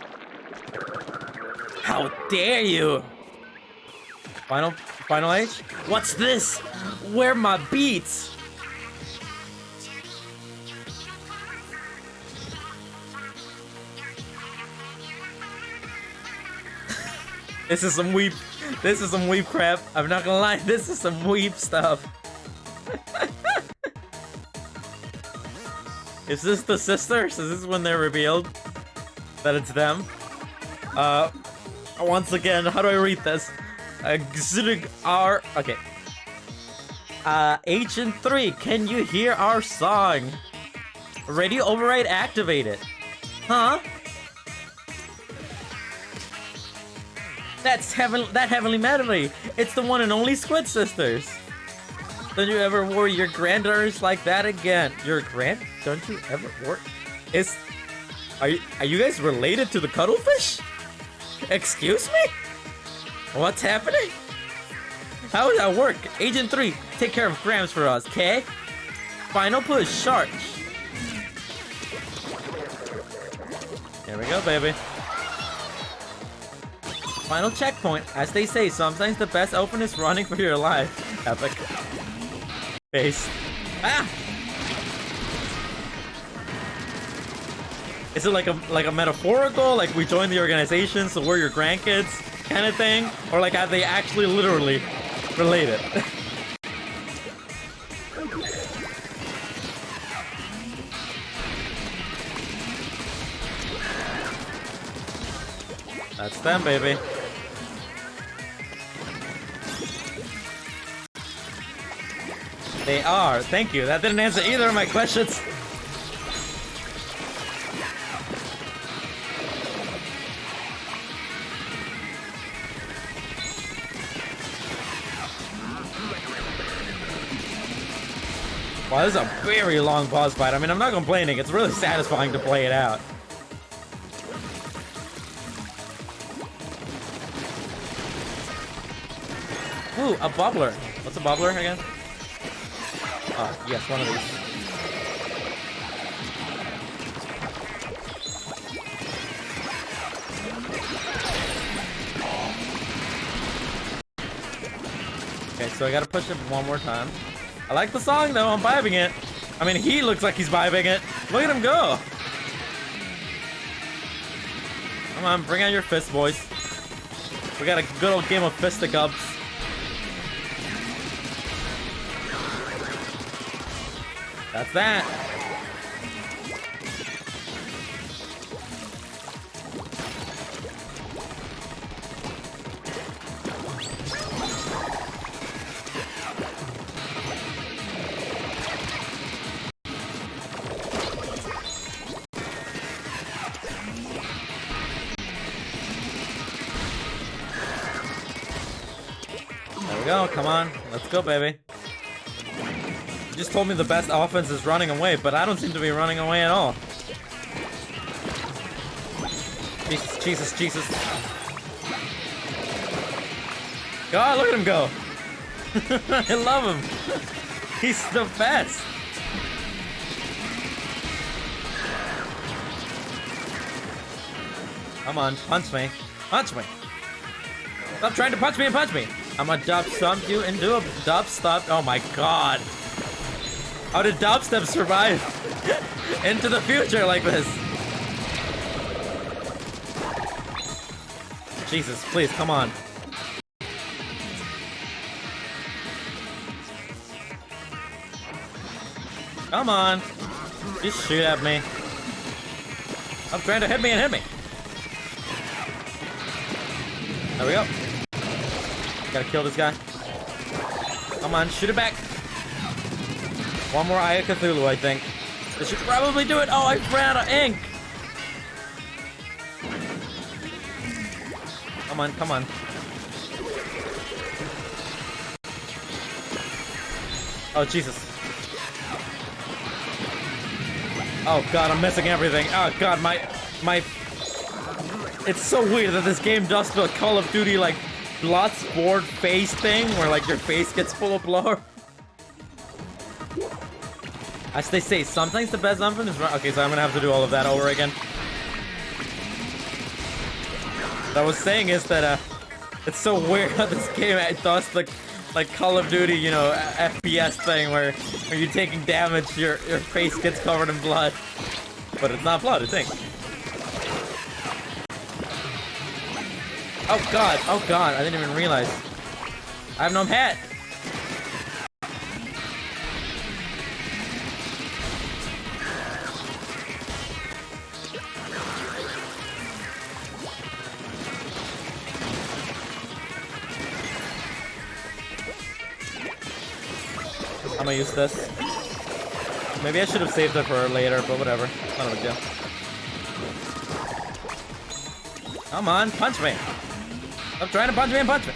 How dare you? Final H? What's this? Where my beats? This is some weep crap. I'm not gonna lie, this is some weep stuff. Is this the sisters? Is this when they're revealed that it's them? Once again, how do I read this? Okay. Agent 3, can you hear our song? Radio override activated. Huh? That heavenly melody. It's the one and only Squid Sisters. Don't you ever worry your granddaughters like that again? Don't you ever worry? Are you guys related to the cuttlefish? Excuse me? What's happening? How does that work? Agent 3, take care of Grams for us, okay? Final push, charge. Here we go, baby. Final checkpoint. As they say, sometimes the best open is running for your life. Epic. Face. Ah! Is it like a metaphorical, like we joined the organization, so we're your grandkids kind of thing? Or like are they actually literally related? That's them, baby. They are. Thank you. That didn't answer either of my questions. Wow, this is a very long boss fight. I mean, I'm not complaining. It's really satisfying to play it out. Ooh, a bubbler. What's a bubbler again? Oh, yes, one of these. Okay, so I gotta push it one more time. I like the song though, I'm vibing it. I mean, he looks like he's vibing it. Look at him go. Come on, bring out your fist, boys. We got a good old game of fisticuffs. That's that. There we go, come on. Let's go, baby. You just told me the best offense is running away, but I don't seem to be running away at all. Jesus, Jesus, Jesus. God, look at him go. I love him. He's the best. Come on, punch me. Punch me. Stop trying to punch me and punch me. I'm gonna dubstep you into a dubstep. Oh my god. How did dubstep survive into the future like this? Jesus, please, come on. Come on. Just shoot at me. I'm trying to hit me and hit me. There we go. Gotta kill this guy. Come on, shoot it back. One more Eye of Cthulhu, I think. This should probably do it. Oh, I ran out of ink. Come on, come on. Oh, Jesus. Oh, God, I'm missing everything. Oh, God, my... It's so weird that this game does the Call of Duty, like, Bloodsport face thing, where, like, your face gets full of blood. As they say, sometimes the best something is... Okay, so I'm gonna have to do all of that over again. What I was saying is that, it's so weird how this game does the, like, Call of Duty, you know, FPS thing, where you're taking damage, your face gets covered in blood. But it's not blood, it's ink. Oh god, I didn't even realize. I have no hat. I'm gonna use this. Maybe I should have saved it for later, but whatever. It's not a big deal. Come on, punch me. Stop trying to punch me and punch me.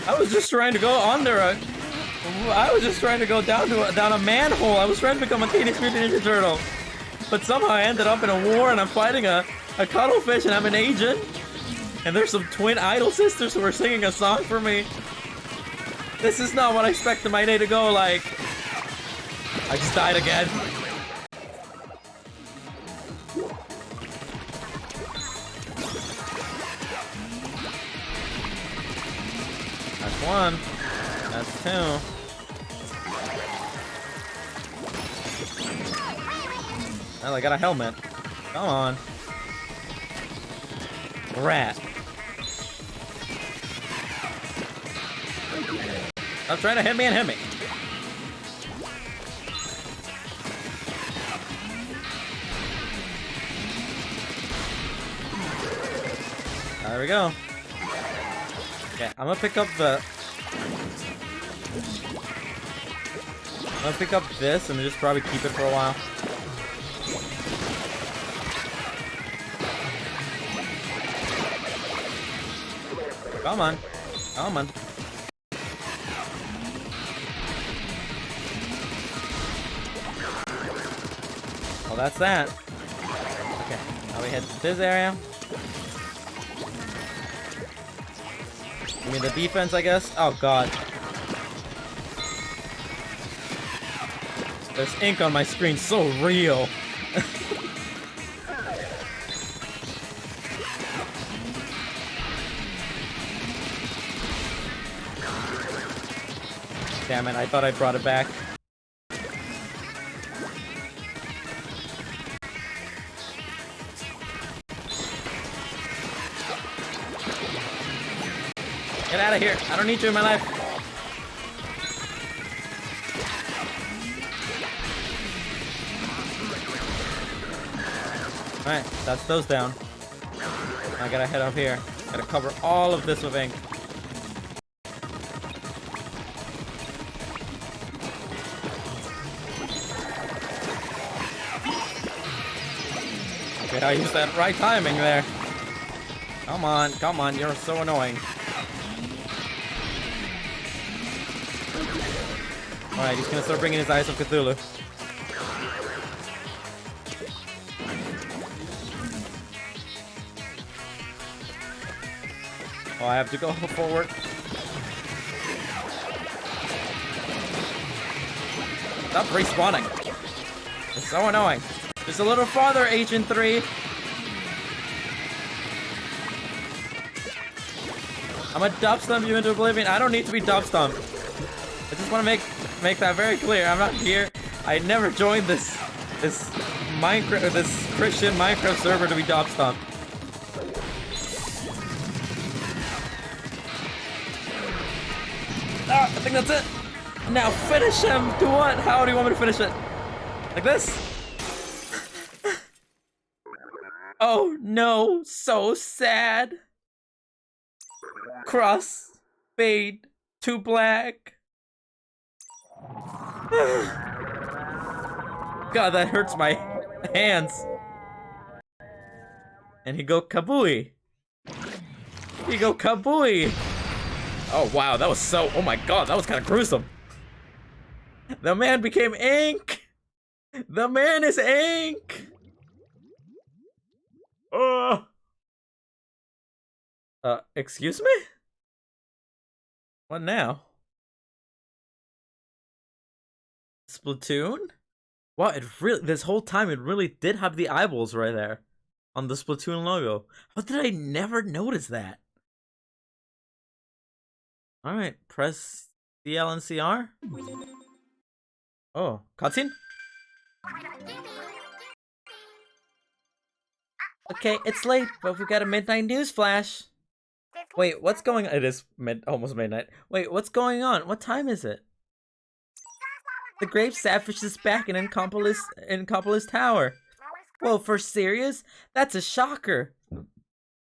I was just trying to go under a... I was just trying to go down a manhole. I was trying to become a Teenage Mutant Ninja Turtle. But somehow I ended up in a war and I'm fighting a cuttlefish and I'm an agent. And there's some twin idol sisters who are singing a song for me. This is not what I expected my day to go like. I just died again. That's one. That's two. Well, I got a helmet. Come on. Rat. Stop trying to hit me and hit me. There we go. Okay, I'm gonna pick up the... I'm gonna pick up this and just probably keep it for a while. Come on. Come on. Well, that's that. Okay, now we head to this area. Give me the defense, I guess. Oh, God. There's ink on my screen, so real. Damn it, I thought I brought it back. Get out of here. I don't need you in my life. Alright, that's those down. I gotta head up here. Gotta cover all of this with ink. Okay, I used that right timing there. Come on, you're so annoying. Alright, he's gonna start bringing his Eyes of Cthulhu. Oh, I have to go forward. Stop respawning. It's so annoying. Just a little farther, Agent 3. I'm gonna dub stomp you into oblivion. I don't need to be dub stomped. I just want to make that very clear. I'm not here. I never joined this Minecraft, this Christian Minecraft server to be dub stomped. Ah, I think that's it. Now finish him. Do what? How do you want me to finish it? Like this? Oh no, so sad. Cross, fade to black. God, that hurts my hands. And he go kabooey. He go kabooey. Oh wow, that was so, oh my God, that was kind of gruesome. The man became ink. The man is ink. Excuse me? What now? Splatoon? Wow, it really, this whole time it really did have the eyeballs right there on the Splatoon logo. How did I never notice that? Alright, press CL and CR. Oh, cutscene? Okay, it's late, but we got a midnight news flash. Wait, what's going on? It is almost midnight. Wait, what's going on? What time is it? The Grave Sapfish is back in Incompolis Tower. Whoa, for serious? That's a shocker.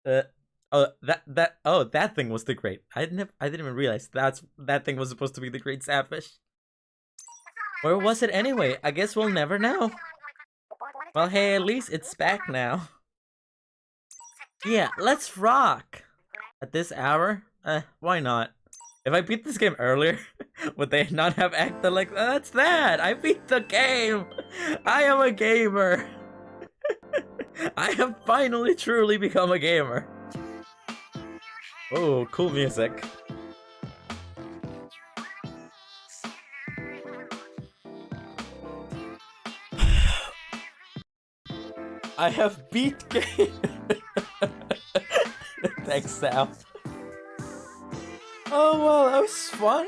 That thing was the Great. I didn't even realize that thing was supposed to be the Great Sapfish. Where was it anyway? I guess we'll never know. Well, hey, at least it's back now. Yeah, let's rock. At this hour? Why not? If I beat this game earlier, would they not have acted like that's that? I beat the game! I am a gamer! I have finally truly become a gamer. Oh, cool music. I have beat game. Thanks, Sal. Oh, well, that was fun.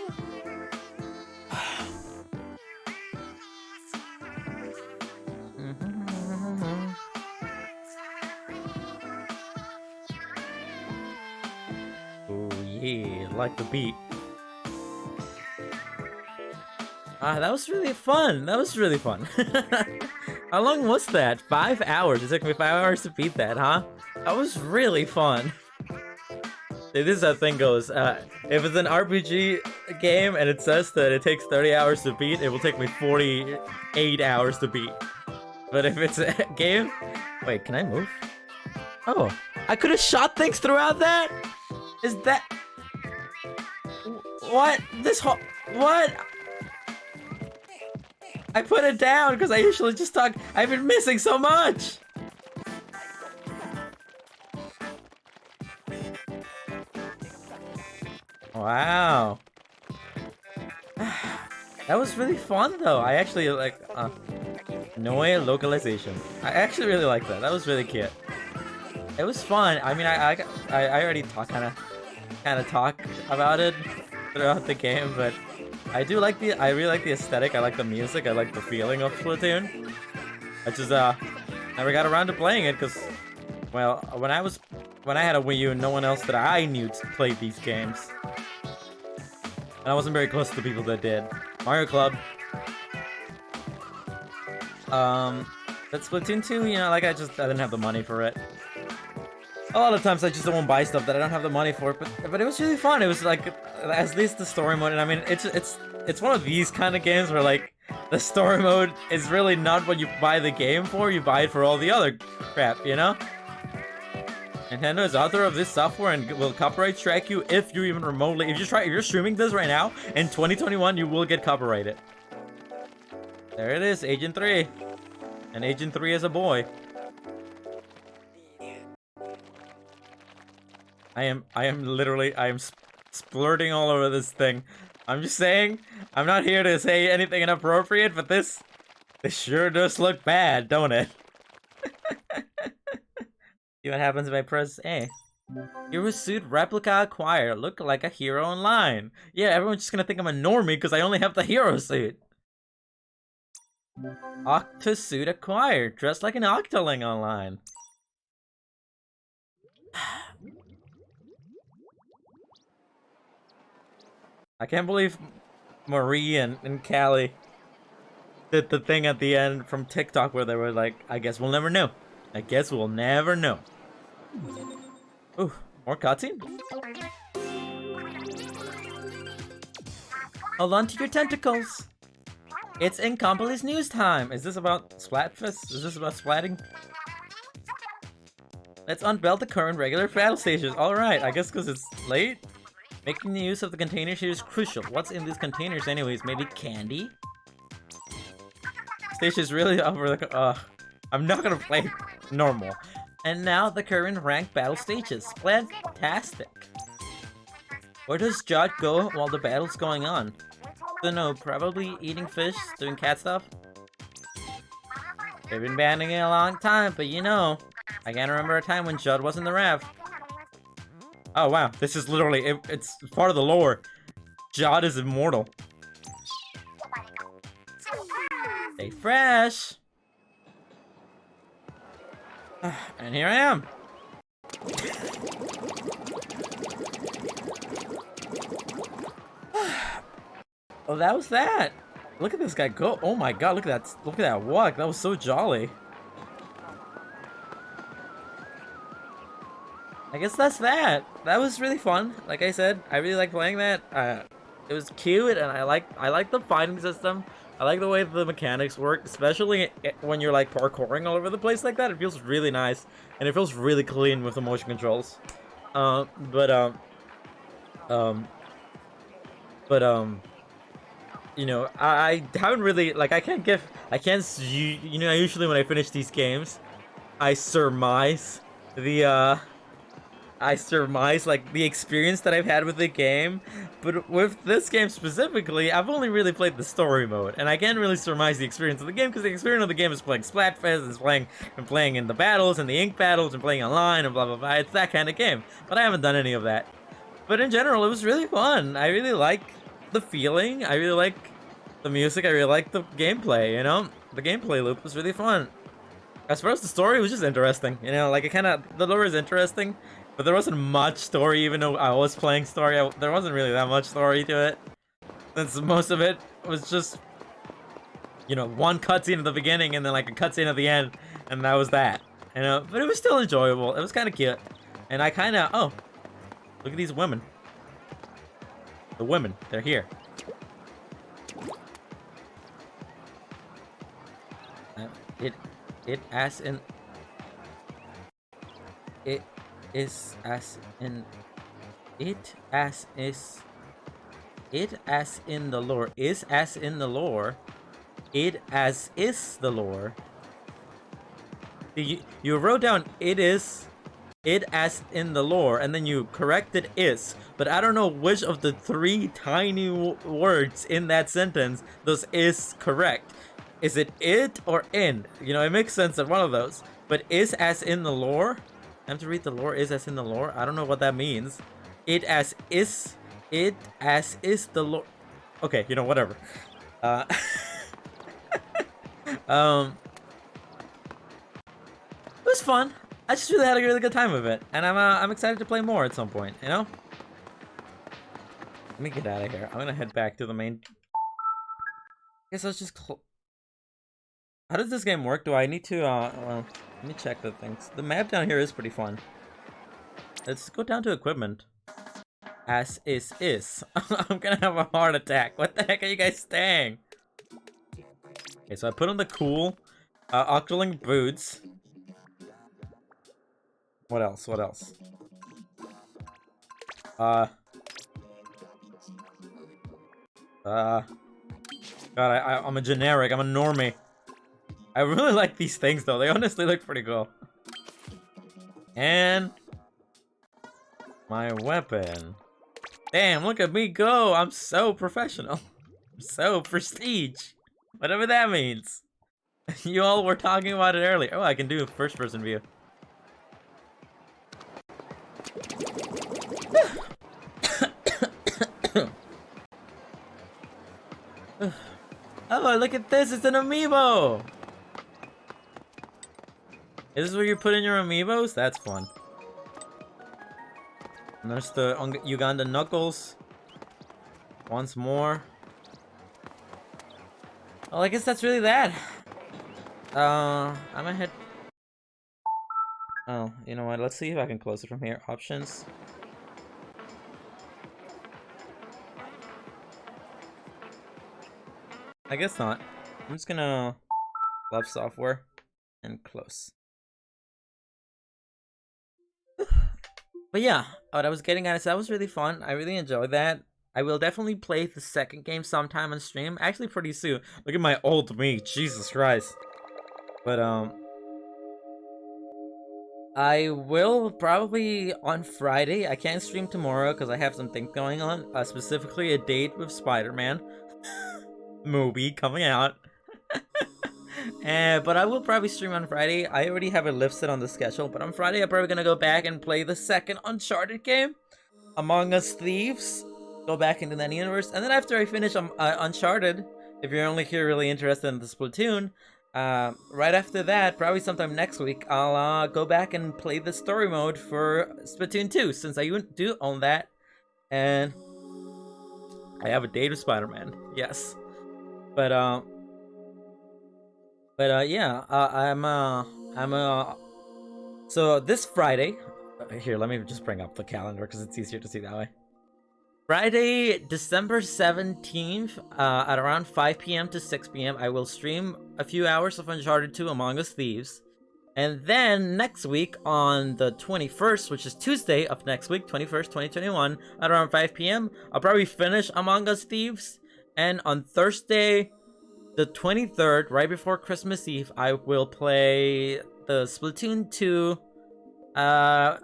Oh, yeah, like the beat. That was really fun. That was really fun. How long was that? 5 hours. It took me 5 hours to beat that, huh? That was really fun. This is how the thing goes. If it's an RPG game and it says that it takes 30 hours to beat, it will take me 48 hours to beat. But if it's a game... Wait, can I move? Oh, I could have shot things throughout that? Is that... What? This whole... What? I put it down because I usually just talk... I've been missing so much! Wow. That was really fun though. I actually like Noe localization. I actually really like that. That was really cute. It was fun. I mean, I already kind of talk about it throughout the game, but I really like the aesthetic. I like the music. I like the feeling of Splatoon. I just never got around to playing it because, well, when I had a Wii U, no one else that I knew played these games. And I wasn't very close to the people that did. Mario Club. But Splatoon 2, you know, like I didn't have the money for it. A lot of times I just don't buy stuff that I don't have the money for, but it was really fun. It was like, at least the story mode, and I mean, it's one of these kind of games where like, the story mode is really not what you buy the game for, you buy it for all the other crap, you know? Nintendo is author of this software and will copyright strike you if you even remotely... If you're streaming this right now, in 2021, you will get copyrighted. There it is, Agent 3. And Agent 3 is a boy. I am splurting all over this thing. I'm just saying, I'm not here to say anything inappropriate, but this sure does look bad, don't it? See what happens if I press A. Hero suit replica acquired. Look like a hero online. Yeah, everyone's just gonna think I'm a normie because I only have the hero suit. Octa suit acquired. Dressed like an Octoling online. I can't believe Marie and Callie did the thing at the end from TikTok where they were like, I guess we'll never know. I guess we'll never know. Ooh, more cutscene? Hold on to your tentacles. It's Incomplice news time. Is this about Splatfest? Is this about splatting? Let's unbelt the current regular battle stages. Alright, I guess because it's late? Making use of the containers here is crucial. What's in these containers anyways? Maybe candy? Stage is really over the... I'm not gonna play normal. And now the current ranked battle stages. Fantastic. Where does Judd go while the battle's going on? Don't know, probably eating fish, doing cat stuff? They've been banning it a long time, but you know, I can't remember a time when Judd was in the raft. Oh wow, this is literally, it's part of the lore. Judd is immortal. Stay fresh! And here I am. Oh, that was that. Look at this guy go. Oh my god, look at that walk. That was so jolly. I guess that's that. That was really fun. Like I said, I really like playing that. It was cute, and I like the fighting system. I like the way the mechanics work, especially when you're like parkouring all over the place like that. It feels really nice, and it feels really clean with the motion controls. You know, I haven't really, like, you know, usually when I finish these games, I surmise like the experience that I've had with the game, but with this game specifically, I've only really played the story mode, and I can't really surmise the experience of the game because the experience of the game is playing Splatfest, is playing in the battles and the ink battles and playing online and blah blah blah. It's that kind of game, but I haven't done any of that. But in general, it was really fun. I really like the feeling. I really like the music. I really like the gameplay. You know, the gameplay loop was really fun. As far as the story, it was just interesting. You know, like the lore is interesting. But there wasn't much story, even though I was playing story. There wasn't really that much story to it. Since most of it was just, you know, one cutscene at the beginning and then like a cutscene at the end, and that was that. You know, but it was still enjoyable. It was kind of cute, and I kind of Look at these women. The women, they're here. It as in it is as in it as is it as in the lore is as in the lore it as is the lore. You wrote down it is it as in the lore and then you corrected is, but I don't know which of the three tiny words in that sentence those is correct. Is it it or in? You know, it makes sense of one of those. But is as in the lore? I have to read the lore. Is as in the lore? I don't know what that means. It as is the lore. Okay, you know, whatever. It was fun. I just really had a really good time with it. And I'm excited to play more at some point, you know? Let me get out of here. I'm gonna head back to the main... I guess I was just... How does this game work? Do I need to, well, let me check the things. The map down here is pretty fun. Let's go down to equipment. As is. I'm gonna have a heart attack. What the heck are you guys saying? Okay, so I put on the cool, Octoling boots. What else? What else? God, I'm a generic. I'm a normie. I really like these things, though. They honestly look pretty cool. And... my weapon. Damn, look at me go! I'm so professional. I'm so prestige. Whatever that means. You all were talking about it earlier. Oh, I can do a first-person view. Oh, look at this! It's an amiibo! Is this where you put in your amiibos? That's fun. And there's the Uganda Knuckles. Once more. Well, I guess that's really that. I'm gonna head... Oh, you know what? Let's see if I can close it from here. Options. I guess not. I'm just gonna... love software. And close. But yeah, what I was getting at is that was really fun. I really enjoyed that. I will definitely play the second game sometime on stream. Actually, pretty soon. Look at my old me. Jesus Christ. But, I will probably on Friday. I can't stream tomorrow because I have some things going on. Specifically, a date with Spider-Man. Movie coming out. But I will probably stream on Friday. I already have it listed on the schedule, but on Friday I'm probably gonna go back and play the second Uncharted game, Among Us Thieves. Go back into that universe, and then after I finish Uncharted, if you're only here really interested in the Splatoon, right after that, probably sometime next week, I'll go back and play the story mode for Splatoon 2, since I do own that, and I have a date with Spider-Man. Yes, but yeah, so this Friday, here, let me just bring up the calendar because it's easier to see that way. Friday, December 17th, at around 5 p.m. to 6 p.m., I will stream a few hours of Uncharted 2 Among Us Thieves. And then next week on the 21st, which is Tuesday of next week, 21st, 2021, at around 5 p.m., I'll probably finish Among Us Thieves. And on Thursday, the 23rd, right before Christmas Eve, I will play the Splatoon 2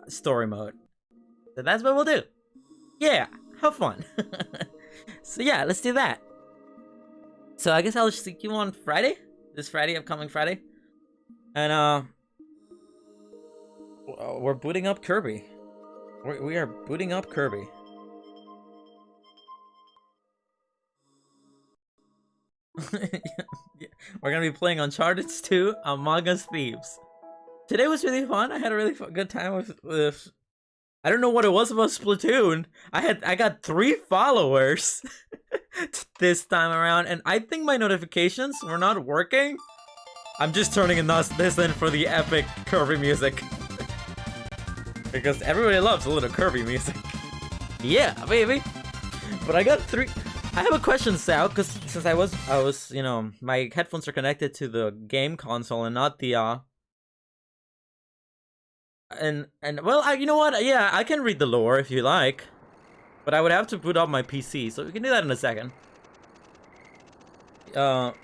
story mode. So that's what we'll do. Yeah, have fun. So yeah, let's do that. So I guess I'll see you on Friday. This Friday, upcoming Friday. And we're booting up Kirby. We are booting up Kirby. We're gonna be playing Uncharted 2 Among Us Thieves. Today was really fun. I had a really good time with I don't know what it was about Splatoon. I got 3 followers this time around, and I think my notifications were not working. I'm just turning this in for the epic Kirby music. Because everybody loves a little Kirby music. Yeah, baby. But I got 3. I have a question, Sal, because since I was, you know, my headphones are connected to the game console and not the and well, you know what? Yeah, I can read the lore if you like, but I would have to boot up my PC, so we can do that in a second. But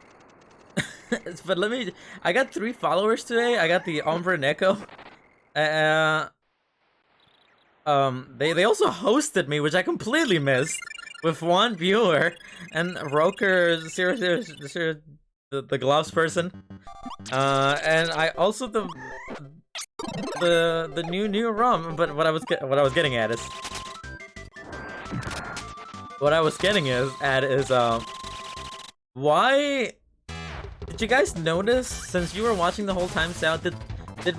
let me. I got 3 followers today. I got the Ombre Neko. They also hosted me, which I completely missed, with 1 viewer and Roker the gloves person. And I also the new ROM. But what I was getting at is why did you guys notice, since you were watching the whole time, Sal, did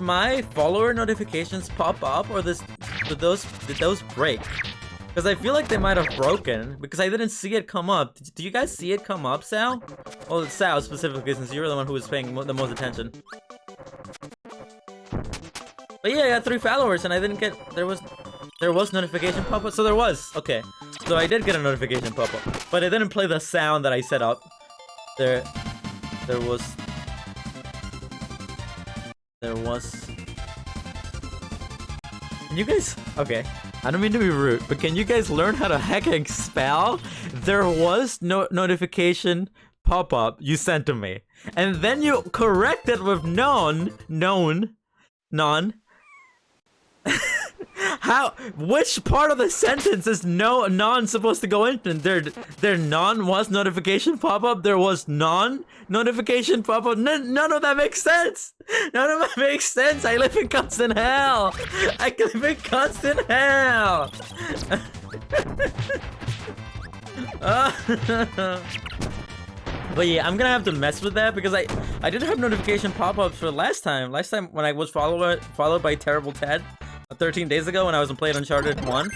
my follower notifications pop up, or did those break? Because I feel like they might have broken, because I didn't see it come up. Do you guys see it come up, Sal? Well, Sal specifically, since you were the one who was paying the most attention. But yeah, I got 3 followers, and I didn't get... There was notification pop-up? So there was. Okay. So I did get a notification pop-up. But it didn't play the sound that I set up. There was... Can you guys... Okay. I don't mean to be rude, but can you guys learn how to hecking spell? There was no notification pop-up you sent to me. And then you corrected with non. How? Which part of the sentence is non supposed to go into? There non was notification pop up. There was non notification pop up. None of that makes sense. None of that makes sense. I live in constant hell. I live in constant hell. But yeah, I'm gonna have to mess with that, because I didn't have notification pop-ups for last time. Last time when I was followed by Terrible Ted 13 days ago when I was playing Uncharted 1.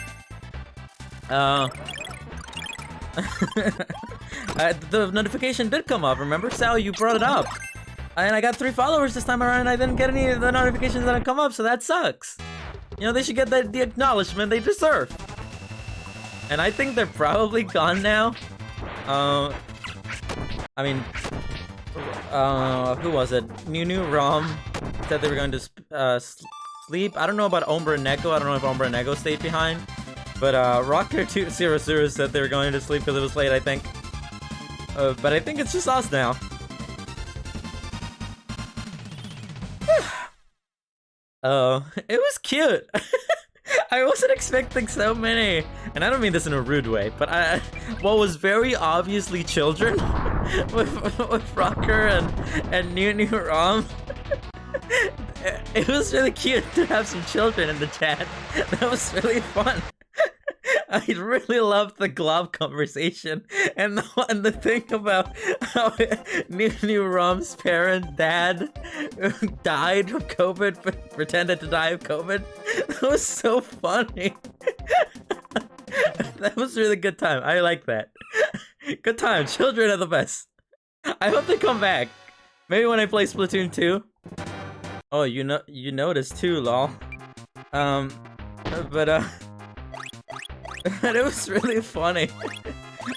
The notification did come up, remember? Sal, you brought it up. And I got 3 followers this time around, and I didn't get any of the notifications that had come up, so that sucks. You know, they should get the acknowledgement they deserve. And I think they're probably gone now. I mean, who was it? New ROM said they were going to sleep. I don't know about Ombre Neko. I don't know if Ombre Neko stayed behind. But Rocker200 said they were going to sleep because it was late, I think. But I think it's just us now. It was cute. I wasn't expecting so many, and I don't mean this in a rude way, but what was very obviously children with Rocker and New ROM. It was really cute to have some children in the chat. That was really fun. I really loved the glove conversation, and the thing about how New ROM's dad died of COVID, but pretended to die of COVID. That was so funny. That was a really good time. I like that. Good time. Children are the best. I hope they come back. Maybe when I play Splatoon 2. Oh, you noticed too, lol. But it was really funny.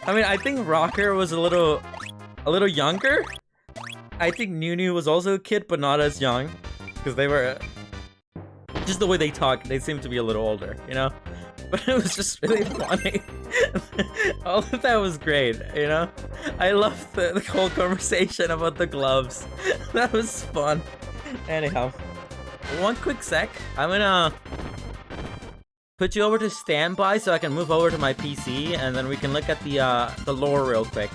I mean, I think Rocker was a little younger. I think New was also a kid, but not as young, because they were just the way they talk. They seem to be a little older, you know. But it was just really funny. All of that was great, you know. I loved the whole conversation about the gloves. That was fun. Anyhow, one quick sec. I'm gonna put you over to standby so I can move over to my PC, and then we can look at the lore real quick.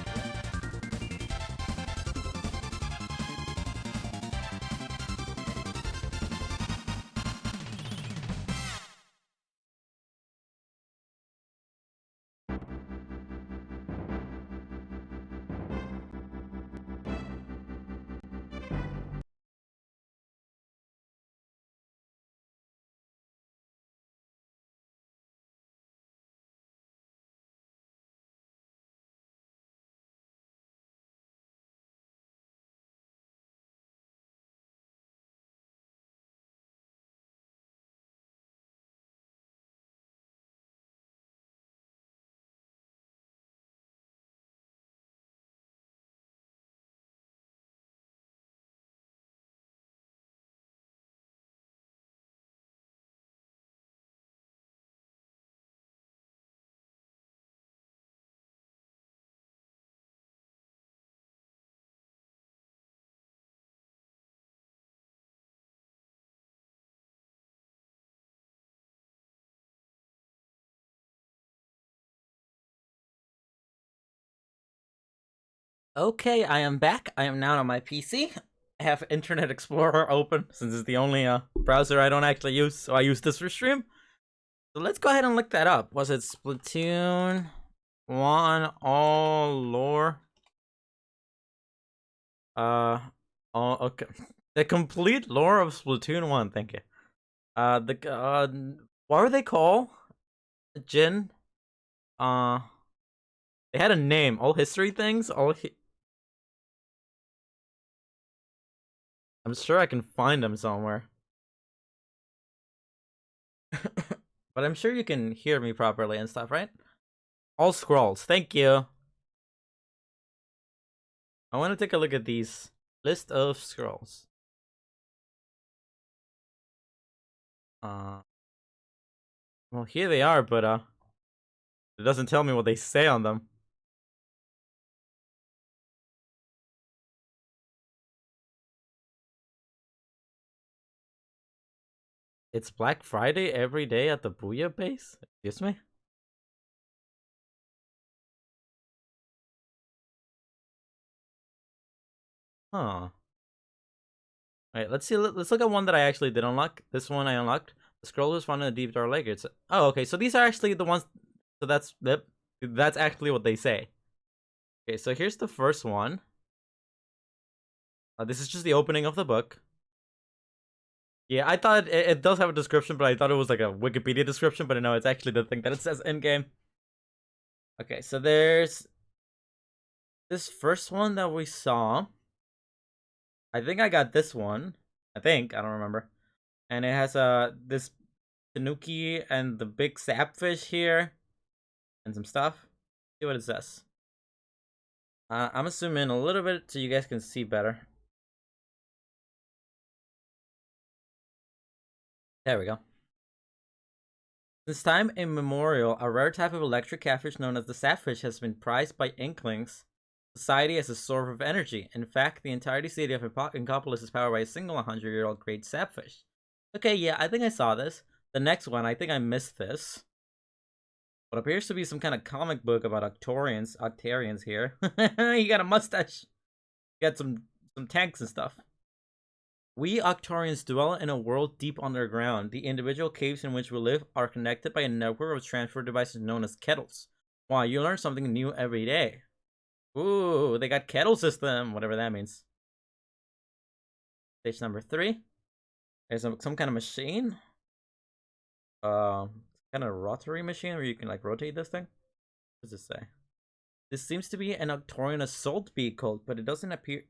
Okay, I am back. I am now on my PC. I have Internet Explorer open since it's the only browser I don't actually use, so I use this for stream. So let's go ahead and look that up. Was it Splatoon 1 all lore? Oh, okay. The complete lore of Splatoon 1, thank you. What were they called? Jin? Uh, they had a name. All history things? I'm sure I can find them somewhere. But I'm sure you can hear me properly and stuff, right? All scrolls. Thank you. I want to take a look at these list of scrolls. Well, here they are, but it doesn't tell me what they say on them. It's Black Friday every day at the Booyah base? Excuse me? Huh. Alright, let's see. Let's look at one that I actually did unlock. This one I unlocked. The scroll was found in the deep dark lake. It's okay. So these are actually the ones. So that's actually what they say. Okay, so here's the first one. This is just the opening of the book. Yeah, I thought it does have a description, but I thought it was like a Wikipedia description, but no, it's actually the thing that it says in game. Okay, so there's this first one that we saw. I think I got this one. I don't remember. And it has this tanuki and the big sapfish here and some stuff. See what it says. I'm assuming a little bit so you guys can see better. There we go. Since time immemorial, a rare type of electric catfish known as the sapfish has been prized by Inklings society as a source of energy. In fact, the entirety city of Inkopolis is powered by a single 100-year-old great sapfish. Okay, yeah, I think I saw this. The next one, I think I missed this. What appears to be some kind of comic book about Octarians here. You got a mustache. You got some tanks and stuff. We Octarians dwell in a world deep underground. The individual caves in which we live are connected by a network of transfer devices known as kettles. Wow, you learn something new every day. Ooh, they got kettle system, whatever that means. Stage number 3. There's some kind of machine. Kind of rotary machine where you can like rotate this thing. What does this say? This seems to be an Octorian assault vehicle, but it doesn't appear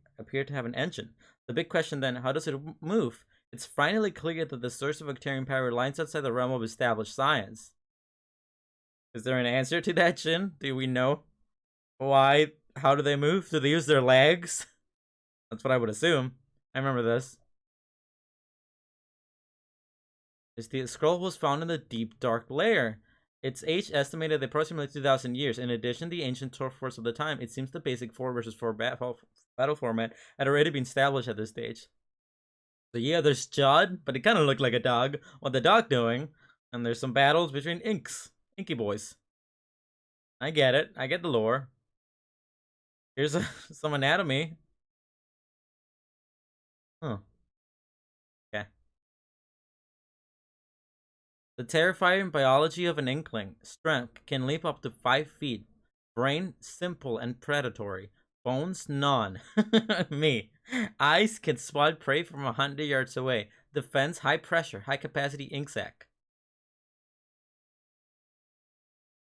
to have an engine. The big question then, how does it move? It's finally clear that the source of Octarian power lies outside the realm of established science. Is there an answer to that, Jin? Do we know why? How do they move? Do they use their legs? That's what I would assume. I remember this. The scroll was found in the deep dark layer. Its age estimated at approximately 2,000 years. In addition, the ancient turf force of the time, it seems the basic 4 versus 4 battle format had already been established at this stage. So yeah, there's Judd, but it kind of looked like a dog. What the dog doing? And there's some battles between Inky boys. I get it. I get the lore. Here's some anatomy. Huh. Okay. The terrifying biology of an Inkling. Strength can leap up to 5 feet. Brain simple and predatory. Bones none. Me. Eyes can spot prey from 100 yards away. Defense high pressure, high capacity ink sac.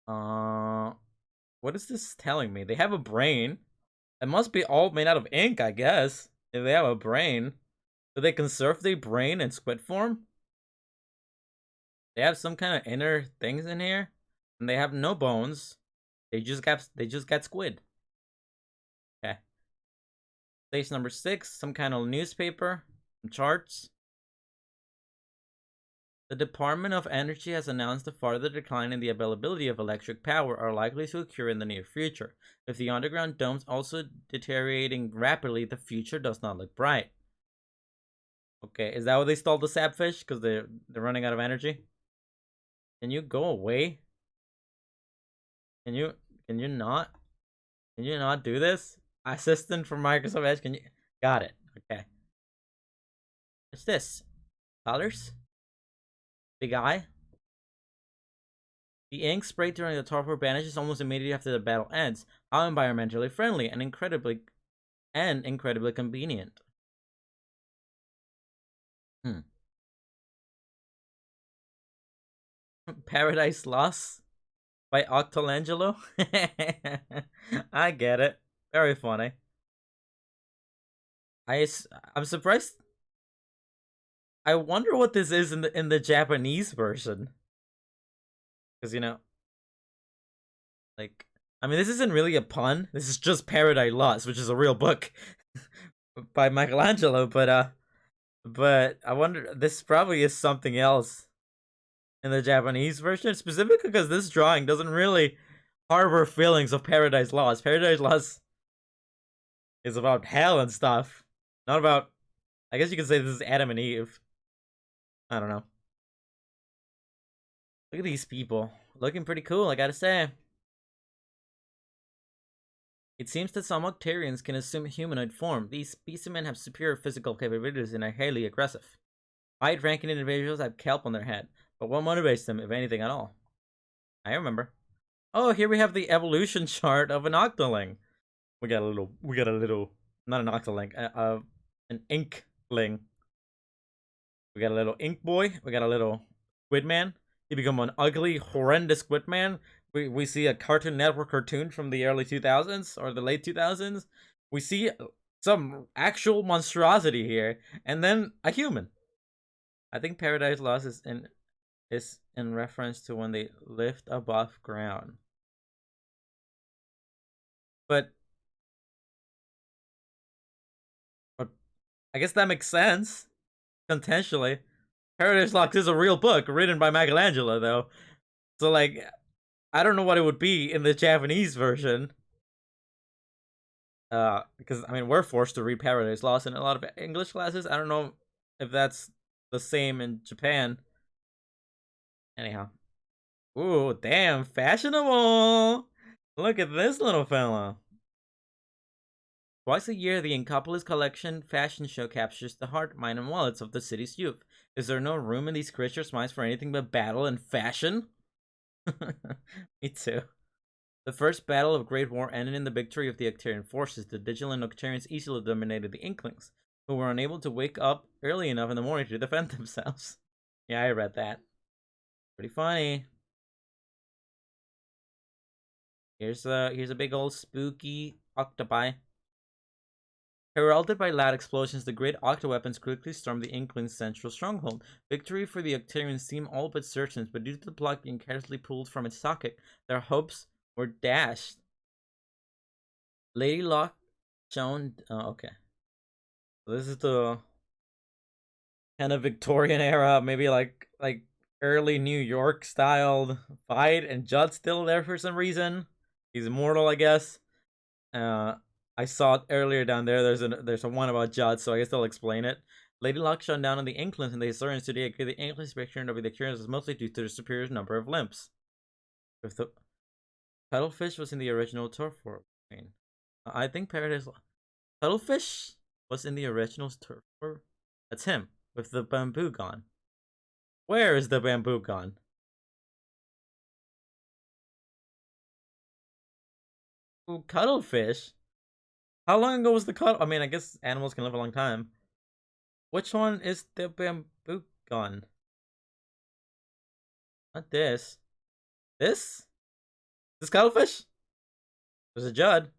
What is this telling me? They have a brain. It must be all made out of ink, I guess. If they have a brain. Do they conserve their brain in squid form? They have some kind of inner things in here. And they have no bones. They just got squid. Okay. Stage number 6, some kind of newspaper, some charts. The Department of Energy has announced a further decline in the availability of electric power are likely to occur in the near future. With the underground domes also deteriorating rapidly, the future does not look bright. Okay, is that why they stalled the sapfish? Because they're running out of energy? Can you go away? Can you not do this? Assistant from Microsoft Edge. Can you? Got it. Okay. What's this? Colors? Big eye? The ink sprayed during the torpor vanishes almost immediately after the battle ends. How environmentally friendly and incredibly convenient. Paradise Lost by Octolangelo? I get it. Very funny. I'm surprised. I wonder what this is in the Japanese version. Because, you know, like, I mean, this isn't really a pun. This is just Paradise Lost, which is a real book by Michelangelo. But I wonder, this probably is something else in the Japanese version, specifically because this drawing doesn't really harbor feelings of Paradise Lost. Paradise Lost is about hell and stuff, not about. I guess you could say this is Adam and Eve. I don't know. Look at these people, looking pretty cool, I gotta say. It seems that some Octarians can assume humanoid form. These specimen have superior physical capabilities and are highly aggressive. High-ranking individuals have kelp on their head, but what motivates them, if anything at all? I remember. Oh, here we have the evolution chart of an octoling. We got a little, not an octoling, an inkling. We got a little ink boy. We got a little squid man. He become an ugly, horrendous squid man. We see a Cartoon Network cartoon from the early 2000s or the late 2000s. We see some actual monstrosity here, and then a human. I think Paradise Lost is in reference to when they lift above ground. But I guess that makes sense. Potentially. Paradise Lost is a real book written by Michelangelo, though. So, like, I don't know what it would be in the Japanese version. Because, I mean, we're forced to read Paradise Lost in a lot of English classes. I don't know if that's the same in Japan. Anyhow. Ooh, damn, fashionable! Look at this little fella. Twice a year, the Inkopolis Collection fashion show captures the heart, mind, and wallets of the city's youth. Is there no room in these creatures' minds for anything but battle and fashion? Me too. The first battle of Great War ended in the victory of the Octarian forces. The vigilant Octarians easily dominated the Inklings, who were unable to wake up early enough in the morning to defend themselves. Yeah, I read that. Pretty funny. Here's a big old spooky octopi. Heralded by loud explosions, the great octo-weapons quickly stormed the Inkling's central stronghold. Victory for the Octarians seemed all but certain, but due to the plug being carelessly pulled from its socket, their hopes were dashed. Lady Locke shown. Oh, okay. So this is the kind of Victorian era, maybe like early New York styled fight, and Judd's still there for some reason. He's immortal, I guess. I saw it earlier down there. There's a one about Judd, so I guess they'll explain it. Lady Locke shone down on the Inklings, and the historians today agree the Inklings' picture of the Octarians is mostly due to their superior number of limbs. If the Cuttlefish was in the original Torfor, I think Paradise Cuttlefish was in the original Torfor. That's him with the bamboo gone. Where is the bamboo gone? Ooh, Cuttlefish. How long ago was the cut? I mean, I guess animals can live a long time. Which one is the bamboo gun? Not this. This? This cuttlefish? There's a Judd.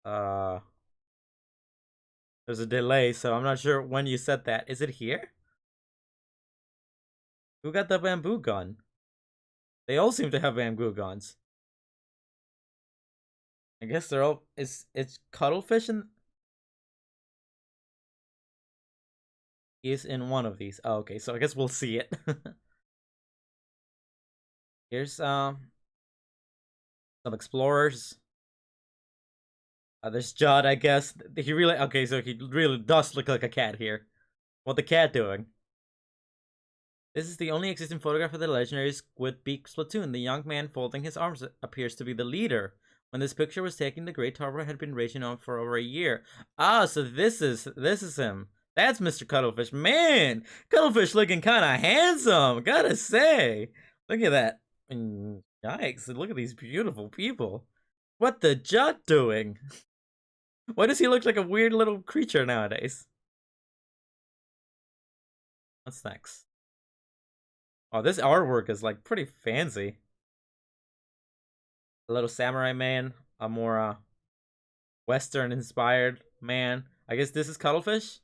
There's a delay, so I'm not sure when you said that. Is it here? Who got the bamboo gun? They all seem to have bamboo guns. I guess they're all. It's cuttlefish and is in one of these. Oh, okay, so I guess we'll see it. Here's some explorers. There's Judd, I guess. He really okay, so he really does look like a cat here. What the cat doing? This is the only existing photograph of the legendary Squid Beak Splatoon. The young man folding his arms appears to be the leader. When this picture was taken, the Great Torpor had been raging on for over a year. Ah, so this is him. That's Mr. Cuttlefish. Man, Cuttlefish looking kind of handsome, gotta say. Look at that. Yikes, look at these beautiful people. What the Jut doing? Why does he look like a weird little creature nowadays? What's next? Oh, this artwork is like pretty fancy. A little samurai man, a more Western inspired man. I guess this is Cuttlefish.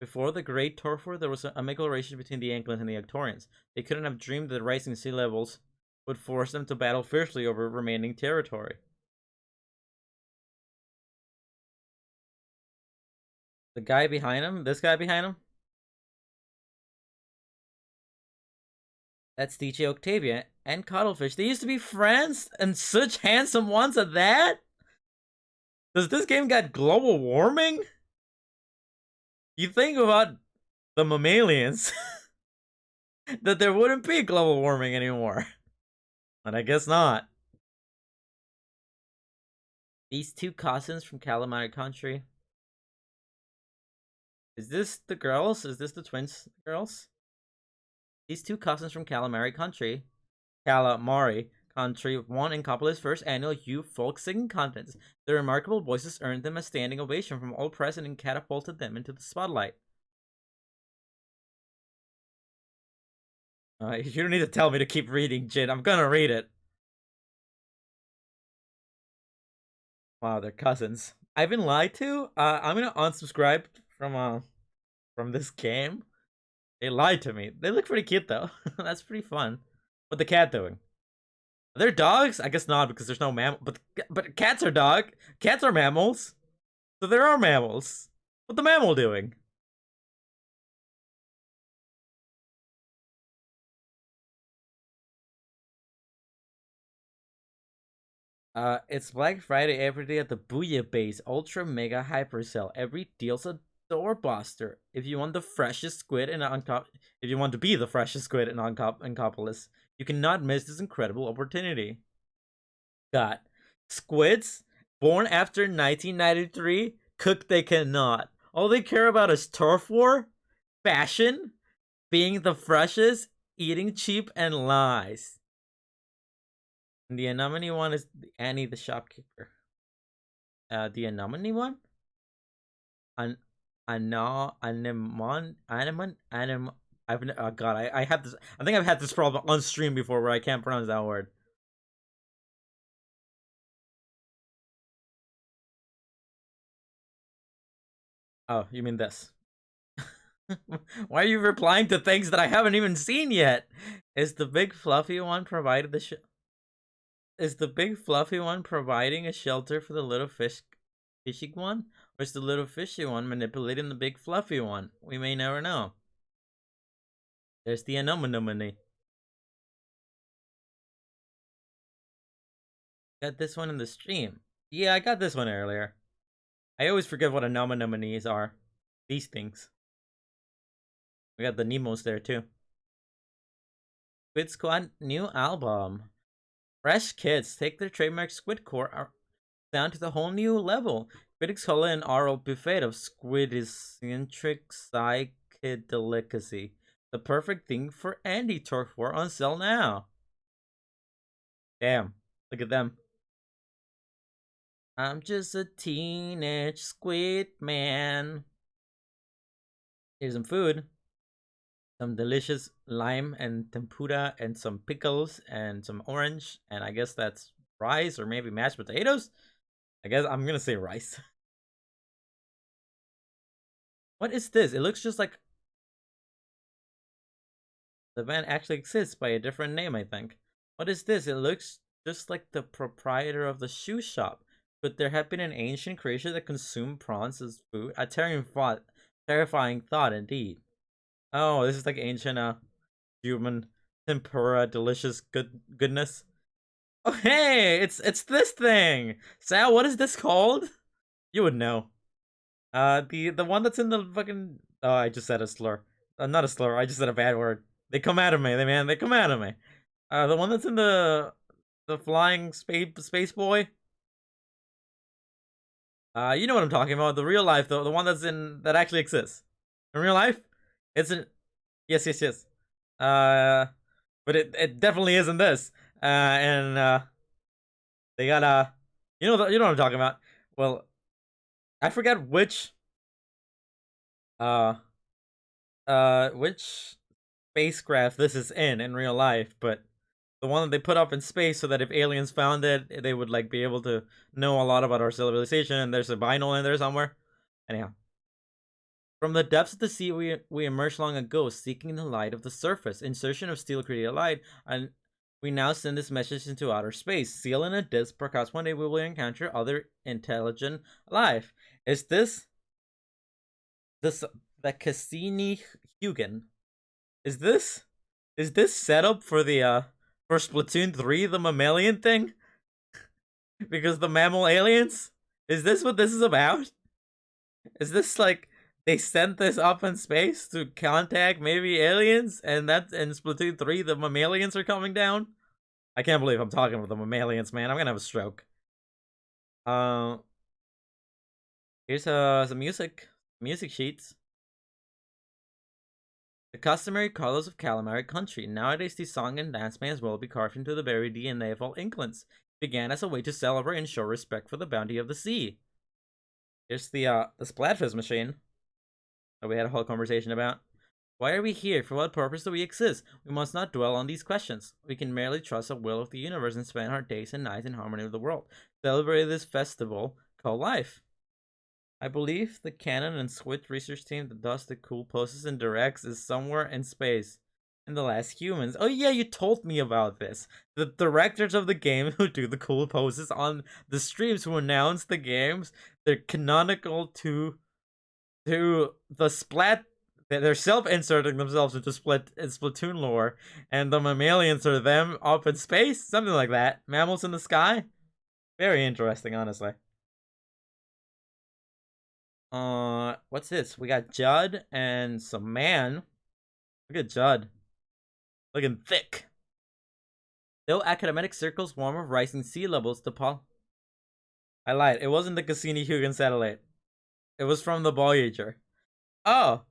Before the Great Torpor, there was an amicable relation between the Anglins and the Arcturians. They couldn't have dreamed that rising sea levels would force them to battle fiercely over remaining territory. The guy behind him? This guy behind him? That's DJ Octavia and Cuttlefish. They used to be friends, and such handsome ones at that? Does this game got global warming? You think about the mammalians, that there wouldn't be global warming anymore. But I guess not. These two cousins from Calamari Country. Is this the girls? Is this the twins girls? These two cousins from Calamari Country won Incopolis' first annual youth folk singing contest. Their remarkable voices earned them a standing ovation from all present and catapulted them into the spotlight. You don't need to tell me to keep reading, Jin. I'm gonna read it. Wow, they're cousins. I've been lied to. I'm gonna unsubscribe from this game. They lied to me. They look pretty cute though. That's pretty fun. What the cat doing? Are there dogs? I guess not because there's no mammal. But cats are Cats are mammals. So there are mammals. What the mammal doing? It's Black Friday every day at the Booyah Base Ultra Mega Hyper Sale. Every deal's a doorbuster. If you want the freshest squid in if you want to be the freshest squid in Incopolis, you cannot miss this incredible opportunity. Got squids born after 1993, cooked they cannot. All they care about is turf war, fashion, being the freshest, eating cheap, and lies. And the Anomany one is Annie the shopkeeper. The Anomany one? Oh god, I have this. I think I've had this problem on stream before where I can't pronounce that word. Oh, you mean this? Why are you replying to things that I haven't even seen yet? Is the big fluffy one providing a shelter for the little fishy one? Or is the little fishy one manipulating the big fluffy one? We may never know. There's the anomaly. Got this one in the stream. Yeah, I got this one earlier. I always forget what anomalies are. These things. We got the Nemos there too. Squid Squad new album. Fresh kids take their trademark squid core down to the whole new level. Critics call it an oral buffet of squid-eccentric psychedelicacy. The perfect thing for Andy Turf War on sale now. Damn, look at them. I'm just a teenage squid man. Here's some food. Some delicious lime and tempura and some pickles and some orange. And I guess that's rice or maybe mashed potatoes. I guess I'm gonna say rice. What is this? It looks just like the band actually exists by a different name, I think. What is this? It looks just like the proprietor of the shoe shop. Could there have been an ancient creature that consumed prawns as food? A terrifying thought indeed. Oh, this is like ancient human tempura delicious goodness. Oh hey, it's this thing. Sal, what is this called? You would know. The one that's in the fucking. Oh, I just said a slur. Not a slur. I just said a bad word. They come out of me, they come out of me. The one that's in the The flying space boy. You know what I'm talking about. The real life, though, the one that actually exists in real life. It's an yes, yes, yes. But it definitely isn't this. And they got you know what I'm talking about. Well, I forget uh which spacecraft this is in real life, but the one that they put up in space so that if aliens found it, they would like be able to know a lot about our civilization. And there's a vinyl in there somewhere. Anyhow, from the depths of the sea, we emerged long ago, seeking the light of the surface. Insertion of steel created light, and we now send this message into outer space. Seal in a disk, perhaps one day we will encounter other intelligent life. Is this the Cassini-Huygens? Is this set up for the for Splatoon 3, the mammalian thing? Because the mammal aliens? Is this what this is about? Is this like they sent this up in space to contact maybe aliens, and that's in Splatoon 3 the mammalians are coming down? I can't believe I'm talking about the mammalians, man. I'm gonna have a stroke. Uh Here's some music sheets. The customary colors of Calamari country. Nowadays, these song and dance may as well be carved into the very DNA of all Inklings. It began as a way to celebrate and show respect for the bounty of the sea. Here's the Splatfizz machine that we had a whole conversation about. Why are we here? For what purpose do we exist? We must not dwell on these questions. We can merely trust the will of the universe and spend our days and nights in harmony with the world. Celebrate this festival called life. I believe the Canon and Switch research team that does the cool poses and directs is somewhere in space. In The Last Humans. Oh yeah, you told me about this. The directors of the game who do the cool poses on the streams, who announce the games, they're canonical to the Splat. They're self-inserting themselves into Splatoon lore, and the mammalians are them up in space, something like that. Mammals in the sky. Very interesting, honestly. What's this? We got Judd and some man. Look at Judd. Looking thick. Though academic circles warm of rising sea levels, I lied. It wasn't the Cassini-Huygens satellite. It was from the Voyager. Oh,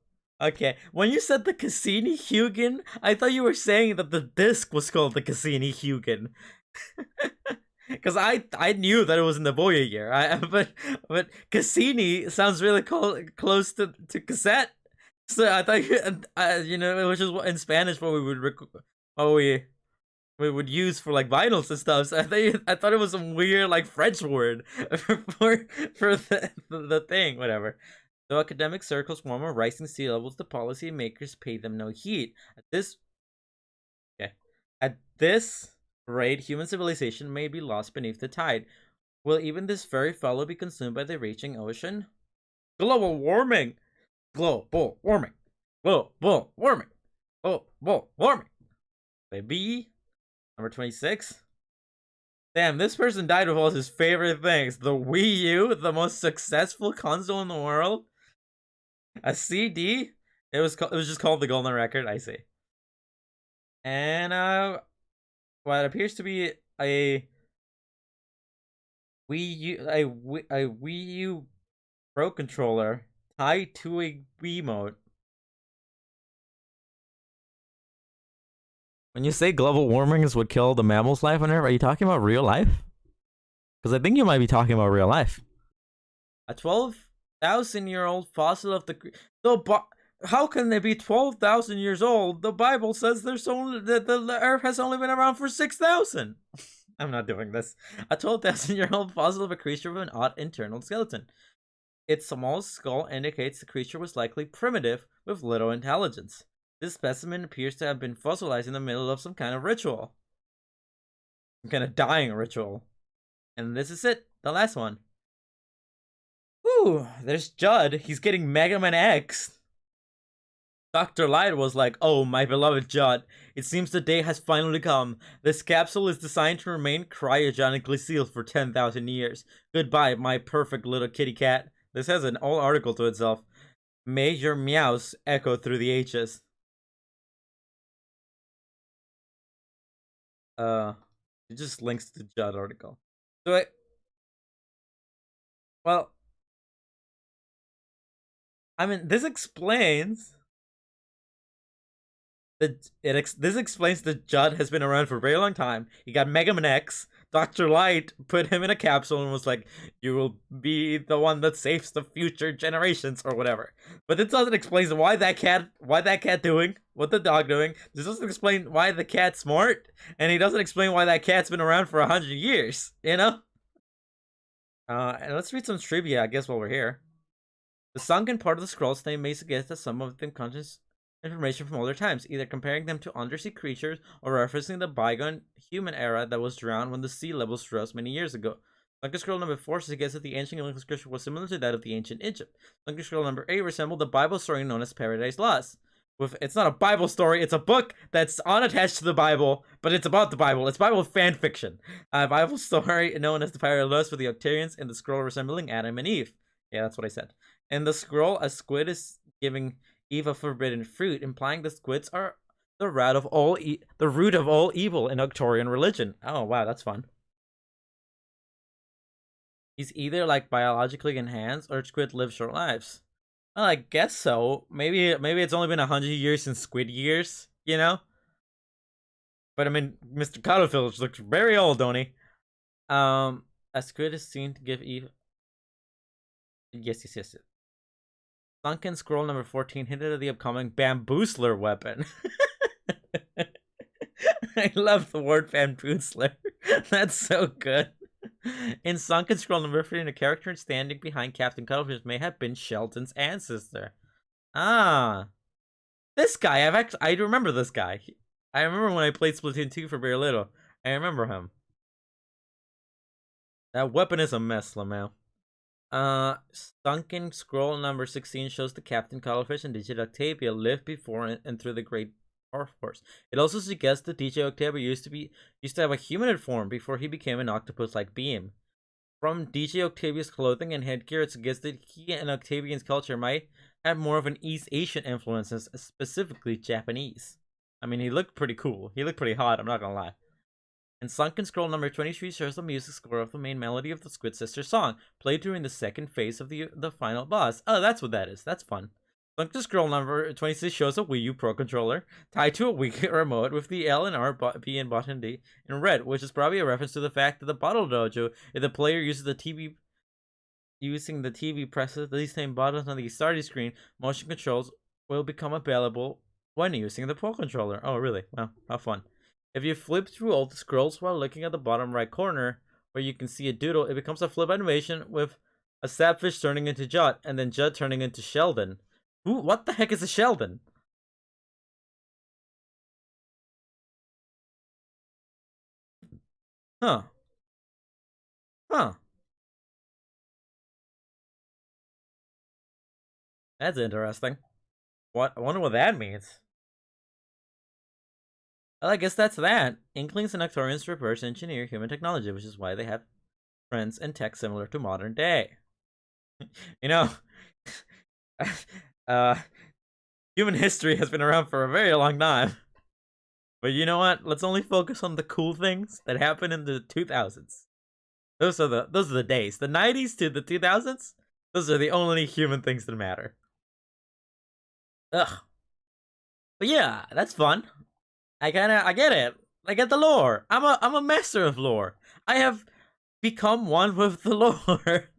okay. When you said the Cassini-Huygens, I thought you were saying that the disc was called the Cassini-Huygens. Because I knew that it was in the Voyager. But Cassini sounds really close to cassette. So I thought you know, which is in Spanish what we would use for like vinyls and stuff. So I thought it was some weird like French word for the thing, whatever. Though academic circles warm or rising sea levels, the policymakers pay them no heed. At this rate, human civilization may be lost beneath the tide. Will even this very fellow be consumed by the raging ocean? Global warming! Global warming! Global warming! Global warming! Baby. Number 26. Damn, this person died with all his favorite things. The Wii U, the most successful console in the world. A CD. It was just called the Golden Record. I see. And what appears to be a Wii U Pro controller tied to a Wiimote. When you say global warming is what killed the mammal's life on Earth, are you talking about real life? Because I think you might be talking about real life. A 12,000-year-old fossil of the how can they be 12,000 years old? The Bible says there's only the Earth has only been around for 6,000. I'm not doing this. A 12,000-year-old fossil of a creature with an odd internal skeleton. Its small skull indicates the creature was likely primitive with little intelligence. This specimen appears to have been fossilized in the middle of some kind of ritual. Some kind of dying ritual. And this is it. The last one. Ooh, there's Judd. He's getting Mega Man X. Dr. Light was like, oh, my beloved Judd, it seems the day has finally come. This capsule is designed to remain cryogenically sealed for 10,000 years. Goodbye, my perfect little kitty cat. This has an whole article to itself. May your meows echo through the ages. It just links to the Judd article. So well, I mean, this explains this explains that Judd has been around for a very long time. He got Mega Man X. Dr. Light put him in a capsule and was like, "You will be the one that saves the future generations," or whatever. But this doesn't explain why that cat doing, what the dog doing. This doesn't explain why the cat's smart, and he doesn't explain why that cat's been around for 100 years. You know. And let's read some trivia, I guess, while we're here. The sunken part of the scroll's name may suggest that some of them contains information from older times, either comparing them to undersea creatures or referencing the bygone human era that was drowned when the sea levels rose many years ago. Sunken scroll number 4 suggests that the ancient English scripture was similar to that of the ancient Egypt. Sunken scroll number 8 resembled the Bible story known as Paradise Lost. It's not a Bible story, it's a book that's unattached to the Bible, but it's about the Bible. It's Bible fan fiction. A Bible story known as the Paradise Lost with the Octarians in the scroll resembling Adam and Eve. Yeah, that's what I said. In the scroll, a squid is giving Eve a forbidden fruit, implying that squids are the root of all evil in Octorian religion. Oh wow, that's fun. He's either like biologically enhanced or squid live short lives. Well, I guess so. Maybe it's only been 100 years since squid years, you know? But I mean, Mr. Cuttlefield looks very old, don't he? A squid is seen to give Eve. Yes. Sunken scroll number 14 hinted at the upcoming bamboozler weapon. I love the word bamboozler. That's so good. In Sunken scroll number 15, a character standing behind Captain Cuttlefish may have been Sheldon's ancestor. Ah. This guy, I remember this guy. I remember when I played Splatoon 2 for very little. I remember him. That weapon is a mess, Lamau. Sunken scroll number 16 shows the Captain Cuttlefish and DJ Octavia lived before and through the Great Power Force. It also suggests that DJ Octavia used to have a humanoid form before he became an octopus-like being. From DJ Octavia's clothing and headgear, it suggests that he and Octavian's culture might have more of an East Asian influences, specifically Japanese. I mean, he looked pretty cool. He looked pretty hot, I'm not gonna lie. And Sunken scroll number 23 shows the music score of the main melody of the Squid Sister song, played during the second phase of the final boss. Oh, that's what that is. That's fun. Sunken scroll number 26 shows a Wii U Pro controller tied to a Wii remote with the L and R, B and button D in red, which is probably a reference to the fact that the Bottle Dojo, if the player uses the TV, presses these same buttons on the starting screen, motion controls will become available when using the Pro controller. Oh, really? Wow, how fun. If you flip through all the scrolls while looking at the bottom right corner, where you can see a doodle, it becomes a flip animation with a sapfish turning into Judd, and then Judd turning into Sheldon. What the heck is a Sheldon? Huh. That's interesting. I wonder what that means. Well, I guess that's that. Inklings and Octorians reverse engineer human technology, which is why they have trends and tech similar to modern day. You know, human history has been around for a very long time. But you know what? Let's only focus on the cool things that happened in the 2000s. Those are the days. The 90s to the 2000s, those are the only human things that matter. Ugh. But yeah, that's fun. I get it. I get the lore. I'm a master of lore. I have become one with the lore.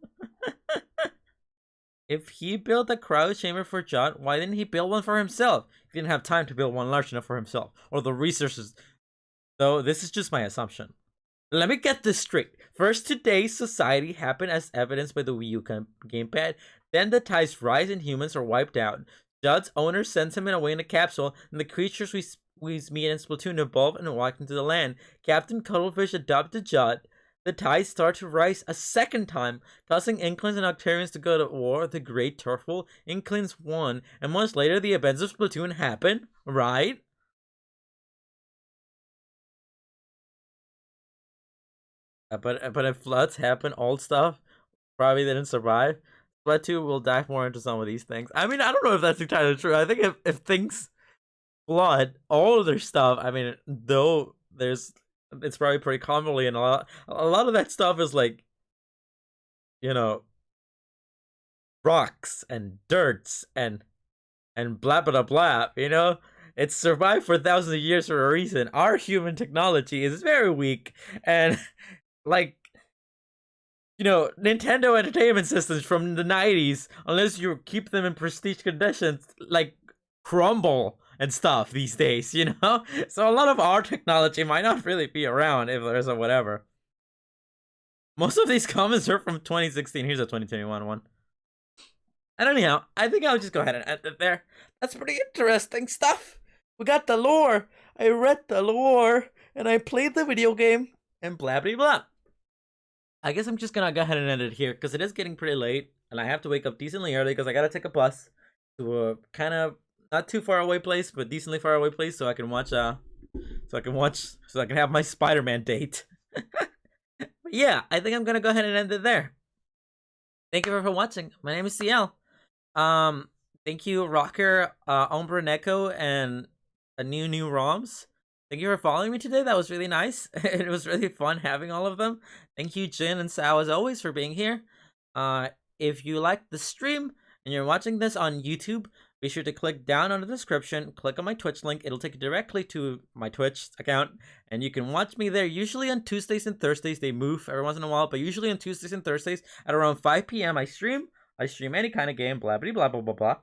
If he built a cryo chamber for Judd, why didn't he build one for himself? He didn't have time to build one large enough for himself, or the resources. Though this is just my assumption. Let me get this straight. First, today's society happened as evidenced by the Wii U gamepad. Then the ties rise and humans are wiped out. Judd's owner sends him away in a capsule, and the creatures we meet in Splatoon evolve and walk into the land. Captain Cuttlefish adopted Judd. The tides start to rise a second time, causing Inklings and Octarians to go to war. The Great Turfwall, Inklings won, and months later the events of Splatoon happen, right? But if floods happen, old stuff probably didn't survive. Splatoon will dive more into some of these things. I mean, I don't know if that's entirely true. I think if things flood, all of their stuff, I mean, though there's it's probably pretty commonly, and a lot of that stuff is like, you know, rocks and dirts and blah blah blah. You know, it's survived for thousands of years for a reason. Our human technology is very weak, and like, Nintendo Entertainment Systems from the 90s, unless you keep them in prestige conditions, like, crumble and stuff these days, you know? So a lot of our technology might not really be around if there's a whatever. Most of these comments are from 2016. Here's a 2021 one. And anyhow, I think I'll just go ahead and end it there. That's pretty interesting stuff. We got the lore. I read the lore, and I played the video game, and blah blah blah. I guess I'm just gonna go ahead and end it here because it is getting pretty late, and I have to wake up decently early because I gotta take a bus to a kind of not too far away place, but decently far away place, so I can have my Spider-Man date. But yeah, I think I'm gonna go ahead and end it there. Thank you for watching. My name is CL. Thank you, Rocker, Ombra Neko, and a new ROMs. Thank you for following me today. That was really nice. It was really fun having all of them. Thank you, Jin and Sao, as always, for being here. If you liked the stream and you're watching this on YouTube, be sure to click down on the description, click on my Twitch link. It'll take you directly to my Twitch account, and you can watch me there. Usually on Tuesdays and Thursdays. They move every once in a while, but usually on Tuesdays and Thursdays at around 5 p.m. I stream any kind of game, blah, blah, blah, blah, blah, blah.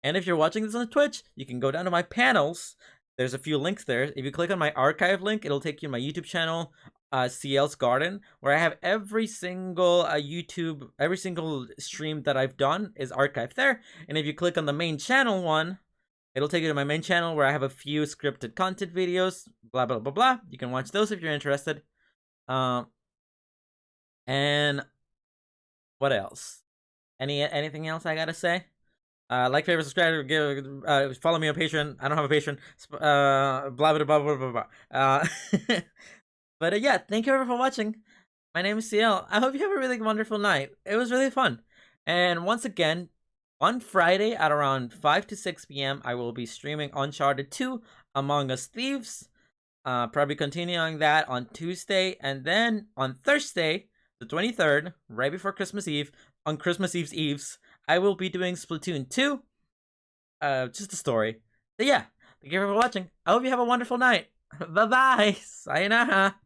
And if you're watching this on Twitch, you can go down to my panels. There's a few links there. If you click on my archive link, it'll take you to my YouTube channel, CL's Garden, where I have every single every single stream that I've done is archived there. And if you click on the main channel one, it'll take you to my main channel where I have a few scripted content videos, blah, blah, blah, blah. You can watch those if you're interested. And what else? Anything else I gotta say? Like, favorite, subscribe, follow me on Patreon. I don't have a Patreon. Blah blah blah blah blah blah. But yeah, thank you everyone for watching. My name is CL. I hope you have a really wonderful night. It was really fun. And once again, on Friday at around 5 to 6 p.m., I will be streaming Uncharted 2 Among Us Thieves. Probably continuing that on Tuesday, and then on Thursday, the 23rd, right before Christmas Eve, on Christmas Eve's, I will be doing Splatoon 2. Just a story. So yeah, thank you for watching. I hope you have a wonderful night. Bye-bye. Sayonara.